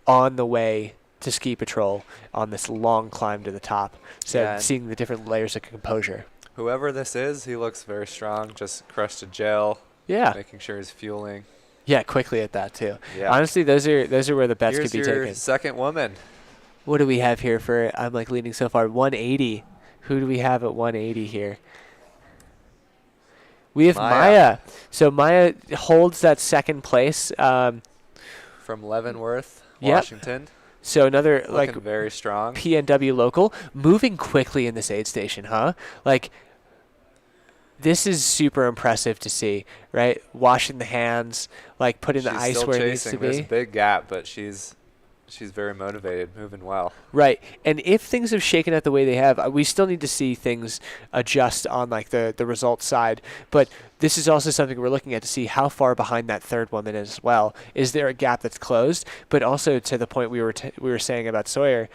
on the way to ski patrol on this long climb to the top. So seeing the different layers of composure. Whoever this is, he looks very strong, just crushed a gel. Yeah. Making sure he's fueling. Yeah, quickly at that too. Yeah. Honestly, those are where the bets Here's could be taken. your second woman. What do we have here for, I'm leaning so far, 180. Who do we have at 180 here? We have Maya. So Maya holds that second place. From Leavenworth, Washington. Yep. So another looking very strong. PNW local, moving quickly in this aid station, huh? This is super impressive to see, right? Washing the hands, putting the ice where it needs to be. There's a big gap, but she's she's very motivated, moving well. Right. And if things have shaken out the way they have, we still need to see things adjust on like the results side. But this is also something we're looking at to see how far behind that third woman is as well. Is there a gap that's closed? But also to the point we were saying about Sawyer,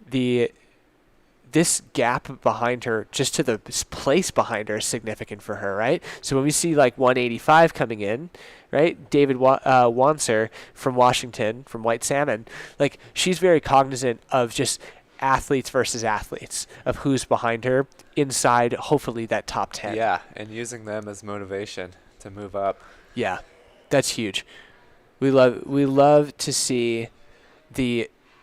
this gap behind her, just to the place behind her, is significant for her, right? So when we see like 185 coming in, right, David Wanser from Washington, from White Salmon, like she's very cognizant of just athletes versus athletes, of who's behind her inside, hopefully that top 10. Yeah, and using them as motivation to move up. Yeah, that's huge. We love to see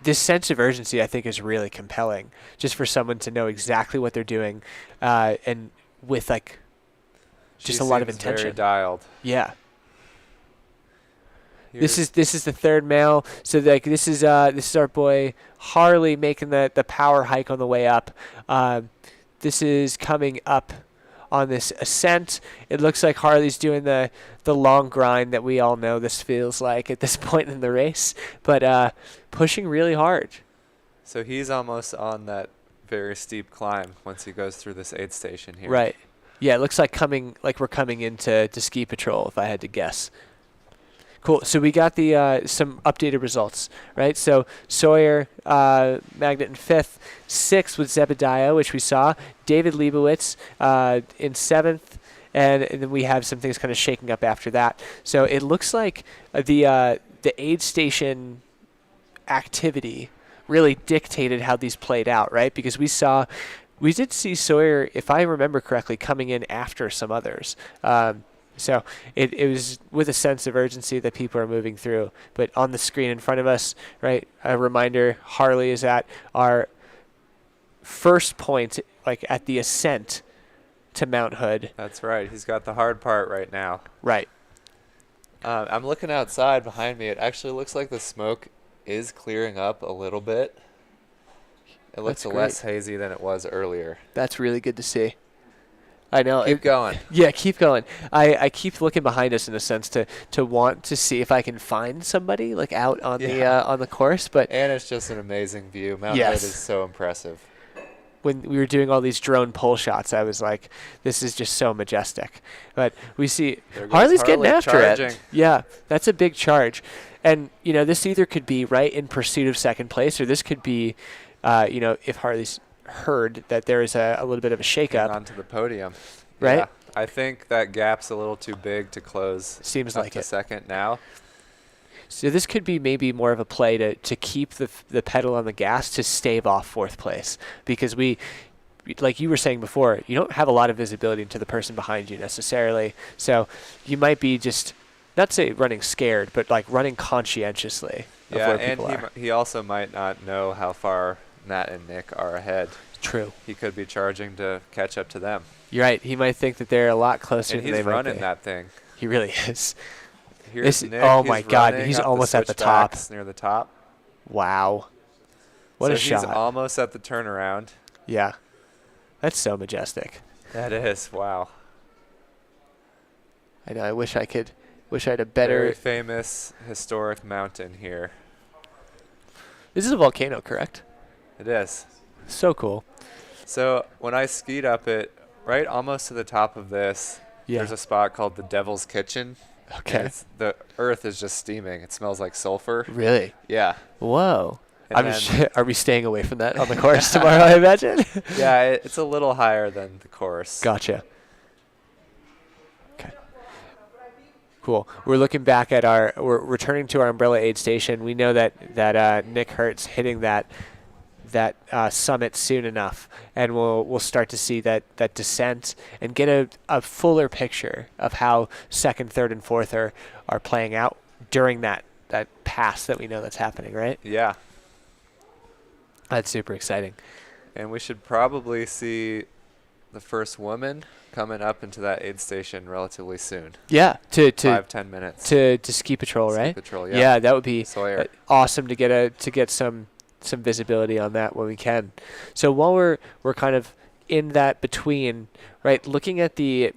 this sense of urgency. I think is really compelling, just for someone to know exactly what they're doing, and with like just a lot of intention. Very dialed. Yeah. This is the third male. So like this is our boy Harley making the power hike on the way up. This is coming up on this ascent. It looks like Harley's doing the long grind that we all know this feels like at this point in the race, but pushing really hard. So he's almost on that very steep climb once he goes through this aid station here. Right. Yeah, it looks like we're coming into ski patrol, if I had to guess. Cool. So we got the some updated results, right? So Sawyer, Magnet in 5th, 6th with Zebediah, which we saw. David Leibowitz in 7th, and then we have some things kind of shaking up after that. So it looks like the aid station activity really dictated how these played out, right? Because we did see Sawyer, if I remember correctly, coming in after some others. So it was with a sense of urgency that people are moving through. But on the screen in front of us, right, a reminder, Harley is at our first point, like at the ascent to Mount Hood. That's right. He's got the hard part right now. Right. I'm looking outside behind me. It actually looks like the smoke is clearing up a little bit. It looks less hazy than it was earlier. That's really good to see. I know. Keep going. Yeah, keep going. I keep looking behind us in a sense to want to see if I can find somebody like out on the course. And it's just an amazing view. Mount Hood is so impressive. When we were doing all these drone pole shots, I was like, this is just so majestic. But we see Harley's getting after it. Yeah, that's a big charge. And, this either could be right in pursuit of second place, or this could be, if Harley's heard that there is a little bit of a shakeup onto the podium, right? Yeah. I think that gap's a little too big to close. Seems up like to it. Second now. So this could be maybe more of a play to keep the pedal on the gas to stave off fourth place, because we, like you were saying before, you don't have a lot of visibility into the person behind you necessarily. So you might be just not say running scared, but like running conscientiously of where people are. He also might not know how far Matt and Nick are ahead. True. He could be charging to catch up to them. You're right. He might think that they're a lot closer than they might be. And he's running that thing. He really is. Here's Nick. Oh my God, he's almost at the top. Near the top. Wow. What a shot. He's almost at the turnaround. Yeah. That's so majestic. That is. Wow. I know. I wish I had a better. Very famous historic mountain here. This is a volcano, correct? It is. So cool. So when I skied up it, right almost to the top of this, there's a spot called the Devil's Kitchen. Okay. The earth is just steaming. It smells like sulfur. Really? Yeah. Whoa. Are we staying away from that on the course tomorrow, I imagine? Yeah, it's a little higher than the course. Gotcha. Okay. Cool. We're looking back at we're returning to our umbrella aid station. We know that Nick Hurt's hitting that summit soon enough, and we'll start to see that descent and get a fuller picture of how second, third, and fourth are playing out during that pass that we know that's happening, right? Yeah. That's super exciting. And we should probably see the first woman coming up into that aid station relatively soon. Yeah, to 5-10 minutes. To ski patrol, right? Ski patrol, yeah. Yeah, that would be Sawyer. Awesome to get some visibility on that when we can. So while we're kind of in that between, right, looking at the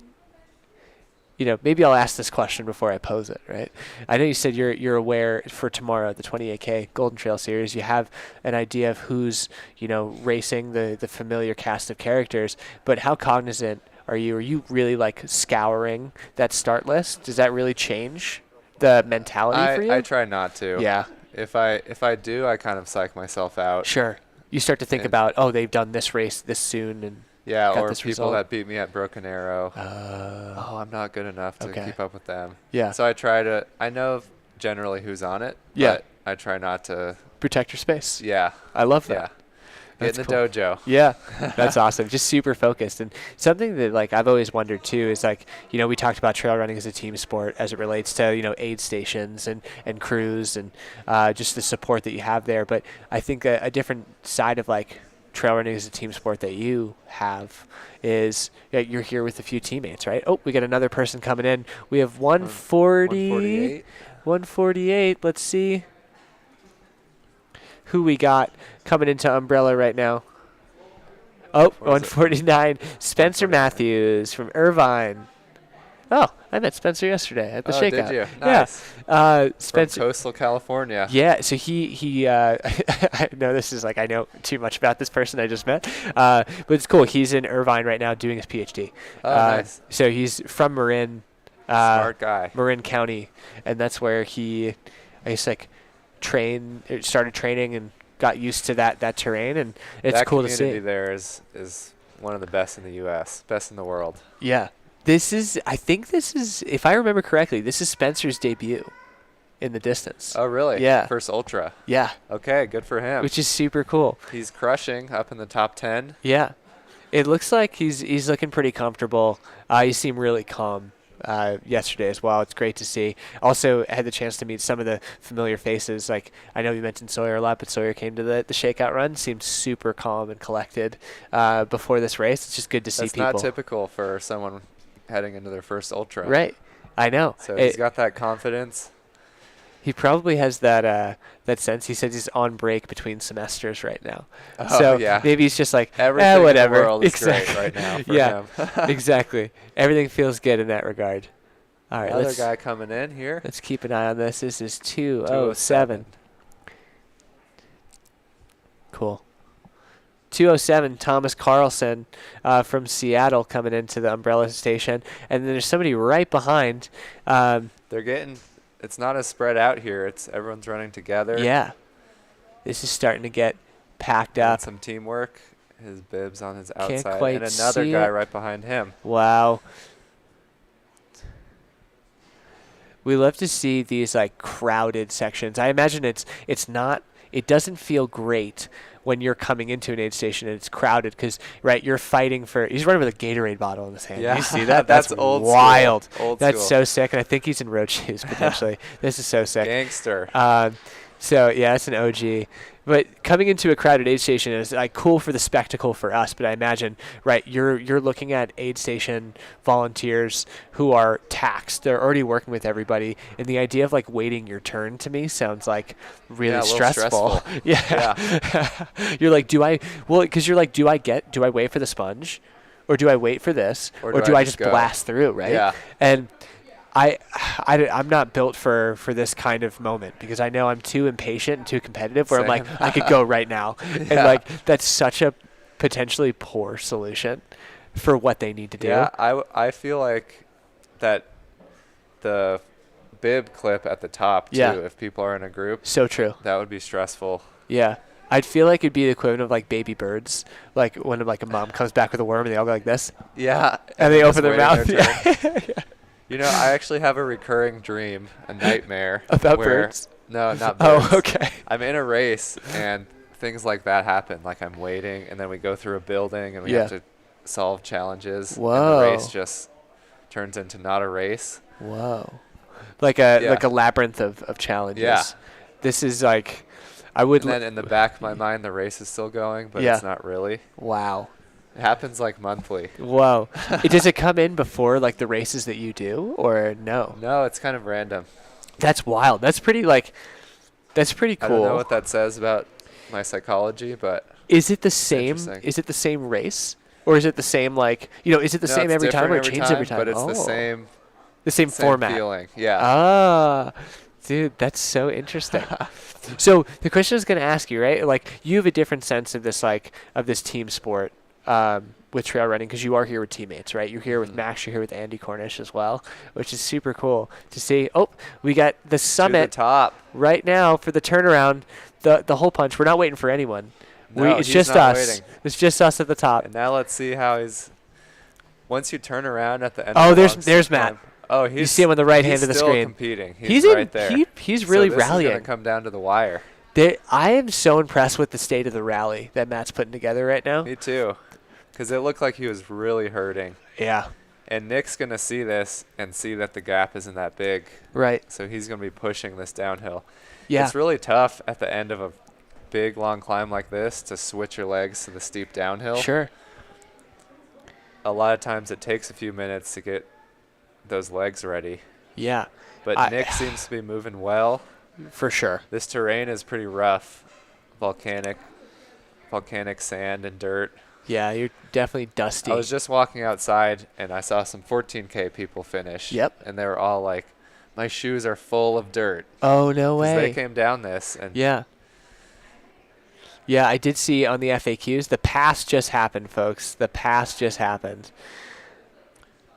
maybe I'll ask this question before I pose it, right? I know you said you're aware for tomorrow, the 28K Golden Trail Series, you have an idea of who's, racing the familiar cast of characters, but how cognizant are you? Are you really like scouring that start list? Does that really change the mentality for you? I try not to. Yeah. If I do, I kind of psych myself out. Sure. You start to think about, they've done this race this soon, and yeah, got or this people result. that beat me at Broken Arrow. I'm not good enough to keep up with them. Yeah. So I know generally who's on it. Yeah. But I try not to protect your space. Yeah. I love that. Yeah. That's Get in the dojo. Yeah, that's awesome. Just super focused. And something that I've always wondered too is we talked about trail running as a team sport as it relates to aid stations and crews and just the support that you have there. But I think a different side of trail running as a team sport that you have is you're here with a few teammates, right? Oh, we got another person coming in. We have 148. 148. Let's see who we got coming into Umbrella right now. Oh, 149. Spencer Matthews from Irvine. Oh, I met Spencer yesterday at the Shakeout. Did you? Nice. Yeah. Spencer. From coastal California. Yeah, so he I know this is I know too much about this person I just met. But it's cool. He's in Irvine right now doing his PhD. Oh, nice. So he's from Marin. Smart guy. Marin County, and that's where he started training and got used to that terrain, and it's that cool to see. That community there is one of the best in the U.S., best in the world. Yeah. I think this is, if I remember correctly, this is Spencer's debut in the distance. Oh, really? Yeah. First ultra. Yeah. Okay, good for him. Which is super cool. He's crushing up in the top 10. Yeah. It looks like he's looking pretty comfortable. He seemed really calm yesterday as well. It's great to see. Also had the chance to meet some of the familiar faces. I know you mentioned Sawyer a lot, but Sawyer came to the Shakeout run, seemed super calm and collected before this race. It's just good to see people. That's not typical for someone heading into their first ultra. Right. I know. So he's got that confidence. He probably has that sense. He says he's on break between semesters right now. Oh, so yeah. maybe he's just everything whatever. in the world is exactly. great right now for him. Exactly. Everything feels good in that regard. All right, another guy coming in here. Let's keep an eye on this. This is 207. Cool. 207, Thomas Carlson from Seattle coming into the Umbrella Station. And then there's somebody right behind. It's not as spread out here. Everyone's running together. Yeah. This is starting to get packed up. Some teamwork. His bib's on his outside. Can't quite and another see guy it. right behind him. Wow. We love to see these crowded sections. I imagine it doesn't feel great when you're coming into an aid station and it's crowded because, you're fighting for. He's running with a Gatorade bottle in his hand. Yeah. You see that? That's old wild. Old That's school. so sick, and I think he's in road shoes potentially. This is so sick. Gangster. So yeah, it's an OG. But coming into a crowded aid station is cool for the spectacle for us. But I imagine, you're looking at aid station volunteers who are taxed. They're already working with everybody, and the idea of waiting your turn to me sounds really stressful. Yeah. You're do I? Well, because you're do I wait for the sponge, or do I wait for this, or do I just blast through? Right. Yeah. And I'm not built for this kind of moment because I know I'm too impatient and too competitive where Same. I could go right now. Yeah. And that's such a potentially poor solution for what they need to do. Yeah, I feel like that the bib clip at the top too, if people are in a group. So true. That would be stressful. Yeah. I'd feel like it'd be the equivalent of baby birds, when a mom comes back with a worm and they all go like this. Yeah. And they open their mouth. Yeah. I actually have a recurring dream, a nightmare. About birds? No, not birds. Oh, okay. I'm in a race, and things like that happen. I'm waiting, and then we go through a building, and we have to solve challenges. Whoa. And the race just turns into not a race. Whoa. Like a labyrinth of challenges. Yeah. This is I would. And then in the back of my mind, the race is still going, but it's not really. Wow. It happens monthly. Whoa. Does it come in before the races that you do or no? No, it's kind of random. That's wild. That's pretty that's pretty cool. I don't know what that says about my psychology, but is it the same? Is it the same race? Or is it the same is it the same every time or it changes every time? But it's the same The same format. feeling. Yeah. Ah, dude, that's so interesting. So the question I was going to ask you, right? Like, you have a different sense of this, like, of this team sport with trail running, because you are here with teammates, right? You're here with Max, you're here with Andy Cornish as well, which is super cool to see. Oh, we got the summit to the top right now for the turnaround, the hole punch. We're not waiting for anyone. No, It's he's just not us. waiting. It's just us at the top. And now let's see how he's. Once you turn around at the end. Oh, of the there's long Matt. climb, oh, You see him on the right hand of the still screen. Competing. He's right in, there. He's really so this rallying. is gonna come down to the wire. I am so impressed with the state of the rally that Matt's putting together right now. Me too, because it looked like he was really hurting. Yeah. And Nick's gonna see this and see that the gap isn't that big. Right. So he's gonna be pushing this downhill. Yeah. It's really tough at the end of a big long climb like this to switch your legs to the steep downhill. Sure. A lot of times it takes a few minutes to get those legs ready. Yeah. But Nick seems to be moving well. For sure. This terrain is pretty rough. Volcanic sand and dirt. Yeah, you're definitely dusty. I was just walking outside and I saw some 14K people finish. Yep. And they were all like, my shoes are full of dirt. Oh, no way. They came down this. And yeah. Yeah, I did see on the FAQs, the pass just happened, folks. The pass just happened.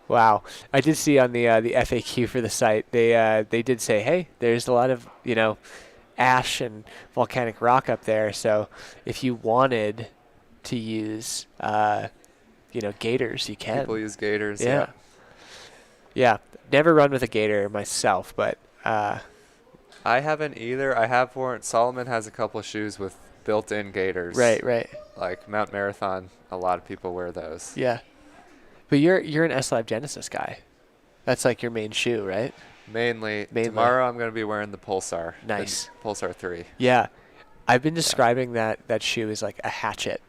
Wow. I did see on the FAQ for the site, they did say, hey, there's a lot of, ash and volcanic rock up there. So if you wanted to use, gaiters, you can. people use gaiters. Yeah. Yeah. Never run with a gaiter myself, but I haven't either. I have worn. Salomon has a couple of shoes with built-in gaiters. Right. Like Mount Marathon, a lot of people wear those. Yeah. But you're an S-Live Genesis guy. That's like your main shoe, right? Mainly. Tomorrow I'm going to be wearing the Pulsar. Nice. The Pulsar 3. Yeah. I've been describing that shoe as like a hatchet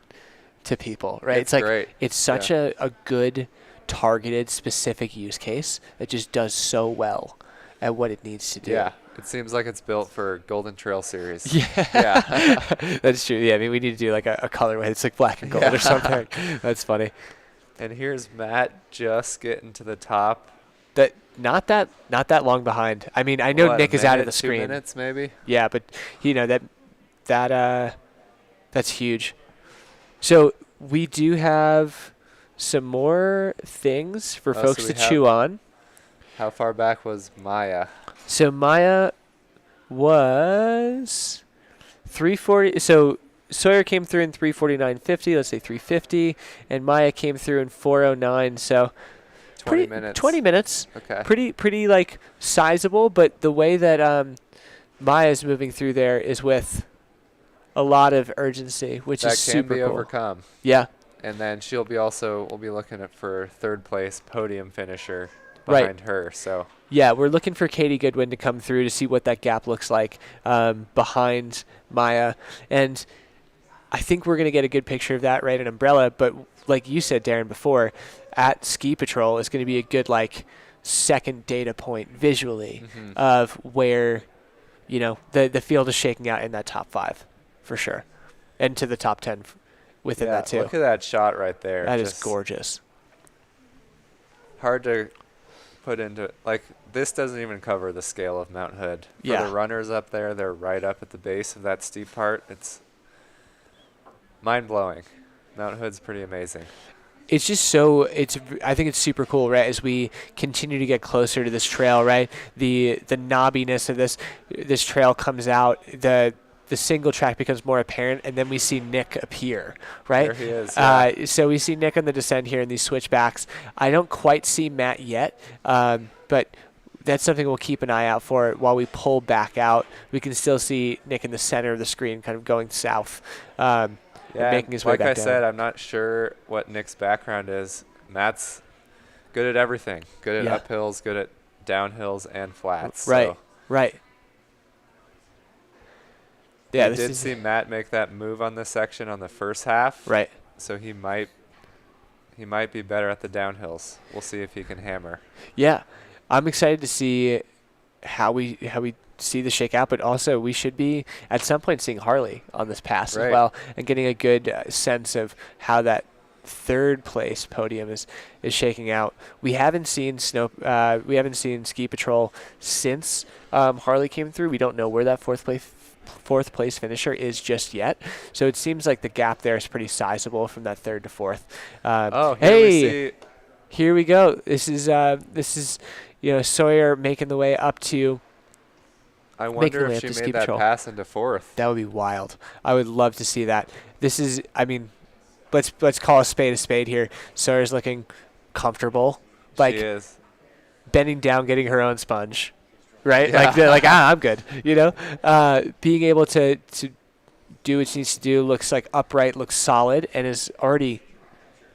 to people, right? It's like great. It's such a good targeted specific use case that just does so well at what it needs to do. Yeah. It seems like it's built for Golden Trail Series. Yeah. That's true. Yeah, I mean, we need to do like a colorway that's like black and gold or something. That's funny. And here's Matt just getting to the top. Not that long behind. I mean, I know Nick is out of the screen. 2 minutes maybe. Yeah, but that's huge. So we do have some more things for folks to chew on. How far back was Maya? So Maya was 340. So Sawyer came through in 349.50. Let's say 350, and Maya came through in 409. So 20 minutes. 20 minutes. Okay. Pretty like sizable. But the way that Maya's moving through there is with a lot of urgency, which is super That can be cool. overcome. Yeah. And then we'll be looking at for third place podium finisher behind her. So yeah, we're looking for Katie Goodwin to come through to see what that gap looks like behind Maya. And I think we're going to get a good picture of that, right, in Umbrella. But like you said, Darren, before, at Ski Patrol is going to be a good, like, second data point visually of where, the field is shaking out in that top 5 for sure. And to the top 10 within that too. Look at that shot right there. That is gorgeous. Hard to put into, like, this doesn't even cover the scale of Mount Hood. For the runners up there, they're right up at the base of that steep part. It's mind-blowing. Mount Hood's pretty amazing. It's just I think it's super cool, right, as we continue to get closer to this trail, right? The knobbiness of this trail comes out, the single track becomes more apparent, and then we see Nick appear, right? There he is. Yeah. So we see Nick on the descent here in these switchbacks. I don't quite see Matt yet, but that's something we'll keep an eye out for. While we pull back out, we can still see Nick in the center of the screen kind of going south. Making his way like back I down. said, I'm not sure what Nick's background is. Matt's good at everything. Good at uphills, good at downhills and flats. Right, so. right. Yeah, I did see Matt make that move on this section on the first half. Right. So he might be better at the downhills. We'll see if he can hammer. Yeah, I'm excited to see how we see the shakeout, but also we should be at some point seeing Harley on this pass as well, and getting a good sense of how that third place podium is shaking out. We haven't seen ski patrol since Harley came through. We don't know where that fourth place finisher is just yet. So it seems like the gap there is pretty sizable from that third to fourth. Here we go. This is Sawyer making the way up to. I wonder if she made that pass into fourth. That would be wild. I would love to see that. This is, I mean, let's call a spade here. Sawyer's looking comfortable. Like, she is. Bending down, getting her own sponge, right? Yeah. I'm good. Being able to do what she needs to do, looks like upright, looks solid, and is already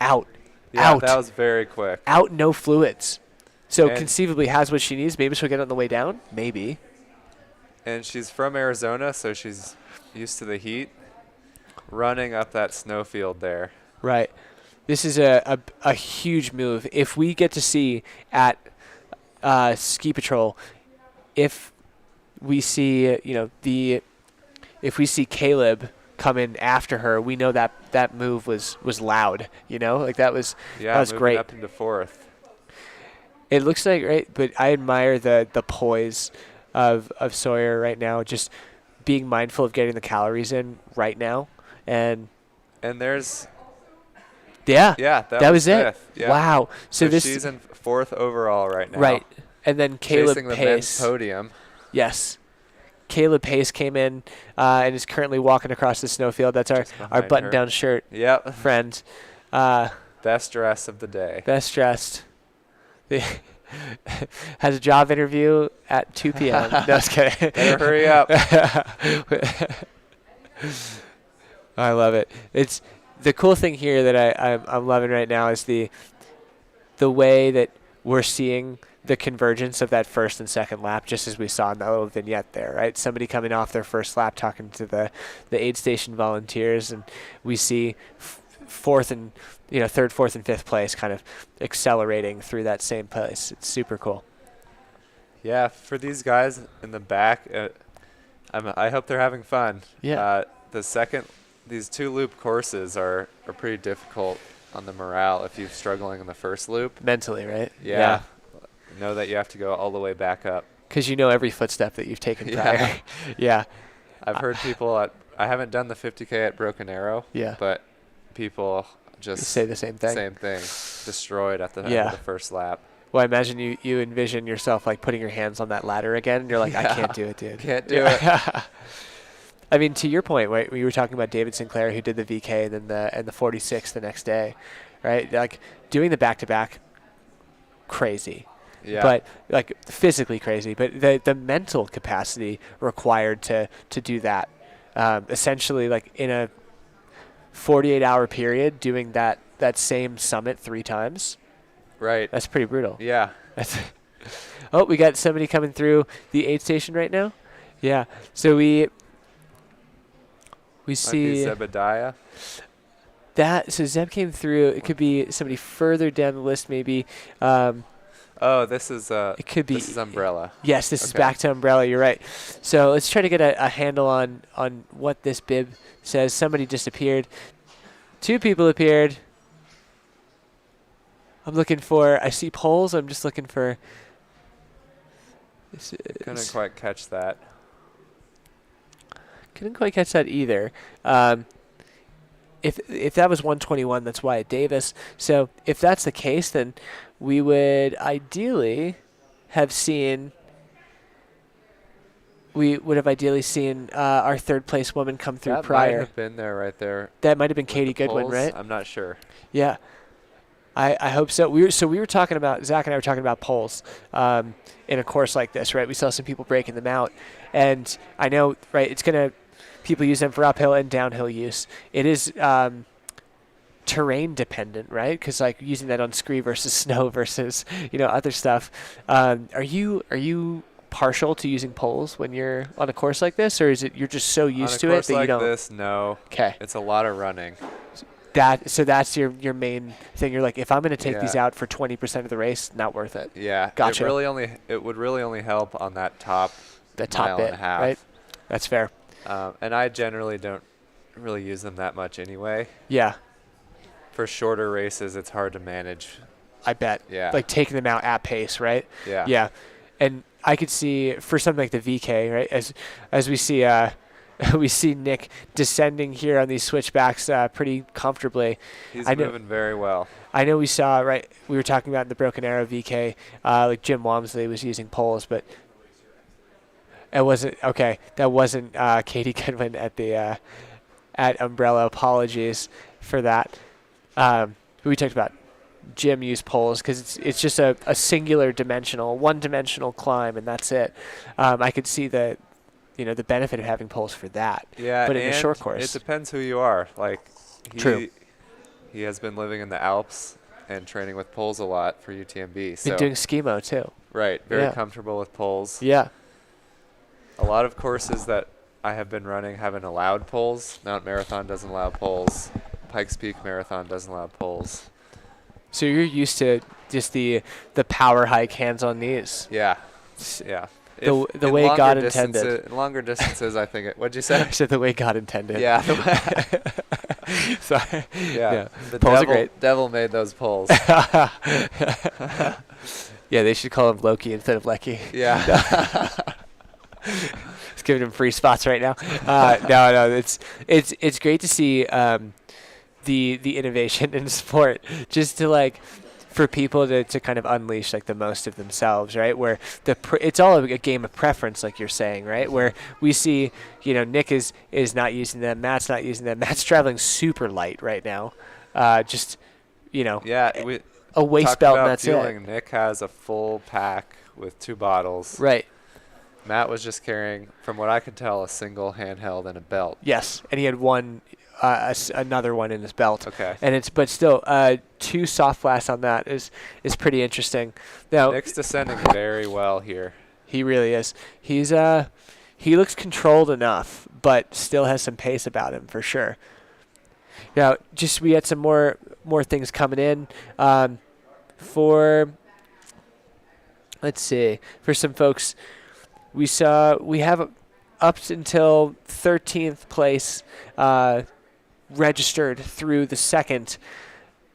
out. Yeah, that was very quick. Out, no fluids. So conceivably has what she needs. Maybe she'll get it on the way down. Maybe. And she's from Arizona, so she's used to the heat. Running up that snowfield there. Right. This is a huge move. If we get to see at Ski Patrol, if we see if we see Caleb come in after her, we know that move was loud. That was great. Up into fourth. It looks like, right, but I admire the poise of Sawyer right now, just being mindful of getting the calories in right now, and there's that was it. Yeah. Wow. So she's in fourth overall right now. Right, and then Caleb chasing the Pace, men's podium. Yes, Caleb Pace came in and is currently walking across the snowfield. That's our button-down shirt. Yep. Friend. Best dress of the day. Best dressed. Has a job interview at 2 p.m. No, just kidding. Better hurry up. I love it. It's the cool thing here that I'm loving right now is the way that we're seeing the convergence of that first and second lap, just as we saw in that little vignette there, right? Somebody coming off their first lap talking to the aid station volunteers, and we see third, fourth, and fifth place kind of accelerating through that same place. It's super cool. Yeah, for these guys in the back, I hope they're having fun. Yeah. These two loop courses are pretty difficult on the morale if you're struggling in the first loop. Mentally, right? Yeah. Know that you have to go all the way back up. Because you know every footstep that you've taken prior. Yeah. I've heard people I haven't done the 50K at Broken Arrow. Yeah. But people just say the same thing. Same thing. Destroyed at the end of the first lap. Well, I imagine you envision yourself like putting your hands on that ladder again, and you're like, I can't do it, dude. Can't do it. I mean, to your point, right? We were talking about David Sinclair, who did the VK and then the 46 the next day, right? Like doing the back-to-back, crazy. Yeah. But like physically crazy. But the mental capacity required to do that, essentially like in a 48-hour period, doing that same summit 3 times. Right. That's pretty brutal. Yeah. Oh, we got somebody coming through the aid station right now. Yeah. So we see Zebediah. So Zeb came through. It could be somebody further down the list, maybe. This is it could be. This is Umbrella. Yes, this is back to Umbrella. You're right. So let's try to get a handle on what this bib says. Somebody just appeared. 2 people appeared. I see polls. I'm just looking for. Couldn't quite catch that. Couldn't quite catch that either. If that was 121, that's Wyatt Davis. So if that's the case, then we would ideally have seen. We would have ideally seen our third place woman come through prior. That might have been there right there. That might have been Katie Goodwin, polls. right? I'm not sure. Yeah. I hope so. We were talking about, Zach and I were talking about poles in a course like this, right? We saw some people breaking them out. And I know, right, people use them for uphill and downhill use. It is terrain dependent, right? Because like using that on scree versus snow versus, other stuff. Are you partial to using poles when you're on a course like this, or is it you're just so used to it that you don't? On a course like this, no. Okay. It's a lot of running. So that's your main thing. You're like, if I'm going to take these out for 20% of the race, not worth it. Yeah. Gotcha. It would really only help on that top mile bit, and a half. right? That's fair. And I generally don't really use them that much anyway. Yeah. for shorter races, it's hard to manage. I bet. Yeah. Like taking them out at pace, right? Yeah. Yeah. And I could see for something like the VK, right? As we see we see Nick descending here on these switchbacks pretty comfortably. He's moving very well. I know we saw, right, we were talking about in the Broken Arrow VK, like Jim Walmsley was using poles, but it wasn't, okay, that wasn't Katie Goodwin at the at Umbrella. Apologies for that. We talked about Jim used poles because it's just a singular dimensional, one-dimensional climb, and that's it. I could see the benefit of having poles for that. Yeah, but in a short course, it depends who you are. Like, True. He has been living in the Alps and training with poles a lot for UTMB. So been doing skimo too. Right, very Yeah. comfortable with poles. Yeah. A lot of courses that I have been running haven't allowed poles. Mount Marathon doesn't allow poles. Pikes Peak Marathon doesn't allow poles. So you're used to just the power hike, hands on knees. Yeah, yeah. The In way longer God distances- intended. In longer distances, I think. What'd you say? I said the way God intended. Yeah. Sorry. Yeah. The Poles are devil, great. devil made those poles. Yeah, they should call him Loki instead of Lecky. Yeah. Just giving him free spots right now. No, it's great to see the innovation in sport, just to for people to kind of unleash the most of themselves, right? Where it's all a game of preference, like you're saying, right? Where we see, Nick is not using them, Matt's not using them. Matt's traveling super light right now. Yeah, a waist talk belt, about and that's fueling. it. Nick has a full pack with 2 bottles. Right. Matt was just carrying, from what I could tell, a single handheld and a belt. Yes, and he had another one in his belt. Okay. And but still, 2 soft blasts on that is pretty interesting. Now Nick's descending very well here. He really is. He looks controlled enough, but still has some pace about him for sure. Now, we had some more things coming in. Let's see, for some folks, we have up until 13th place registered through the second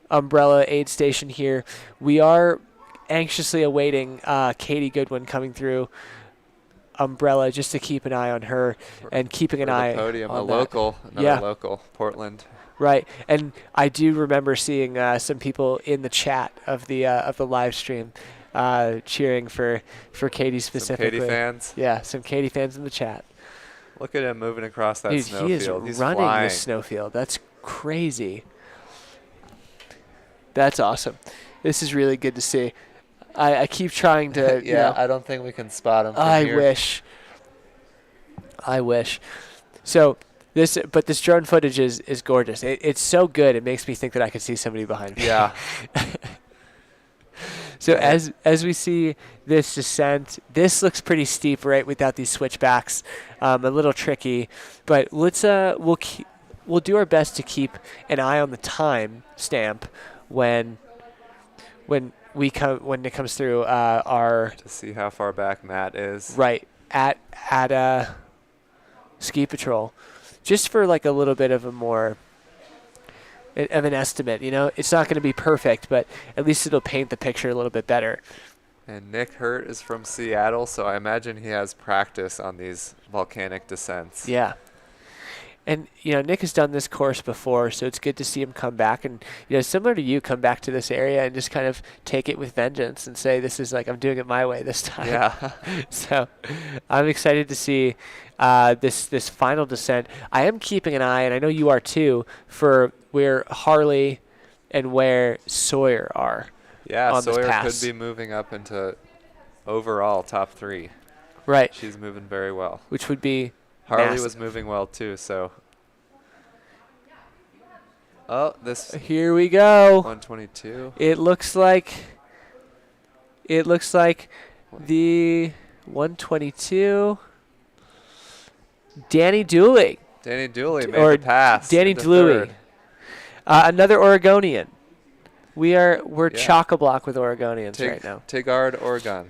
Umbrella aid station here. We are anxiously awaiting Katie Goodwin coming through Umbrella, just to keep an eye on her and keeping an eye podium, on another local, Portland. Right, and I do remember seeing some people in the chat of the live stream cheering for Katie specifically. Some Katie fans? Yeah, some Katie fans in the chat. Look at him moving across that Dude, snowfield. he is He's running flying. the snowfield. That's crazy. That's awesome. This is really good to see. I keep trying to. I don't think we can spot him. I here. wish. So this drone footage is gorgeous. It's so good. It makes me think that I could see somebody behind me. Yeah. So as we see this descent, this looks pretty steep, right? Without these switchbacks, a little tricky. But let's we'll do our best to keep an eye on the time stamp when it comes through our to see how far back Matt is. Right at Ski Patrol, just for a little bit of an estimate. It's not going to be perfect, but at least it'll paint the picture a little bit better. And Nick Hurt is from Seattle, so I imagine he has practice on these volcanic descents. Yeah. And, Nick has done this course before, so it's good to see him come back and, similar to you, come back to this area and just kind of take it with vengeance and say, this is I'm doing it my way this time. Yeah. So I'm excited to see this final descent. I am keeping an eye, and I know you are too, for where Harley and where Sawyer are. Yeah, on Sawyer this pass. could be moving up into overall top 3. Right. She's moving very well. Which would be Harley massive. was moving well too, so. Oh, this. Here we go. 122. It looks like the 122. Danny Dooley. Danny Dooley made the pass. Danny into Dooley. third. Another Oregonian. We're chock-a-block with Oregonians right now. Tigard, Oregon.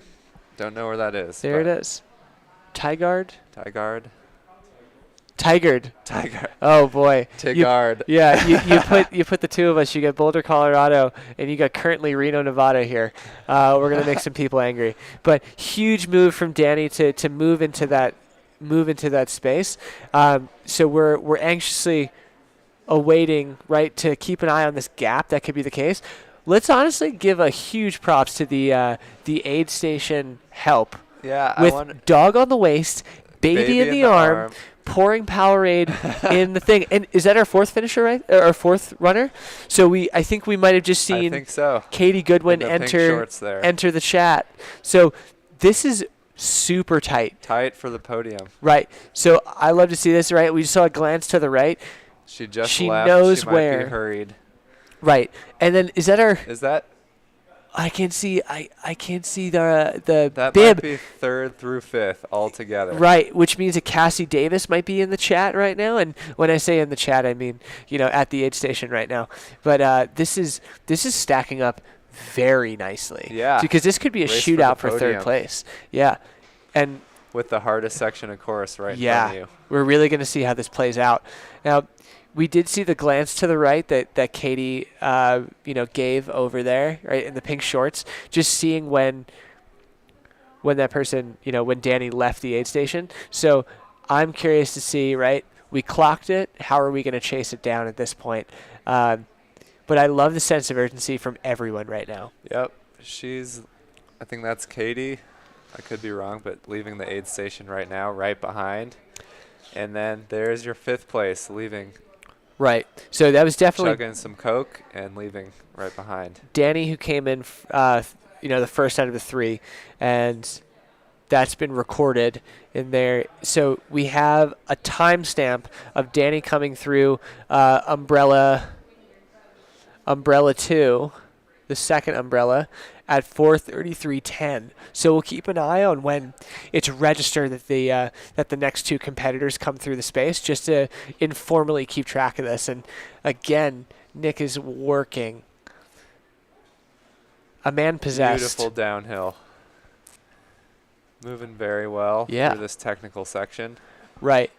Don't know where that is. There it is. Tigard. Tigard. Tigered. Tiger. Oh boy. Tigard. Yeah, you put the two of us. You got Boulder, Colorado, and you got currently Reno, Nevada here. We're gonna make some people angry. But huge move from Danny to move into that space. So we're anxiously awaiting, right, to keep an eye on this gap. That could be the case. Let's honestly give a huge props to the aid station help. Yeah, with dog on the waist, baby in the arm, pouring Powerade in the thing. And is that our fourth finisher, right? Or our fourth runner? So I think we might have just seen Katie Goodwin enter the chat. So this is super tight. Tight for the podium. Right. So I love to see this, right? We saw a glance to the right. She just she left. knows she might where. Be hurried. Right. And then is that I can't see the that bib. Might be third through fifth altogether. Right, which means that Cassie Davis might be in the chat right now. And when I say in the chat, I mean, at the aid station right now. But this is stacking up very nicely. Yeah. Because this could be a shootout for third place. Yeah. And with the hardest section of course right in front of you. We're really going to see how this plays out. Now, we did see the glance to the right that Katie, gave over there, right, in the pink shorts. Just seeing when that person, when Danny left the aid station. So I'm curious to see, right, we clocked it. How are we going to chase it down at this point? But I love the sense of urgency from everyone right now. Yep. I think that's Katie. I could be wrong, but leaving the aid station right now, right behind. And then there's your fifth place, leaving. Right. So that was definitely chugging some Coke and leaving right behind. Danny, who came in, the first out of the three, and that's been recorded in there. So we have a timestamp of Danny coming through Umbrella 2, the second umbrella, at 4:33:10. So we'll keep an eye on when it's registered that the next two competitors come through the space, just to informally keep track of this. And again, Nick is working. A man possessed. Beautiful downhill. Moving very well through this technical section. Right.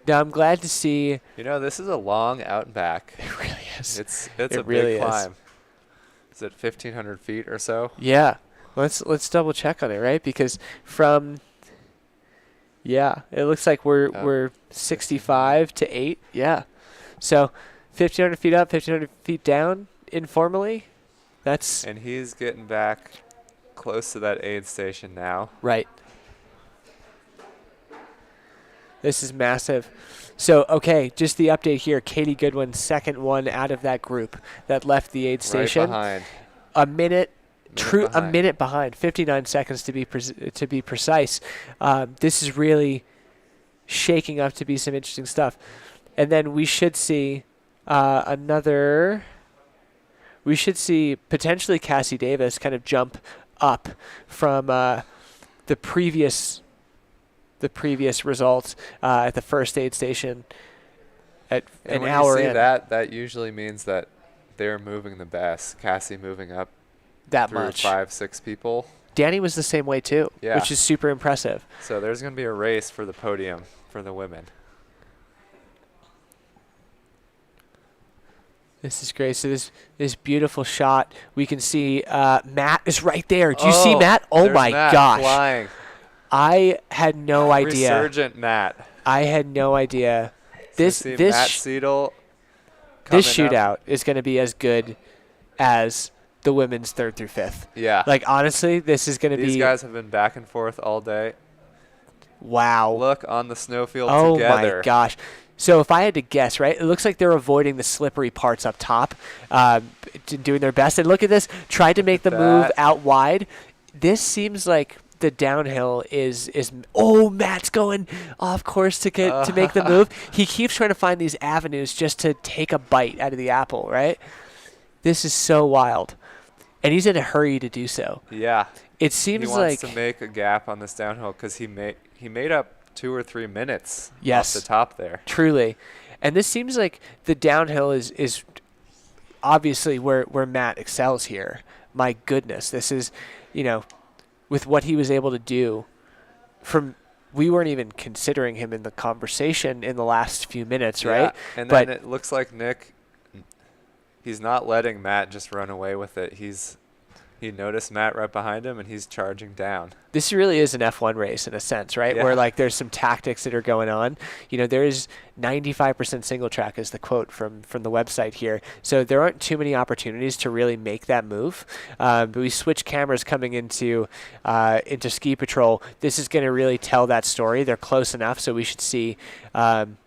Now I'm glad to see. This is a long out and back. It really is. It's a big climb. Is it 1,500 feet or so? Yeah. Let's double check on it, right? Because it looks like we're 65 to 8. Yeah. So 1,500 feet up, 1,500 feet down informally. And he's getting back close to that aid station now. Right. This is massive. So, okay, just the update here. Katie Goodwin, second one out of that group that left the aid station. Right behind. A minute behind. 59 seconds to be precise. This is really shaking up to be some interesting stuff. And then we should see we should see potentially Cassie Davis kind of jump up from the previous results at the first aid station at an hour in. That usually means that they're moving the best. Cassie moving up that through much. 5-6 people. Danny was the same way too, which is super impressive. So there's going to be a race for the podium for the women. This is great. So this beautiful shot, we can see Matt is right there. Do you see Matt? Oh my gosh. Flying. I had no idea. Resurgent Matt. I had no idea. This Matt Seidel. This shootout is going to be as good as the women's third through fifth. Yeah. Like honestly, this is going to be. These guys have been back and forth all day. Wow. Look on the snowfield Oh together. my gosh. So if I had to guess, right, it looks like they're avoiding the slippery parts up top, doing their best. And look at this, tried to make the move out wide. This seems like the downhill is Matt's going off course to make the move. He keeps trying to find these avenues just to take a bite out of the apple, right? This is so wild. And he's in a hurry to do so. Yeah. It seems he wants to make a gap on this downhill because he made up 2 or 3 minutes off the top there. Truly. And this seems like the downhill is obviously where Matt excels here. My goodness. This is, with what he was able to do from we weren't even considering him in the conversation in the last few minutes, Yeah, right? and But then it looks like Nick, he's not letting Matt just run away with it. He noticed Matt right behind him, and he's charging down. this really is an F1 race in a sense, right? Yeah. Where like there's some tactics that are going on. You know, there is 95% single track is the quote from the website here. So there aren't too many opportunities to really make that move. But we switch cameras coming into Ski Patrol. This is going to really tell that story. They're close enough, so we should see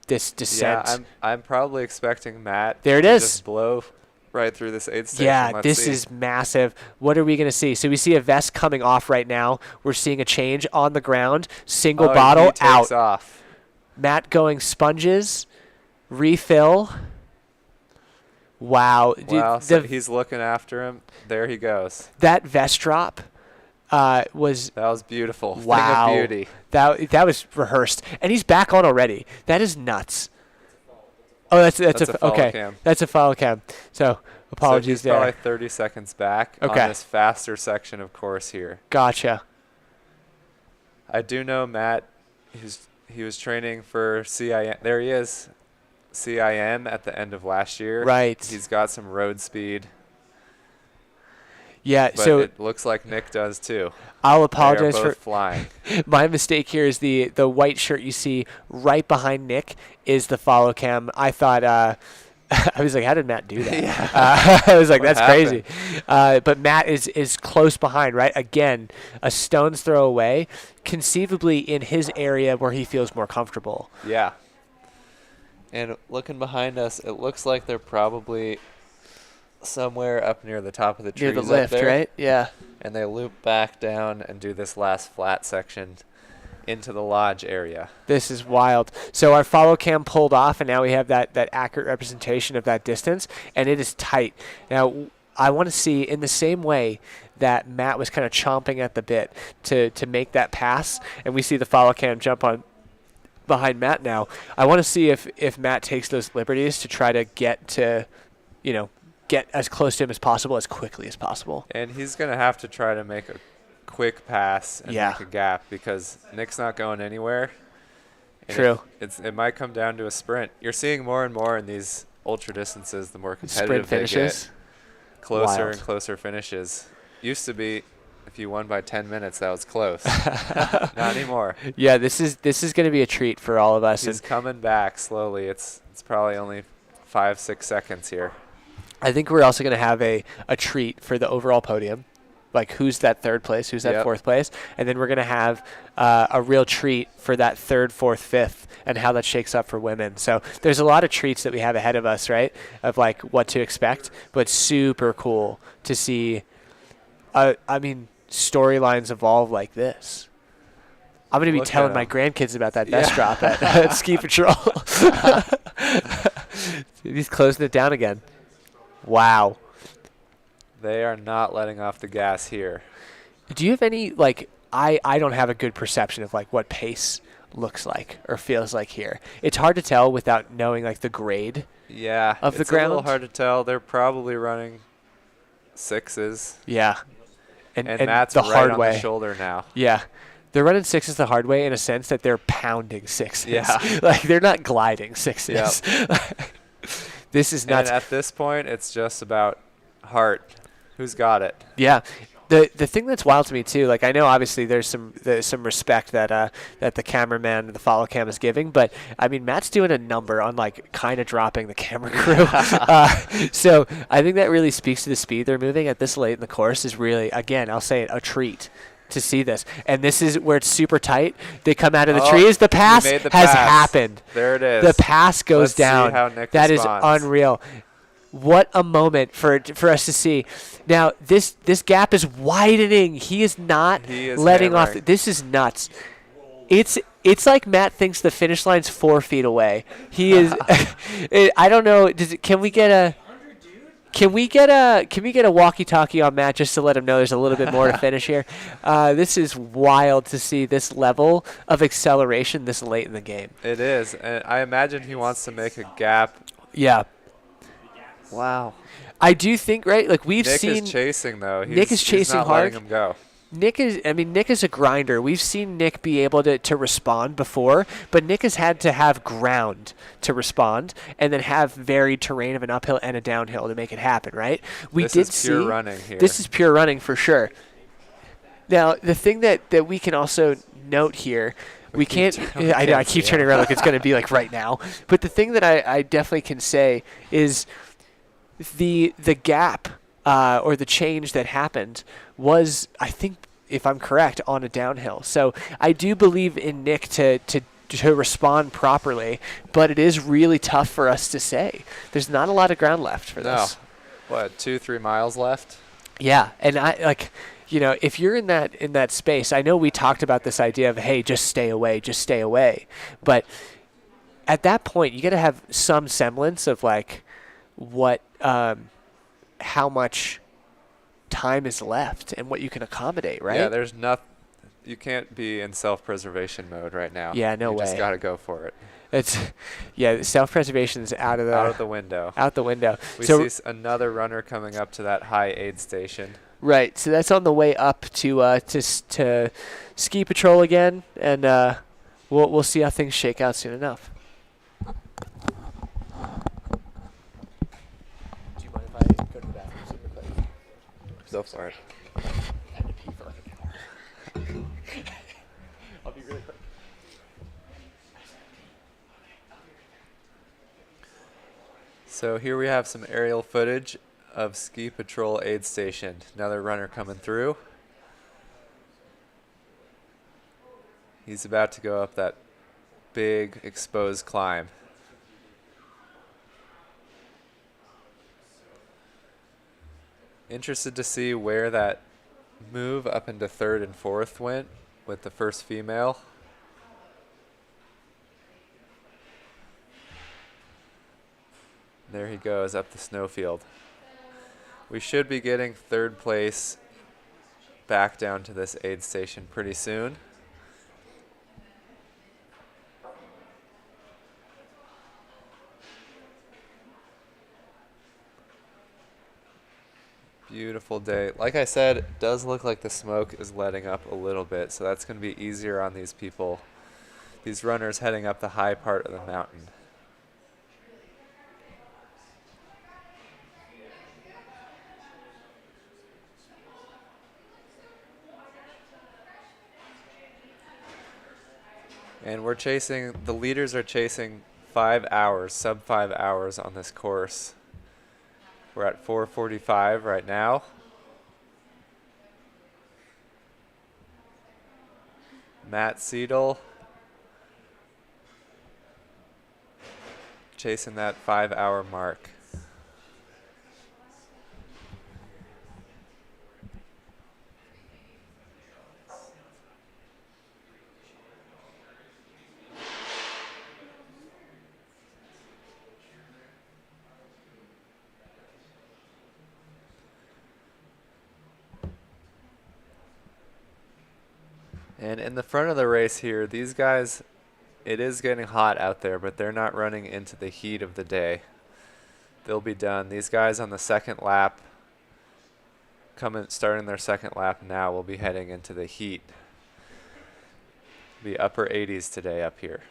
this descent. Yeah, I'm probably expecting Matt There it to is. just blow right through this aid station. Yeah, Let's this see. is massive. What are we going to see? So we see a vest coming off right now. We're seeing a change on the ground. Single Oh, bottle he takes out. off. Matt going sponges. Refill. Wow. Dude, Wow, so he's looking after him. There he goes. that vest drop was That was beautiful. wow. Thing of beauty. That was rehearsed. And he's back on already. That is nuts. Oh, that's That's a follow okay. cam. That's a follow cam. So apologies so he's probably there. 30 seconds back Okay. on this faster section of course here. Gotcha. I do know Matt. He was training for CIM. There he is. CIM at the end of last year. Right. He's got some road speed. Yeah, But so it looks like Nick does too. I'll They are apologize both for flying. my mistake here is the white shirt you see right behind Nick is the follow cam. I thought I was like, how did Matt do that? Yeah. I was like, What that's happened? crazy. But Matt is close behind, right? Again, a stone's throw away, conceivably in his area where he feels more comfortable. Yeah. And looking behind us, it looks like they're probably somewhere up near the top of the trees Near the up lift, there. right? Yeah. And they loop back down and do this last flat section into the lodge area. This is wild. So our follow cam pulled off, and now we have that accurate representation of that distance, and it is tight. Now, I want to see in the same way that Matt was kind of chomping at the bit to make that pass, and we see the follow cam jump on behind Matt now. I want to see if Matt takes those liberties to try to get to, get as close to him as possible, as quickly as possible. And he's going to have to try to make a quick pass and Yeah. make a gap because Nick's not going anywhere. And True. It might come down to a sprint. You're seeing more and more in these ultra distances, the more competitive Sprint they finishes. get. Closer Wild. and closer finishes. Used to be, if you won by 10 minutes, that was close. Not anymore. Yeah, this is going to be a treat for all of us. He's And coming back slowly. It's probably only 5-6 seconds here. I think we're also going to have a treat for the overall podium. Like, who's that third place? Who's that Yep. fourth place? And then we're going to have a real treat for that third, fourth, fifth, and how that shakes up for women. So there's a lot of treats that we have ahead of us, right, of, like, what to expect. But super cool to see, storylines evolve like this. I'm going to be Look telling at my 'em. grandkids about that vest Yeah. drop at Ski Patrol. He's closing it down again. Wow. They are not letting off the gas here. Do you have any, like, I don't have a good perception of, like, what pace looks like or feels like here. It's hard to tell without knowing, like, the grade Yeah, of the it's a little ground. hard to tell. They're probably running 6s. Yeah. And And Matt's the right hard on way. the shoulder now. Yeah. They're running 6s the hard way in a sense that they're pounding 6s. Yeah. Like, they're not gliding 6s. This is nuts. And at this point, it's just about heart. Who's got it? Yeah. The thing that's wild to me too, like, I know obviously there's some respect that the cameraman, the follow cam is giving, but I mean Matt's doing a number on, like, kind of dropping the camera crew. So I think that really speaks to the speed they're moving at this late in the course. Is really, again, I'll say it, a treat to see this. And this is where it's super tight. They come out of the trees. The pass he made the has pass. happened. There it is. The pass goes Let's see down. how Nick That is responds. unreal. What a moment for us to see. Now this gap is widening. He is not He is letting off. hammering. This is nuts. It's like Matt thinks the finish line's 4 feet away. He is. I don't know. Can we get a walkie-talkie on Matt just to let him know there's a little bit more to finish here? This is wild to see this level of acceleration this late in the game. It is. And I imagine he wants to make a gap. Yeah. Wow. I do think, right, like we've Nick seen. is chasing, though. Nick is he's chasing not hard. letting him go. Nick is a grinder. We've seen Nick be able to respond before, but Nick has had to have ground to respond and then have varied terrain of an uphill and a downhill to make it happen, right? This is pure running here. This is pure running for sure. Now, the thing that we can also note here, we can't. I keep turning around like it's going to be like right now. But the thing that I definitely can say is the gap or the change that happened was, I think, if I'm correct, on a downhill. So I do believe in Nick to respond properly, but it is really tough for us to say. There's not a lot of ground left for this. What, 2-3 miles left? Yeah, and if you're in that space, I know we talked about this idea of, hey, just stay away. But at that point, you got to have some semblance of like what, how much time is left and what you can accommodate, right? Yeah, there's you can't be in self-preservation mode right now. Yeah, no way. You just got to go for it. Self-preservation is out of the window. Out the window. We see another runner coming up to that high aid station. Right, so that's on the way up to ski patrol again, and we'll see how things shake out soon enough. Do you mind if I go to the bathroom super quick? Go for it. I had to pee for like an hour. I'll be really quick. So here we have some aerial footage of Ski Patrol aid station. Another runner coming through. He's about to go up that big exposed climb. Interested to see where that move up into third and fourth went with the first female. There he goes up the snowfield. We should be getting third place back down to this aid station pretty soon. Beautiful day. Like I said, it does look like the smoke is letting up a little bit, so that's going to be easier on these people, these runners heading up the high part of the mountain. And the leaders are chasing 5 hours, sub 5 hours on this course. We're at 4:45 right now. Matt Seidel chasing that 5-hour mark. And in the front of the race here, these guys, it is getting hot out there, but they're not running into the heat of the day. They'll be done. These guys on the second lap, starting their second lap now, will be heading into the heat. Be upper 80s today up here.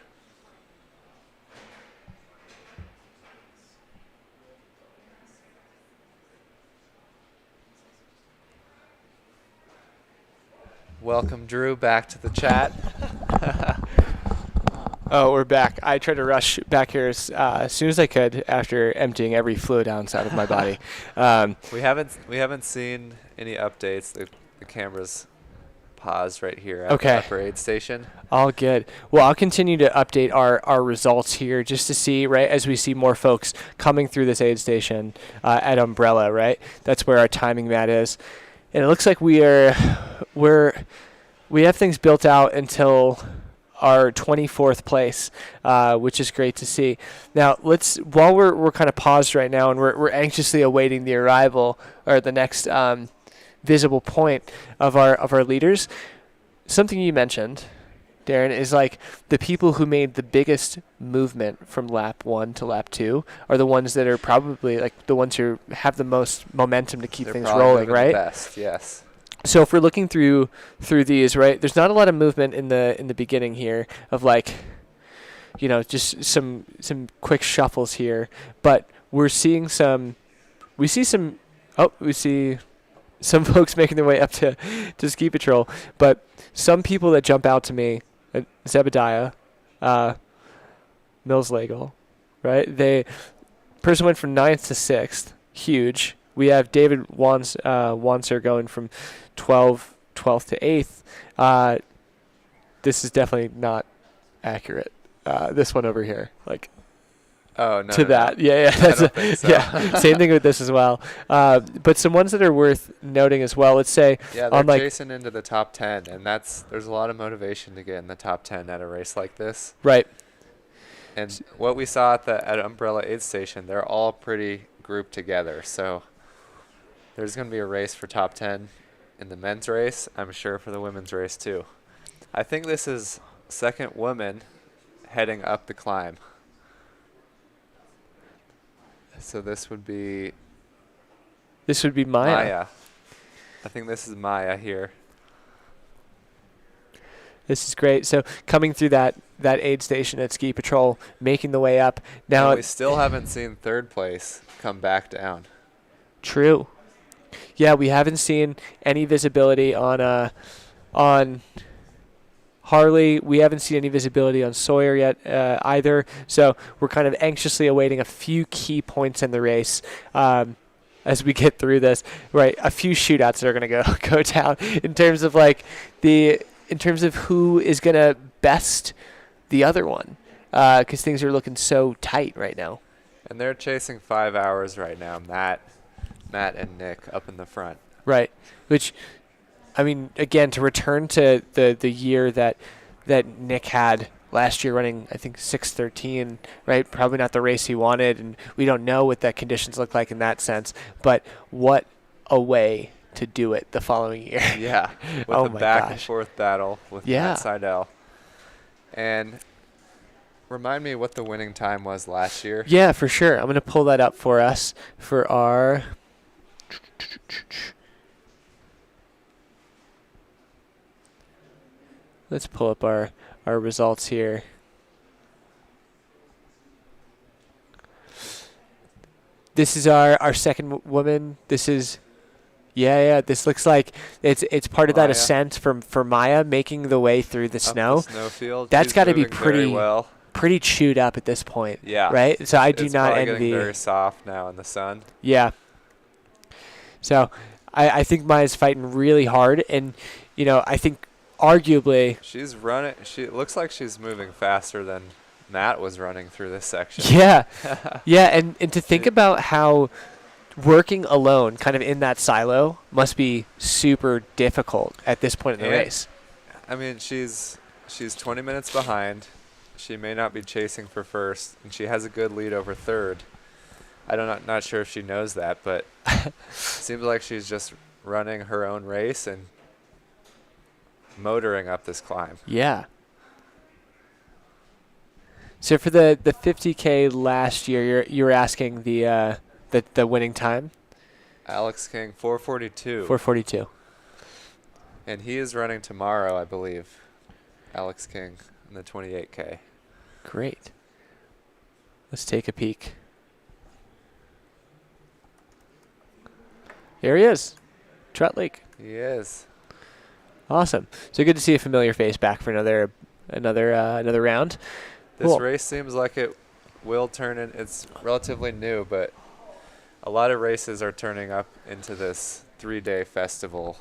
Welcome, Drew, back to the chat. Oh, we're back. I tried to rush back here as soon as I could after emptying every fluid outside of my body. We haven't seen any updates. The camera's paused right here at the upper aid station. All good. Well, I'll continue to update our results here just to see, right, as we see more folks coming through this aid station at Umbrella, right? That's where our timing mat is. And it looks like we have things built out until our 24th place, which is great to see. Now, while we're kind of paused right now and we're anxiously awaiting the arrival or the next visible point of our leaders, something you mentioned, Darren, is like the people who made the biggest movement from lap 1 to lap 2 are the ones that are probably like the ones who have the most momentum to keep things rolling, right? The best, yes. So if we're looking through these, right, there's not a lot of movement in the beginning here of like, just some quick shuffles here, but we see some folks making their way up to ski patrol, but some people that jump out to me, Zebediah, Millslegel, right? Person went from 9th to 6th, huge. We have David Wanser going from 12th to 8th. This is definitely not accurate. This one over here, Oh no. To no, that, no. yeah. That's I don't think so. Yeah, same thing with this as well. But some ones that are worth noting as well. Let's say Yeah, they're chasing into the top 10, and there's a lot of motivation to get in the top 10 at a race like this. Right. And what we saw at Umbrella Aid Station, they're all pretty grouped together. So there's going to be a race for top 10 in the men's race. I'm sure for the women's race too. I think this is second woman heading up the climb. So this would be Maya. I think this is Maya here. This is great. So coming through that aid station at Ski Patrol, making the way up. Now And we still haven't seen third place come back down. True. Yeah, we haven't seen any visibility on Harley. We haven't seen any visibility on Sawyer yet either. So we're kind of anxiously awaiting a few key points in the race as we get through this. Right, a few shootouts that are going to go down in terms of in terms of who is going to best the other one, because things are looking so tight right now. And they're chasing 5 hours right now. Matt and Nick up in the front. Right, which, I mean, again, to return to the year that Nick had last year, running I think 6:13, right? Probably not the race he wanted, and we don't know what the conditions look like in that sense. But what a way to do it the following year. Yeah, with a back and forth battle with Matt Seidel. And remind me what the winning time was last year. Yeah, for sure. I'm going to pull that up for us for our. Let's pull up our results here. This is our second woman. This is. Yeah. This looks like it's part of that ascent for Maya making the way through the snow. The snowfield. That's got to be pretty pretty chewed up at this point. Yeah. Right. So I do not envy. It's getting very soft now in the sun. Yeah. So I think Maya's fighting really hard, and I think arguably she's running. It looks like she's moving faster than Matt was running through this section. Yeah. Yeah, and to think about how working alone kind of in that silo must be super difficult at this point in the race. I mean, she's 20 minutes behind. She may not be chasing for first, and she has a good lead over third. I'm not sure if she knows that, but seems like she's just running her own race and motoring up this climb. Yeah. So for the 50K last year, you were asking the winning time? Alex King, 4:42. 4:42. And he is running tomorrow, I believe. Alex King in the 28K. Great. Let's take a peek. Here he is, Trut Lake. He is. Awesome. So good to see a familiar face back for another round. This Cool. race seems like it will turn in. It's relatively new, but a lot of races are turning up into this 3-day festival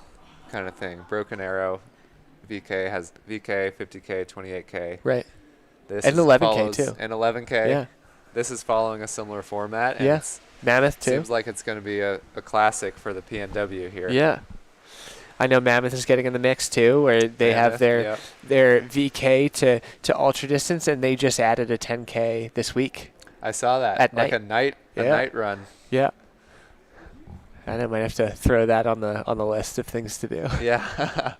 kind of thing. Broken Arrow, VK has VK, 50K, 28K. Right. This and 11K too. And 11K. Yeah. This is following a similar format. And yeah. Mammoth too. Seems like it's going to be a classic for the PNW here. Yeah. I know Mammoth is getting in the mix too, where they have their VK to ultra distance, and they just added a 10K this week. I saw that at like night. a night run. Yeah. And I might have to throw that on the list of things to do. Yeah.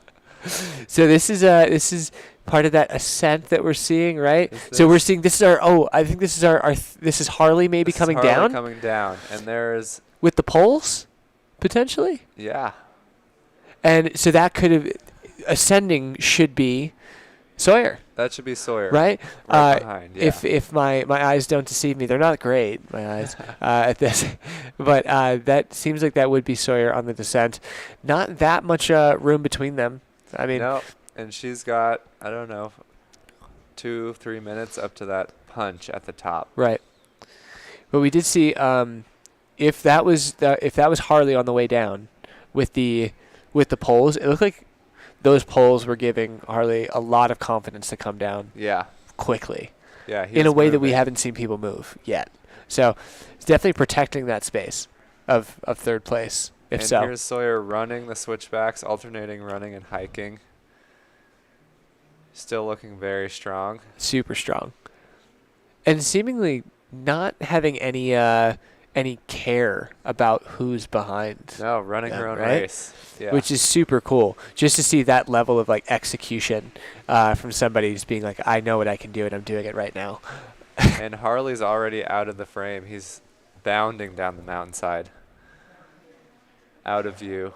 So this is part of that ascent that we're seeing, right? So we're seeing this is Harley maybe coming down. Coming down, and there's with the poles, potentially. Yeah. And so that could have ascending should be Sawyer. That should be Sawyer. Right? Behind, yeah. If my eyes don't deceive me, they're not great, my eyes, at this. But that seems like that would be Sawyer on the descent. Not that much room between them. I mean, no, and she's got, I don't know, 2-3 minutes up to that punch at the top. Right. But we did see if that was Harley on the way down with the poles, it looked like those poles were giving Harley a lot of confidence to come down quickly. Yeah, in a way that we haven't seen people move yet. So it's definitely protecting that space of third place. And here's Sawyer running the switchbacks, alternating running and hiking. Still looking very strong. Super strong. And seemingly not having any care about who's behind. No, running her own right? race. Yeah. Which is super cool. Just to see that level of like execution from somebody who's being like, I know what I can do and I'm doing it right now. And Harley's already out of the frame. He's bounding down the mountainside. Out of view.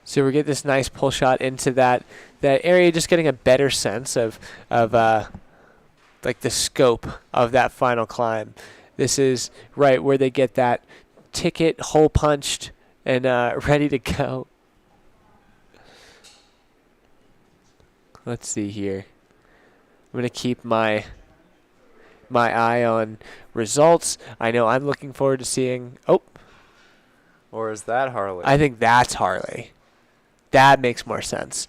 So we get this nice pull shot into that area, just getting a better sense of like the scope of that final climb. This is right where they get that ticket hole punched and ready to go. Let's see here. I'm going to keep my eye on results. I know I'm looking forward to seeing... Oh. Or is that Harley? I think that's Harley. That makes more sense.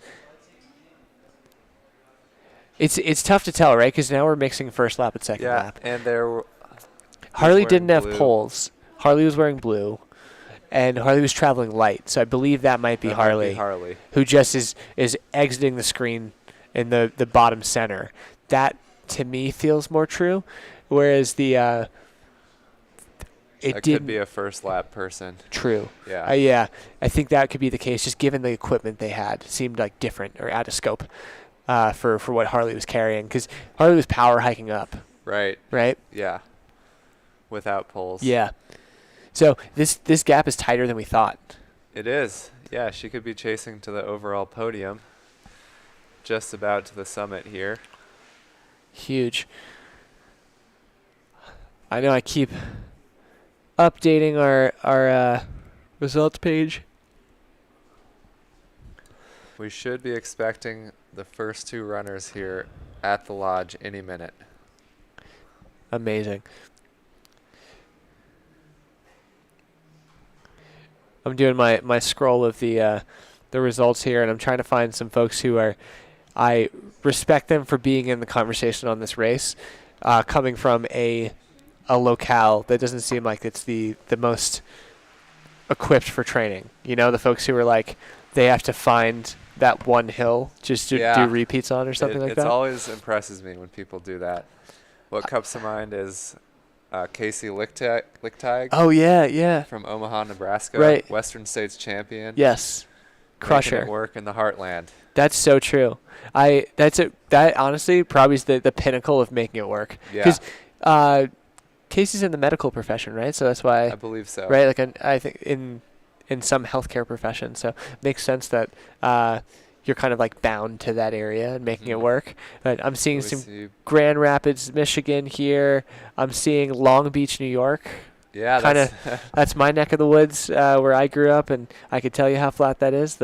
It's tough to tell, right? Because now we're mixing first lap and second lap. And there... Harley didn't have poles. Harley was wearing blue. And Harley was traveling light, so I believe that might be Harley. Who just is exiting the screen in the bottom center. That, to me, feels more true. Whereas the... It could be a first lap person. True. Yeah. Yeah. I think that could be the case, just given the equipment they had. It seemed like different or out of scope for what Harley was carrying. Because Harley was power hiking up. Right. Right? Yeah. Without poles. Yeah. So this gap is tighter than we thought. It is. Yeah, she could be chasing to the overall podium. Just about to the summit here. Huge. I know I keep updating our results page. We should be expecting the first two runners here at the lodge any minute. Amazing. I'm doing my scroll of the results here, and I'm trying to find some folks who I respect them for being in the conversation on this race, coming from a locale that doesn't seem like it's the most equipped for training. You know, the folks who are like, they have to find that one hill just to do repeats on or something like that. It always impresses me when people do that. What comes to mind is Casey Lichtig. Oh, yeah. From Omaha, Nebraska. Right. Western States champion. Yes. Crusher. Making it work in the heartland. That's so true. That honestly probably is the pinnacle of making it work. Yeah. Because Casey's in the medical profession, right? So that's why. I believe so. Right. Like I think in some healthcare profession, so it makes sense that you're kind of like bound to that area and making it work. But I'm seeing Grand Rapids, Michigan here. I'm seeing Long Beach, New York. Yeah, that's my neck of the woods where I grew up, and I could tell you how flat that is.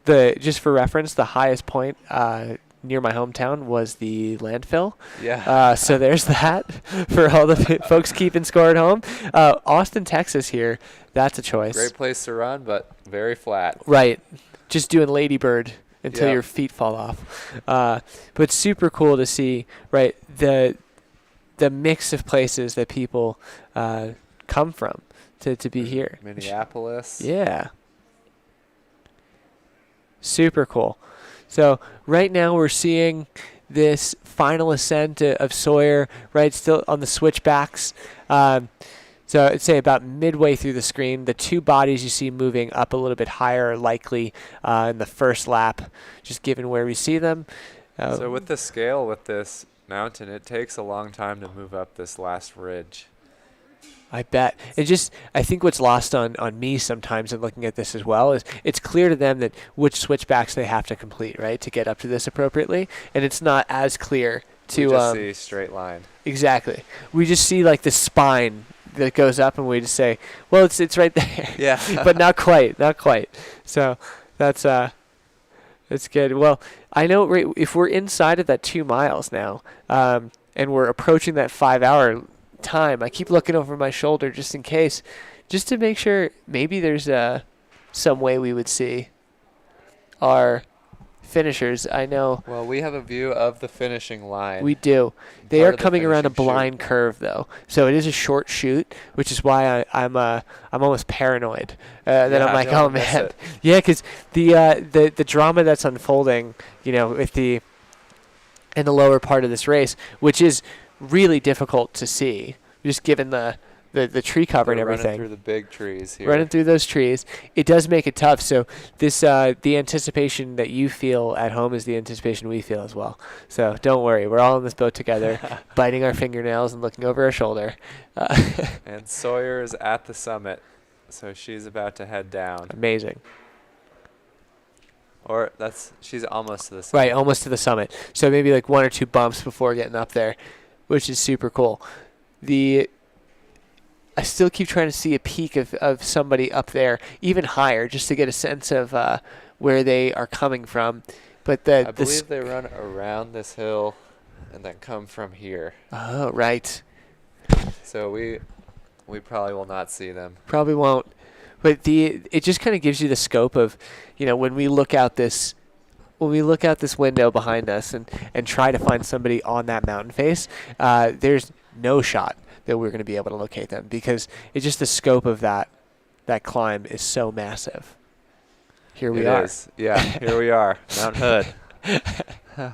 Just for reference, the highest point near my hometown was the landfill. Yeah. So there's that for all the folks keeping score at home. Austin, Texas here, that's a choice. Great place to run, but very flat. Right. Just doing ladybird until your feet fall off. But super cool to see, right, the mix of places that people come from to be here. Minneapolis. Yeah. Super cool. So right now we're seeing this final ascent of Sawyer, right, still on the switchbacks. So I'd say about midway through the screen, the two bodies you see moving up a little bit higher are likely in the first lap, just given where we see them. So with the scale with this mountain, it takes a long time to move up this last ridge. I bet. I think what's lost on me sometimes in looking at this as well is it's clear to them that which switchbacks they have to complete, right, to get up to this appropriately. And it's not as clear to... We just see straight line. Exactly. We just see like the spine that goes up and we just say, well, it's right there. Yeah. But not quite. So that's good. Well, I know if we're inside of that 2 miles now, and we're approaching that 5 hour time, I keep looking over my shoulder just in case, just to make sure maybe there's some way we would see our finishers. I know. Well, we have a view of the finishing line. We do. They are coming around a blind curve, though, so it is a short shoot, which is why I'm almost paranoid. That I'm like, oh man, yeah, because the drama that's unfolding, with in the lower part of this race, which is really difficult to see, just given the tree cover and everything. Running through the big trees here. Running through those trees. It does make it tough. So this the anticipation that you feel at home is the anticipation we feel as well. So don't worry. We're all in this boat together, biting our fingernails and looking over our shoulder. And Sawyer is at the summit, so she's about to head down. Amazing. Or she's almost to the summit. Right, almost to the summit. So maybe like 1 or 2 bumps before getting up there, which is super cool. I still keep trying to see a peek of somebody up there, even higher, just to get a sense of where they are coming from. But I believe they run around this hill and then come from here. Oh, right. So we probably will not see them. Probably won't. But it just kind of gives you the scope of, when we look out this window behind us and try to find somebody on that mountain face, there's no shot that we're going to be able to locate them, because it's just the scope of that climb is so massive. Here we are. Yeah, here we are, Mount Hood.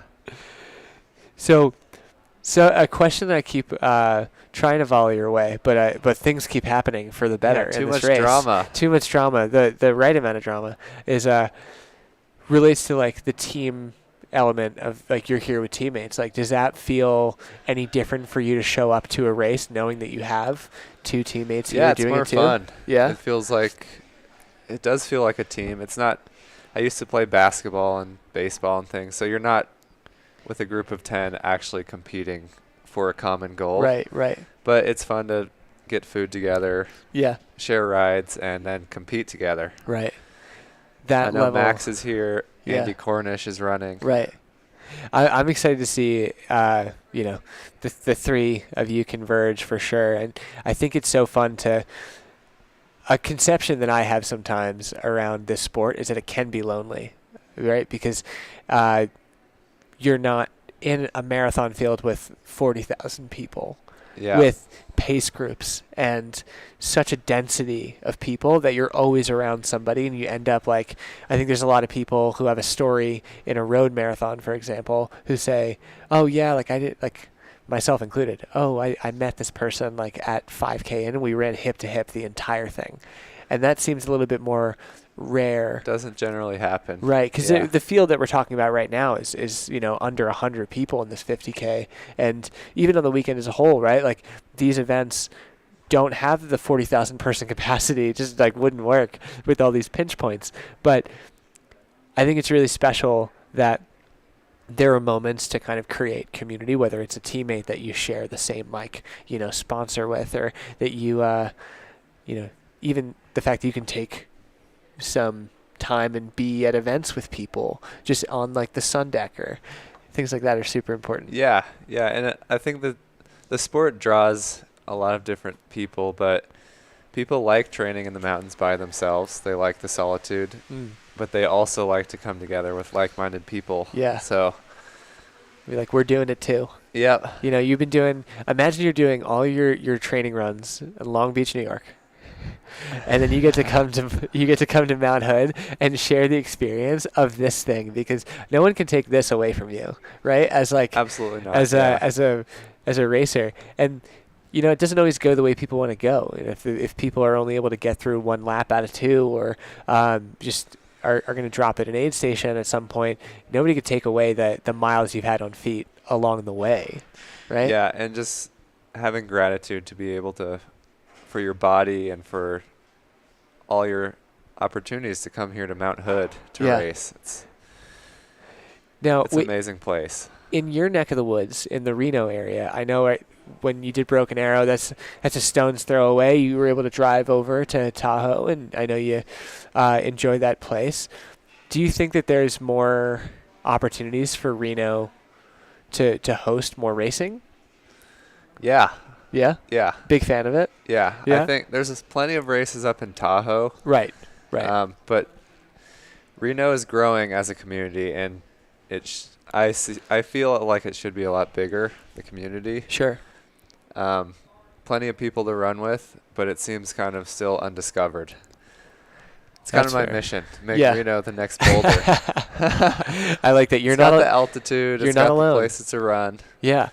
So a question that I keep trying to volley your way, but things keep happening for the better in this race. Too much drama. The right amount of drama is relates to like the team element of like you're here with teammates. Like, does that feel any different for you to show up to a race knowing that you have 2 teammates? Yeah, it's more fun. Yeah, it does feel like a team. It's not. I used to play basketball and baseball and things, so you're not with a group of 10 actually competing for a common goal. Right. But it's fun to get food together. Yeah. Share rides and then compete together. Right. I know Max is here. Andy Cornish is running. Right. I'm excited to see, the 3 of you converge for sure. And I think it's so fun a conception that I have sometimes around this sport is that it can be lonely, right? Because you're not in a marathon field with 40,000 people. Yeah. With pace groups and such a density of people that you're always around somebody, and you end up like, I think there's a lot of people who have a story in a road marathon, for example, who say, oh yeah, like I did, like myself included, oh, I met this person like at 5K and we ran hip to hip the entire thing. And that seems a little bit more rare. Doesn't generally happen. Right, because the field that we're talking about right now is under 100 people in this 50K, and even on the weekend as a whole, right? Like these events don't have the 40,000 person capacity. It just like wouldn't work with all these pinch points. But I think it's really special that there are moments to kind of create community, whether it's a teammate that you share the same sponsor with, or that you even the fact that you can take some time and be at events with people just on like the sun deck or things like that are super important. Yeah, and I think that the sport draws a lot of different people, but people like training in the mountains by themselves. They like the solitude, but they also like to come together with like-minded people. Yeah. So we're doing it too. Yep. You've been doing, imagine you're doing all your training runs in Long Beach, New York. And then you get to come to Mount Hood and share the experience of this thing, because no one can take this away from you, right? As like absolutely not. As a racer, and it doesn't always go the way people want to go. If people are only able to get through 1 lap out of 2, or just are going to drop at an aid station at some point, nobody could take away the miles you've had on feet along the way, right? Yeah, and just having gratitude to be able to for your body and for all your opportunities to come here to Mount Hood to race. It's an amazing place. In your neck of the woods, in the Reno area, I know when you did Broken Arrow, that's a stone's throw away. You were able to drive over to Tahoe, and I know you enjoy that place. Do you think that there's more opportunities for Reno to host more racing? Yeah. Yeah? Yeah. Big fan of it? Yeah. Yeah? I think there's plenty of races up in Tahoe. Right. But Reno is growing as a community, and I feel like it should be a lot bigger, the community. Sure. Plenty of people to run with, but it seems kind of still undiscovered. It's kind of my mission, to make Reno the next Boulder. I like that. You're it's not got the altitude. You're not alone. The places to run. Yeah.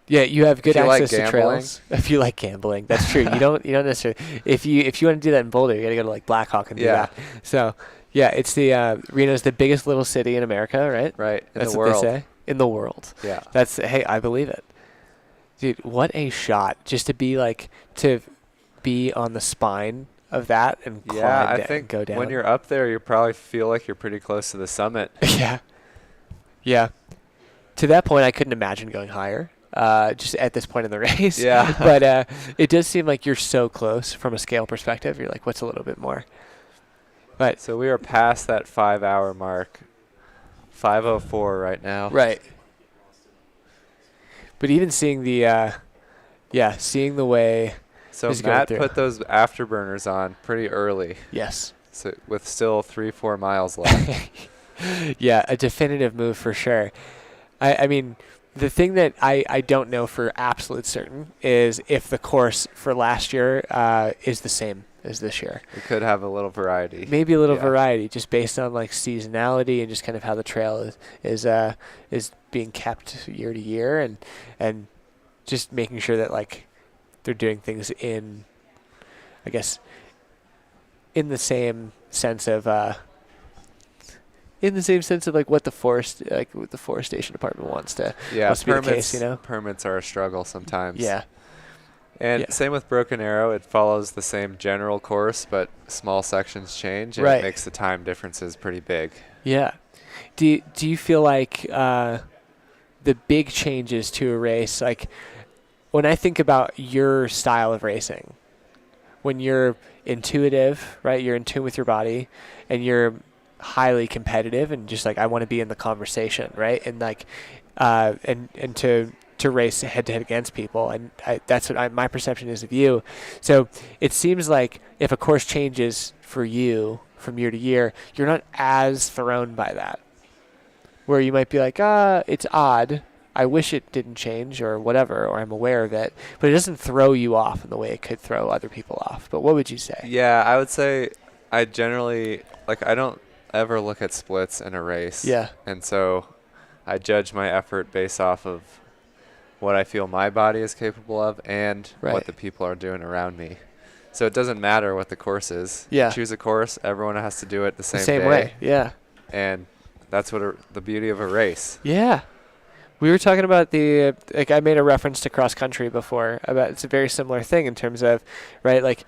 Yeah, you have good access to gambling. trails. If you like gambling, that's true. You don't necessarily. If you want to do that in Boulder, you got to go to like Blackhawk and do that. So, yeah, it's the Reno's the biggest little city in America, right? Right. That's the what world. they say. In the world. Yeah. Hey, I believe it. Dude, what a shot just to be on the spine of that and climb I down, think go down. when you're up there, you probably feel like you're pretty close to the summit. Yeah. To that point, I couldn't imagine going higher. Just at this point in the race. Yeah. But it does seem like you're so close from a scale perspective. You're like, what's a little bit more? But so we are past that 5-hour mark. 5:04 right now. Right. But even seeing seeing the way. So Matt put those afterburners on pretty early. Yes. So with still 3-4 miles left. Yeah, a definitive move for sure. I mean, the thing that I don't know for absolute certain is if the course for last year is the same as this year. We could have a little variety. Maybe a little variety, just based on like seasonality and just kind of how the trail is being kept year to year, and just making sure that like they're doing things in the same sense of like what the forestation department wants to be the case, you know? Permits are a struggle sometimes. Yeah. And same with Broken Arrow, it follows the same general course, but small sections change, and it makes the time differences pretty big. Yeah. Do you feel like the big changes to a race, like when I think about your style of racing, when you're intuitive, right? You're in tune with your body, and you're highly competitive, and just like I want to be in the conversation, right? And like, and to race head to head against people, and that's what my perception is of you. So it seems like if a course changes for you from year to year, you're not as thrown by that. Where you might be like, it's odd. I wish it didn't change or whatever, or I'm aware of it, but it doesn't throw you off in the way it could throw other people off. But what would you say? Yeah, I would say I generally, I don't ever look at splits in a race. Yeah. And so I judge my effort based off of what I feel my body is capable of and what the people are doing around me. So it doesn't matter what the course is. Yeah. You choose a course, everyone has to do it the same day. way, yeah. And that's what the beauty of a race. Yeah. We were talking about I made a reference to cross country before, about it's a very similar thing in terms of, right, like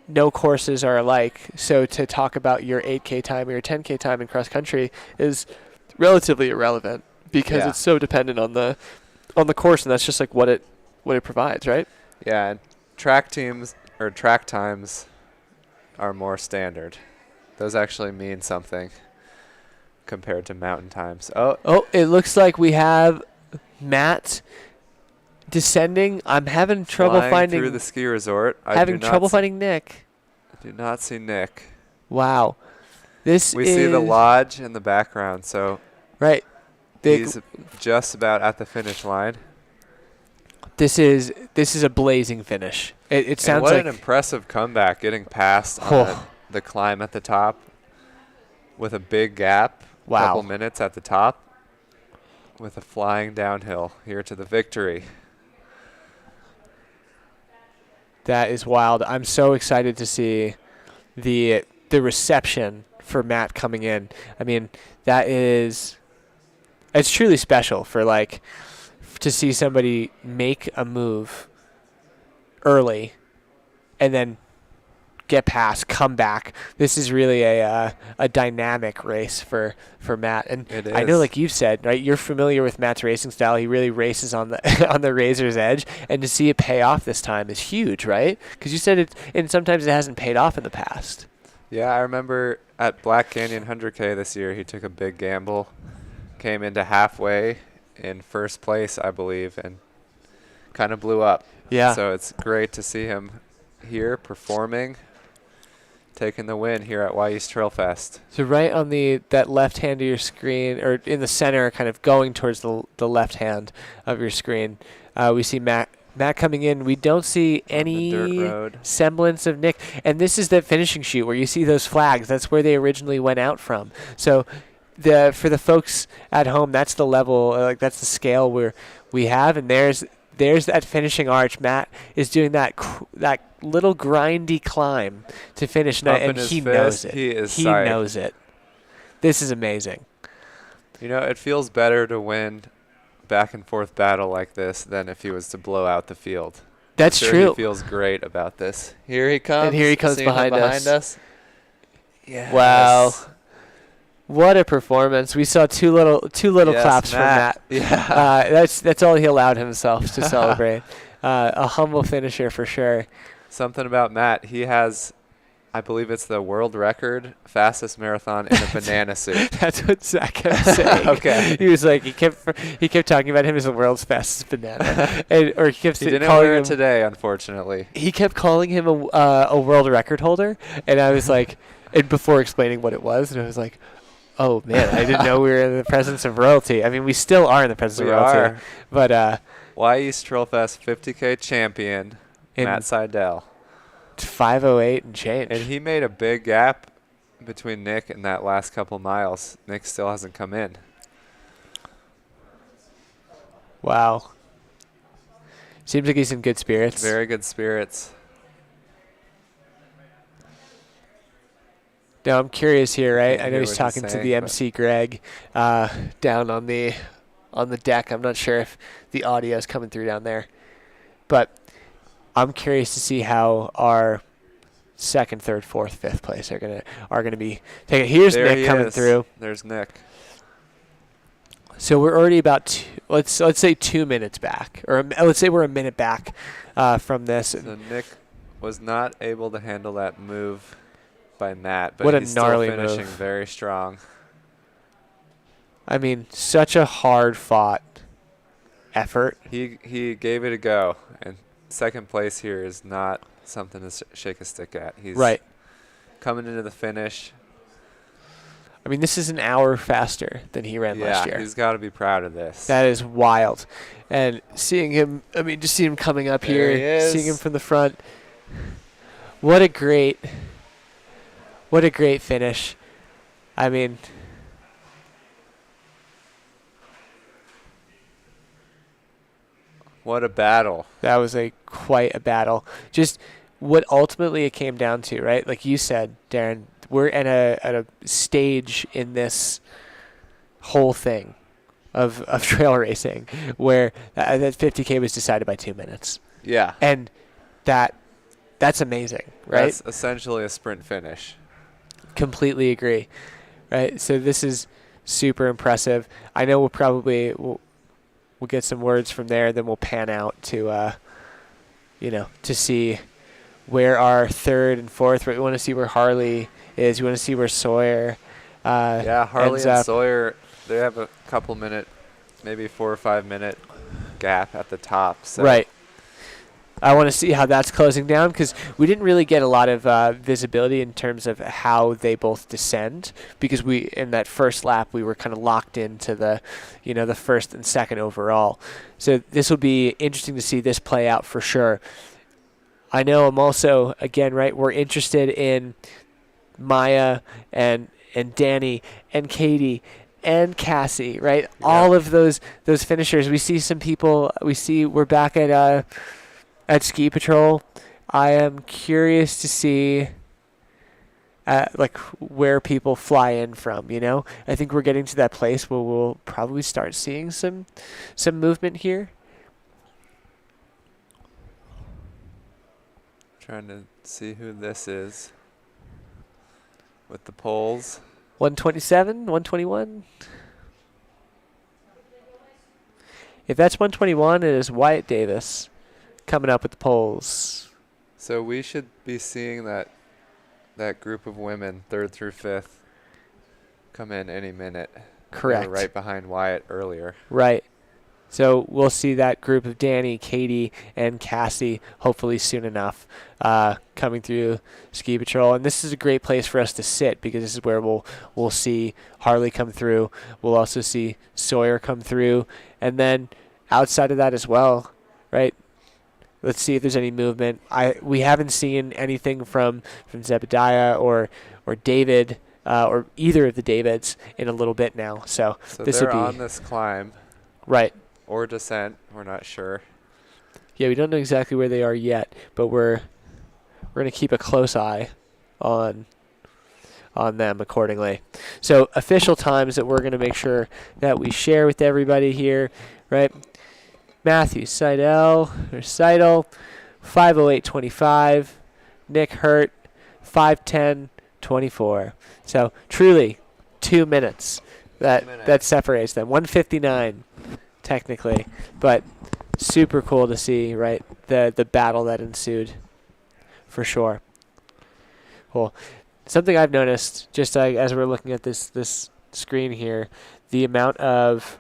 no courses are alike. So to talk about your 8K time or your 10K time in cross country is relatively irrelevant because it's so dependent on the course, and that's just like what it provides, right? Yeah, and track teams or track times are more standard. Those actually mean something compared to mountain times. Oh, it looks like we have Matt descending. I'm having trouble finding through the ski resort. Having trouble finding Nick. I do not see Nick. Wow. We see the lodge in the background, so he's just about at the finish line. This is a blazing finish. It sounds like an impressive comeback, getting past on the climb at the top with a big gap. Wow. Couple minutes at the top with a flying downhill here to the victory. That is wild. I'm so excited to see the reception for Matt coming in. I mean, it's truly special to see somebody make a move early and then get past, come back. This is really a dynamic race for Matt. And I know, like you've said, right, you're familiar with Matt's racing style. He really races on the on the razor's edge, and to see it pay off this time is huge, right? Because you said it, and sometimes it hasn't paid off in the past. Yeah, I remember at Black Canyon 100K this year, he took a big gamble, came into halfway in first place, I believe, and kind of blew up. Yeah. So it's great to see him here performing, taking the win here at Wy'east Trailfest. So right on that left hand of your screen, or in the center, kind of going towards the left hand of your screen, we see Matt coming in. We don't see any semblance of Nick. And this is the finishing chute where you see those flags. That's where they originally went out from. So for the folks at home, that's the level, that's the scale where we have. And there's that finishing arch. Matt is doing that little grindy climb to finish, and he knows it. He knows it. This is amazing. You know, it feels better to win back and forth battle like this than if he was to blow out the field. That's true. He feels great about this. Here he comes. And here he comes behind us. Yes. Wow. What a performance. We saw two little claps from Matt. Yeah. That's all he allowed himself to celebrate. A humble finisher for sure. Something about Matt, he has, I believe it's the world record fastest marathon in a banana suit. That's what Zach kept saying. Okay. He was like, he kept talking about him as the world's fastest banana. He didn't wear it today, unfortunately. He kept calling him a world record holder, and I was like, and before explaining what it was, and I was like, oh man, I didn't know we were in the presence of royalty. I mean, we still are in the presence of royalty. But Wy'east Trailfest 50K champion, Matt Seidel. 5:08 and change. And he made a big gap between Nick and that last couple miles. Nick still hasn't come in. Wow. Seems like he's in good spirits. Very good spirits. Now I'm curious here, right? I know hear he's what talking he's to saying, the MC Greg down on the deck. I'm not sure if the audio is coming through down there, but I'm curious to see how our second, third, fourth, fifth place are gonna be taken. Here's Nick coming through. There's Nick. So we're already about let's say 2 minutes back, or let's say we're a minute back from this. So Nick was not able to handle that move by Matt, but what he's a gnarly still finishing move. Very strong. I mean, such a hard fought effort. He gave it a go, and second place here is not something to shake a stick at. He's right coming into the finish. I mean, this is an hour faster than he ran last year. Yeah, he's got to be proud of this. That is wild. And seeing him, I mean, just seeing him coming up there here, seeing him from the front. What a great finish. I mean, what a battle. That was quite a battle. Just what ultimately it came down to, right? Like you said, Darren, we're at a stage in this whole thing of trail racing where that 50K was decided by 2 minutes. Yeah. And that's amazing, right? That's essentially a sprint finish. Completely agree, right? So this is super impressive. I know we'll get some words from there, then we'll pan out to to see where our third and fourth. We want to see where Harley is. We want to see where Sawyer. Harley and Sawyer, they have a couple minute, maybe 4 or 5 minute gap at the top. So. Right. I want to see how that's closing down because we didn't really get a lot of visibility in terms of how they both descend because in that first lap we were kind of locked into the first and second overall. So this will be interesting to see this play out for sure. I know I'm also, again, right, we're interested in Maya and Danny and Katie and Cassie, right? Yeah. All of those finishers. We see some people, we're back at Ski Patrol. I am curious to see where people fly in from, I think we're getting to that place where we'll probably start seeing some movement here. Trying to see who this is with the poles. 127, 121. If that's 121, it is Wyatt Davis coming up with the poles. So we should be seeing that group of women, 3rd through 5th, come in any minute. Correct. They were right behind Wyatt earlier. Right. So we'll see that group of Danny, Katie, and Cassie hopefully soon enough coming through Ski Patrol. And this is a great place for us to sit because this is where we'll see Harley come through. We'll also see Sawyer come through. And then outside of that as well, right? Let's see if there's any movement. We haven't seen anything from Zebediah or David or either of the Davids in a little bit now. So this they're would be on this climb. Right. Or descent. We're not sure. Yeah, we don't know exactly where they are yet, but we're going to keep a close eye on them accordingly. So official times that we're going to make sure that we share with everybody here, right? Matthew Seidel, 5:08:25. Nick Hurt, 5:10:24. So truly 2 minutes that separates them. 1:59 technically, but super cool to see, right? The battle that ensued for sure. Cool. Something I've noticed just as we're looking at this screen here, the amount of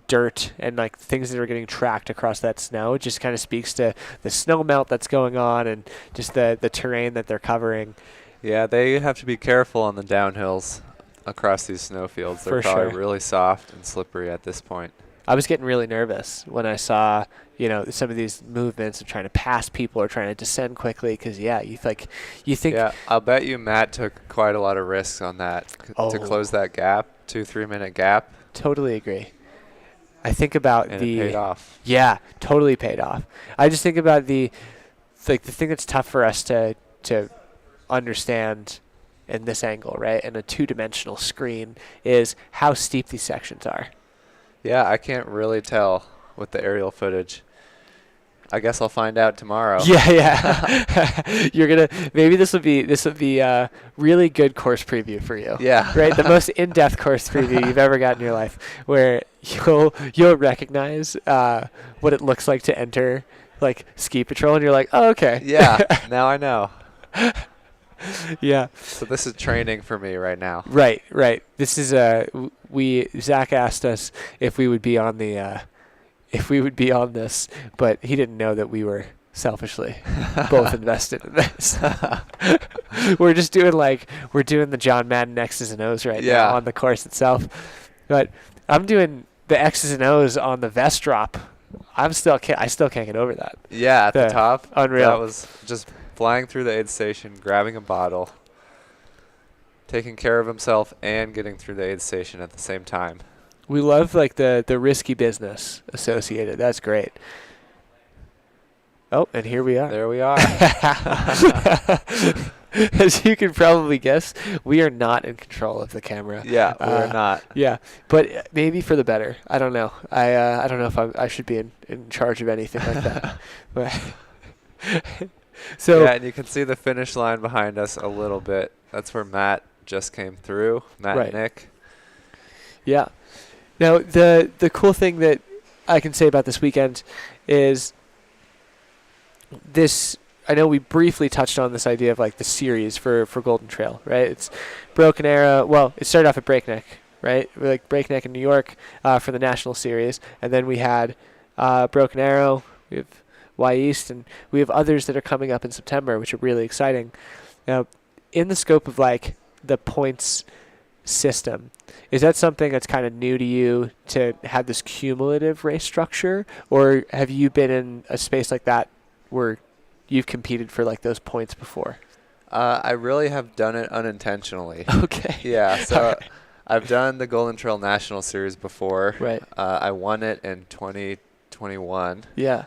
dirt and like things that are getting tracked across that snow just kind of speaks to the snow melt that's going on and just the terrain that they're covering. Yeah, they have to be careful on the downhills across these snowfields. They're For probably sure. really soft and slippery at this point. I was getting really nervous when I saw, some of these movements of trying to pass people or trying to descend quickly because, you think. Yeah, I'll bet you Matt took quite a lot of risks on that to close that gap, 2-3 minute gap. Totally agree. I think about and it paid off. Yeah, totally paid off. I just think about the thing that's tough for us to understand in this angle, right, in a two-dimensional screen is how steep these sections are. Yeah, I can't really tell with the aerial footage. I guess I'll find out tomorrow. Yeah. Maybe this would be a really good course preview for you. Yeah. Right? The most in-depth course preview you've ever got in your life, where you'll recognize what it looks like to enter like Ski Patrol, and you're like, oh, okay. Yeah. Now I know. Yeah. So this is training for me right now. Right. This is Zach asked us if we would be on this, but he didn't know that we were selfishly both invested in this. We're just doing the John Madden X's and O's right now on the course itself. But I'm doing the X's and O's on the vest drop. I still can't get over that. Yeah, at the top. Unreal. That was just flying through the aid station, grabbing a bottle, taking care of himself, and getting through the aid station at the same time. We love the risky business associated. That's great. Oh, and here we are. There we are. As you can probably guess, we are not in control of the camera. Yeah, we're not. Yeah, but maybe for the better. I don't know. I don't know if I should be in charge of anything like that. But so yeah, and you can see the finish line behind us a little bit. That's where Matt just came through. Matt and Nick. Yeah. Now the cool thing that I can say about this weekend is this. I know we briefly touched on this idea of the series for Golden Trail, right? It's Broken Arrow. Well, it started off at Breakneck, right? Breakneck in New York for the national series, and then we had Broken Arrow. We have Wy'east, and we have others that are coming up in September, which are really exciting. Now, in the scope of the points system, is that something that's kind of new to you to have this cumulative race structure, or have you been in a space like that where you've competed for those points before? I really have done it unintentionally. Okay. Yeah, so Right. I've done the Golden Trail National Series before. Right. I won it in 2021. Yeah.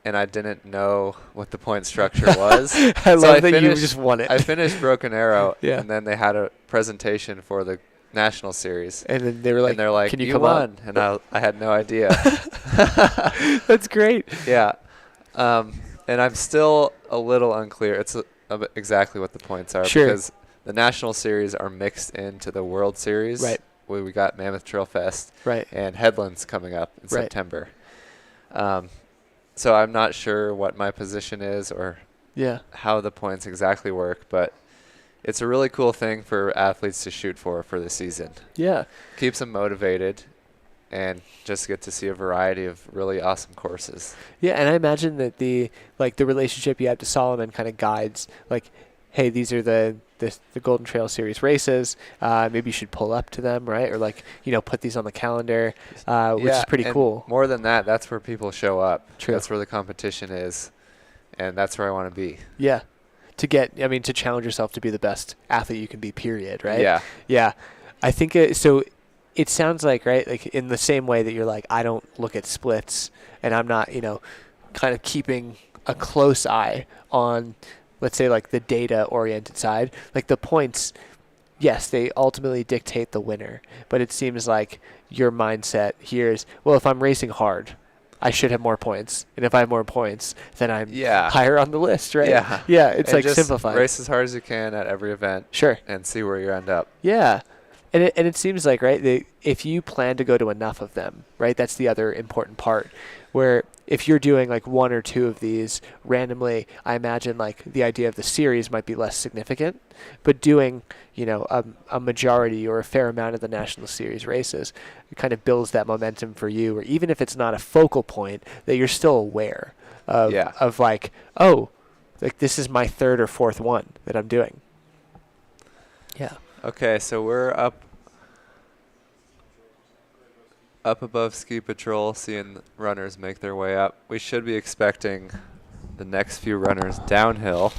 And I didn't know what the point structure was. I love that you just won it. I finished Broken Arrow, Yeah. and then they had a presentation for the National Series. And then they were like, and they're like, "Can you you come won?" up? And I had no idea. That's great. Yeah. And I'm still a little unclear. It's exactly what the points are Sure. because the National Series are mixed into the World Series. Right. Where we got Mammoth Trail Fest. Right. And Headlands coming up in Right. September. So I'm not sure what my position is or how the points exactly work, but it's a really cool thing for athletes to shoot for the season. Yeah. Keeps them motivated and just get to see a variety of really awesome courses. Yeah, and I imagine that the relationship you have to Salomon kind of guides, like, hey, these are the Golden Trail Series races. Maybe you should pull up to them, right? Or like, put these on the calendar, which is pretty cool. More than that, that's where people show up. True. That's where the competition is, and that's where I want to be. Yeah. To challenge yourself to be the best athlete you can be, period, right? Yeah. Yeah. I think so. It sounds like, right, like in the same way that you're like, I don't look at splits and I'm not, kind of keeping a close eye on, let's say, like the data-oriented side. Like the points, yes, they ultimately dictate the winner. But it seems like your mindset here is, well, if I'm racing hard, I should have more points. And if I have more points, then I'm higher on the list, right? Yeah. Yeah, it's and like just simplified. Race as hard as you can at every event. Sure. And see where you end up. Yeah. And it seems like, right, if you plan to go to enough of them, right, that's the other important part, where if you're doing like one or two of these randomly, I imagine like the idea of the series might be less significant, but doing, a majority or a fair amount of the National Series races, it kind of builds that momentum for you, or even if it's not a focal point, that you're still aware of like, oh, like this is my third or fourth one that I'm doing. Yeah. Okay, so we're up above Ski Patrol, seeing runners make their way up. We should be expecting the next few runners downhill.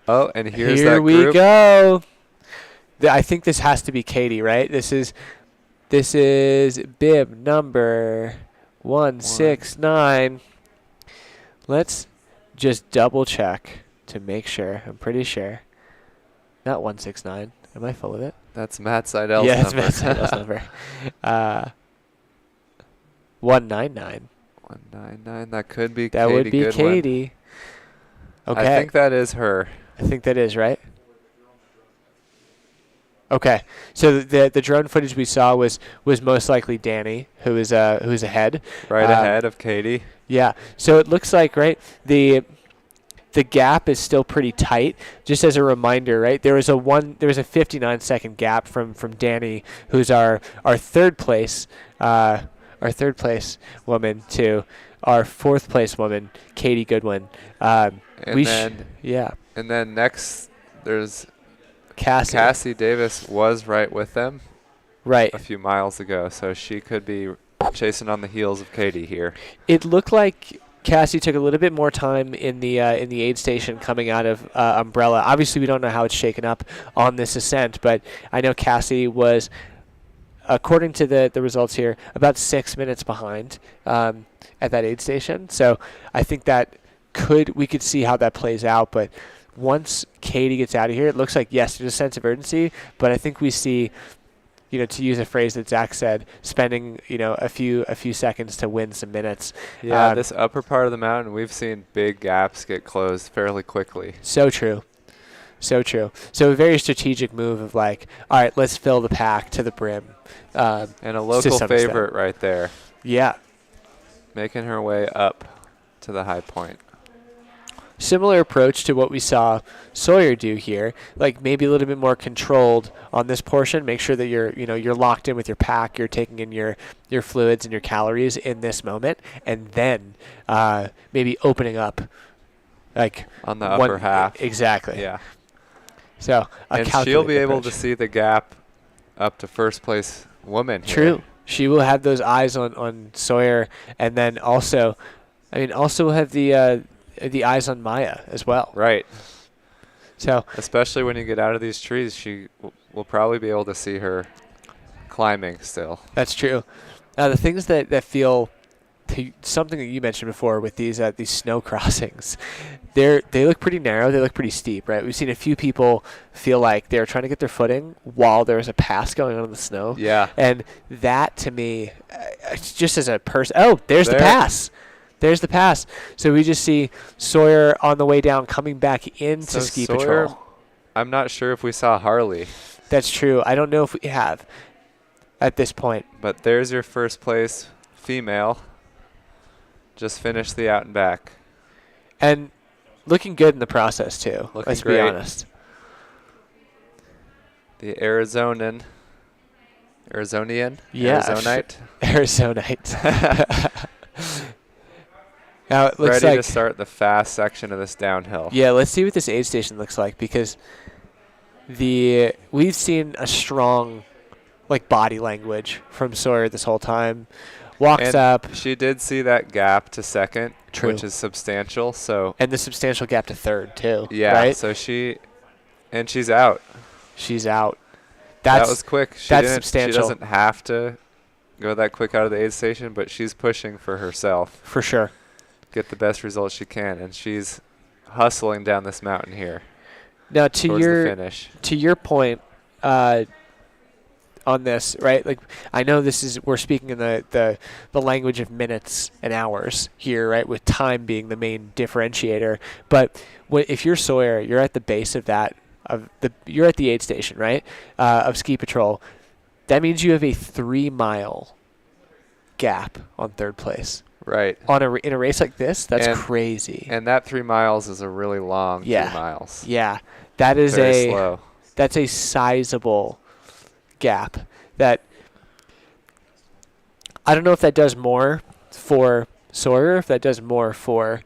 Oh, and here's that group. Here we go. I think this has to be Katie, right? This is bib number 169. Let's just double check to make sure. I'm pretty sure. Not 169. Am I full of it? That's Matt Seidel's number. Yeah, it's Matt Seidel's number. 199. 199. That could be That Katie would be Goodwin. Katie. Okay. I think that is her. I think that is, right? Okay. So the drone footage we saw was most likely Danny, who's ahead. Right ahead of Katie. Yeah. So it looks like, right, the gap is still pretty tight. Just as a reminder, right, there was a 59-second gap from Danny, who's our third place woman, to our fourth place woman, Katie Goodwin. And then next there's Cassie. Cassie Davis was right with them. Right. A few miles ago, so she could be chasing on the heels of Katie here. It looked like Cassie took a little bit more time in the aid station coming out of Umbrella. Obviously, we don't know how it's shaken up on this ascent, but I know Cassie was, according to the results here, about 6 minutes behind at that aid station. So I think that we could see how that plays out. But once Katie gets out of here, it looks like, yes, there's a sense of urgency, but I think we see, to use a phrase that Zach said, spending, a few seconds to win some minutes. Yeah, this upper part of the mountain, we've seen big gaps get closed fairly quickly. So true. So true. So a very strategic move of like, all right, let's fill the pack to the brim. And a local favorite right there. Yeah. Making her way up to the high point. Similar approach to what we saw Sawyer do here, like maybe a little bit more controlled on this portion. Make sure that you're locked in with your pack. You're taking in your fluids and your calories in this moment, and then maybe opening up, like on the upper half. Exactly. Yeah. So and she'll be able to see the gap up to first place woman. True. Here. She will have those eyes on Sawyer, and then also will have the eyes on Maya as well. Right. So especially when you get out of these trees, she will probably be able to see her climbing still. That's true. The things that feel to something that you mentioned before with these snow crossings, they look pretty narrow. They look pretty steep, right? We've seen a few people feel like they're trying to get their footing while there's a pass going on in the snow. Yeah. And that, to me, just as a person, there's the pass. There's the pass. So we just see Sawyer on the way down coming back into ski patrol. I'm not sure if we saw Harley. That's true. I don't know if we have at this point. But there's your first place female. Just finished the out and back. And looking good in the process, too. Let's be honest. The Arizonian. Yeah. Arizonite. Arizonite. Now it looks ready like to start the fast section of this downhill. Yeah, let's see what this aid station looks like, because we've seen a strong body language from Sawyer this whole time. Walks up. She did see that gap to second, True. which is substantial. So and the substantial gap to third too. Yeah. Right? So she's out. She's out. That was quick. That's substantial. She doesn't have to go that quick out of the aid station, but she's pushing for herself. For sure. Get the best results she can, and she's hustling down this mountain here. Now towards the finish. To your point on this, right? Like, I know we're speaking in the language of minutes and hours here, right? With time being the main differentiator. But if you're Sawyer, you're at the base of that. You're at the aid station, right? Of ski patrol. That means you have a 3-mile gap on third place. Right. In a race like this, that's crazy. And that 3 miles is a really long 3 miles. Yeah. That is very slow. That's a sizable gap. That I don't know if that does more for Sawyer, if that does more for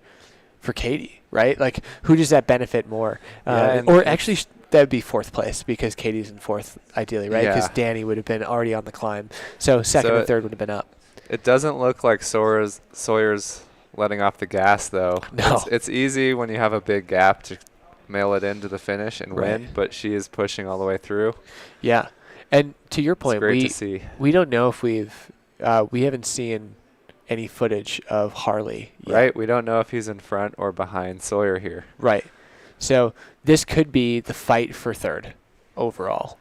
Katie, right? Like, who does that benefit more? Or actually, that would be fourth place, because Katie's in fourth, ideally, right? Because Danny would have been already on the climb. So second and third would have been up. It doesn't look like Sawyer's letting off the gas, though. No. It's easy when you have a big gap to mail it into the finish and win, but she is pushing all the way through. Yeah. And to your point, it's great to see. We don't know if we haven't seen any footage of Harley yet. Right. We don't know if he's in front or behind Sawyer here. Right. So this could be the fight for third overall.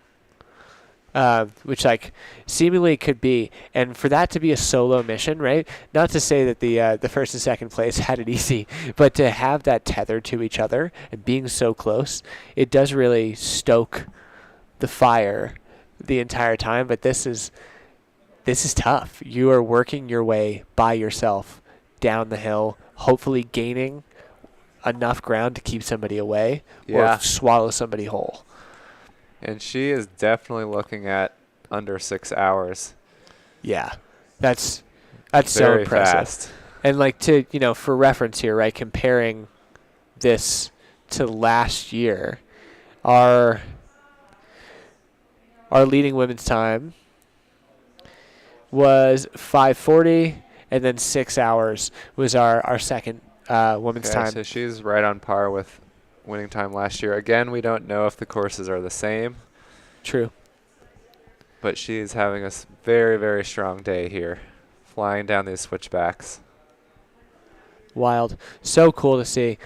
Which seemingly could be, and for that to be a solo mission, right? Not to say that the first and second place had it easy, but to have that tethered to each other and being so close, it does really stoke the fire the entire time. But this is tough. You are working your way by yourself down the hill, hopefully gaining enough ground to keep somebody away or swallow somebody whole. And she is definitely looking at under 6 hours. Yeah, that's so impressive. Fast. And for reference here, right? Comparing this to last year, our leading women's time was 5:40, and then 6 hours was our second women's time. So she's right on par with winning time last year. Again, we don't know if the courses are the same. True. But she's having a very, very strong day here, flying down these switchbacks. Wild. So cool to see.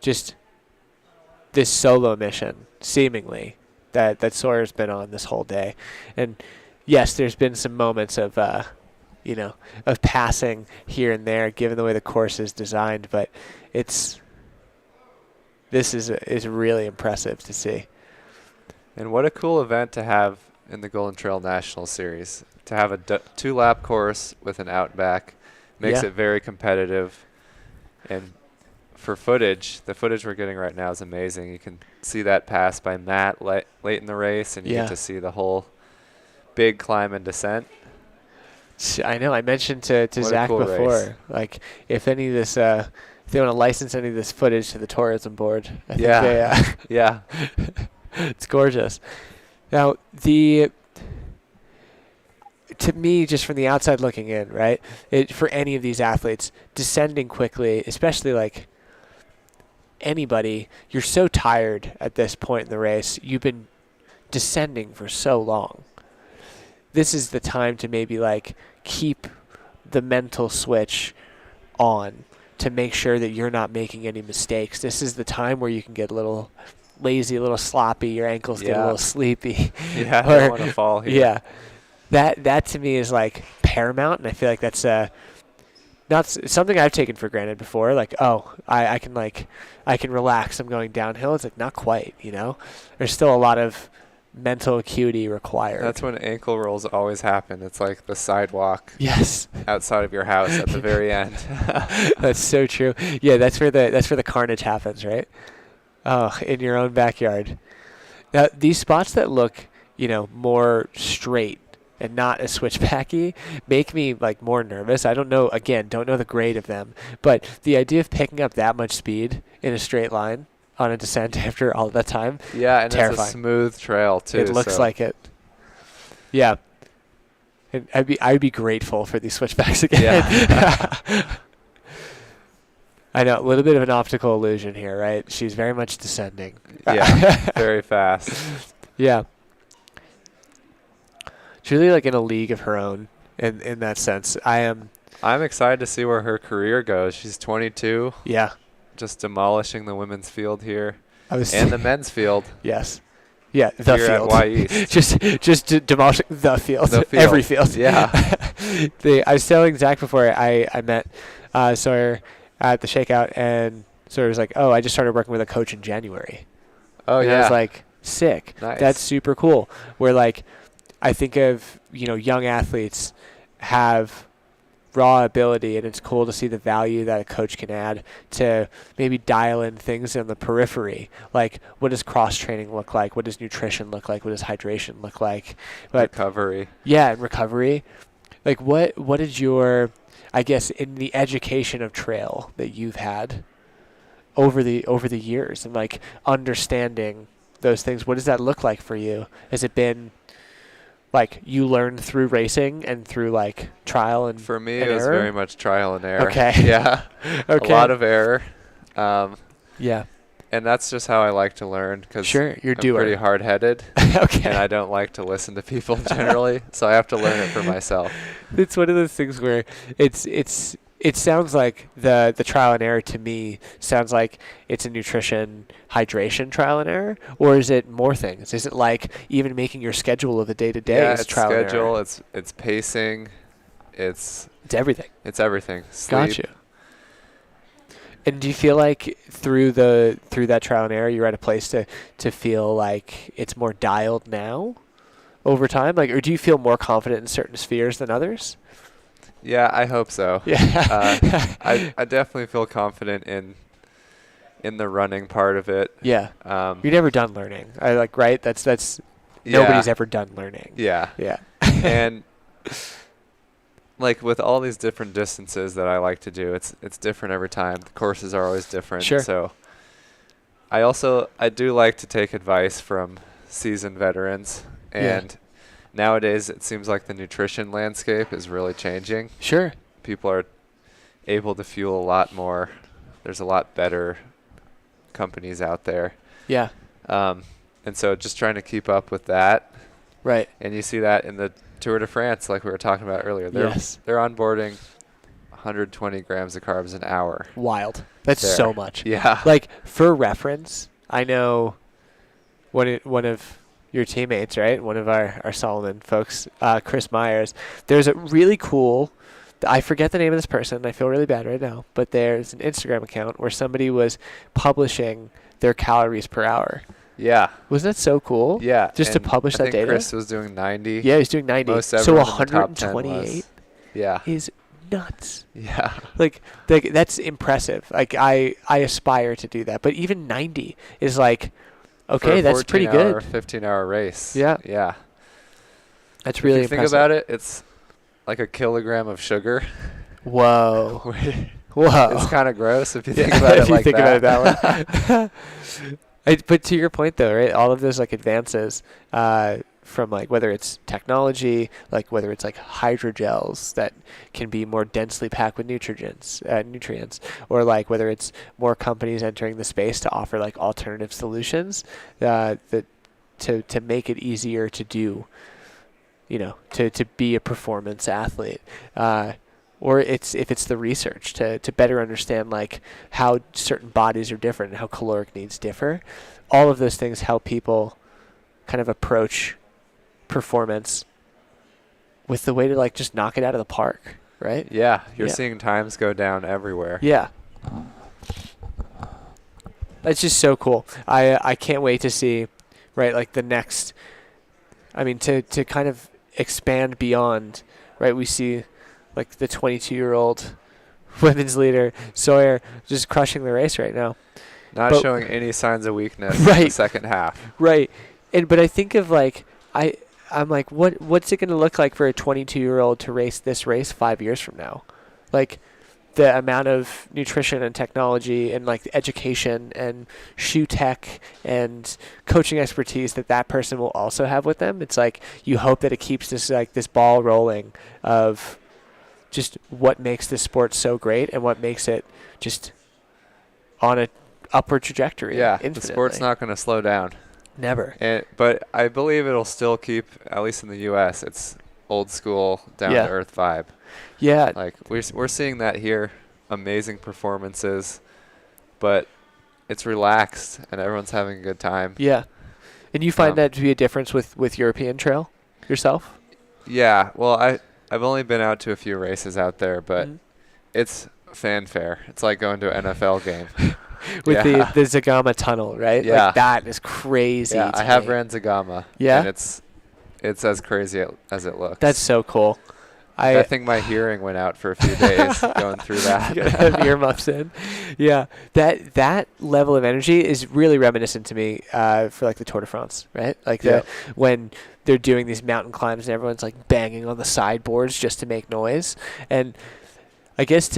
Just this solo mission, seemingly, that Sawyer's been on this whole day. And yes, there's been some moments of of passing here and there, given the way the course is designed, but this is really impressive to see. And what a cool event to have in the Golden Trail National Series. To have a 2-lap course with an out and back makes it very competitive. And for footage, the footage we're getting right now is amazing. You can see that pass by Matt late in the race, and you get to see the whole big climb and descent. I know. I mentioned to Zach cool before, race. If any of this, if they want to license any of this footage to the tourism board, I think they, it's gorgeous. Now, to me, just from the outside looking in, right, for any of these athletes, descending quickly, especially anybody, you're so tired at this point in the race. You've been descending for so long. This is the time to maybe keep the mental switch on to make sure that you're not making any mistakes. This is the time where you can get a little lazy, a little sloppy, your ankles get a little sleepy. Yeah, I don't want to fall here. Yeah. That to me is like paramount, and I feel like that's not something I've taken for granted before. Like, oh, I can relax. I'm going downhill. It's like not quite. There's still a lot of mental acuity required. That's when ankle rolls always happen. It's like the sidewalk. Yes. Outside of your house at the very end. That's so true. Yeah, that's where the carnage happens, right? Oh, in your own backyard. Now, these spots that look, more straight and not as switchbacky make me like more nervous. I don't know the grade of them, but the idea of picking up that much speed in a straight line on a descent after all that time. Yeah, and terrifying. It's a smooth trail too. It looks like it. Yeah. And I'd be grateful for these switchbacks again. Yeah. I know, a little bit of an optical illusion here, right? She's very much descending. Yeah, very fast. Yeah. She's really like in a league of her own in that sense. I'm excited to see where her career goes. She's 22. Yeah. Just demolishing the women's field here. And the men's field. Yes. Yeah, the here field. At Wy'east. just demolishing the field. Every field. Yeah. I was telling Zach before I met Sawyer at the Shakeout, and Sawyer was like, oh, I just started working with a coach in January. Oh, and yeah. I was like, sick. Nice. That's super cool. Where like, I think of, young athletes have raw ability, and it's cool to see the value that a coach can add to maybe dial in things in the periphery. Like, what does cross training look like? What does nutrition look like? What does hydration look like? Recovery. Yeah, and recovery. Like, what is your, I guess, in the education of trail that you've had over the years, and like understanding those things, what does that look like for you? Has it been like you learned through racing and through like trial and for me and it was error? very much trial and error. Okay. Yeah. Okay. A lot of error. Yeah. And that's just how I like to learn, because sure, you're I'm doer. pretty hard-headed. Okay. And I don't like to listen to people generally, so I have to learn it for myself. It's one of those things where it sounds like the trial and error to me sounds like it's a nutrition hydration trial and error, or is it more things? Is it like even making your schedule of the day to day is trial and error? Yeah, it's schedule, it's pacing, it's everything. It's everything. Sleep. Gotcha. And do you feel like through that trial and error you're at a place to feel like it's more dialed now over time? Like, or do you feel more confident in certain spheres than others? Yeah, I hope so. Yeah. I definitely feel confident in the running part of it. Yeah. You're never done learning. Right? That's nobody's ever done learning. Yeah. Yeah. And like with all these different distances that I like to do, it's different every time. The courses are always different. Sure. So I do like to take advice from seasoned veterans, and nowadays it seems like the nutrition landscape is really changing. Sure. People are able to fuel a lot more. There's a lot better companies out there. Yeah. And so just trying to keep up with that. Right. And you see that in the Tour de France, like we were talking about earlier. They're onboarding 120 grams of carbs an hour. Wild. That's so much. Yeah. Like, for reference, I know one of your teammates, right? One of our Salomon folks, Chris Myers. There's a really cool, I forget the name of this person. I feel really bad right now. But there's an Instagram account where somebody was publishing their calories per hour. Yeah. Wasn't that so cool? Yeah. Just to publish that data? Chris was doing 90. Yeah, he's doing 90. Most So everyone in the top 10 128 yeah. is nuts. Yeah. Like that's impressive. Like I aspire to do that. But even 90 is like, okay, that's pretty good. 15-hour race. Yeah. Yeah. That's really impressive. impressive. Think about it, it's like a kilogram of sugar. Whoa. Whoa. It's kind of gross if you think about it like that. If you think about it that way. But to your point, though, right? All of those like advances from like whether it's technology, like whether it's like hydrogels that can be more densely packed with nutrients, or like whether it's more companies entering the space to offer like alternative solutions that to make it easier to do, to be a performance athlete. or if it's the research to better understand like how certain bodies are different and how caloric needs differ. All of those things help people kind of approach performance with the way to like just knock it out of the park, right? Yeah, you're seeing times go down everywhere. Yeah. That's just so cool. I can't wait to see, right, like the next, I mean, to kind of expand beyond, right, we see like the 22-year-old women's leader, Sawyer, just crushing the race right now. Not showing any signs of weakness in the second half. Right. But I think of like, I'm like, what's it going to look like for a 22-year-old to race this race 5 years from now? Like, the amount of nutrition and technology and like education and shoe tech and coaching expertise that person will also have with them. It's like you hope that it keeps this ball rolling of just what makes this sport so great and what makes it just on a upward trajectory. Yeah, infinitely. the sport's not going to slow down. Never. But I believe it'll still keep, at least in the U.S., its old school down to earth vibe. Yeah. Like we're seeing that here, amazing performances, but it's relaxed and everyone's having a good time. Yeah. And you find that to be a difference with European trail yourself? Yeah. Well, I've only been out to a few races out there, but it's fanfare. It's like going to an NFL game. With the Zagama tunnel, right? Yeah. Like that is crazy. Yeah, I have ran Zagama. Yeah. And it's as crazy as it looks. That's so cool. I think my hearing went out for a few days going through that. Have earmuffs in. Yeah. That level of energy is really reminiscent to me for like the Tour de France, right? Like when they're doing these mountain climbs and everyone's like banging on the sideboards just to make noise. And I guess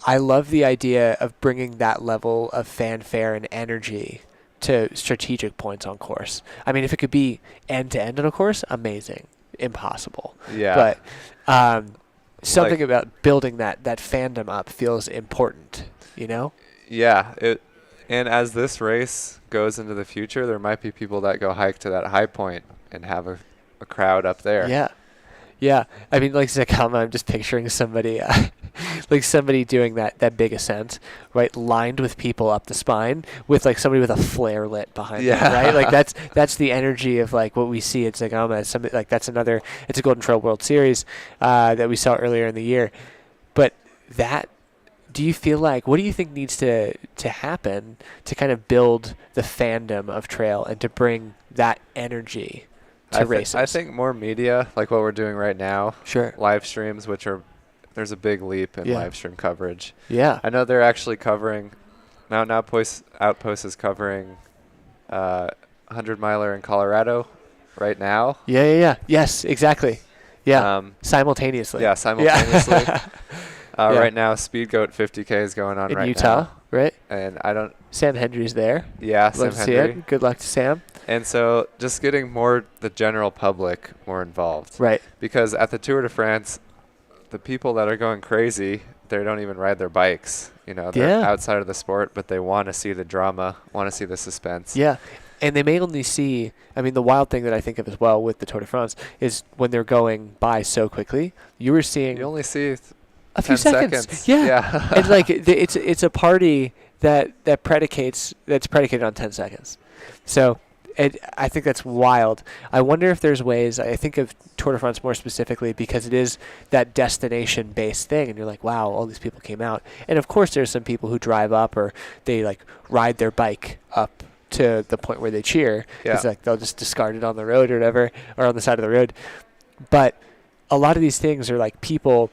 I love the idea of bringing that level of fanfare and energy to strategic points on course. I mean, if it could be end to end on a course, amazing. Impossible. Yeah. But something about building that fandom up feels important, you know? Yeah. And as this race goes into the future, there might be people that go hike to that high point and have a crowd up there. Yeah. Yeah. I mean, like Zakama, I'm just picturing somebody like somebody doing that big ascent, right, lined with people up the spine with like somebody with a flare lit behind them, right? Like that's the energy of like what we see at Zagama. Somebody like it's a Golden Trail World Series that we saw earlier in the year. But do you feel like, what do you think needs to happen to kind of build the fandom of trail and to bring that energy to races? I think more media, like what we're doing right now. Sure. Live streams, there's a big leap in live stream coverage. Yeah. I know they're actually covering, Mountain Outpost is covering 100 miler in Colorado right now. Yeah. Yes, exactly. Yeah. Simultaneously. Yeah, simultaneously. Yeah. Right now, Speed Goat 50K is going on in right Utah, now. right? And Sam Hendry's there. Yeah, Love Sam to Hendry. see it. Good luck to Sam. And so just getting the general public more involved. Right. Because at the Tour de France, the people that are going crazy, they don't even ride their bikes. You know, they're outside of the sport, but they want to see the drama, want to see the suspense. Yeah. And they may only see, I mean, the wild thing that I think of as well with the Tour de France is when they're going by so quickly, you only see a few seconds. Yeah. And like it's a party that's predicated on 10 seconds. So I think that's wild. I wonder if there's ways, I think of Tour de France more specifically because it is that destination-based thing, and you're like, wow, all these people came out. And of course there's some people who drive up or they like ride their bike up to the point where they cheer. Because like they'll just discard it on the road or whatever, or on the side of the road. But a lot of these things are like people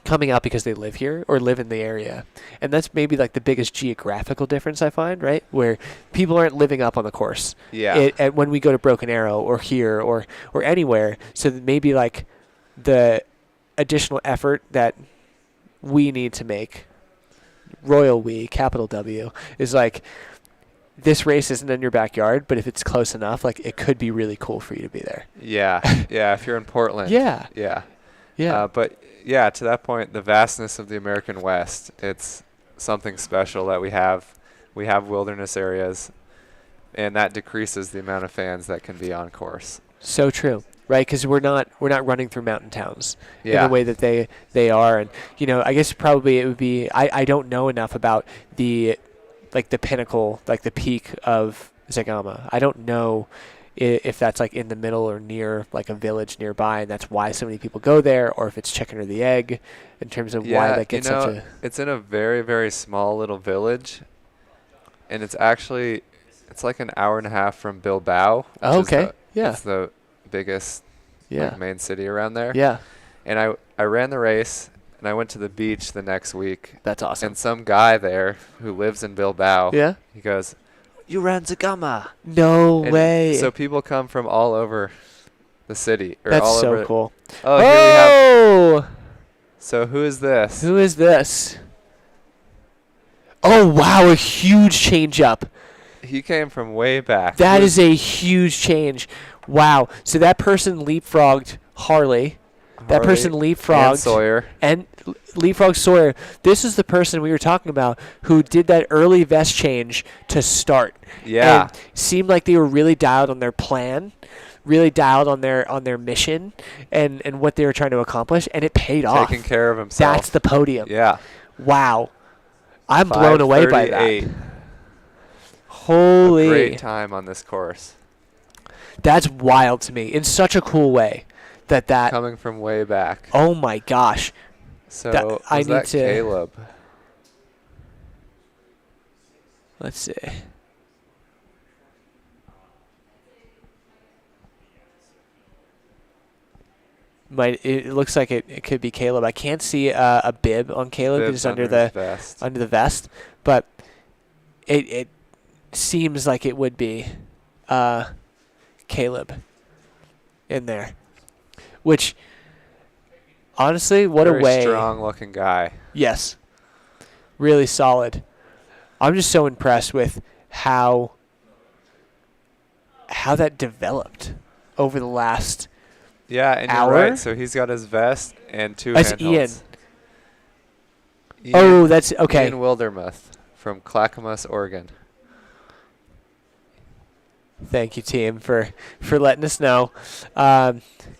coming out because they live here or live in the area. And that's maybe like the biggest geographical difference I find, right? Where people aren't living up on the course. Yeah. And when we go to Broken Arrow or here or anywhere, so that maybe like the additional effort that we need to make, royal we, capital W, is like, this race isn't in your backyard, but if it's close enough, like it could be really cool for you to be there. Yeah. Yeah. If you're in Portland. Yeah. Yeah. Yeah. But yeah, to that point, the vastness of the American West, it's something special that we have. We have wilderness areas, and that decreases the amount of fans that can be on course. So true. right? Because we're not running through mountain towns in Yeah. the way that they are. And I guess probably it would be I don't know enough about the pinnacle, like the peak of Zagama. I don't know if that's like in the middle or near like a village nearby, and that's why so many people go there, or if it's chicken or the egg in terms of why that gets such a. It's in a very, very small little village, and it's like an hour and a half from Bilbao. Oh, okay. It's the biggest main city around there. Yeah. And I ran the race, and I went to the beach the next week. That's awesome. And some guy there who lives in Bilbao, he goes, "You ran Zagama." No way. So people come from all over the city. Or That's all so over cool. Oh, here we have. So who is this? Who is this? Oh, wow, a huge change up. He came from way back. That is a huge change. Wow. So that person leapfrogged Harley. That person leapfrogged and Sawyer. And leapfrogged Sawyer. This is the person we were talking about who did that early vest change to start. Yeah. And seemed like they were really dialed on their plan, really dialed on their mission and what they were trying to accomplish, and it paid off. Taking care of himself. That's the podium. Yeah. Wow. I'm blown away by that. Holy. A great time on this course. That's wild to me in such a cool way. That coming from way back. Oh my gosh. So I need to Caleb. Let's see. It looks like it could be Caleb. I can't see a bib on Caleb. It's under the vest, but it seems like it would be Caleb in there. Which, honestly, what Very a way. strong-looking guy. Yes. Really solid. I'm just so impressed with how that developed over the last and hour. You're right. So he's got his vest and two That's handhelds. Ian. Oh, that's okay. Ian Wildermuth from Clackamas, Oregon. Thank you, team, for letting us know.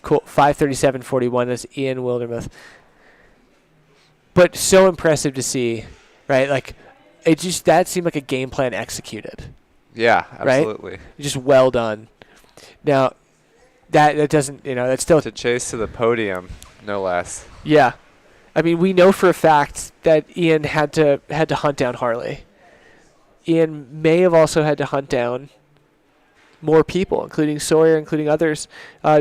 Cool. 5:37.41. That's Ian Wildermuth. But so impressive to see, right? Like, that seemed like a game plan executed. Yeah, absolutely. Right? Just well done. Now, that doesn't, that's still to chase to the podium, no less. Yeah, I mean, we know for a fact that Ian had to hunt down Harley. Ian may have also had to hunt down more people, including Sawyer, including others,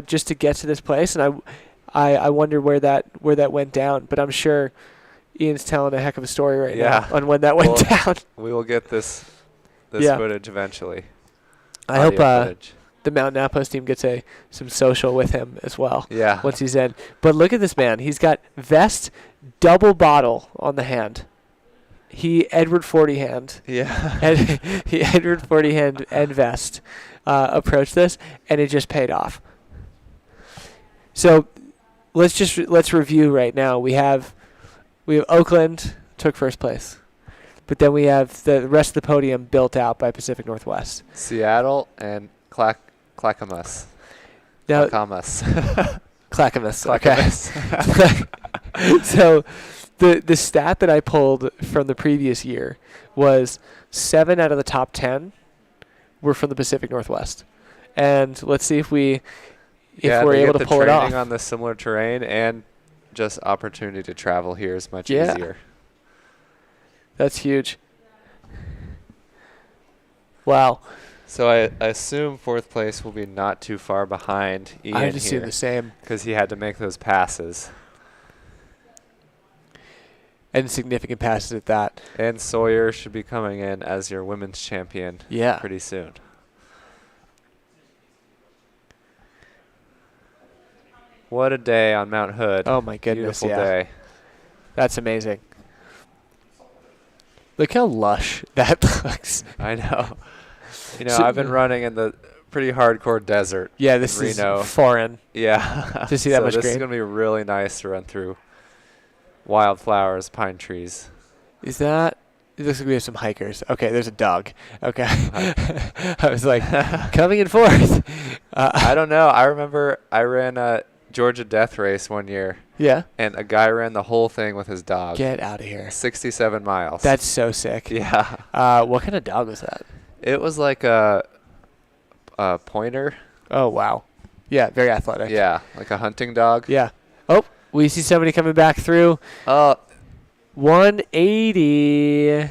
just to get to this place. And I wonder where that went down. But I'm sure Ian's telling a heck of a story right now on when that went down. We will get this footage eventually. I hope the Mountain Outpost team gets some social with him as well. Yeah. Once he's in. But look at this man. He's got vest, double bottle on the hand. He Edward 40 hand. Yeah. He Edward 40 hand and vest approached this, and it just paid off. So let's review right now. We have Oakland took first place, but then we have the rest of the podium built out by Pacific Northwest. Seattle and Clackamas. Now, Clackamas. Clackamas. Okay. So the stat that I pulled from the previous year was 7 out of the top 10 were from the Pacific Northwest, and let's see if we're able to pull it off. Training on the similar terrain and just opportunity to travel here is much easier. That's huge. Wow. So I assume fourth place will be not too far behind Ian I just assume the same. Because he had to make those passes. And significant passes at that. And Sawyer should be coming in as your women's champion pretty soon. What a day on Mount Hood. Oh, my goodness, Beautiful day. That's amazing. Look how lush that looks. I know. I've been running in the pretty hardcore desert. Yeah, this is foreign. Yeah. To see that much green. This is going to be really nice to run through wildflowers, pine trees. Is that... It looks like we have some hikers. Okay, there's a dog. Okay. I was like, coming in fourth. I don't know. I remember I ran a Georgia Death Race one year. Yeah. And a guy ran the whole thing with his dog. Get out of here. 67 miles. That's so sick. Yeah. What kind of dog was that? It was like a pointer. Oh, wow. Yeah, very athletic. Yeah, like a hunting dog. Yeah. Oh, we see somebody coming back through. 180.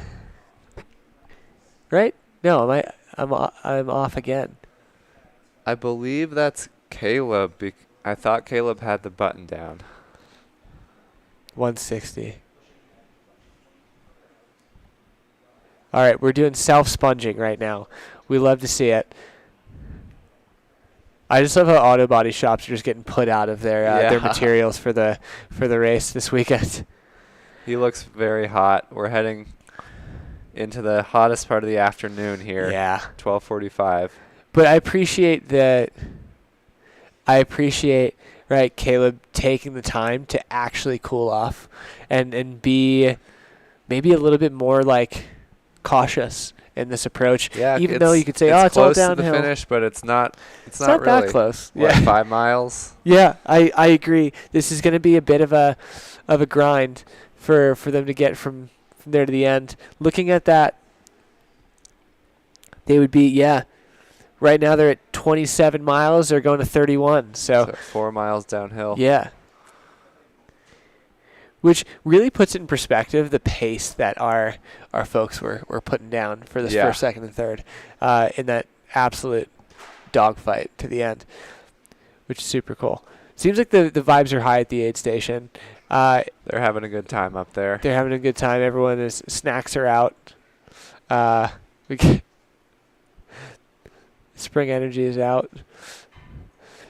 Right? No, I'm off again. I believe that's Caleb. I thought Caleb had the button down. 160. All right, we're doing self-sponging right now. We love to see it. I just love how auto body shops are just getting put out of their materials for the race this weekend. He looks very hot. We're heading into the hottest part of the afternoon here. Yeah. 12:45. But I appreciate right, Caleb taking the time to actually cool off and be maybe a little bit more like cautious in this approach. Yeah, even though you could say, it's all downhill. It's close to the finish, but it's not really that close. What, yeah. 5 miles? Yeah, I agree. This is going to be a bit of a grind for them to get from there to the end. Looking at that, they would be, right now they're at 27 miles. They're going to 31. So 4 miles downhill. Yeah. Which really puts it in perspective the pace that our folks were putting down for this first, second, and third in that absolute dogfight to the end, which is super cool. Seems like the vibes are high at the aid station. They're having a good time up there. They're having a good time. Snacks are out. Spring Energy is out.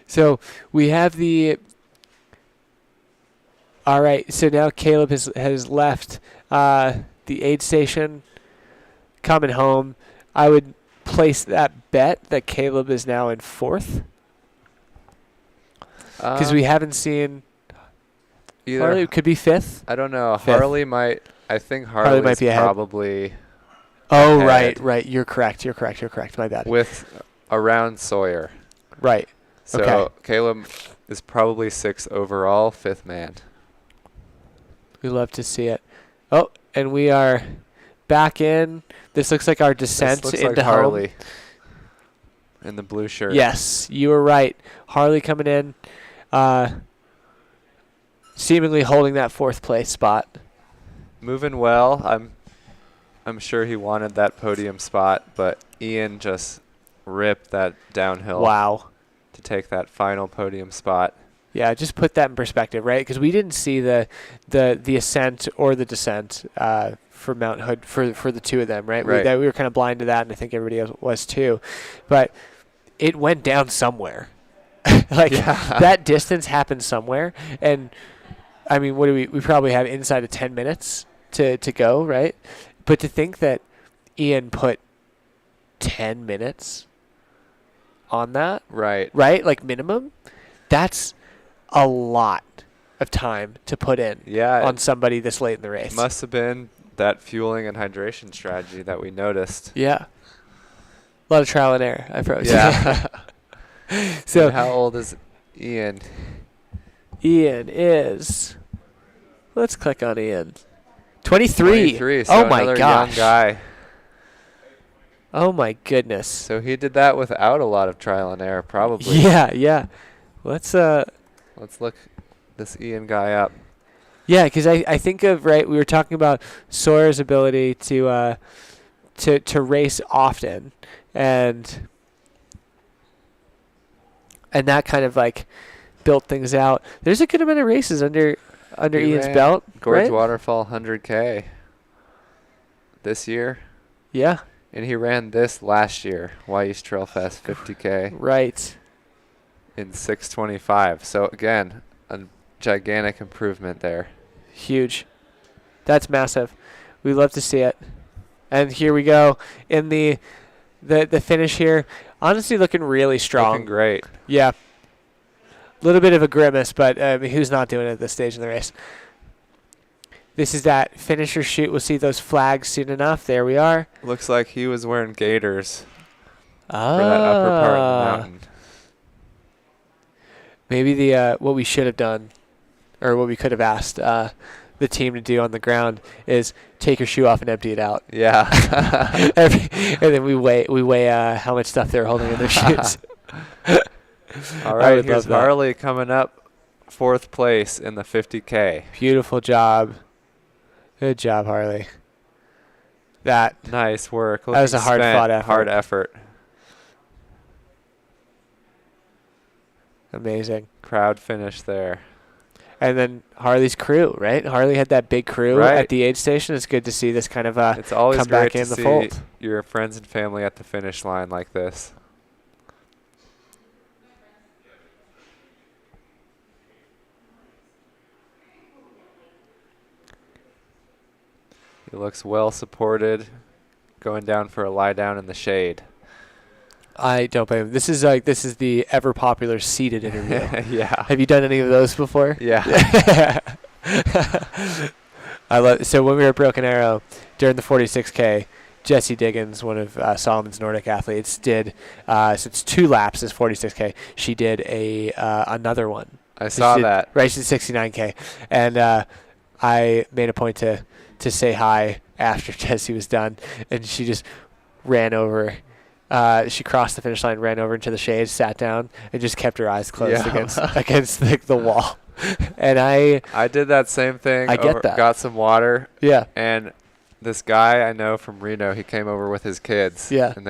So we have all right, so now Caleb has left the aid station, coming home. I would place that bet that Caleb is now in 4th. Because we haven't seen either. Harley. Could be 5th. I don't know. 5th. Harley might. I think Harley might be ahead. probably. Oh, ahead right. You're correct. My bad. With around Sawyer. Right. So okay. Caleb is probably 6th overall, 5th man. We love to see it. Oh, and we are back in. This looks like our descent this looks into like Harley home. in the blue shirt. Yes, you were right. Harley coming in, seemingly holding that 4th place spot. Moving well. I'm sure he wanted that podium spot, but Ian just ripped that downhill. Wow. To take that final podium spot. Yeah, just put that in perspective, right? Because we didn't see the ascent or the descent for Mount Hood for the two of them, right? Right. We were kind of blind to that, and I think everybody else was too. But it went down somewhere. That distance happened somewhere. And, I mean, what do we probably have inside of 10 minutes to go, right? But to think that Ian put 10 minutes on that. Right. Right? Like minimum. That's a lot of time to put in on somebody this late in the race. Must have been that fueling and hydration strategy that we noticed. Yeah. A lot of trial and error, I suppose. Yeah. So and how old is Ian? Ian is, let's click on Ian. 23. 23, so oh my another gosh. young guy. Oh my goodness. So he did that without a lot of trial and error, probably. Yeah. Let's look this Ian guy up. Yeah, because I think of, right, we were talking about Sawyer's ability to race often, and that kind of like built things out. There's a good amount of races under Ian's belt. Gorge right? Waterfall 100K this year. Yeah. And he ran this last year, Wy'east Trailfest 50K. Right. In 6:25. So again, a gigantic improvement there. Huge. That's massive. We love to see it. And here we go in the finish here. Honestly, looking really strong. Looking great. Yeah. A little bit of a grimace, but who's not doing it at this stage in the race? This is that finisher shoot. We'll see those flags soon enough. There we are. Looks like he was wearing gaiters for that upper part of the mountain. Maybe the what we should have done, or what we could have asked the team to do on the ground is take your shoe off and empty it out. Yeah. And then we weigh how much stuff they're holding in their shoes. All right, here's Harley coming up 4th place in the 50K. Beautiful job. Good job, Harley. Nice work. That was a hard-fought effort. Hard effort. Amazing. Crowd finish there. And then Harley's crew, right? Harley had that big crew at the aid station. It's good to see this kind of it's always come great back to in the see fold. Your friends and family at the finish line like this. He looks well supported, going down for a lie down in the shade. I don't blame him. This is the ever popular seated interview. Yeah. Have you done any of those before? Yeah. So when we were at Broken Arrow during the 46K, Jessie Diggins, one of Salomon's Nordic athletes, did so it's 2 laps as 46K. She did another one. I saw that. Right, she did 69K, and I made a point to say hi after Jessie was done, and she just ran over. She crossed the finish line, ran over into the shade, sat down, and just kept her eyes closed against the wall. And I did that same thing. I get that. Got some water. Yeah. And this guy I know from Reno, he came over with his kids. Yeah. And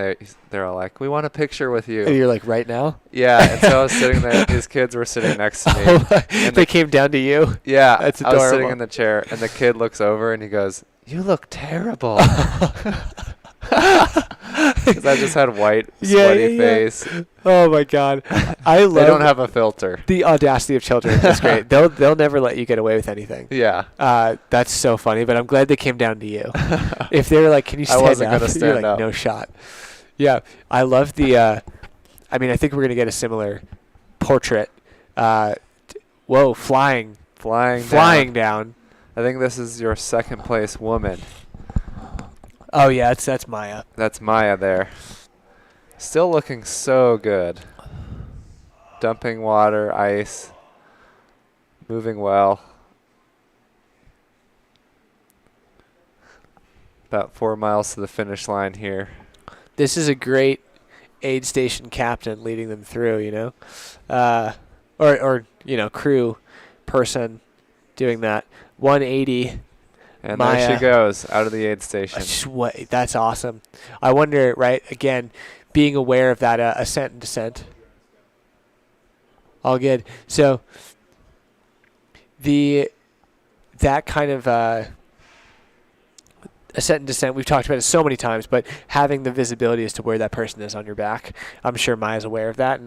they're all like, "We want a picture with you." And you're like, right now? Yeah. And so I was sitting there. His kids were sitting next to me. And they came down to you? Yeah. That's adorable. I was sitting in the chair, and the kid looks over, and he goes, "You look terrible." Because I just had white, sweaty face. Oh my God, I love. They don't have a filter. The audacity of children is great. They'll never let you get away with anything. Yeah. That's so funny. But I'm glad they came down to you. If they were like, "Can you stand up?" I wasn't gonna stand you're like, up. No shot. Yeah, I love the. I mean, I think we're gonna get a similar portrait. Whoa, flying down. I think this is your 2nd place woman. Oh yeah, that's Maya. That's Maya there. Still looking so good. Dumping water, ice. Moving well. About 4 miles to the finish line here. This is a great aid station captain leading them through, you know, or crew person doing that. 180. And Maya, there she goes, out of the aid station. That's awesome. I wonder, right, again, being aware of that ascent and descent. All good. So that kind of ascent and descent, we've talked about it so many times, but having the visibility as to where that person is on your back, I'm sure Maya's aware of that,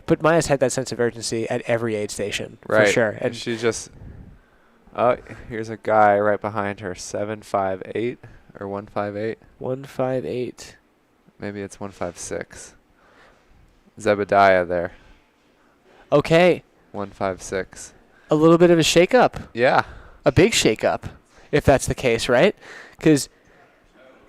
but Maya's had that sense of urgency at every aid station, right, for sure. And she just... Oh, here's a guy right behind her, 758 or 158. 158. Maybe it's 156. Zebediah there. Okay. 156. A little bit of a shake-up. Yeah. A big shake-up, if that's the case, right? Because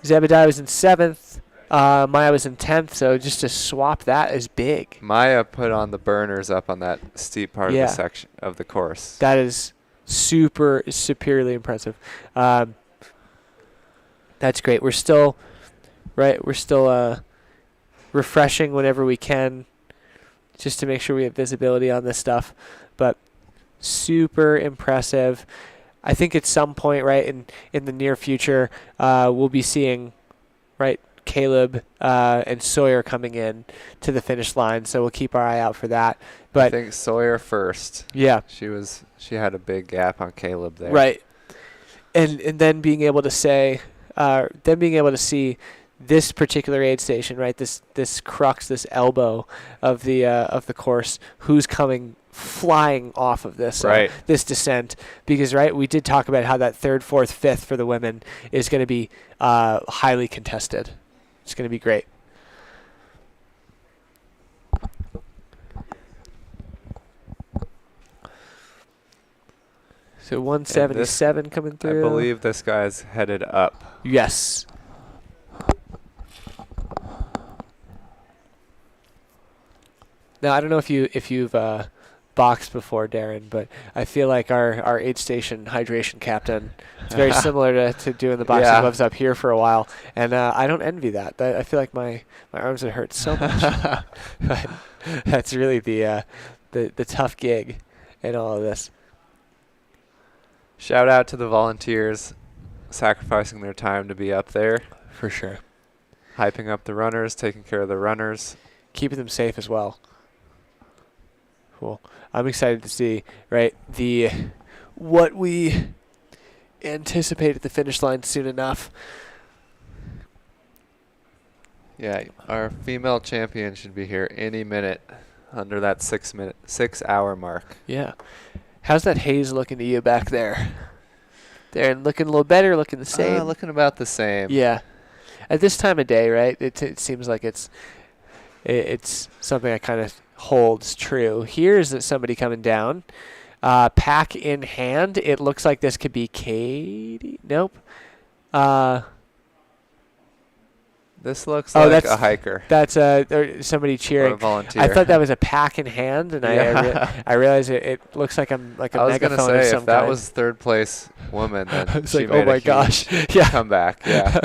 Zebediah was in 7th, Maya was in 10th, so just to swap that is big. Maya put on the burners up on that steep part of the section of the course. That is superiorly impressive. That's great. We're still refreshing whenever we can, just to make sure we have visibility on this stuff. But super impressive. I think at some point, right, in the near future, we'll be seeing, right, Caleb and Sawyer coming in to the finish line, so we'll keep our eye out for that. But I think Sawyer first. Yeah. She had a big gap on Caleb there. Right. And then being able to say, see this particular aid station, right, this crux, this elbow of the course, who's coming flying off of this this descent, because right, we did talk about how that 3rd, 4th, 5th for the women is going to be highly contested. It's going to be great. So 177 coming through. I believe this guy's headed up. Yes. Now I don't know if you've boxed before, Darren, but I feel like our aid station hydration captain. It's very similar to doing the boxing gloves up here for a while, and I don't envy that. I feel like my arms would hurt so much. But that's really the tough gig in all of this. Shout out to the volunteers sacrificing their time to be up there. For sure. Hyping up the runners, taking care of the runners. Keeping them safe as well. Cool. I'm excited to see, right, what we anticipate at the finish line soon enough. Yeah, our female champion should be here any minute under that 6 hour mark. Yeah. How's that haze looking to you back there? Darren, looking a little better, looking the same? Looking about the same. Yeah. At this time of day, right, it seems like it's something that kind of holds true. Here's somebody coming down. Pack in hand. It looks like this could be Katie. Nope. This looks like a hiker. That's somebody cheering. Or a volunteer. I thought that was a pack in hand, and I realized it looks like I'm like a I was megaphone gonna say, of some if that kind. was third place woman, then I was she like, made oh my a gosh, huge yeah, comeback. Yeah,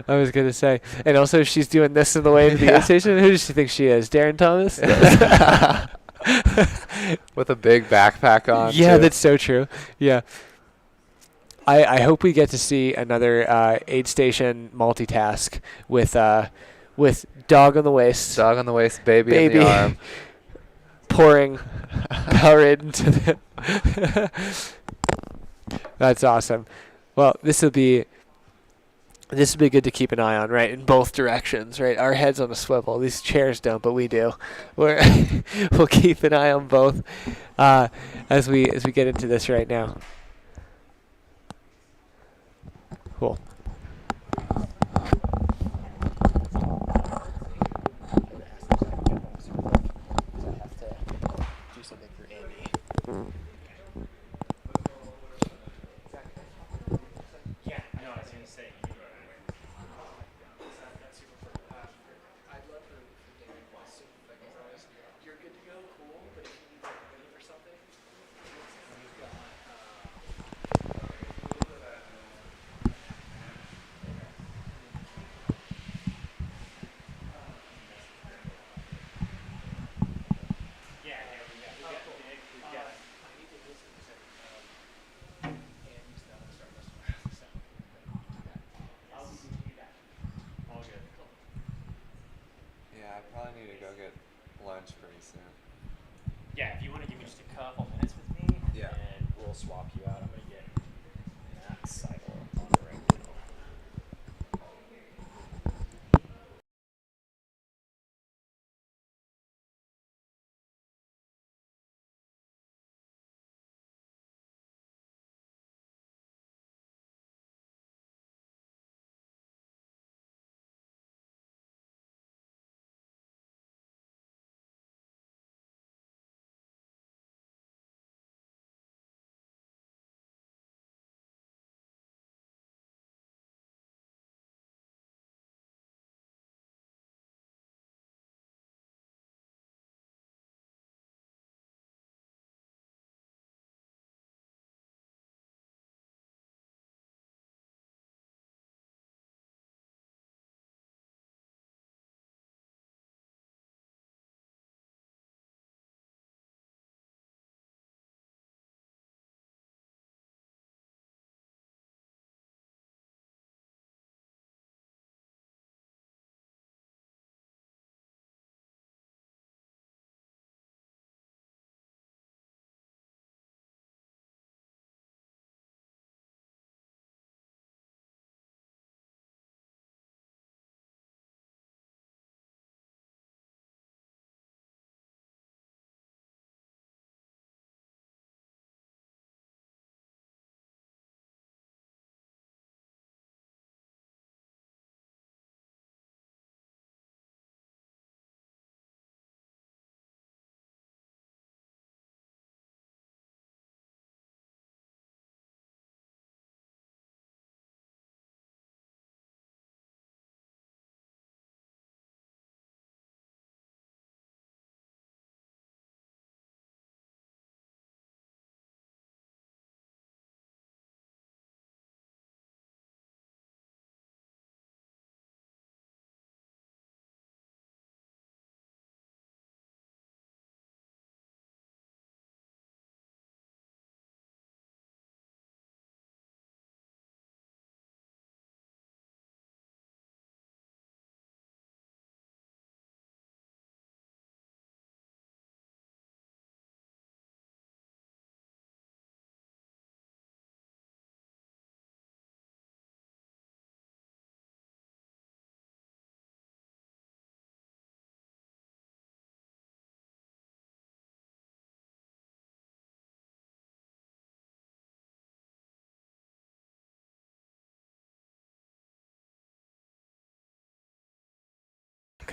I was gonna say, and also she's doing this in the way to the aid station. Who does she think she is? Darren Thomas. With a big backpack on. Yeah, too. that's so true. Yeah. I hope we get to see another aid station multitask with dog on the waist. Dog on the waist, baby in the arm. Pouring Powerade into the That's awesome. Well, this will be good to keep an eye on, right? In both directions, right? Our heads on a swivel. These chairs don't, but we do. We'll keep an eye on both as we get into this right now. Cool. Yeah, I probably need to go get lunch pretty soon. Yeah, if you want to give me just a couple minutes with me, Yeah. and we'll swap you out. I'm gonna get that cycle on right now.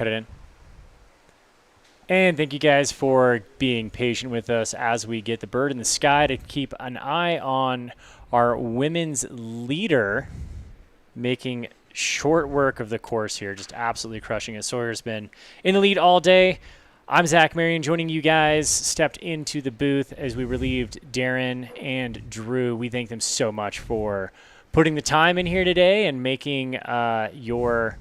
cut it in. And thank you guys for being patient with us as we get the bird in the sky to keep an eye on our women's leader making short work of the course here, just absolutely crushing it. Sawyer's been in the lead all day. I'm Zach Marion, joining you guys, stepped into the booth as we relieved Darren and Drew. We thank them so much for putting the time in here today and making your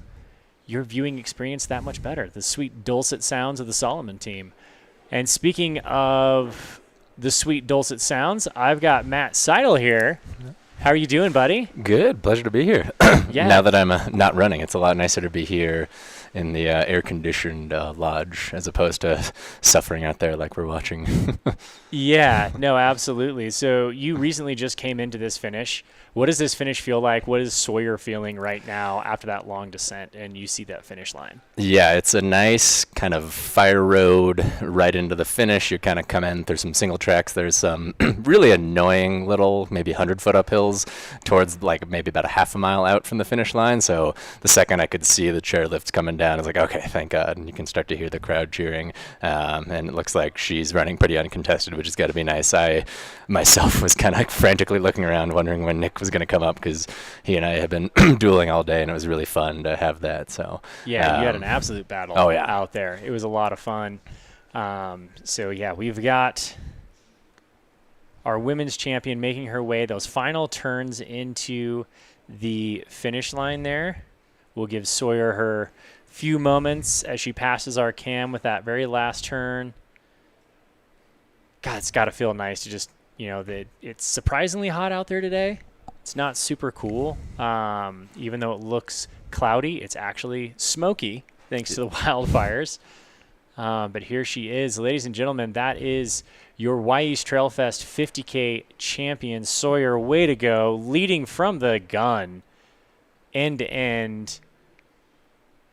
viewing experience that much better. The sweet dulcet sounds of the Salomon team. And speaking of the sweet dulcet sounds, I've got Matt Seidel here. How are you doing, buddy? Good. Pleasure to be here. Yeah. Now that I'm not running, it's a lot nicer to be here in the air-conditioned lodge as opposed to suffering out there like we're watching. Yeah, no, absolutely. So you recently just came into this finish. What does this finish feel like? What is Sawyer feeling right now after that long descent and you see that finish line? Yeah, it's a nice kind of fire road right into the finish. You kind of come in through some single tracks. There's some really annoying little maybe 100-foot uphills towards like maybe about a half a mile out from the finish line. So the second I could see the chairlifts coming down, I was like, okay, thank God. And you can start to hear the crowd cheering. And it looks like she's running pretty uncontested, which has got to be nice. I myself was kind of frantically looking around wondering when Nick was going to come up because he and I have been dueling all day, and it was really fun to have that. So yeah, you had an absolute battle out there. It was a lot of fun. So yeah, we've got our women's champion making her way those final turns into the finish line there. We'll give Sawyer her few moments as she passes our cam with that very last turn. God, it's got to feel nice to just, it's surprisingly hot out there today. It's not super cool. Even though it looks cloudy, it's actually smoky thanks to the wildfires. But here she is. Ladies and gentlemen, that is your Wy'east Trailfest 50K champion, Sawyer. Way to go. Leading from the gun, end to end.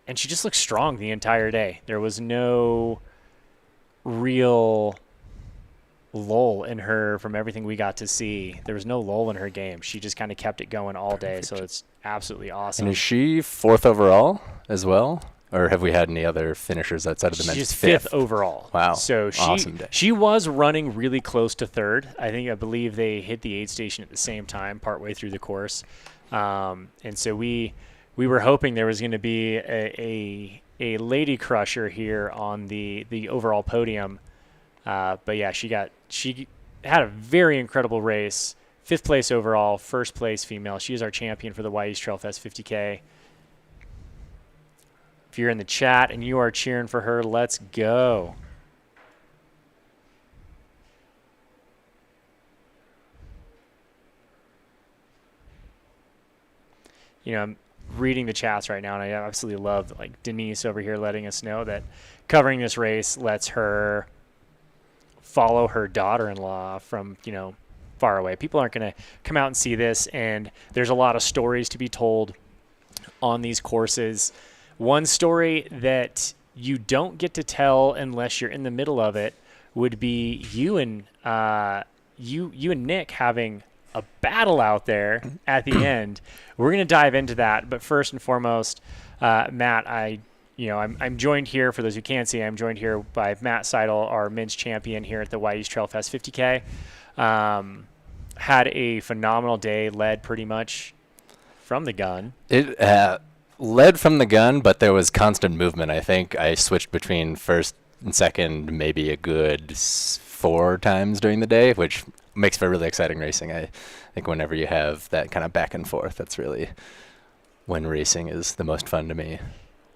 And she just looked strong the entire day. There was no real lull in her from everything we got to see. There was no lull in her game. She just kind of kept it going all day, so it's absolutely awesome. And is she 4th overall as well? Or have we had any other finishers outside of the men's? She's 5th overall. Wow. So awesome day. She was running really close to 3rd. I believe they hit the aid station at the same time partway through the course. And so we were hoping there was going to be a lady crusher here on the overall podium. But yeah, she had a very incredible race. 5th place overall, 1st place female. She is our champion for the Wy'east Trailfest 50K. If you're in the chat and you are cheering for her, let's go. I'm reading the chats right now, and I absolutely love Denise over here letting us know that covering this race lets her follow her daughter-in-law from far away. People aren't going to come out and see this, and there's a lot of stories to be told on these courses. One story that you don't get to tell unless you're in the middle of it would be you and Nick having a battle out there at the end. We're going to dive into that, but first and foremost, Matt, I'm joined here, for those who can't see, I'm joined here by Matt Seidel, our men's champion here at the Wy'east Trailfest 50K. Had a phenomenal day, led pretty much from the gun. It led from the gun, but there was constant movement. I think I switched between 1st and 2nd maybe a good 4 times during the day, which makes for really exciting racing. I think whenever you have that kind of back and forth, that's really when racing is the most fun to me.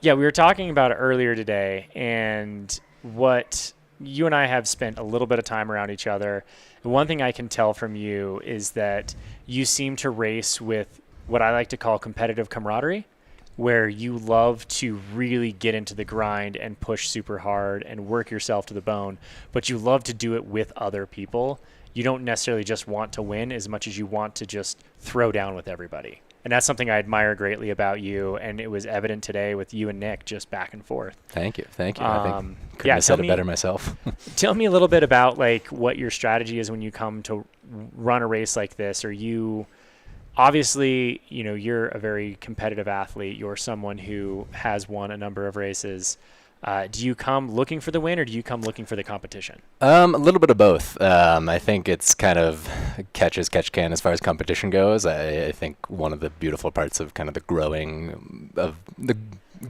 Yeah, we were talking about it earlier today, and what you and I have spent a little bit of time around each other. The one thing I can tell from you is that you seem to race with what I like to call competitive camaraderie, where you love to really get into the grind and push super hard and work yourself to the bone, but you love to do it with other people. You don't necessarily just want to win as much as you want to just throw down with everybody. And that's something I admire greatly about you, and it was evident today with you and Nick just back and forth. Thank you. I think couldn't have said it better myself. Tell me a little bit about what your strategy is when you come to run a race like this. Are you obviously, you're a very competitive athlete. You're someone who has won a number of races. Do you come looking for the win, or do you come looking for the competition? A little bit of both. I think it's kind of catch as catch can as far as competition goes. I think one of the beautiful parts of kind of the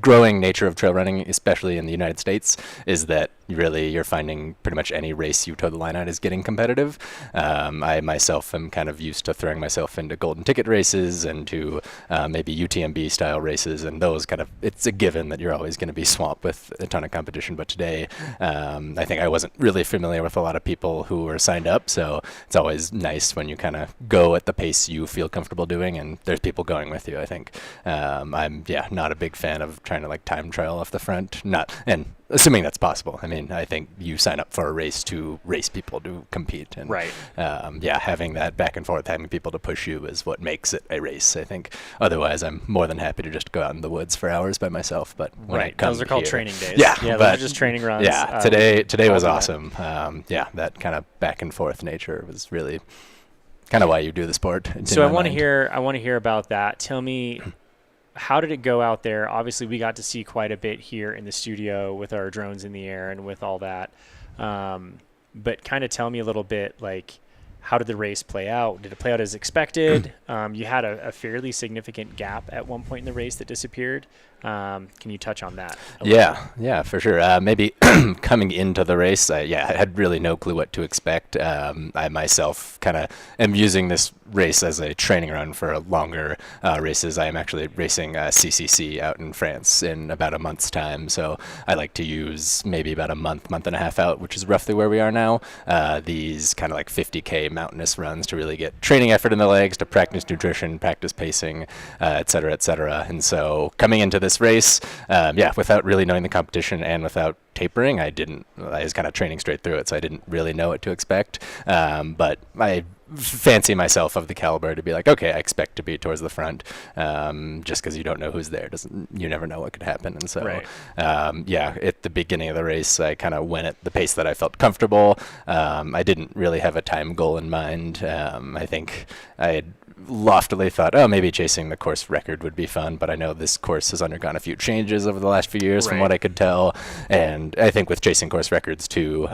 growing nature of trail running, especially in the United States, is that really you're finding pretty much any race you toe the line at is getting competitive. I myself am kind of used to throwing myself into golden ticket races and to maybe UTMB style races, and those kind of, it's a given that you're always going to be swamped with a ton of competition. But today, I think I wasn't really familiar with a lot of people who were signed up, so it's always nice when you kind of go at the pace you feel comfortable doing and there's people going with you. I think I'm not a big fan of trying to like time trial off the front, and assuming that's possible. I mean, I think you sign up for a race to race people to compete, and right. Having that back and forth, having people to push you is what makes it a race. I think otherwise, I'm more than happy to just go out in the woods for hours by myself. But when right, it comes those are called here, training days. Yeah, those are just training runs. Yeah, today was awesome. That kind of back and forth nature was really kind of why you do the sport. So I want to hear about that. Tell me, how did it go out there? Obviously, we got to see quite a bit here in the studio with our drones in the air and with all that. But kind of tell me a little bit, like, how did the race play out? Did it play out as expected? You had a fairly significant gap at one point in the race that disappeared. Can you touch on that? Yeah, for sure. Maybe coming into the race, I had really no clue what to expect. I myself kind of am using this race as a training run for longer races. I am actually racing CCC out in France in about a month's time, so I like to use maybe about a month and a half out, which is roughly where we are now. These kind of like 50K mountainous runs to really get training effort in the legs, to practice nutrition, practice pacing, et cetera, et cetera. And so coming into this race, without really knowing the competition and without tapering, I was kind of training straight through it, so I didn't really know what to expect. But I fancy myself of the caliber to be like, okay, I expect to be towards the front, just because you don't know who's there. You never know what could happen. And so, right. At the beginning of the race, I kind of went at the pace that I felt comfortable. I didn't really have a time goal in mind. I think I had loftily thought, maybe chasing the course record would be fun, but I know this course has undergone a few changes over the last few years from what I could tell. And I think with chasing course records too,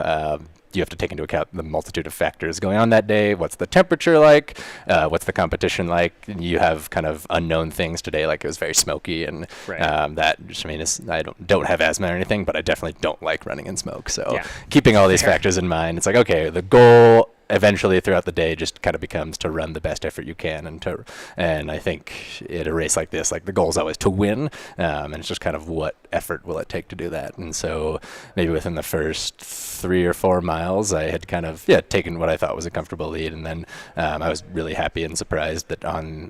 you have to take into account the multitude of factors going on that day. What's the temperature like? What's the competition like? You have kind of unknown things today, like it was very smoky, and that just, I don't have asthma or anything, but I definitely don't like running in smoke. So keeping all these factors in mind, it's like, okay, the goal eventually throughout the day just kind of becomes to run the best effort you can, and I think at a race like this, like the goal is always to win, and it's just kind of what effort will it take to do that. And so maybe within the first 3 or 4 miles, I had kind of taken what I thought was a comfortable lead, and then I was really happy and surprised that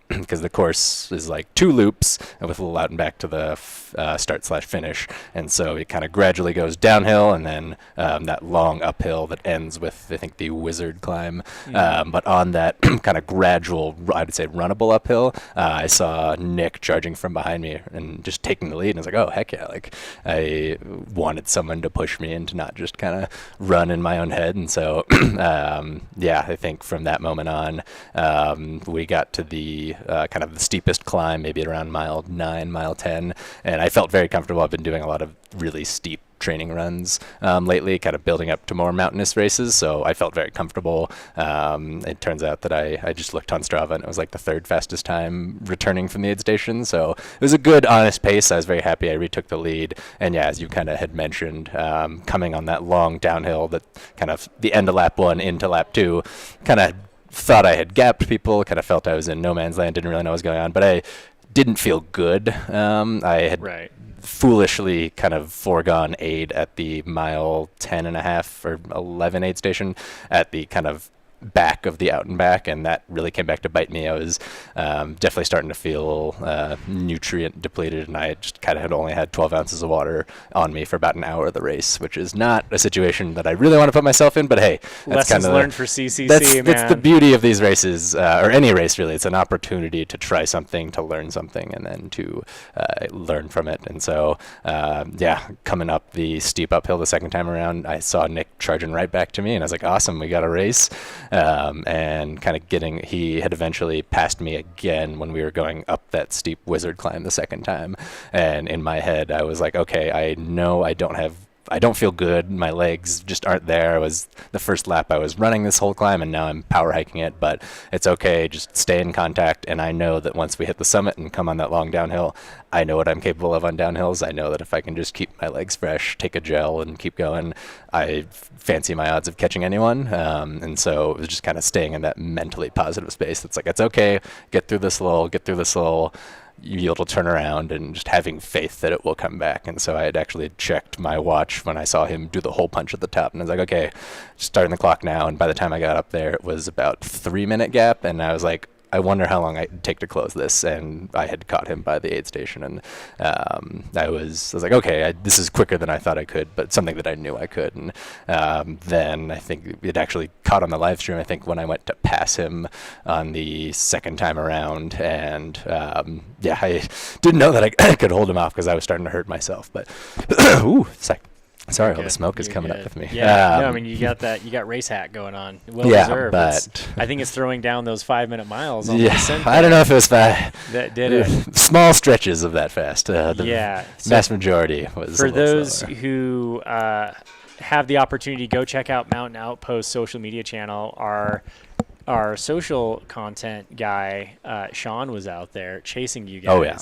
because the course is like 2 loops with a little out and back to the start/finish, and so it kind of gradually goes downhill, and then that long uphill that ends with, I think, the Wizard climb. But on that kind of gradual, I would say runnable uphill, I saw Nick charging from behind me and just taking the lead, and I was like, oh heck yeah, like I wanted someone to push me and to not just kind of run in my own head. And so I think from that moment on, we got to the kind of the steepest climb, maybe at around mile 9, mile 10, and I felt very comfortable. I've been doing a lot of really steep training runs lately, kind of building up to more mountainous races, so I felt very comfortable. It turns out that I just looked on Strava, and it was like the 3rd fastest time returning from the aid station, so it was a good, honest pace. I was very happy I retook the lead, and as you kind of had mentioned, coming on that long downhill, that kind of the end of lap 1 into lap 2, kind of thought I had gapped people, kind of felt I was in no man's land, didn't really know what was going on, but I didn't feel good. I had foolishly kind of foregone aid at the mile 10 and a half or 11 aid station at the kind of back of the out and back, and that really came back to bite me. I was definitely starting to feel nutrient depleted, and I just kind of had only had 12 ounces of water on me for about an hour of the race, which is not a situation that I really want to put myself in, but hey, that's lessons learned for CCC, that's the beauty of these races, or any race really. It's an opportunity to try something, to learn something, and then to learn from it. And so coming up the steep uphill the second time around, I saw Nick charging right back to me, and I was like, awesome, we got a race. and kind of he had eventually passed me again when we were going up that steep wizard climb the second time. And in my head, I was like, okay, I know I don't feel good. My legs just aren't there. It was the first lap I was running this whole climb, and now I'm power hiking it, but it's okay. Just stay in contact. And I know that once we hit the summit and come on that long downhill, I know what I'm capable of on downhills. I know that if I can just keep my legs fresh, take a gel, and keep going, I fancy my odds of catching anyone. And so it was just kind of staying in that mentally positive space. It's like, it's okay. Get through this lull. It'll turn around, and just having faith that it will come back. And so I had actually checked my watch when I saw him do the hole punch at the top, and I was like, okay, starting the clock now. And by the time I got up there, it was about 3-minute gap, and I was like, I wonder how long it'd take to close this. And I had caught him by the aid station, and I was like, okay, this is quicker than I thought I could, but something that I knew I could. And then I think it actually caught on the live stream, I think, when I went to pass him on the second time around. And I didn't know that I could hold him off because I was starting to hurt myself. But sorry, all the smoke is coming up with me. Yeah, no, I mean, you got race hat going on. Well deserved. But I think it's throwing down those 5-minute miles. Yeah, I don't know if it was fast. That did it. Small stretches of that fast. The vast majority was. For those slower. who have the opportunity, go check out Mountain Outpost social media channel. Our social content guy, Sean, was out there chasing you guys. Oh, yeah.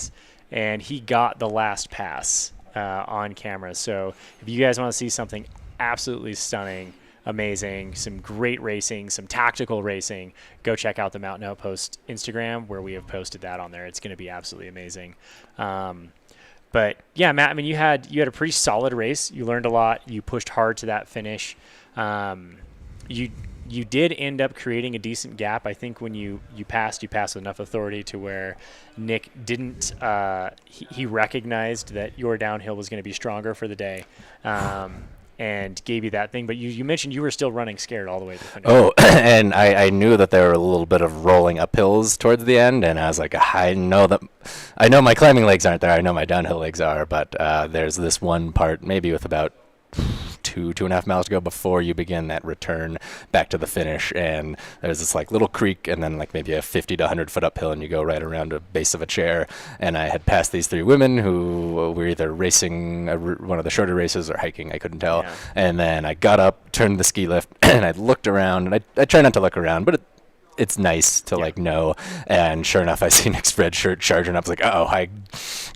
And he got the last pass on camera. So if you guys want to see something absolutely stunning, amazing, some great racing, some tactical racing, go check out the Mountain Outpost Instagram, where we have posted that on there. It's going to be absolutely amazing. But yeah, Matt, I mean, you had a pretty solid race. You learned a lot. You pushed hard to that finish. You did end up creating a decent gap. I think when you passed with enough authority to where Nick didn't. He recognized that your downhill was going to be stronger for the day, and gave you that thing. But you mentioned you were still running scared all the way to the finish. Oh, and I knew that there were a little bit of rolling uphills towards the end, and I was like, I know my climbing legs aren't there. I know my downhill legs are, but there's this one part, maybe with about 2.5 miles to go before you begin that return back to the finish, and there's this like little creek, and then like maybe a 50 to 100 foot uphill, and you go right around a base of a chair. And I had passed these 3 women who were either racing one of the shorter races or hiking, I couldn't tell. Yeah. And then I got up, turned the ski lift, and I looked around, and I try not to look around, but it's nice to like know. And sure enough, I see Nick's red shirt charging up. I was like, I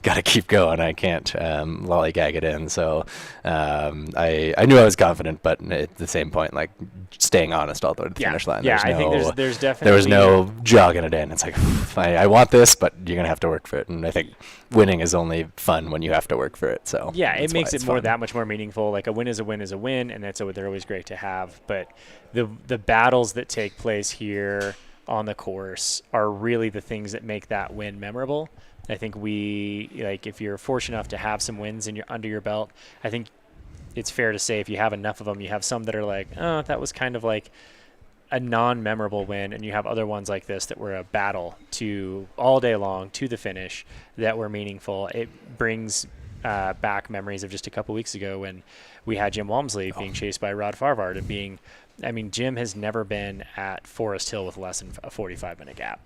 gotta keep going. I can't lollygag it in. So I knew I was confident, but at the same point, like staying honest all the way to the finish line. Yeah, I think there's definitely there was no jogging it in. It's like I want this, but you're gonna have to work for it. And I think winning is only fun when you have to work for it. So yeah, it makes it that much more meaningful. Like a win is a win is a win, and they're always great to have. But the battles that take place here on the course are really the things that make that win memorable. I think if you're fortunate enough to have some wins under your belt, I think it's fair to say if you have enough of them, you have some that are like, oh, that was kind of like a non-memorable win, and you have other ones like this that were a battle to all day long to the finish that were meaningful. It brings back memories of just a couple weeks ago when we had Jim Walmsley being chased by Rod Farvard and Jim has never been at Forest Hill with less than a 45-minute gap.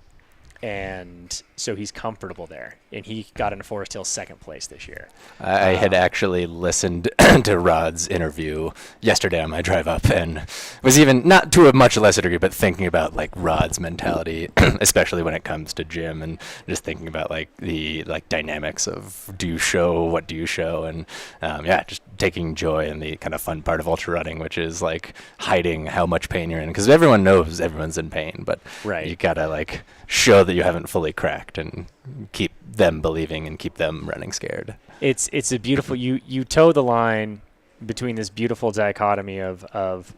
And so he's comfortable there. And he got into Forest Hill second place this year. I had actually listened to Rod's interview yesterday on my drive up, and was even, not to a much lesser degree, but thinking about like Rod's mentality, especially when it comes to Jim, and just thinking about like the dynamics of do you show, what do you show, and just taking joy in the kind of fun part of ultra running, which is like hiding how much pain you're in, because everyone knows everyone's in pain, but you gotta like show that you haven't fully cracked and keep them believing and keep them running scared. It's a beautiful, you toe the line between this beautiful dichotomy of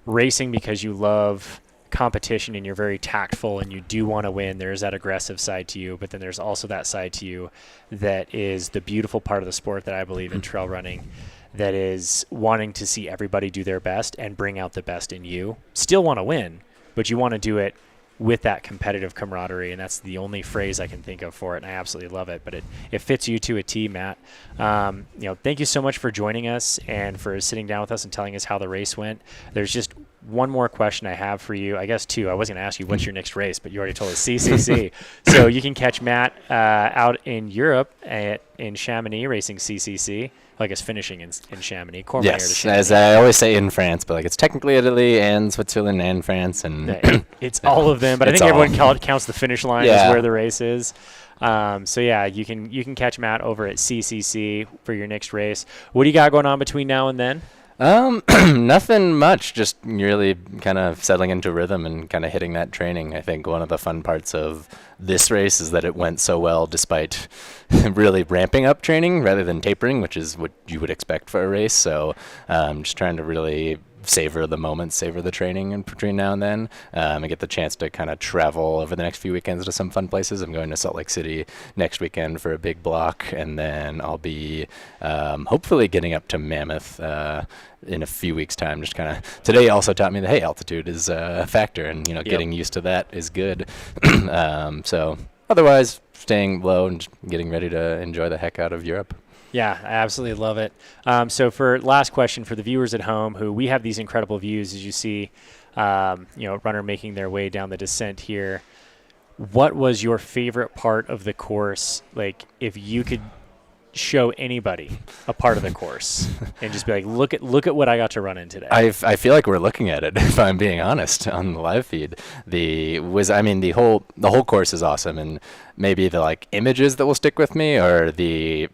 racing because you love competition and you're very tactful and you do want to win. There's that aggressive side to you, but then there's also that side to you that is the beautiful part of the sport that I believe in trail running, that is wanting to see everybody do their best and bring out the best in you. Still want to win, but you want to do it with that competitive camaraderie, and that's the only phrase I can think of for it, and I absolutely love it. But it fits you to a T, Matt. Thank you so much for joining us and for sitting down with us and telling us how the race went. There's just one more question I have for you. I guess two. I was going to ask you what's your next race, but you already told us CCC. So you can catch Matt out in Europe in Chamonix racing CCC. I guess finishing in Chamonix. Yes, as I always say, in France, but like it's technically Italy and Switzerland and France, and it's all of them. But I think everyone counts the finish line as where the race is. So yeah, you can catch Matt over at CCC for your next race. What do you got going on between now and then? Nothing much. Just really kind of settling into rhythm and kind of hitting that training. I think one of the fun parts of this race is that it went so well despite really ramping up training rather than tapering, which is what you would expect for a race. So just trying to really savor the moments, savor the training in between now and then. I get the chance to kind of travel over the next few weekends to some fun places. I'm going to Salt Lake City next weekend for a big block, and then I'll be hopefully getting up to Mammoth in a few weeks' time. Just kind of today also taught me that, hey, altitude is a factor, and getting used to that is good. So otherwise, staying low and getting ready to enjoy the heck out of Europe. Yeah, I absolutely love it. So for last question for the viewers at home, who we have these incredible views as you see, runner making their way down the descent here. What was your favorite part of the course? Like, if you could show anybody a part of the course and just be like, look at what I got to run in today. I feel like we're looking at it, if I'm being honest, on the live feed. The whole course is awesome, and maybe the like images that will stick with me are the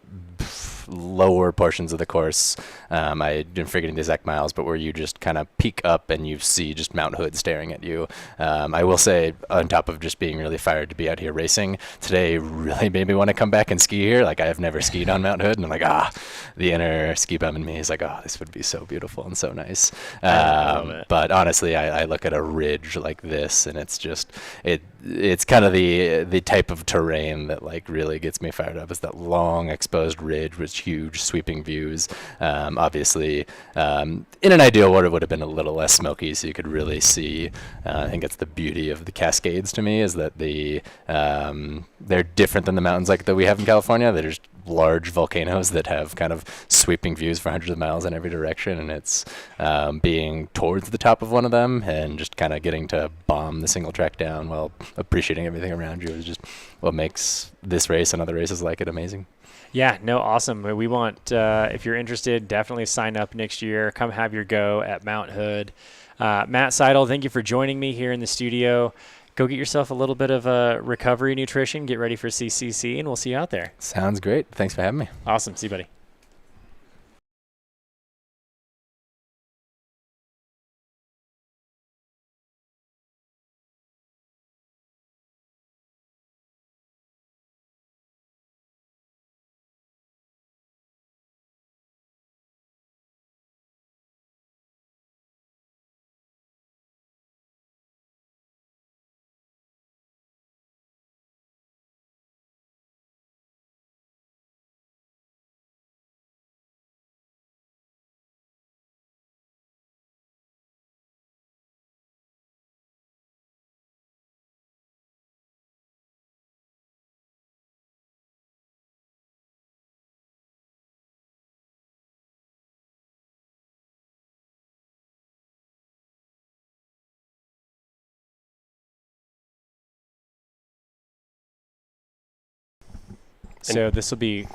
lower portions of the course. I didn't forget the exact miles, but where you just kind of peek up and you see just Mount Hood staring at you. I will say, on top of just being really fired to be out here racing, today really made me want to come back and ski here. Like, I have never skied on Mount Hood, and I'm like, the inner ski bum in me is like, this would be so beautiful and so nice. But honestly, I look at a ridge like this, and it's just, it's kind of the type of terrain that like really gets me fired up. Is that long exposed ridge with huge sweeping views. Obviously, in an ideal world, it would have been a little less smoky, so you could really see. I think it's the beauty of the Cascades to me, is that they're different than the mountains like that we have in California. They're just large volcanoes that have kind of sweeping views for hundreds of miles in every direction, and it's being towards the top of one of them and just kind of getting to bomb the single track down while appreciating everything around you is just what makes this race and other races like it amazing. Yeah, no, awesome. We want, if you're interested, definitely sign up next year. Come have your go at Mount Hood. Matt Seidel, thank you for joining me here in the studio. Go get yourself a little bit of recovery nutrition, get ready for CCC, and we'll see you out there. Sounds great. Thanks for having me. Awesome. See you, buddy. So this will be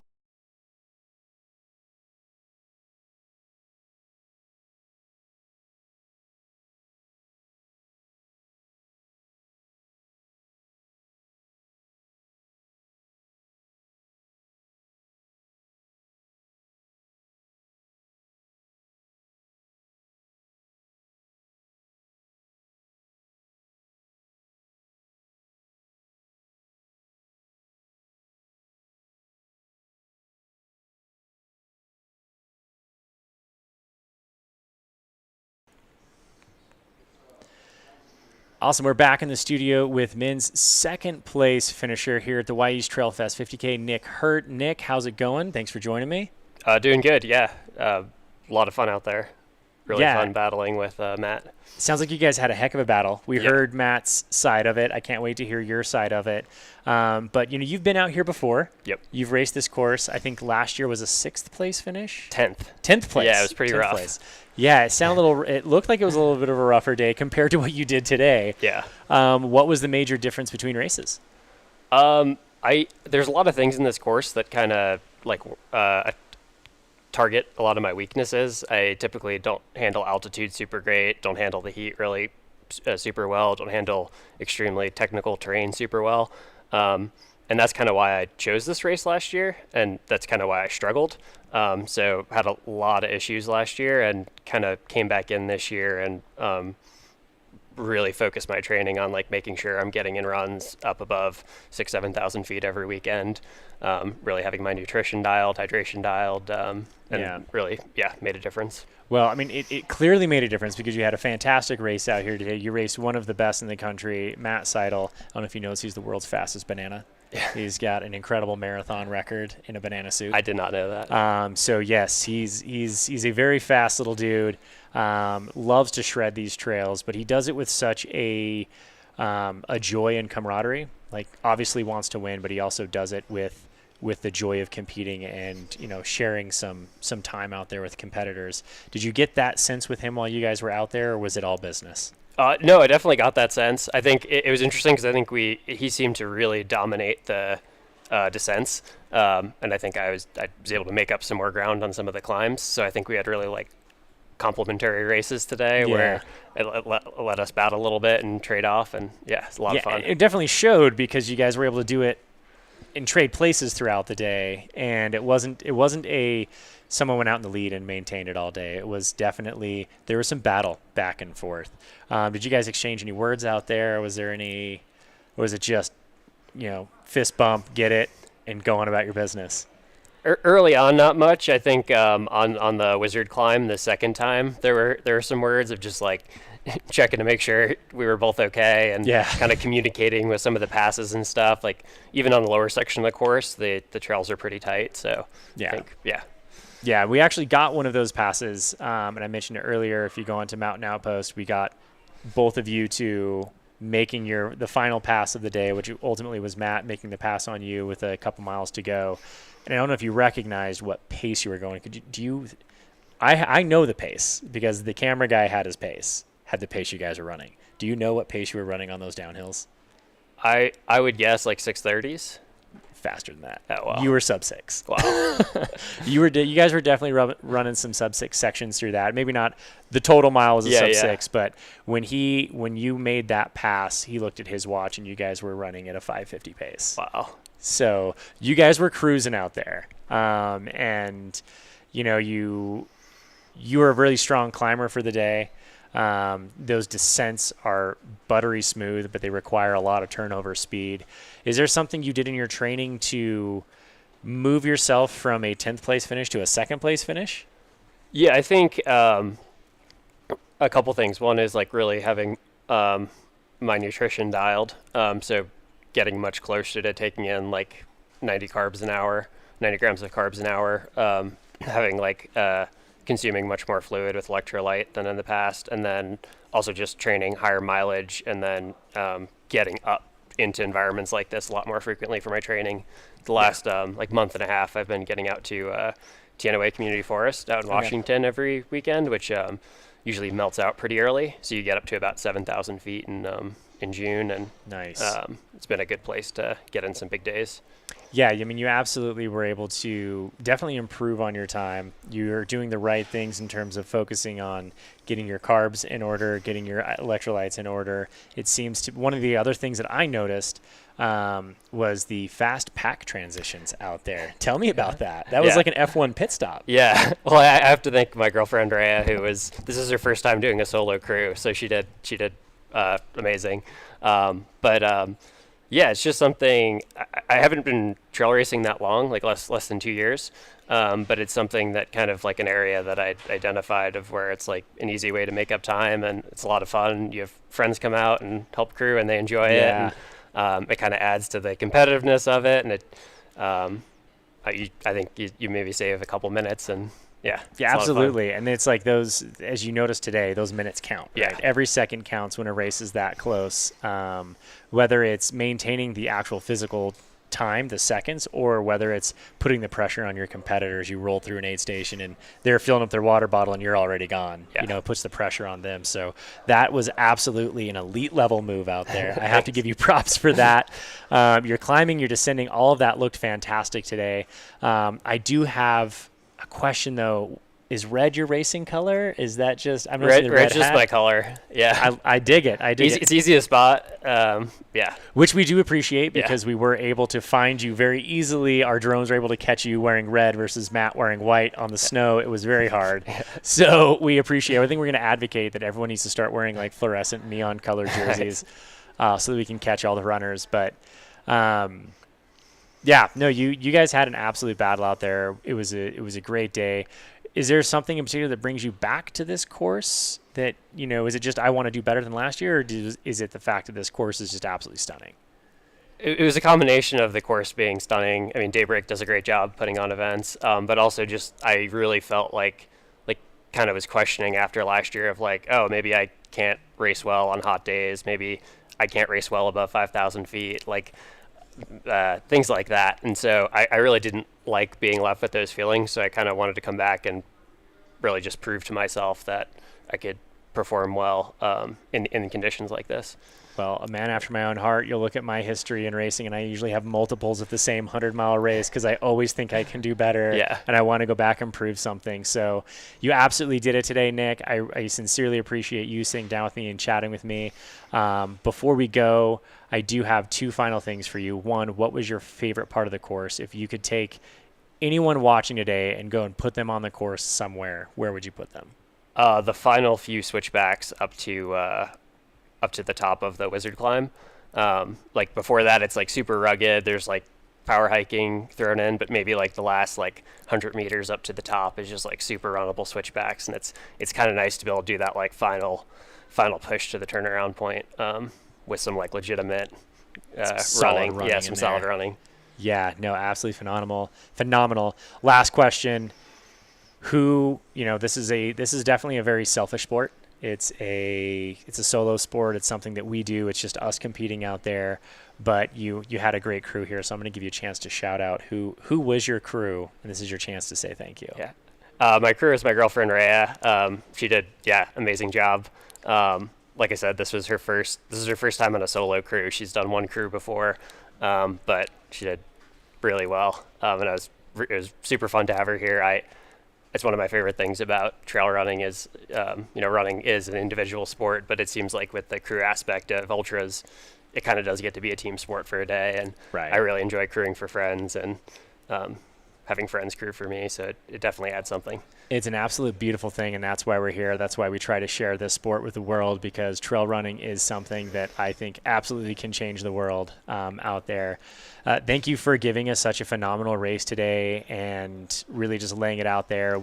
awesome. We're back in the studio with men's second place finisher here at the Wy'east Trailfest 50K, Nick Hurt. Nick, how's it going? Thanks for joining me. Doing good, yeah. A lot of fun out there. Really fun battling with Matt. Sounds like you guys had a heck of a battle. We heard Matt's side of it. I can't wait to hear your side of it. But, you've been out here before. Yep. You've raced this course. I think last year was a 6th place finish? 10th. 10th place. Yeah, it was pretty rough. Place. Yeah, it looked like it was a little bit of a rougher day compared to what you did today. Yeah. What was the major difference between races? There's a lot of things in this course that kind of target a lot of my weaknesses. I typically don't handle altitude super great, don't handle the heat really super well, don't handle extremely technical terrain super well. And that's kind of why I chose this race last year, and that's kind of why I struggled. So had a lot of issues last year and kind of came back in this year and really focused my training on like making sure I'm getting in runs up above 7,000 feet every weekend, really having my nutrition dialed, hydration dialed, and really, made a difference. Well, I mean, it clearly made a difference because you had a fantastic race out here today. You raced one of the best in the country, Matt Seidel. I don't know if you know, he's the world's fastest banana. He's got an incredible marathon record in a banana suit. I did not know that. So yes, he's a very fast little dude. Loves to shred these trails, but he does it with such a joy and camaraderie. Like, obviously wants to win, but he also does it with the joy of competing and, sharing some time out there with competitors. Did you get that sense with him while you guys were out there, or was it all business? No, I definitely got that sense. I think it was interesting because I think he seemed to really dominate the descents, and I think I was able to make up some more ground on some of the climbs. So I think we had really complementary races today where it let us battle a little bit and trade off, and it's a lot of fun. It definitely showed because you guys were able to do it and trade places throughout the day, and it wasn't someone went out in the lead and maintained it all day. It was definitely, there was some battle back and forth. Did you guys exchange any words out there? Was it just, fist bump, get it, and go on about your business? Early on, not much. I think on the Wizard climb the second time, there were some words of just checking to make sure we were both okay and kind of communicating with some of the passes and stuff. Like, even on the lower section of the course, the trails are pretty tight. So I think, Yeah, we actually got one of those passes, and I mentioned it earlier. If you go onto Mountain Outpost, we got both of you to making the final pass of the day, which ultimately was Matt making the pass on you with a couple miles to go. And I don't know if you recognized what pace you were going. I know the pace because the camera guy had the pace you guys were running. Do you know what pace you were running on those downhills? I would guess 6:30s. Faster than that. Oh, wow. You were sub 6. Wow. You guys were definitely running some sub 6 sections through that. Maybe not the total mile was a sub 6, but when you made that pass, he looked at his watch and you guys were running at a 5:50 pace. Wow. So you guys were cruising out there. And you were a really strong climber for the day. Those descents are buttery smooth, but they require a lot of turnover speed. Is there something you did in your training to move yourself from a 10th place finish to a 2nd place finish? Yeah, I think a couple things. One is really having my nutrition dialed. So getting much closer to taking in 90 grams of carbs an hour, having consuming much more fluid with electrolyte than in the past, and then also just training higher mileage and then getting up into environments like this a lot more frequently for my training. The last month and a half, I've been getting out to Teanaway Community Forest out in Washington every weekend, which usually melts out pretty early. So you get up to about 7,000 feet in June, and nice. It's been a good place to get in some big days. Yeah, I mean, you absolutely were able to definitely improve on your time. You're doing the right things in terms of focusing on getting your carbs in order, getting your electrolytes in order. It seems to, one of the other things that I noticed was the fast pack transitions out there. Tell me about that. That was like an F1 pit stop. Yeah. Well, I have to thank my girlfriend, Rhea, this is her first time doing a solo crew. So she did amazing. Yeah, it's just something. I haven't been trail racing that long, less than 2 years, but it's something that kind of an area that I identified of where it's an easy way to make up time, and it's a lot of fun. You have friends come out and help crew, and they enjoy it. And, it kind of adds to the competitiveness of it, and I think you maybe save a couple minutes and. Yeah, absolutely. And it's those, as you noticed today, those minutes count. Right? Yeah. Every second counts when a race is that close, whether it's maintaining the actual physical time, the seconds, or whether it's putting the pressure on your competitors. You roll through an aid station and they're filling up their water bottle and you're already gone. Yeah. You know, it puts the pressure on them. So that was absolutely an elite level move out there. I have to give you props for that. Your climbing, your descending, all of that looked fantastic today. I do have a question though. Is red your racing color? Is that just I'm red's just my color. Yeah, I dig it. I dig it. It's easy to spot. Yeah, which we do appreciate because we were able to find you very easily. Our drones were able to catch you wearing red versus Matt wearing white on the snow. It was very hard. So we appreciate it. I think we're going to advocate that everyone needs to start wearing like fluorescent neon colored jerseys so that we can catch all the runners. But yeah, no, you guys had an absolute battle out there. It was a great day. Is there something in particular that brings you back to this course that, you know, is it just I want to do better than last year, or is it the fact that this course is just absolutely stunning? It was a combination of the course being stunning. I mean, Daybreak does a great job putting on events, but also just I really felt like kind of was questioning after last year of like, oh, maybe I can't race well on hot days. Maybe I can't race well above 5,000 feet. Like, things like that. And so I really didn't like being left with those feelings. So I kind of wanted to come back and really just prove to myself that I could perform well in conditions like this. Well, a man after my own heart. You'll look at my history in racing, and I usually have multiples of the same 100-mile race because I always think I can do better, and I want to go back and prove something. So you absolutely did it today, Nick. I sincerely appreciate you sitting down with me and chatting with me. Before we go, I do have two final things for you. One, what was your favorite part of the course? If you could take anyone watching today and go and put them on the course somewhere, where would you put them? The final few switchbacks up to the top of the wizard climb. Like before that, it's like super rugged. There's like power hiking thrown in, but maybe like the last like 100 meters up to the top is just like super runnable switchbacks. And it's kind of nice to be able to do that like final push to the turnaround point with some like legitimate running. Yeah, some solid running. Yeah, no, absolutely phenomenal. Last question. Who, you know, this is definitely a very selfish sport. It's a solo sport. It's something that we do. It's just us competing out there. But you had a great crew here, so I'm going to give you a chance to shout out who was your crew, and this is your chance to say thank you. Yeah, my crew is my girlfriend Rhea. She did amazing job. Like I said, this is her first time on a solo crew. She's done one crew before, but she did really well, and it was super fun to have her here. It's one of my favorite things about trail running is, running is an individual sport, but it seems like with the crew aspect of ultras, it kind of does get to be a team sport for a day. And I really enjoy crewing for friends and having friends crew for me. So it definitely adds something. It's an absolute beautiful thing, and that's why we're here. That's why we try to share this sport with the world, because trail running is something that I think absolutely can change the world out there. Thank you for giving us such a phenomenal race today and really just laying it out there.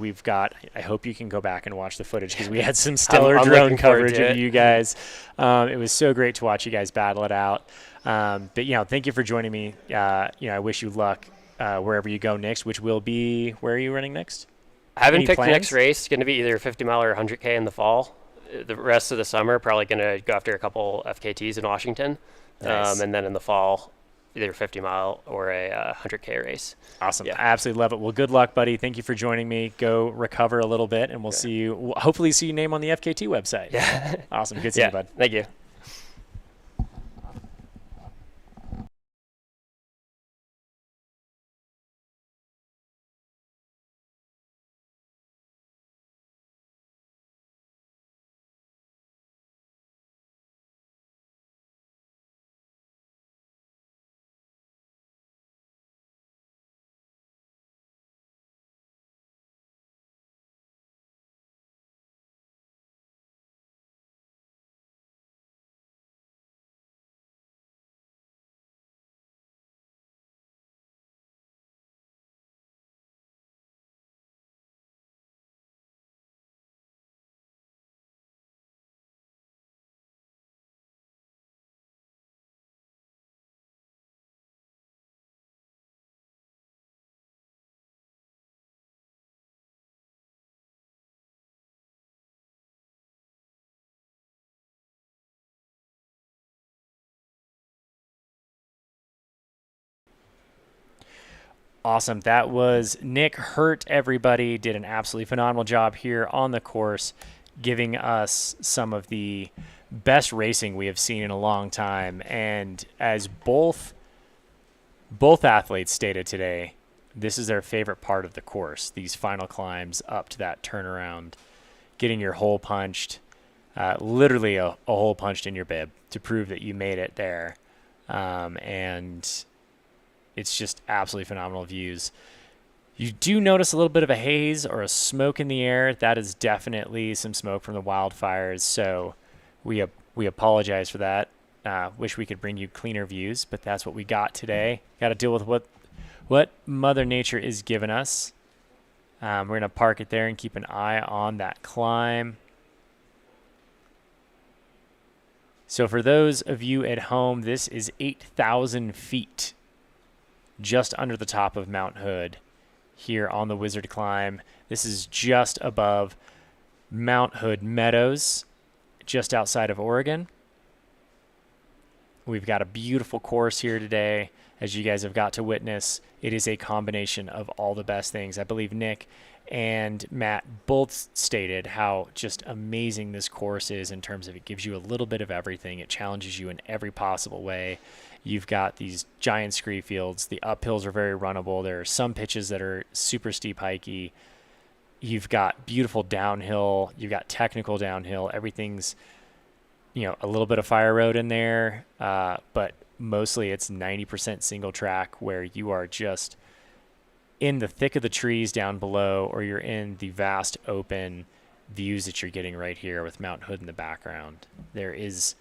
I hope you can go back and watch the footage because we had some stellar drone coverage of you guys. It was so great to watch you guys battle it out. But, thank you for joining me. I wish you luck wherever you go next, which will be, where are you running next? I haven't picked the next race. It's going to be either a 50 mile or 100K in the fall. The rest of the summer, probably going to go after a couple FKTs in Washington. Nice. And then in the fall, either a 50 mile or a 100K race. Awesome. Yeah. I absolutely love it. Well, good luck, buddy. Thank you for joining me. Go recover a little bit, and we'll hopefully see your name on the FKT website. Yeah. Awesome. Good seeing you, bud. Thank you. Awesome. That was Nick Hurt, everybody. Did an absolutely phenomenal job here on the course, giving us some of the best racing we have seen in a long time. And as both athletes stated today, this is their favorite part of the course, these final climbs up to that turnaround, getting your hole punched, literally a hole punched in your bib to prove that you made it there. And it's just absolutely phenomenal views. You do notice a little bit of a haze or a smoke in the air. That is definitely some smoke from the wildfires. So we apologize for that. Wish we could bring you cleaner views, but that's what we got today. Got to deal with what Mother Nature is giving us. We're going to park it there and keep an eye on that climb. So for those of you at home, this is 8,000 feet just under the top of Mount Hood here on the Wizard Climb. This is just above Mount Hood Meadows, just outside of Oregon. We've got a beautiful course here today, as you guys have got to witness. It is a combination of all the best things. I believe Nick and Matt both stated how just amazing this course is in terms of it gives you a little bit of everything. It challenges you in every possible way. You've got these giant scree fields. The uphills are very runnable. There are some pitches that are super steep hikey. You've got beautiful downhill. You've got technical downhill. Everything's, a little bit of fire road in there, but mostly it's 90% single track where you are just in the thick of the trees down below, or you're in the vast open views that you're getting right here with Mount Hood in the background. There is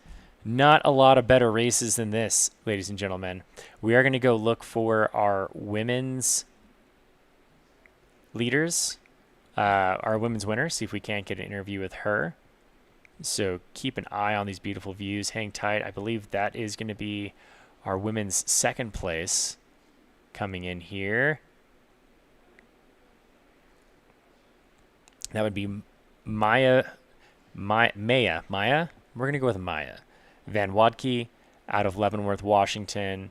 not a lot of better races than this, ladies and gentlemen. We are going to go look for our women's leaders, our women's winner, see if we can't get an interview with her. So keep an eye on these beautiful views. Hang tight. I believe that is going to be our women's second place coming in here. That would be Maya. We're going to go with Maya Van Wadke out of Leavenworth, Washington,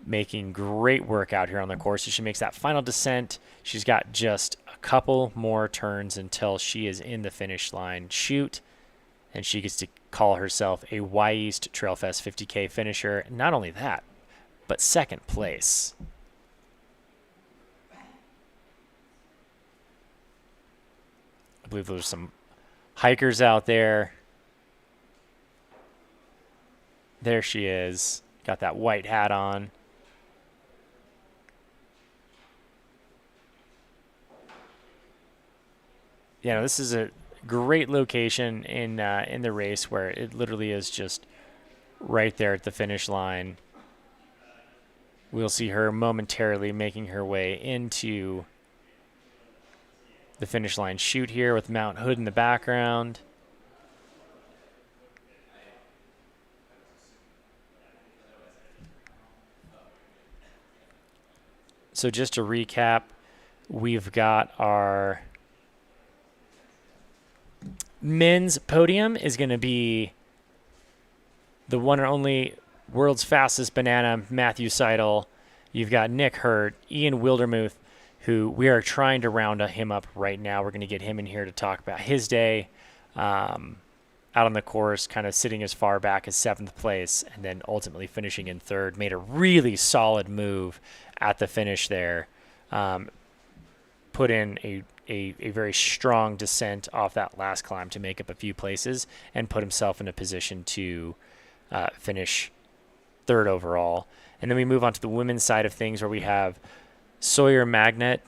making great work out here on the course. So she makes that final descent. She's got just a couple more turns until she is in the finish line chute, and she gets to call herself a Wy'east Trailfest 50K finisher. Not only that, but second place. I believe there's some hikers out there. There she is. Got that white hat on. This is a great location in the race where it literally is just right there at the finish line. We'll see her momentarily making her way into the finish line chute here with Mount Hood in the background. So just to recap, we've got our men's podium is going to be the one and only world's fastest banana, Matthew Seidel. You've got Nick Hurt, Ian Wildermuth, who we are trying to round him up right now. We're going to get him in here to talk about his day out on the course, kind of sitting as far back as 7th place and then ultimately finishing in 3rd. Made a really solid move at the finish there. Put in a very strong descent off that last climb to make up a few places and put himself in a position to finish 3rd overall. And then we move on to the women's side of things, where we have Sawyer Magnet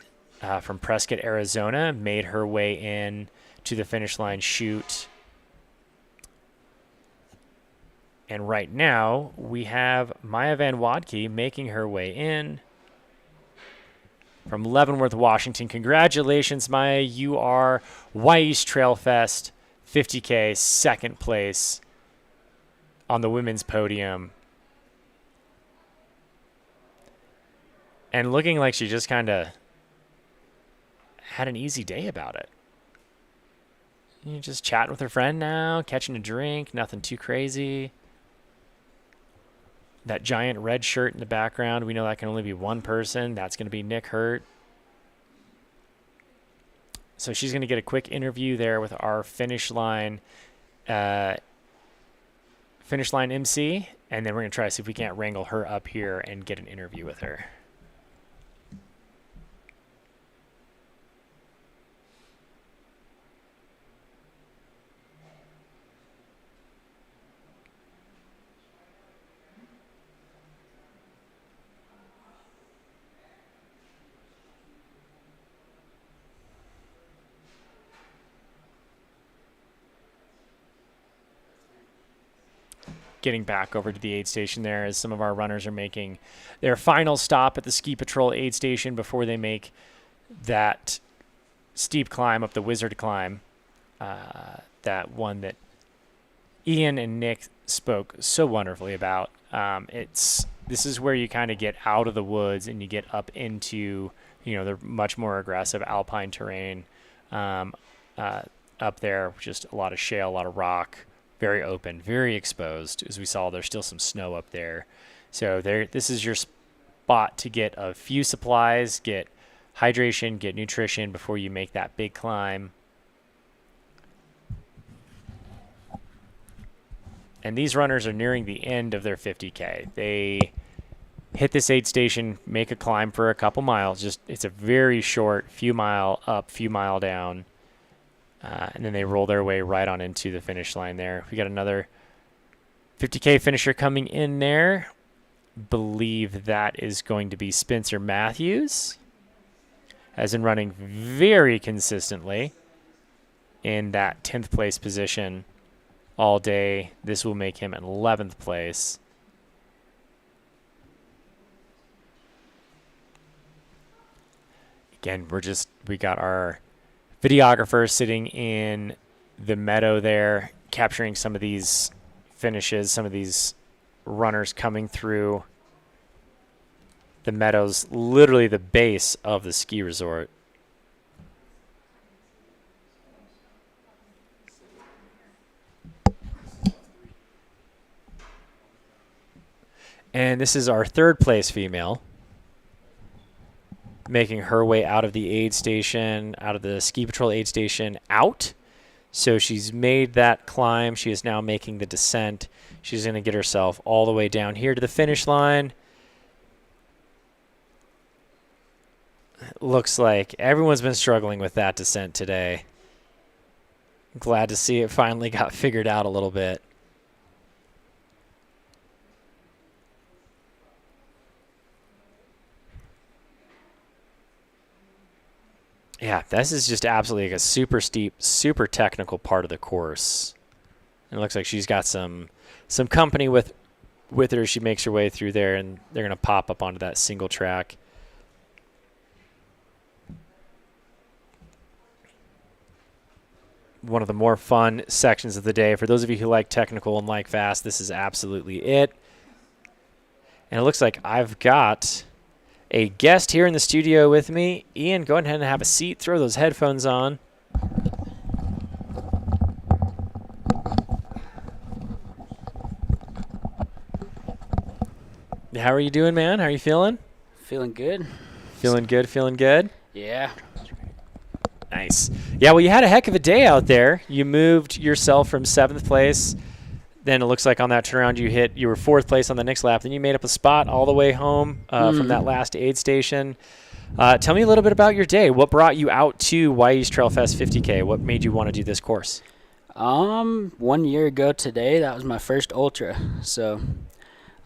from Prescott, Arizona, made her way in to the finish line chute. And right now we have Maya Van Wadke making her way in from Leavenworth, Washington. Congratulations, Maya. You are Wy'east Trailfest 50K 2nd place on the women's podium. And looking like she just kind of had an easy day about it. You just chatting with her friend now, catching a drink, nothing too crazy. that giant red shirt in the background, we know that can only be one person. That's going to be Nick Hurt. So she's going to get a quick interview there with our finish line MC, and then we're going to try to see if we can't wrangle her up here and get an interview with her. Getting back over to the aid station there as some of our runners are making their final stop at the Ski Patrol aid station before they make that steep climb up the Wizard Climb, that one that Ian and Nick spoke so wonderfully about. This is where you kind of get out of the woods and you get up into, the much more aggressive alpine terrain up there, just a lot of shale, a lot of rock. Very open, very exposed. As we saw, there's still some snow up there. So this is your spot to get a few supplies, get hydration, get nutrition before you make that big climb. And these runners are nearing the end of their 50K. They hit this aid station, make a climb for a couple miles. It's a very short, few mile up, few mile down. And then they roll their way right on into the finish line there. We got another 50K finisher coming in there. Believe that is going to be Spencer Matthews. Has been running very consistently in that 10th place position all day. This will make him in 11th place. Again, we got our videographer sitting in the meadow there, capturing some of these finishes, some of these runners coming through the meadows, literally the base of the ski resort. And this is our 3rd place female, making her way out of the aid station, out of the Ski Patrol aid station out. So she's made that climb. She is now making the descent. She's going to get herself all the way down here to the finish line. Looks like everyone's been struggling with that descent today. Glad to see it finally got figured out a little bit. Yeah, this is just absolutely like a super steep, super technical part of the course. And it looks like she's got some company with her as she makes her way through there, and they're going to pop up onto that single track. One of the more fun sections of the day. For those of you who like technical and like fast, this is absolutely it. And it looks like I've got a guest here in the studio with me. Ian, go ahead and have a seat. Throw those headphones on. How are you doing, man? How are you feeling? Feeling good. Feeling good, feeling good? Yeah. Nice. Yeah, well, you had a heck of a day out there. You moved yourself from 7th place. Then it looks like on that turnaround you were 4th place on the next lap. Then you made up a spot all the way home from that last aid station. Tell me a little bit about your day. What brought you out to Wy'east Trailfest 50K? What made you want to do this course? 1 year ago today, that was my first ultra. So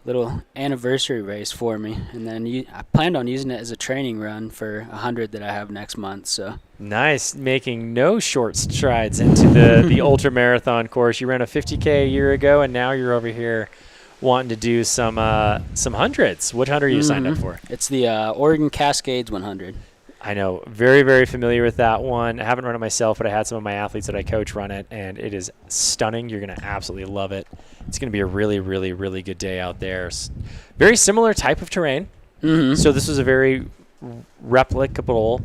little anniversary race for me. And then I planned on using it as a training run for 100 that I have next month. So nice, making no short strides into the ultra marathon course. You ran a 50K a year ago, and now you're over here wanting to do some hundreds. What 100 are you signed up for? It's the Oregon Cascades 100. I know, very, very familiar with that one. I haven't run it myself, but I had some of my athletes that I coach run it, and it is stunning. You're going to absolutely love it. It's going to be a really, really, really good day out there. Very similar type of terrain. So this was a very replicable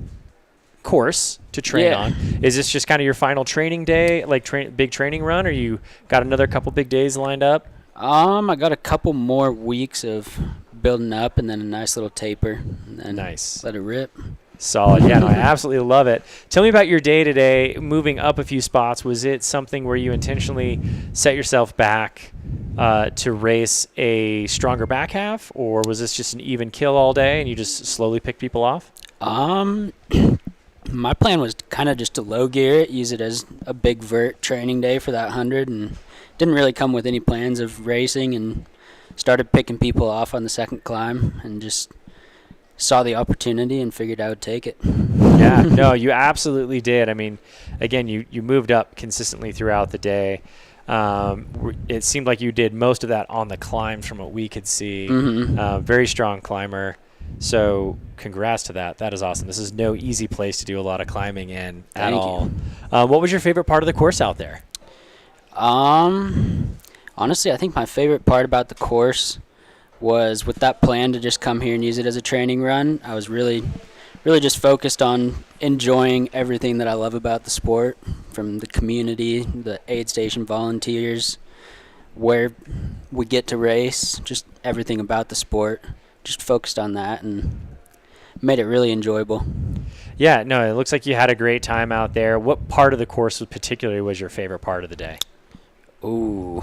course to train on. Is this just kind of your final training day, like big training run, or you got another couple big days lined up? I got a couple more weeks of building up and then a nice little taper. And then Nice. let it rip. Solid. Yeah, no, I absolutely love it. Tell me about your day today, moving up a few spots. Was it something where you intentionally set yourself back to race a stronger back half, or was this just an even kill all day and you just slowly pick people off? My plan was kind of just to low gear it, use it as a big vert training day for that 100, and didn't really come with any plans of racing, and started picking people off on the second climb and just saw the opportunity and figured I would take it. Yeah, no, you absolutely did. I mean, again, you moved up consistently throughout the day. It seemed like you did most of that on the climbs from what we could see. Very strong climber. So congrats to that. That is awesome. This is no easy place to do a lot of climbing in at all. What was your favorite part of the course out there? Honestly, I think my favorite part about the course was with that plan to just come here and use it as a training run. I was really just focused on enjoying everything that I love about the sport, from the community, the aid station volunteers, where we get to race, just everything about the sport. Just focused on that and made it really enjoyable. Yeah, no, it looks like you had a great time out there. What part of the course particularly was your favorite part of the day? Ooh,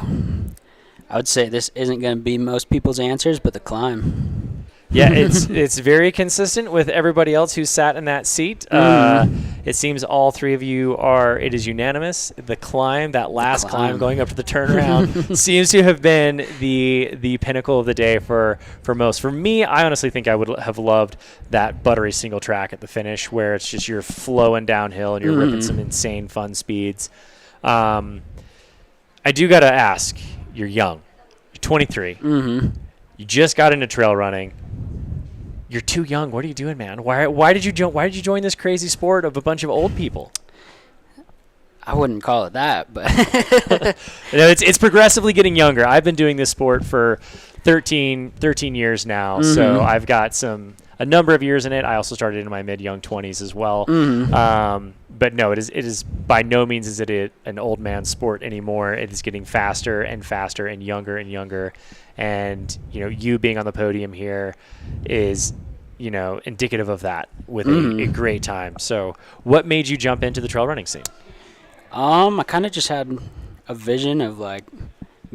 I would say this isn't going to be most people's answers, but the climb. Yeah, it's very consistent with everybody else who sat in that seat. It seems all three of you it is unanimous. The climb, that last climb going up to the turnaround, seems to have been the pinnacle of the day for most. For me, I honestly think I would have loved that buttery single track at the finish, where it's just you're flowing downhill and you're ripping some insane fun speeds. I do got to ask, you're young. You're 23. You just got into trail running. You're too young. What are you doing, man? Why did you join this crazy sport of a bunch of old people? I wouldn't call it that, but it's progressively getting younger. I've been doing this sport for 13 years now, so I've got a number of years in it. I also started in my mid-young 20s as well. But no, it is by no means is it an old man sport anymore. It is getting faster and faster and younger and younger. And, you being on the podium here is, indicative of that with a great time. So what made you jump into the trail running scene? I kind of just had a vision of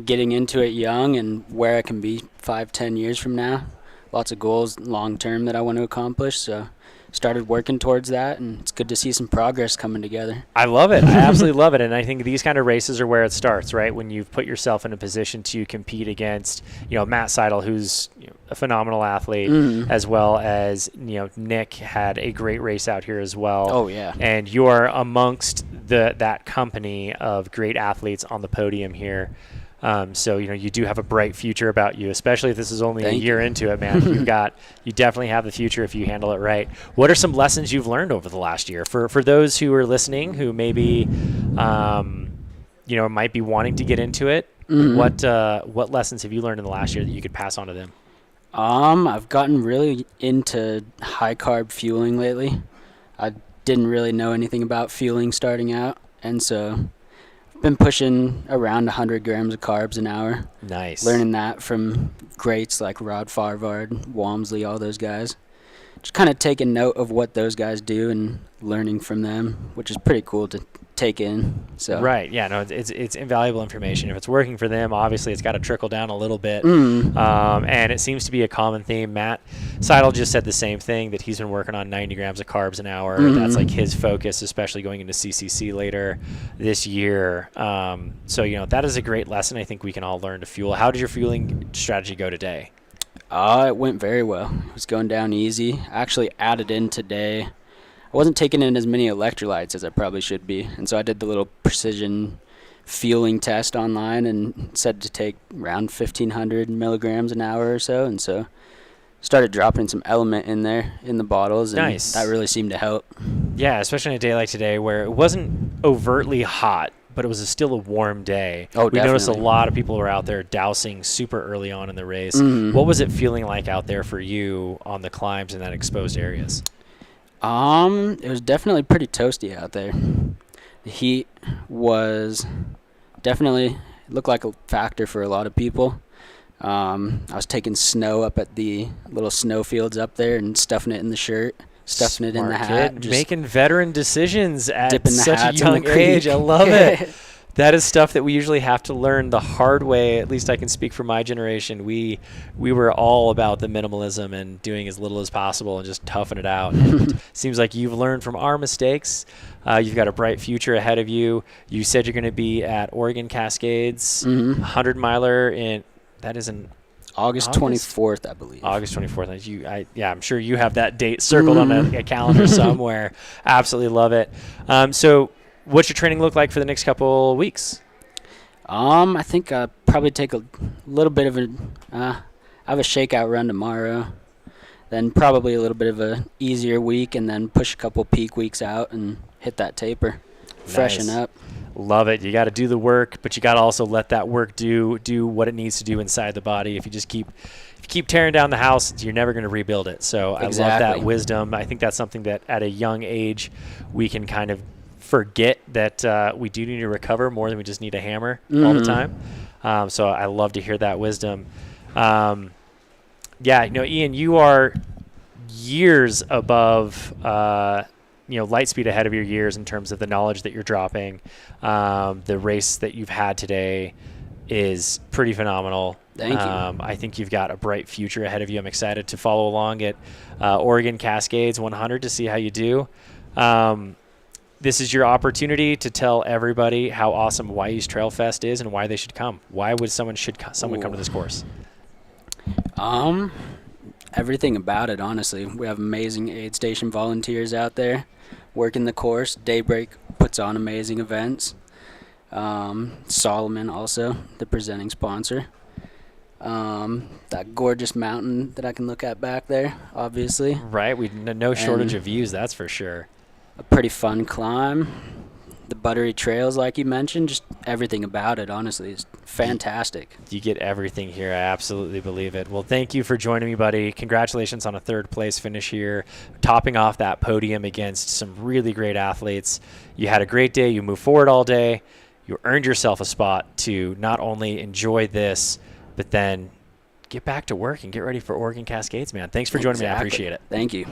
getting into it young and where I can be 5-10 years from now. Lots of goals long term that I want to accomplish, so started working towards that, and it's good to see some progress coming together. I love it. I absolutely love it. And I think these kind of races are where it starts, right? When you've put yourself in a position to compete against, Matt Seidel, who's a phenomenal athlete, as well as, Nick had a great race out here as well. Oh, yeah. And you're amongst that company of great athletes on the podium here. So, you do have a bright future about you, especially if this is only a year into it, man. You definitely have the future if you handle it right. What are some lessons you've learned over the last year for those who are listening, who maybe, might be wanting to get into it? What lessons have you learned in the last year that you could pass on to them? I've gotten really into high carb fueling lately. I didn't really know anything about fueling starting out, and so been pushing around 100 grams of carbs an hour. Nice. Learning that from greats like Rod Farvard, Walmsley, all those guys. Just kind of taking note of what those guys do and learning from them, which is pretty cool to take in. So right, yeah, no, it's invaluable information. If it's working for them, obviously it's got to trickle down a little bit. And it seems to be a common theme. Matt Seidel just said the same thing, that he's been working on 90 grams of carbs an hour. That's like his focus, especially going into CCC later this year. So that is a great lesson I think we can all learn to fuel. How did your fueling strategy go today? It went very well. It was going down easy. I actually added in today. I wasn't taking in as many electrolytes as I probably should be, and so I did the little precision fueling test online and said to take around 1,500 milligrams an hour or so, and so started dropping some element in there in the bottles, and nice. That really seemed to help. Yeah, especially on a day like today where it wasn't overtly hot, but it was still a warm day. Oh, we definitely. noticed a lot of people were out there dousing super early on in the race. What was it feeling like out there for you on the climbs in that exposed areas? It was definitely pretty toasty out there. The heat was definitely it looked like a factor for a lot of people. I was taking snow up at the little snow fields up there and stuffing it in the shirt, stuffing it in the hat. Kid, making veteran decisions at dipping the such a hats in young the creek. age. I love it. That is stuff that we usually have to learn the hard way. At least I can speak for my generation. We were all about the minimalism and doing as little as possible and just toughing it out. And seems like you've learned from our mistakes. You've got a bright future ahead of you. You said you're going to be at Oregon Cascades, 100 miler in that is in August 24th, I believe. August 24th. I'm sure you have that date circled on a calendar somewhere. Absolutely love it. So what's your training look like for the next couple weeks? I think I'll probably take a little bit of I have a shakeout run tomorrow. Then probably a little bit of a easier week, and then push a couple peak weeks out and hit that taper. Freshen up. Love it. You got to do the work, but you got to also let that work do what it needs to do inside the body. If you just keep tearing down the house, you're never going to rebuild it. So I love that wisdom. I think that's something that at a young age we can kind of forget that we do need to recover more than we just need a hammer all the time. So I love to hear that wisdom. Ian, you are years above light speed ahead of your years in terms of the knowledge that you're dropping. The race that you've had today is pretty phenomenal. Thank you. I think you've got a bright future ahead of you. I'm excited to follow along at Oregon Cascades 100 to see how you do. This is your opportunity to tell everybody how awesome Wy'east Trailfest is and why they should come. Why would someone come to this course? Everything about it, honestly. We have amazing aid station volunteers out there working the course. Daybreak puts on amazing events. Salomon also, the presenting sponsor. That gorgeous mountain that I can look at back there, obviously. Right, no shortage of views, that's for sure. A pretty fun climb. The buttery trails, like you mentioned, just everything about it, honestly, is fantastic. You get everything here. I absolutely believe it. Well, thank you for joining me, buddy. Congratulations on a third-place finish here, topping off that podium against some really great athletes. You had a great day. You moved forward all day. You earned yourself a spot to not only enjoy this, but then get back to work and get ready for Oregon Cascades, man. Thanks for joining me. I appreciate it. Thank you.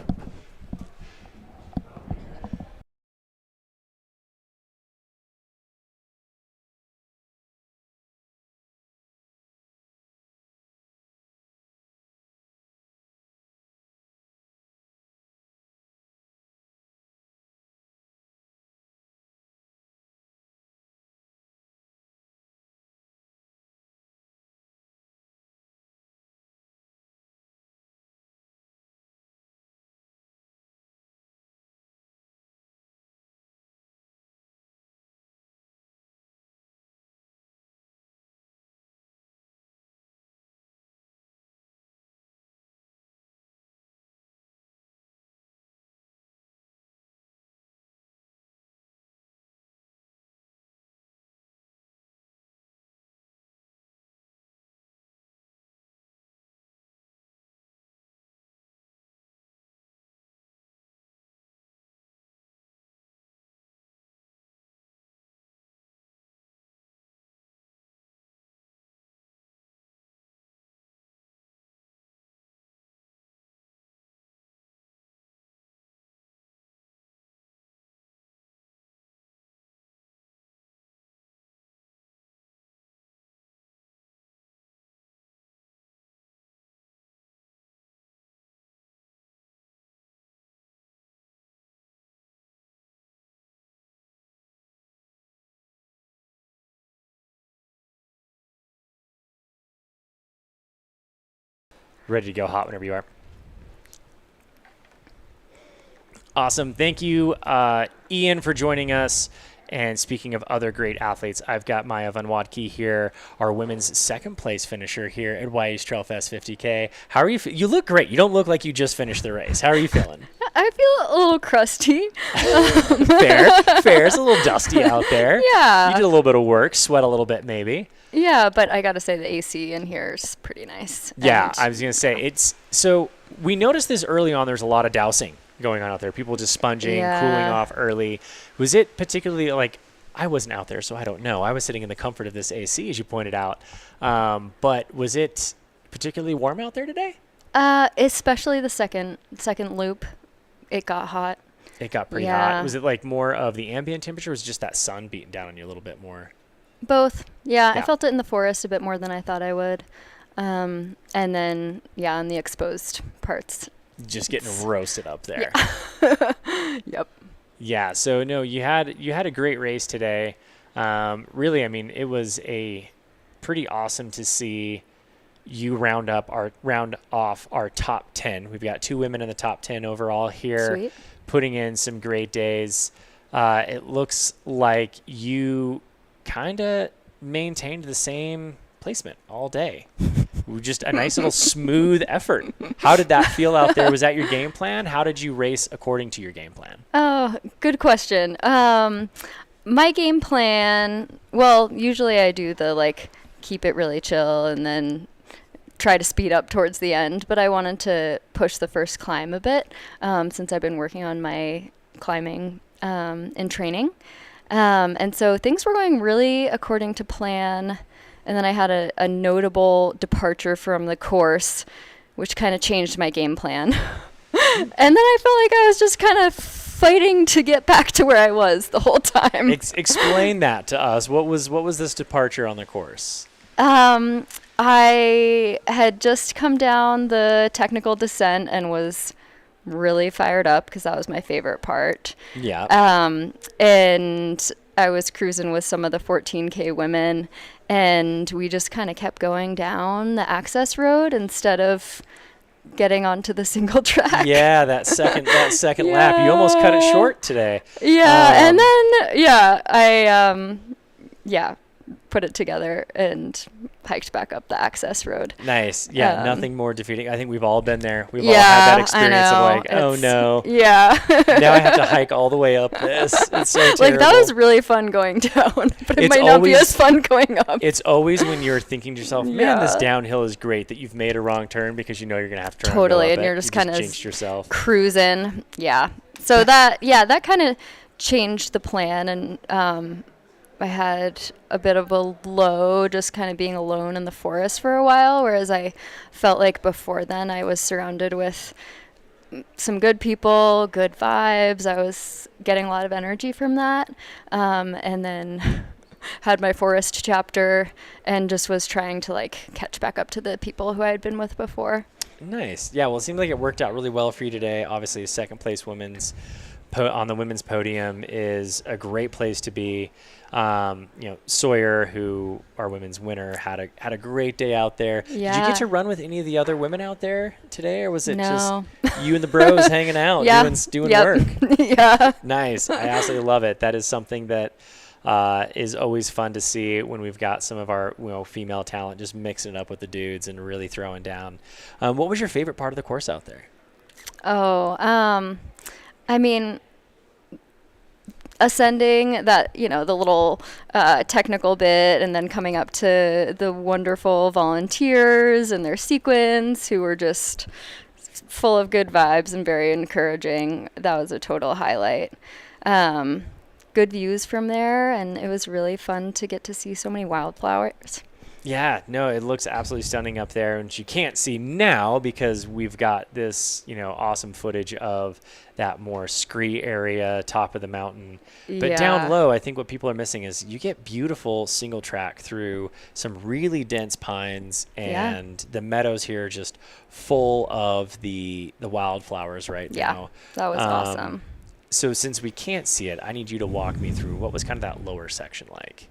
Ready to go hot whenever you are. Awesome. Thank you, Ian, for joining us. And speaking of other great athletes, I've got Maya Van Wadke here, our women's second place finisher here at Wy'east Trailfest 50K. How are you? You look great. You don't look like you just finished the race. How are you feeling? I feel a little crusty. Fair. It's a little dusty out there. Yeah. You did a little bit of work, sweat a little bit maybe. Yeah, but I got to say the AC in here is pretty nice. Yeah, And I was going to say, so we noticed this early on. There's a lot of dousing going on out there. People just sponging, cooling off early. Was it particularly I wasn't out there, so I don't know. I was sitting in the comfort of this AC, as you pointed out. But was it particularly warm out there today? Especially the second loop, it got hot. It got pretty hot. Was it like more of the ambient temperature, or was it just that sun beating down on you a little bit more? Both. Yeah, I felt it in the forest a bit more than I thought I would. And then, on the exposed parts. Just getting roasted up there. Yeah. Yep. Yeah, so no, you had a great race today. Really, I mean, it was pretty awesome to see you round off our top 10. We've got 2 women in the top 10 overall here. Sweet. Putting in some great days. It looks like you kind of maintained the same placement all day. Just a nice little smooth effort. How did that feel out there? Was that your game plan? How did you race according to your game plan? Oh, good question. My game plan, well, usually I do the keep it really chill and then try to speed up towards the end, but I wanted to push the first climb a bit since I've been working on my climbing in training. And so things were going really according to plan. And then I had a notable departure from the course, which kind of changed my game plan. And then I felt like I was just kind of fighting to get back to where I was the whole time. Explain that to us. What was this departure on the course? I had just come down the technical descent and was really fired up because that was my favorite part. Yeah. And I was cruising with some of the 14K women, and we just kind of kept going down the access road instead of getting onto the single track. Yeah, that second lap. You almost cut it short today. Yeah, and then I put it together and hiked back up the access road. Nice. Yeah, nothing more defeating. I think we've all been there. We've all had that experience of oh no. Yeah. Now I have to hike all the way up this. It's so terrible. That was really fun going down, but it might not be as fun going up. It's always when you're thinking to yourself, man, this downhill is great, that you've made a wrong turn because you know you're going to have to turn totally, and you're just kind of jinxed yourself. Cruising. Yeah. So that kind of changed the plan, and I had a bit of a low just kind of being alone in the forest for a while, whereas I felt like before then I was surrounded with some good people, good vibes. I was getting a lot of energy from that. And then had my forest chapter and just was trying to catch back up to the people who I had been with before. Nice. Yeah, well, it seemed like it worked out really well for you today. Obviously, second place on the women's podium is a great place to be. Sawyer, who our women's winner, had a great day out there. Yeah. Did you get to run with any of the other women out there today, or was it No. just you and the bros hanging out doing work? Yeah. Nice. I absolutely love it. That is something that is always fun to see when we've got some of our female talent just mixing it up with the dudes and really throwing down. What was your favorite part of the course out there? Oh, I mean, ascending that, the little technical bit, and then coming up to the wonderful volunteers and their sequence who were just full of good vibes and very encouraging. That was a total highlight. Good views from there, and it was really fun to get to see so many wildflowers. Yeah, no, it looks absolutely stunning up there, and you can't see now because we've got this, awesome footage of that more scree area, top of the mountain. But down low, I think what people are missing is you get beautiful single track through some really dense pines, and the meadows here are just full of the wildflowers right now. Yeah, that was awesome. So since we can't see it, I need you to walk me through what was kind of that lower section like.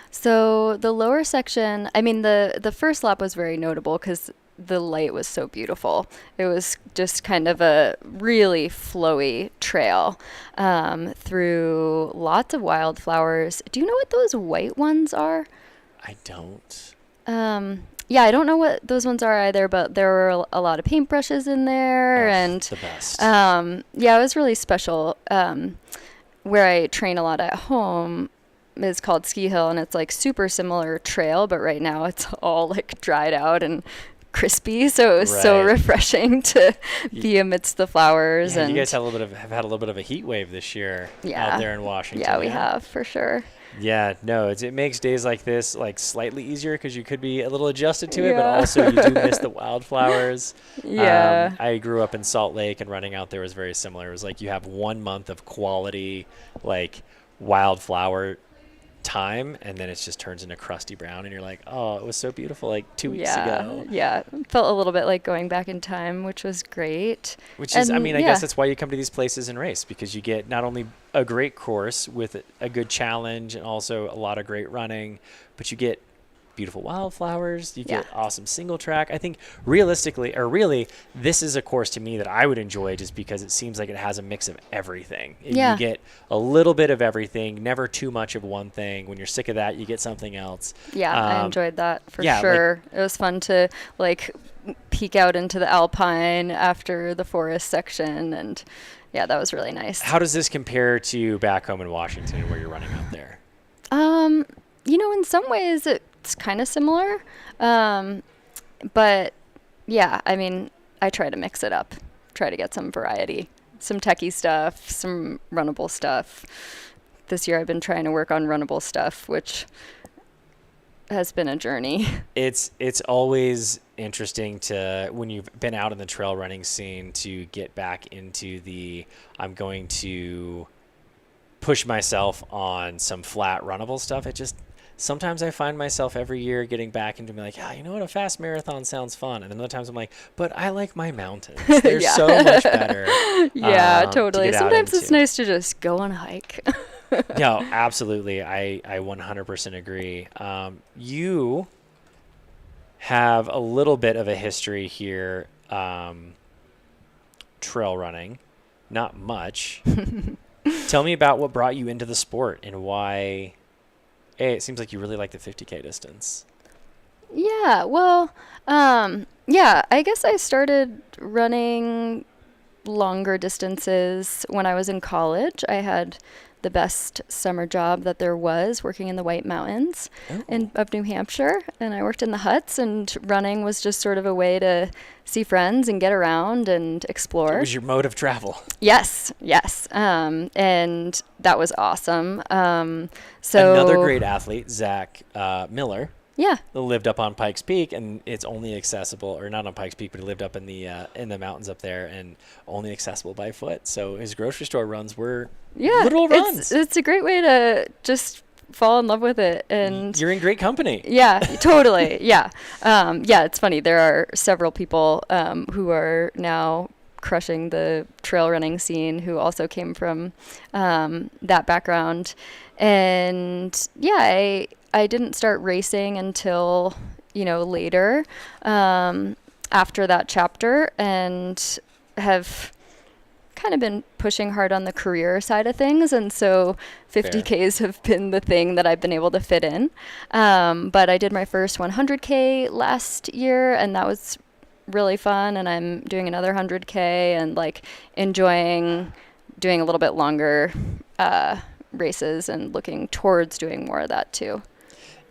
So the lower section, I mean, the first lap was very notable because the light was so beautiful. It was just kind of a really flowy trail through lots of wildflowers. Do you know what those white ones are? I don't. Yeah, I don't know what those ones are either, but there were a lot of paintbrushes in there, and the best. Yeah, it was really special. Where I train a lot at home is called Ski Hill, and it's super similar trail, but right now it's all dried out and crispy, so it was so Right. refreshing to be amidst the flowers. Yeah, and you guys have had a little bit of a heat wave this year out there in Washington. Yeah, we have for sure. Yeah, no, it makes days like this like slightly easier because you could be a little adjusted to it, but also you do miss the wildflowers. Yeah. I grew up in Salt Lake, and running out there was very similar. It was like you have 1 month of quality like wildflower time, and then it just turns into crusty brown, and you're like, oh, it was so beautiful like 2 weeks ago. Yeah, felt a little bit like going back in time, which was great. Which is, I mean, I guess that's why you come to these places and race, because you get not only a great course with a good challenge and also a lot of great running, but you get beautiful wildflowers, you get awesome single track. I think really, this is a course to me that I would enjoy just because it seems like it has a mix of everything. Yeah. You get a little bit of everything, never too much of one thing. When you're sick of that, you get something else. Yeah, I enjoyed that for yeah, sure. It was fun to like peek out into the Alpine after the forest section, and yeah, that was really nice. How does this compare to back home in Washington where you're running out there? In some ways it's kind of similar. But yeah, I mean, I try to mix it up, try to get some variety, some techie stuff, some runnable stuff. This year I've been trying to work on runnable stuff, which has been a journey. It's always interesting to, when you've been out in the trail running scene, to get back into I'm going to push myself on some flat runnable stuff. Sometimes I find myself every year getting back into like, you know what, a fast marathon sounds fun. And then other times I'm like, but I like my mountains. They're so much better. Yeah, totally. To Sometimes it's nice to just go on a hike. No, absolutely. I 100% agree. You have a little bit of a history here, trail running, not much. Tell me about what brought you into the sport and why. It seems like you really like the 50K distance. Yeah, well, I guess I started running longer distances when I was in college. I had the best summer job that there was, working in the White Mountains of New Hampshire, and I worked in the huts, and running was just sort of a way to see friends and get around and explore. It was your mode of travel. Yes, and that was awesome. So another great athlete, Zach Miller. Yeah. Lived up on Pikes Peak, and it's only accessible, or not on Pikes Peak, but he lived up in the mountains up there, and only accessible by foot. So his grocery store runs were little runs. It's a great way to just fall in love with it, and you're in great company. Yeah, totally. Yeah. It's funny. There are several people who are now crushing the trail running scene who also came from that background, and I didn't start racing until, later after that chapter, and have kind of been pushing hard on the career side of things. And so 50Ks have been the thing that I've been able to fit in. But I did my first 100K last year, and that was really fun. And I'm doing another 100K and enjoying doing a little bit longer races and looking towards doing more of that too.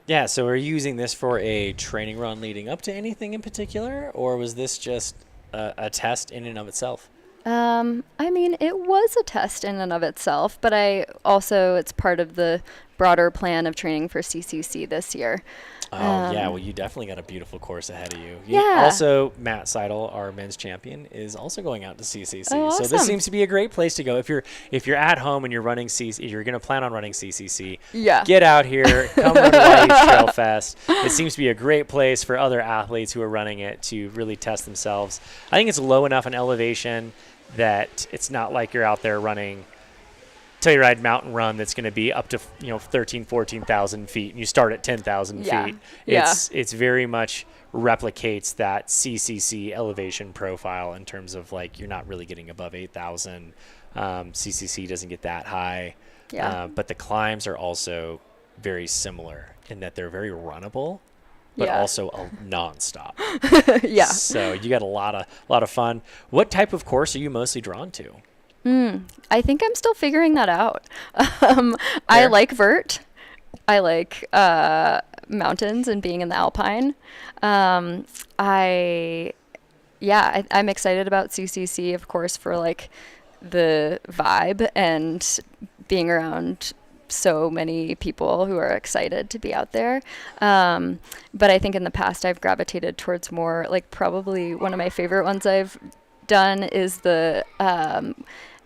Yeah, so are you using this for a training run leading up to anything in particular, or was this just a test in and of itself? It was a test in and of itself, but it's part of the broader plan of training for CCC this year. Well, you definitely got a beautiful course ahead of you. Yeah. Also, Matt Seidel, our men's champion, is also going out to CCC. Oh, awesome. So this seems to be a great place to go. If you're at home and you're running you're going to plan on running CCC, get out here, come to Wy'east Trailfest. It seems to be a great place for other athletes who are running it to really test themselves. I think it's low enough in elevation that it's not like you're out there running Telluride mountain run that's going to be up to 13,000, 14,000 feet, and you start at 10,000 feet. It's very much replicates that CCC elevation profile in terms of you're not really getting above 8,000. CCC doesn't get that high, but the climbs are also very similar in that they're very runnable, but also nonstop. So you got a lot of fun. What type of course are you mostly drawn to? I think I'm still figuring that out. I like vert. I like mountains and being in the Alpine. I'm excited about CCC, of course, for like the vibe and being around so many people who are excited to be out there. But I think in the past I've gravitated towards more, like, probably one of my favorite ones I've done is the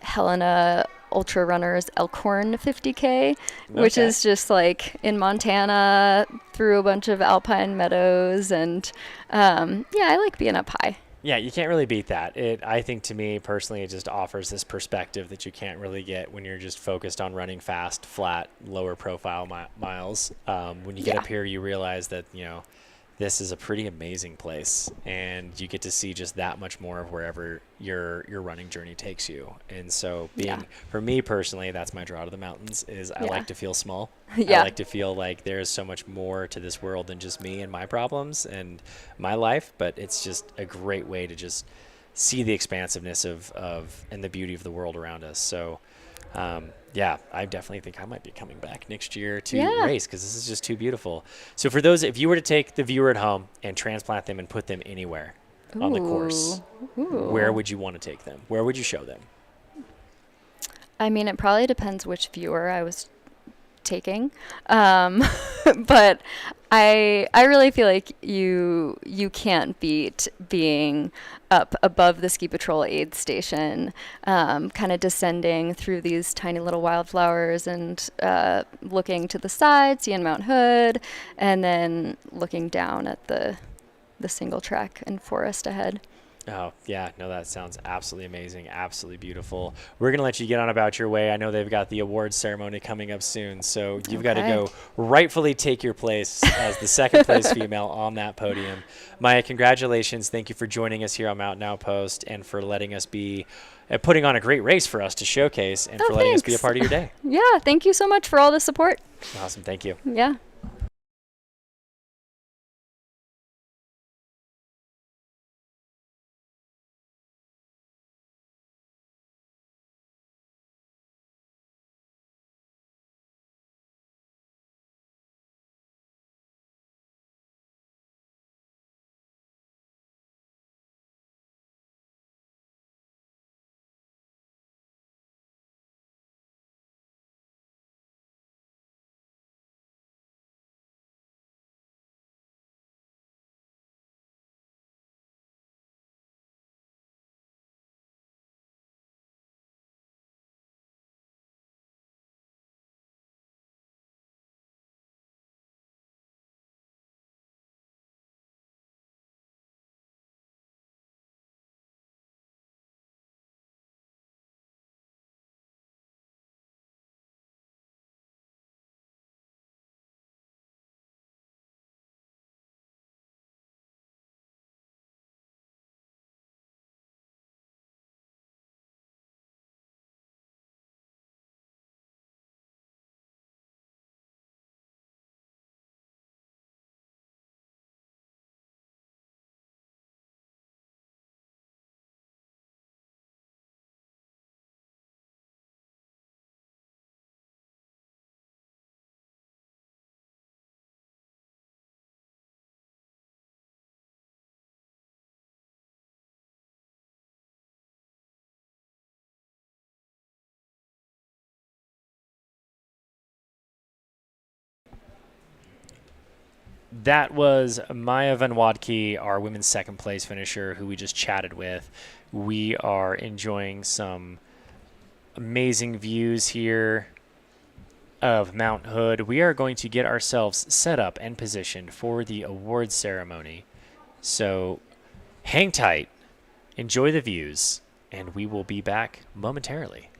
Helena Ultra Runners Elkhorn 50K, which is just like in Montana through a bunch of alpine meadows. And I like being up high. Yeah, you can't really beat that. I think, to me personally, it just offers this perspective that you can't really get when you're just focused on running fast, flat, lower profile miles. When you get up here, you realize that, this is a pretty amazing place, and you get to see just that much more of wherever your running journey takes you. And so for me personally, that's my draw to the mountains, is I like to feel small. I like to feel like there's so much more to this world than just me and my problems and my life, but it's just a great way to just see the expansiveness of and the beauty of the world around us. So I definitely think I might be coming back next year to race, because this is just too beautiful. So for those, if you were to take the viewer at home and transplant them and put them anywhere on the course, where would you want to take them? Where would you show them? I mean, it probably depends which viewer I was taking. But I really feel like you can't beat being up above the ski patrol aid station, kind of descending through these tiny little wildflowers and looking to the side, seeing Mount Hood, and then looking down at the single track and forest ahead. Oh, yeah. No, that sounds absolutely amazing. Absolutely beautiful. We're going to let you get on about your way. I know they've got the awards ceremony coming up soon, so you've got to go rightfully take your place as the second place female on that podium. Maya, congratulations. Thank you for joining us here on Mountain Outpost and for letting us be putting on a great race for us to showcase and for letting us be a part of your day. Yeah. Thank you so much for all the support. Awesome. Thank you. Yeah. That was Maya Van Wadke, our women's second place finisher, who we just chatted with. We are enjoying some amazing views here of Mount Hood. We are going to get ourselves set up and positioned for the awards ceremony. So hang tight, enjoy the views, and we will be back momentarily.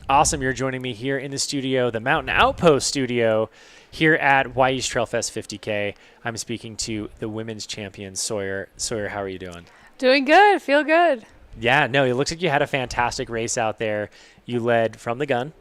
Awesome. You're joining me here in the studio, the Mountain Outpost studio, here at Wy'east Trailfest 50K. I'm speaking to the women's champion, Sawyer. Sawyer, how are you doing? Doing good. Feel good. Yeah, no, it looks like you had a fantastic race out there. You led from the gun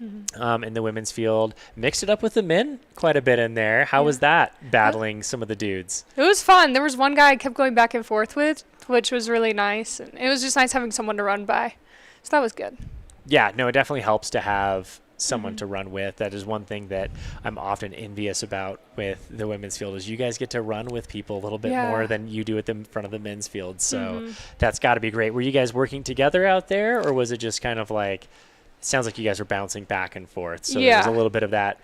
in the women's field. Mixed it up with the men quite a bit in there. How was that, battling some of the dudes? It was fun. There was one guy I kept going back and forth with, which was really nice. And it was just nice having someone to run by. So that was good. Yeah, no, it definitely helps to have someone to run with. That is one thing that I'm often envious about with the women's field is you guys get to run with people a little bit more than you do at the front of the men's field. So that's got to be great. Were you guys working together out there, or was it just kind of like, it sounds like you guys were bouncing back and forth. So there was a little bit of that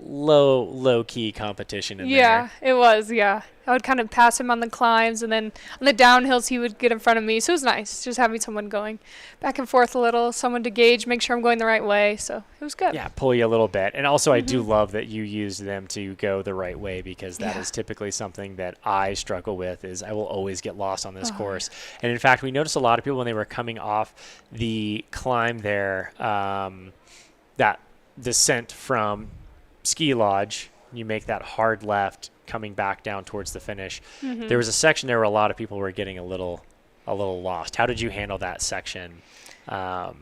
low key competition in there. Yeah, it was. Yeah, I would kind of pass him on the climbs, and then on the downhills he would get in front of me. So it was nice just having someone going back and forth a little, someone to gauge, make sure I'm going the right way. So it was good. Yeah, pull you a little bit. And also I do love that you used them to go the right way, because that is typically something that I struggle with. Is I will always get lost on this course. And in fact, we noticed a lot of people when they were coming off the climb there, that descent from Ski Lodge, you make that hard left coming back down towards the finish. There was a section there where a lot of people were getting a little lost. How did you handle that section? Yeah,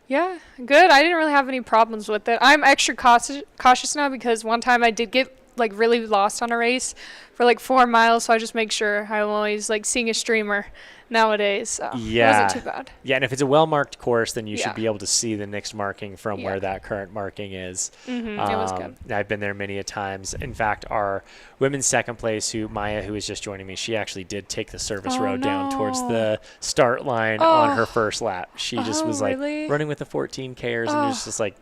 good. I didn't really have any problems with it. I'm extra cautious now because one time I did get like really lost on a race for like 4 miles, so I just make sure I'm always like seeing a streamer nowadays. So it wasn't too bad. Yeah, and if it's a well-marked course, then you should be able to see the next marking from where that current marking is. It was good. I've been there many a times. In fact, our women's second place, Maya, who was just joining me, she actually did take the service road down towards the start line on her first lap. She just was like running with the 14Kers and it was just like,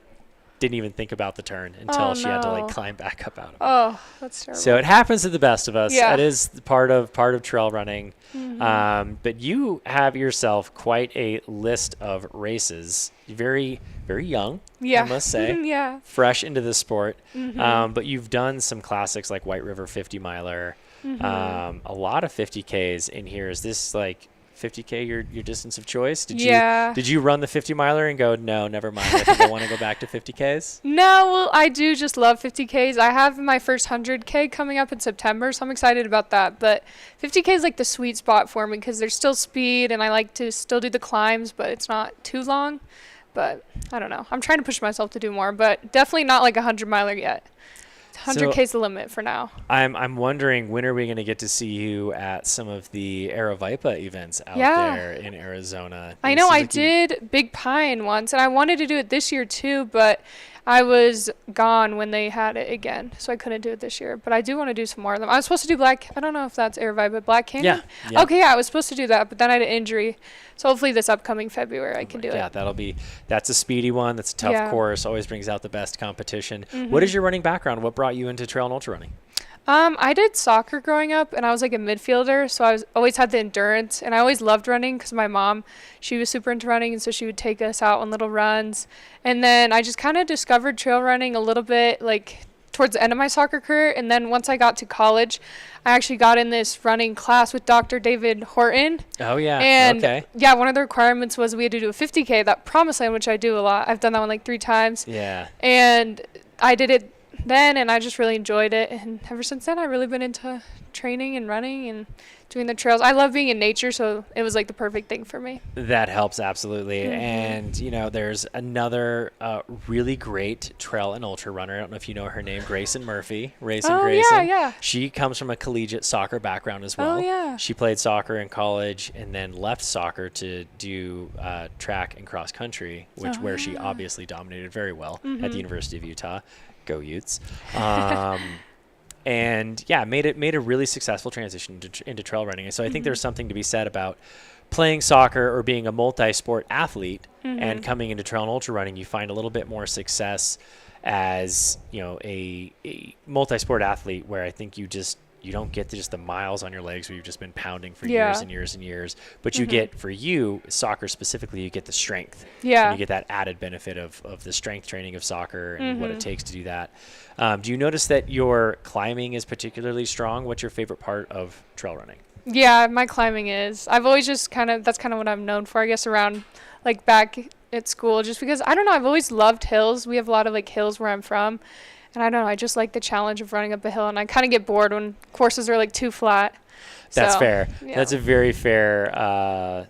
didn't even think about the turn until she had to like climb back up out of it. Oh, that's terrible. So it happens to the best of us. Yeah. That is part of trail running. But you have yourself quite a list of races. Very, very young, I must say. Fresh into the sport. But you've done some classics like White River 50 miler. A lot of 50Ks in here. Is this like 50K your distance of choice? Did you run the 50 miler and go, no, never mind, I think I want to go back to 50Ks? No, well, I do just love 50Ks. I have my first 100K coming up in September, so I'm excited about that. But 50K is like the sweet spot for me because there's still speed and I like to still do the climbs, but it's not too long. But I don't know. I'm trying to push myself to do more, but definitely not like a 100 miler yet. 100K is the limit for now. I'm wondering, when are we going to get to see you at some of the Aravaipa events out there in Arizona? I know I did Big Pine once, and I wanted to do it this year too, but I was gone when they had it again, so I couldn't do it this year. But I do want to do some more of them. I was supposed to do I don't know if that's Aravaipa, Black Canyon? Yeah. Okay, I was supposed to do that, but then I had an injury. So hopefully this upcoming February I can do it. Yeah, that's a speedy one. That's a tough course. Always brings out the best competition. What is your running background? What brought you into trail and ultra running? I did soccer growing up, and I was like a midfielder, so I always had the endurance, and I always loved running because my mom, she was super into running, and so she would take us out on little runs. And then I just kind of discovered trail running a little bit like towards the end of my soccer career, and then once I got to college, I actually got in this running class with Dr. David Horton. Oh, yeah. And yeah, one of the requirements was we had to do a 50K, that Promise Land, which I do a lot. I've done that one like 3 times. Yeah. And I did it then, and I just really enjoyed it, and ever since then I've really been into training and running and doing the trails. I love being in nature, so it was like the perfect thing for me. That helps, absolutely. And there's another really great trail and ultra runner. I don't know if you know her name, Grayson Murphy. Grayson. Yeah. She comes from a collegiate soccer background as well. Oh, yeah. She played soccer in college and then left soccer to do track and cross country, where she obviously dominated very well at the University of Utah. Go Utes. And made a really successful transition into trail running. And so I think there's something to be said about playing soccer or being a multi-sport athlete and coming into trail and ultra running. You find a little bit more success as a multi-sport athlete, where I think you don't get just the miles on your legs where you've just been pounding for years and years and years, but you get, for you, soccer specifically, you get the strength. And you get that added benefit of the strength training of soccer and what it takes to do that. Do you notice that your climbing is particularly strong? What's your favorite part of trail running? Yeah, my climbing is. I've always just that's kind of what I'm known for, I guess, around like back at school, just because I don't know, I've always loved hills. We have a lot of like hills where I'm from, and I don't know, I just like the challenge of running up a hill, and I kind of get bored when courses are like too flat. That's So, fair. yeah. That's a very fair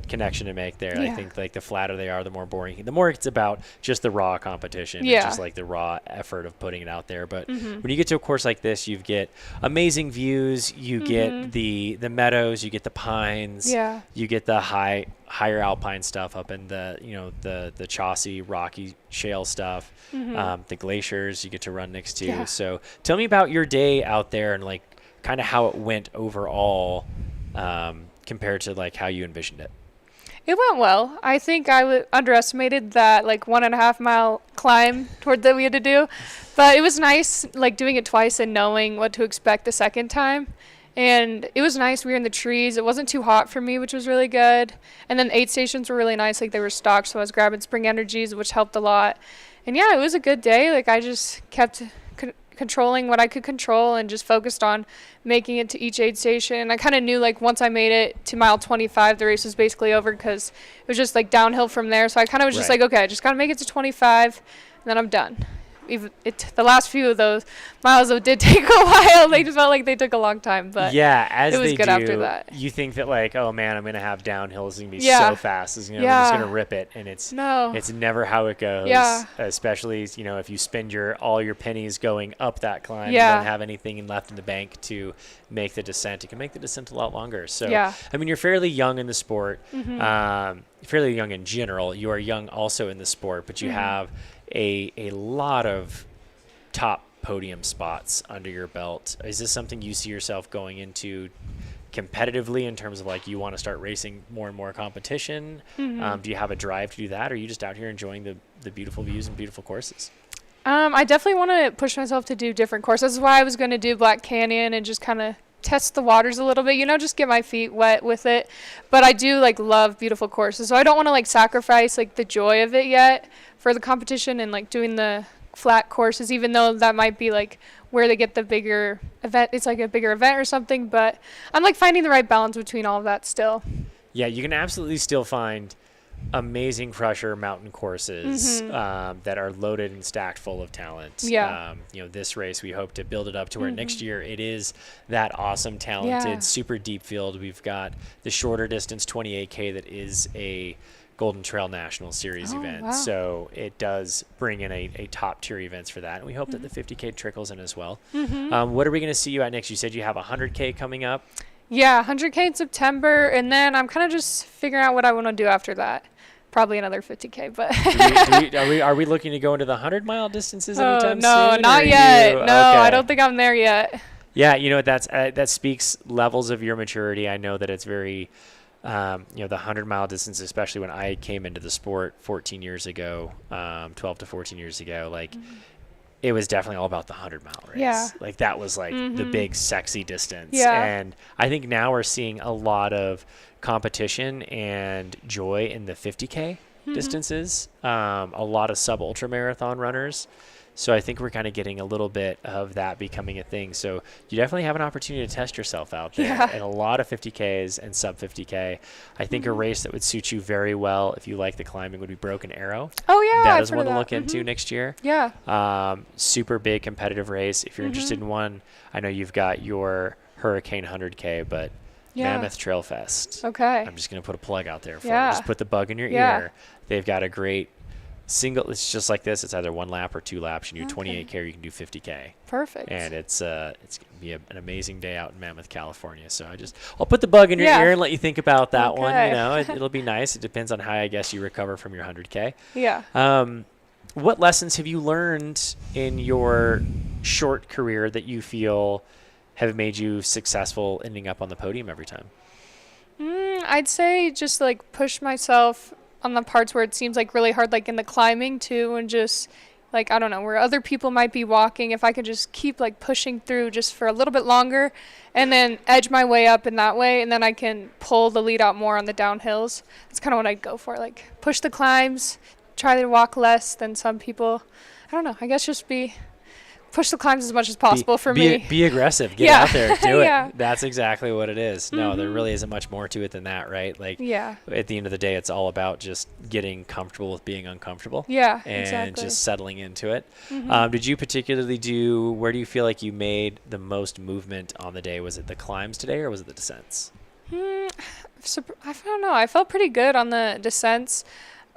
connection to make there. I Yeah. think like the flatter they are, the more boring. The more it's about just the raw competition, Yeah. and just like the raw effort of putting it out there. But Mhm. when you get to a course like this, you get amazing views. You get Mhm. the meadows. You get the pines. Yeah. You get the higher alpine stuff up in the the Chaucy rocky shale stuff. Mhm. The glaciers you get to run next to. Yeah. So tell me about your day out there and like kind of how it went overall compared to like how you envisioned it. It went well. I think I underestimated that like 1.5 mile climb toward that we had to do, but it was nice like doing it twice and knowing what to expect the second time. And it was nice. We were in the trees. It wasn't too hot for me, which was really good. And then the aid stations were really nice. Like they were stocked, so I was grabbing Spring Energies, which helped a lot. And yeah, it was a good day. Like I just kept controlling what I could control and just focused on making it to each aid station. I kind of knew like once I made it to mile 25, the race was basically over because it was just like downhill from there. So I kind of was just Right. like, okay, I just got to make it to 25 and then I'm done. Even the last few of those miles though did take a while. They just felt like they took a long time, but yeah, as it was they good do, after that. you think that like, oh man, I'm gonna have downhill. It's gonna be Yeah. so fast. It's, I'm just Yeah. gonna rip it, and it's No. it's never how it goes. Yeah. Especially if you spend all your pennies going up that climb, Yeah. you don't have anything left in the bank to make the descent. It can make the descent a lot longer. So Yeah. I mean, you're fairly young in the sport. Mhm. Fairly young in general. You are young also in the sport, but you Mhm. have a lot of top podium spots under your belt. Is this something you see yourself going into competitively in terms of like you want to start racing more and more competition? Mhm. Do you have a drive to do that, or are you just out here enjoying the beautiful views and beautiful courses? I definitely want to push myself to do different courses. That's why I was going to do Black Canyon and just kind of test the waters a little bit, just get my feet wet with it. But I do like love beautiful courses. So I don't want to like sacrifice like the joy of it yet for the competition and like doing the flat courses, even though that might be like where they get the bigger event. It's like a bigger event or something, but I'm like finding the right balance between all of that still. Yeah, you can absolutely still find amazing crusher mountain courses Mhm. that are loaded and stacked full of talent. Yeah. This race, we hope to build it up to where next year it is that awesome, talented, Yeah. super deep field. We've got the shorter distance 28K that is a Golden Trail National Series Oh, event. wow. So it does bring in a top tier events for that. And we hope that the 50K trickles in as well. Mhm. What are we going to see you at next? You said you have 100K coming up. Yeah, 100K in September, and then I'm kind of just figuring out what I want to do after that. Probably another 50K, but Are we looking to go into the 100-mile distances oh, anytime no, soon? not or are yet. you- No, I okay. don't think I'm there yet. Yeah, that speaks levels of your maturity. I know that it's very, the 100-mile distance, especially when I came into the sport 14 years ago, 12 to 14 years ago, like it was definitely all about the 100-mile race. Yeah. Like that was like the Mhm. big sexy distance. Yeah. And I think now we're seeing a lot of competition and joy in the 50K distances. A lot of sub-ultra marathon runners. So I think we're kind of getting a little bit of that becoming a thing. So you definitely have an opportunity to test yourself out there. Yeah. And a lot of 50Ks and sub 50K. I think a race that would suit you very well if you like the climbing would be Broken Arrow. Oh, yeah, That I've is heard one of to that. look into next year. Yeah. Super big competitive race. If you're interested in one, I know you've got your Hurricane 100K, but Yeah. Mammoth Trailfest. Okay. I'm just going to put a plug out there for Yeah. you. Just put the bug in your Yeah. ear. They've got a great single. It's just like this. It's either 1 lap or 2 laps. You can do 28K or you can do 50K. Perfect. And it's going to be an amazing day out in Mammoth, California. So I'll put the bug in your Yeah. ear and let you think about that one. Okay. It'll be nice. It depends on how I guess you recover from your 100K. Yeah. What lessons have you learned in your short career that you feel have made you successful ending up on the podium every time? I'd say just like push myself on the parts where it seems like really hard, like in the climbing too, and just like, I don't know, where other people might be walking, if I could just keep like pushing through just for a little bit longer and then edge my way up in that way, and then I can pull the lead out more on the downhills. That's kind of what I'd go for, like push the climbs, try to walk less than some people. I don't know, I guess just be push the climbs as much as possible for me. Be aggressive. Get Yeah. out there. Do Yeah. it. That's exactly what it is. No, there Mhm. really isn't much more to it than that, right? Like, Yeah. at the end of the day, it's all about just getting comfortable with being uncomfortable. Yeah, And exactly. just settling into it. Mhm. Did you particularly where do you feel like you made the most movement on the day? Was it the climbs today or was it the descents? I don't know. I felt pretty good on the descents.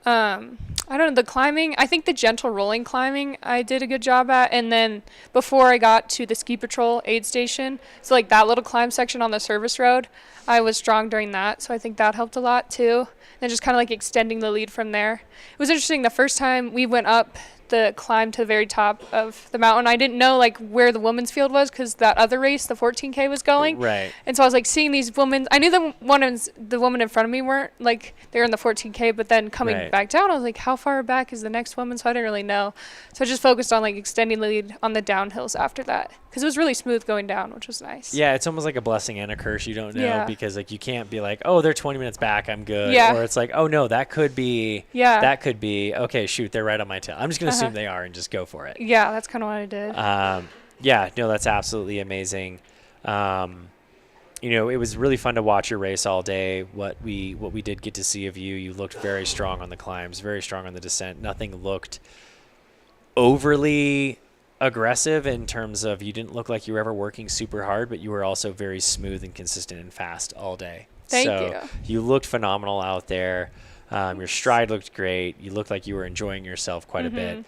I don't know, the climbing, I think the gentle rolling climbing I did a good job at. And then before I got to the ski patrol aid station, so like that little climb section on the service road, I was strong during that. So I think that helped a lot too. And just kind of like extending the lead from there. It was interesting. The first time we went up the climb to the very top of the mountain, I didn't know like where the women's field was because that other race, the 14K, was going. Right. And so I was like seeing these women. I knew the woman in front of me weren't like they were in the 14K, but then coming Right. back down, I was like, how far back is the next woman? So I didn't really know. So I just focused on like extending the lead on the downhills after that because it was really smooth going down, which was nice. Yeah, it's almost like a blessing and a curse. You don't know Yeah. because like you can't be like, oh, they're 20 minutes back, I'm good. Yeah. Or it's like, oh no, that could be. Yeah. That could be. Okay, shoot, they're right on my tail. I'm just gonna Uh-huh. assume they are and just go for it. Yeah, that's kind of what I did. Yeah, no, that's absolutely amazing. It was really fun to watch your race all day. What we did get to see of you, you looked very strong on the climbs, very strong on the descent. Nothing looked overly aggressive in terms of you didn't look like you were ever working super hard, but you were also very smooth and consistent and fast all day. Thank you. You looked phenomenal out there. Your stride looked great. You looked like you were enjoying yourself quite a bit.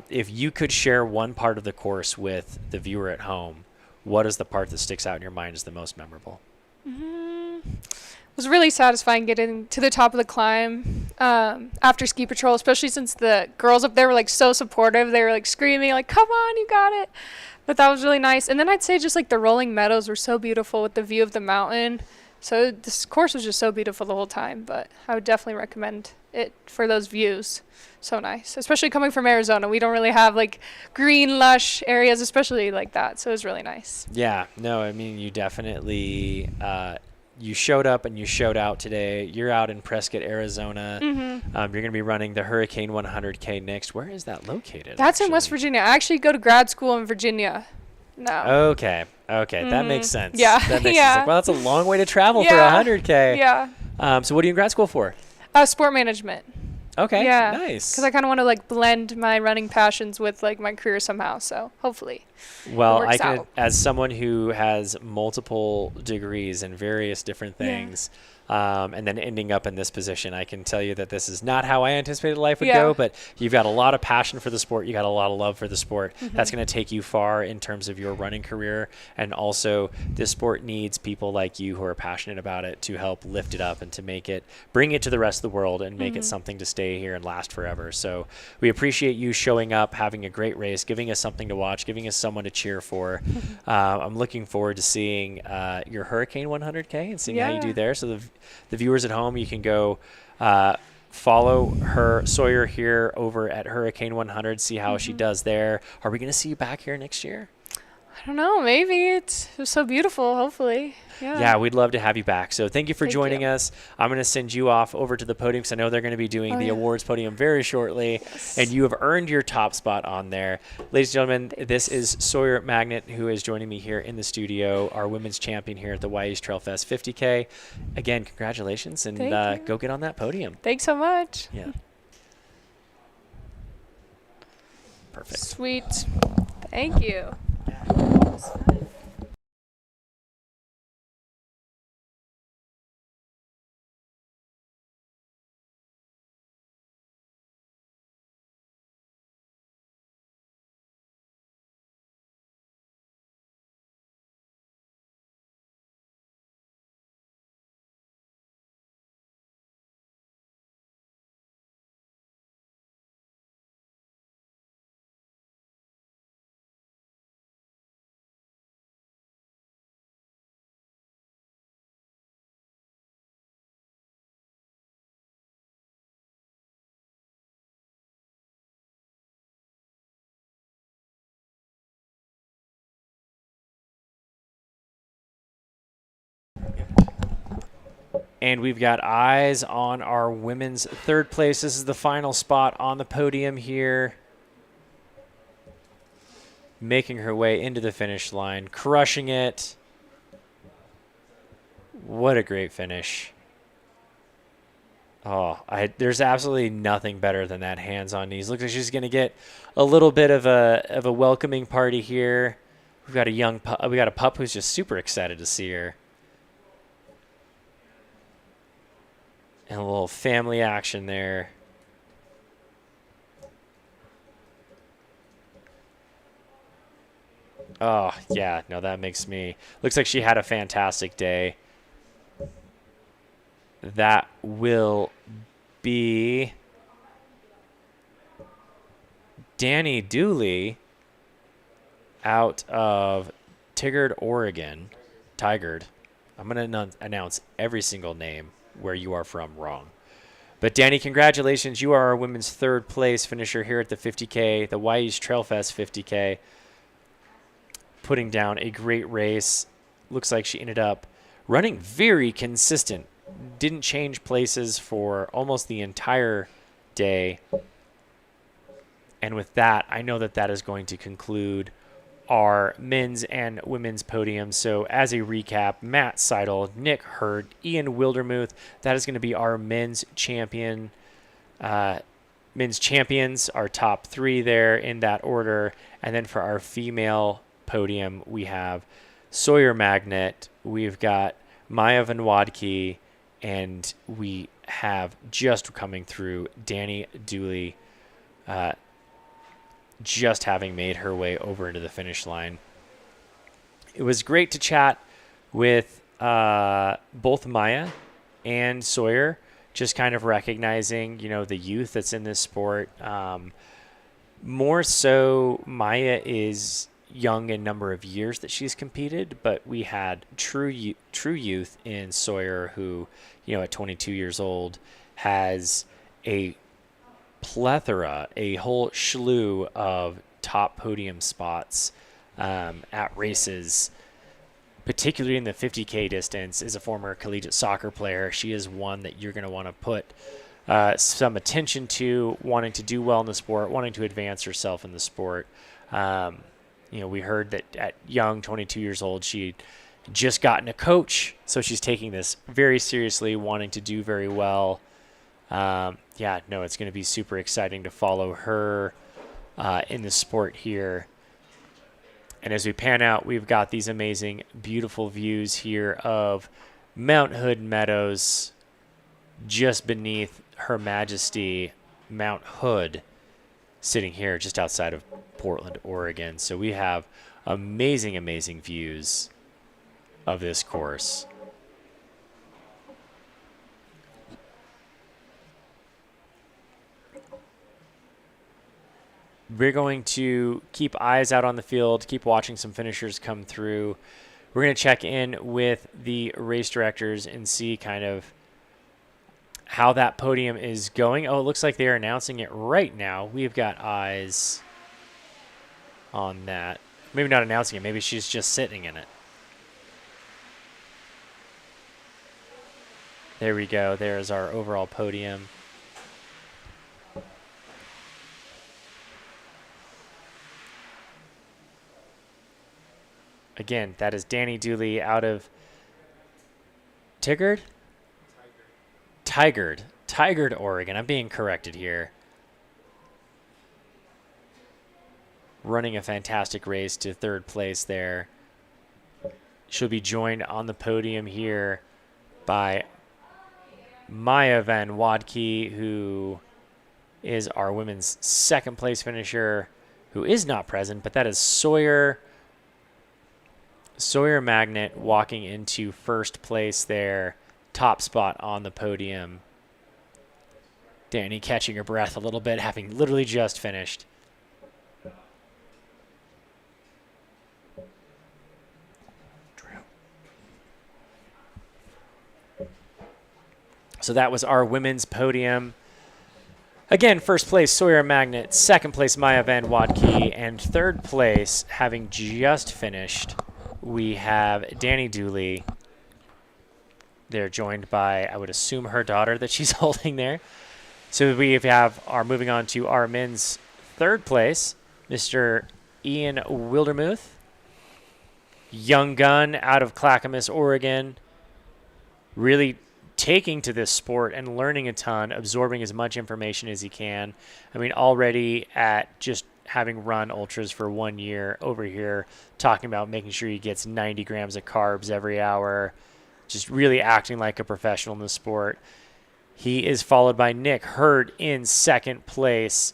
If you could share one part of the course with the viewer at home, what is the part that sticks out in your mind as the most memorable? It was really satisfying getting to the top of the climb after ski patrol, especially since the girls up there were like so supportive. They were like screaming like, come on, you got it. But that was really nice. And then I'd say just like the rolling meadows were so beautiful with the view of the mountain. So this course was just so beautiful the whole time, but I would definitely recommend it for those views. So nice, especially coming from Arizona. We don't really have like green, lush areas, especially like that. So it was really nice. Yeah, no, I mean, you definitely, you showed up and you showed out today. You're out in Prescott, Arizona. You're going to be running the Hurricane 100K next. Where is that located? That's in West Virginia. I actually go to grad school in Virginia now. Okay, that makes sense. Yeah. That makes Yeah. sense. Well, that's a long way to travel for Yeah. 100K. Yeah. So what are you in grad school for? Sport management. Okay, Yeah. nice. Because I kind of want to like blend my running passions with like my career somehow. So hopefully. Well, it I works can, out. as someone who has multiple degrees in various different things, and then ending up in this position, I can tell you that this is not how I anticipated life would go, but you've got a lot of passion for the sport. You got a lot of love for the sport. That's going to take you far in terms of your running career. And also this sport needs people like you who are passionate about it to help lift it up and to bring it to the rest of the world and make it something to stay here and last forever. So we appreciate you showing up, having a great race, giving us something to watch, giving us someone to cheer for. I'm looking forward to seeing your Hurricane 100K and seeing how you do there. So the viewers at home, you can go follow her Sawyer here over at Hurricane 100, see how she does there. Are we going to see you back here next year? I don't know. Maybe it was so beautiful. Hopefully. Yeah, we'd love to have you back. So thank you for joining us. I'm going to send you off over to the podium because I know they're going to be doing the awards podium very shortly. And you have earned your top spot on there. Ladies and gentlemen, this is Sawyer Magnet, who is joining me here in the studio, our women's champion here at the Wy'east Trailfest 50K. Again, congratulations, and go get on that podium. Thanks so much. Yeah. Perfect. Sweet. Thank you. And we've got eyes on our women's third place. This is the final spot on the podium here. making her way into the finish line, crushing it. What a great finish. Oh, there's absolutely nothing better than that hands on knees. Looks like she's going to get a little bit of a welcoming party here. We've got a pup who's just super excited to see her. And a little family action there. Oh, yeah, no, that makes me... Looks like she had a fantastic day. That will be Danny Dooley out of Tigard, Oregon. Tigard. I'm going to announce every single name where you are from wrong. But Danny, congratulations. You are our women's third place finisher here at the 50K, the Wy'east Trailfest 50K. Putting down a great race. Looks like she ended up running very consistent. Didn't change places for almost the entire day. And with that, I know that is going to conclude our men's and women's podium. So as a recap, Matt Seidel, Nick Hurd, Ian Wildermuth, that is going to be our men's champions, our top three there in that order. And then for our female podium, we have Sawyer Magnet, we've got Maya Van Wadke, and we have just coming through Danny Dooley, just having made her way over into the finish line. It was great to chat with both Maya and Sawyer, just kind of recognizing, the youth that's in this sport. More so, Maya is young in number of years that she's competed, but we had true youth in Sawyer who, at 22 years old, has a plethora, a whole slew of top podium spots at races, particularly in the 50K distance. Is a former collegiate soccer player. She is one that you're going to want to put some attention to, wanting to do well in the sport, wanting to advance herself in the sport. We heard that at young, 22 years old, she just gotten a coach, so she's taking this very seriously, wanting to do very well. It's going to be super exciting to follow her in the sport here. And as we pan out, we've got these amazing, beautiful views here of Mount Meadows, just beneath Her Majesty Mount Hood, sitting here just outside of Portland, Oregon. So we have amazing, amazing views of this course. We're going to keep eyes out on the field, keep watching some finishers come through. We're going to check in with the race directors and see kind of how that podium is going. Oh, it looks like they're announcing it right now. We've got eyes on that. Maybe not announcing it. Maybe she's just sitting in it. There we go. There's our overall podium. Again, that is Danny Dooley out of Tigard, Oregon. I'm being corrected here. Running a fantastic race to third place there. She'll be joined on the podium here by Maya Van Wadke, who is our women's second place finisher, who is not present, but that is Sawyer Magnet walking into first place there, top spot on the podium. Danny catching her breath a little bit, having literally just finished. So that was our women's podium. Again, first place, Sawyer Magnet. Second place, Maya Van Wadke. And third place, having just finished, we have Danny Dooley. They're joined by, I would assume, her daughter that she's holding there. So we have moving on to our men's third place, Mr. Ian Wildermuth, young gun out of Clackamas, Oregon, really taking to this sport and learning a ton, absorbing as much information as he can. I mean, already at just having run ultras for 1 year over here, talking about making sure he gets 90 grams of carbs every hour, just really acting like a professional in the sport. He is followed by Nick Hurd in second place.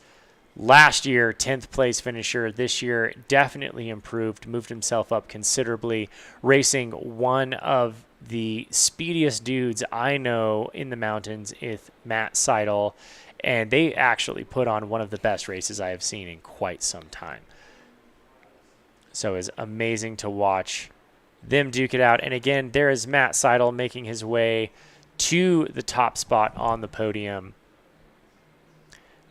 Last year, 10th place finisher. This year, definitely improved, moved himself up considerably, racing one of the speediest dudes I know in the mountains is Matt Seidel, and they actually put on one of the best races I have seen in quite some time. So it's amazing to watch them duke it out. And again, there is Matt Seidel making his way to the top spot on the podium.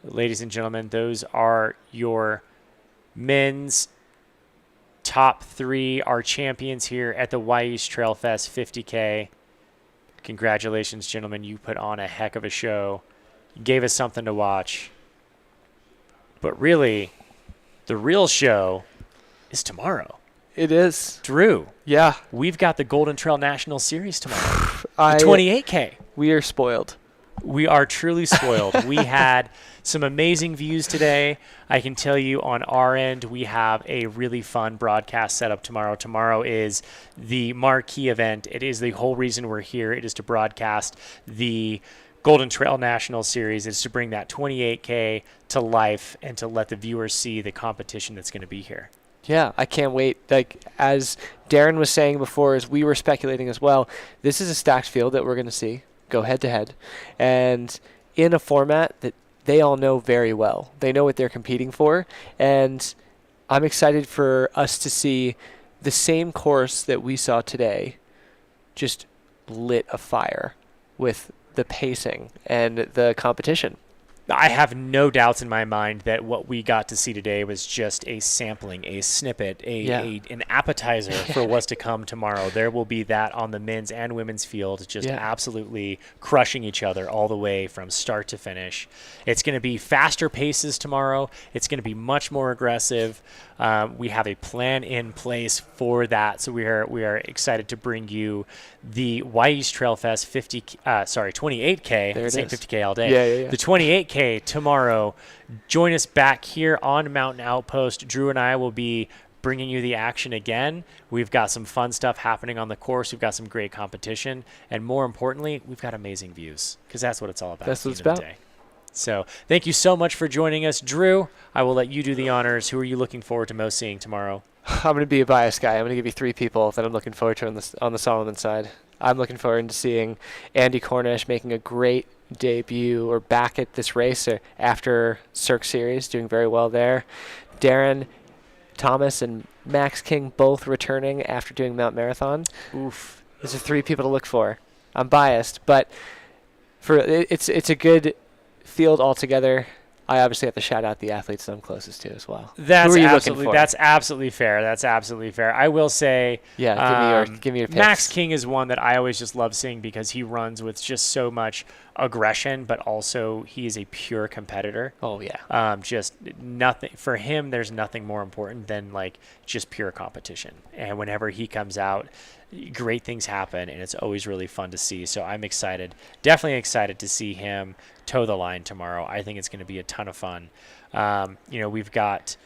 Ladies and gentlemen, those are your men's top 3, our champions here at the Wy'east Trailfest 50K. Congratulations, gentlemen. You put on a heck of a show. You gave us something to watch. But really, the real show is tomorrow. It is. Drew. Yeah. We've got the Golden Trail National Series tomorrow. The 28K. We are spoiled. We are truly spoiled. We had some amazing views today. I can tell you on our end, we have a really fun broadcast set up tomorrow. Tomorrow is the marquee event. It is the whole reason we're here. It is to broadcast the Golden Trail National Series. It's to bring that 28K to life and to let the viewers see the competition that's going to be here. Yeah, I can't wait. Like, as Darren was saying before, as we were speculating as well, this is a stacked field that we're going to see go head-to-head, and in a format that they all know very well. They know what they're competing for, and I'm excited for us to see the same course that we saw today just lit afire with the pacing and the competition. I have no doubts in my mind that what we got to see today was just a sampling, a snippet, an appetizer for what's to come tomorrow. There will be that on the men's and women's field, just absolutely crushing each other all the way from start to finish. It's going to be faster paces tomorrow. It's going to be much more aggressive. We have a plan in place for that, so we are excited to bring you the Wy'east Trailfest 28K. There it is. 50K all day. Yeah. The 28K tomorrow. Join us back here on Mountain Outpost. Drew and I will be bringing you the action again. We've got some fun stuff happening on the course. We've got some great competition, and more importantly, we've got amazing views, because that's what it's all about. That's what it's at the end about. of the day. So thank you so much for joining us. Drew, I will let you do the honors. Who are you looking forward to most seeing tomorrow? I'm going to be a biased guy. I'm going to give you 3 people that I'm looking forward to on the Salomon side. I'm looking forward to seeing Andy Cornish making a great debut or back at this race after Cirque Series, doing very well there. Darren Thomas and Max King both returning after doing Mount Marathon. Oof. These are 3 people to look for. I'm biased, but it's a good field altogether. I obviously have to shout out the athletes that I'm closest to as well. That's Who are you absolutely looking for? that's absolutely fair. That's absolutely fair. I will say, give me your picks. Max King is one that I always just love seeing because he runs with just so much aggression, but also he is a pure competitor. Oh yeah. Just nothing for him. There's nothing more important than like just pure competition. And whenever he comes out, great things happen, and it's always really fun to see. So I'm excited, definitely excited to see him toe the line tomorrow. I think it's going to be a ton of fun. We've got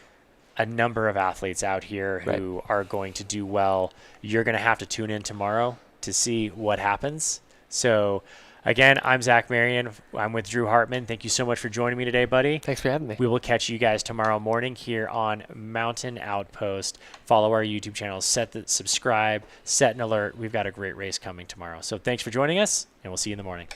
a number of athletes out here who are going to do well. You're going to have to tune in tomorrow to see what happens. So again, I'm Zach Marion. I'm with Drew Hartman. Thank you so much for joining me today, buddy. Thanks for having me. We will catch you guys tomorrow morning here on Mountain Outpost. Follow our YouTube channel, subscribe, set an alert. We've got a great race coming tomorrow. So thanks for joining us, and we'll see you in the morning.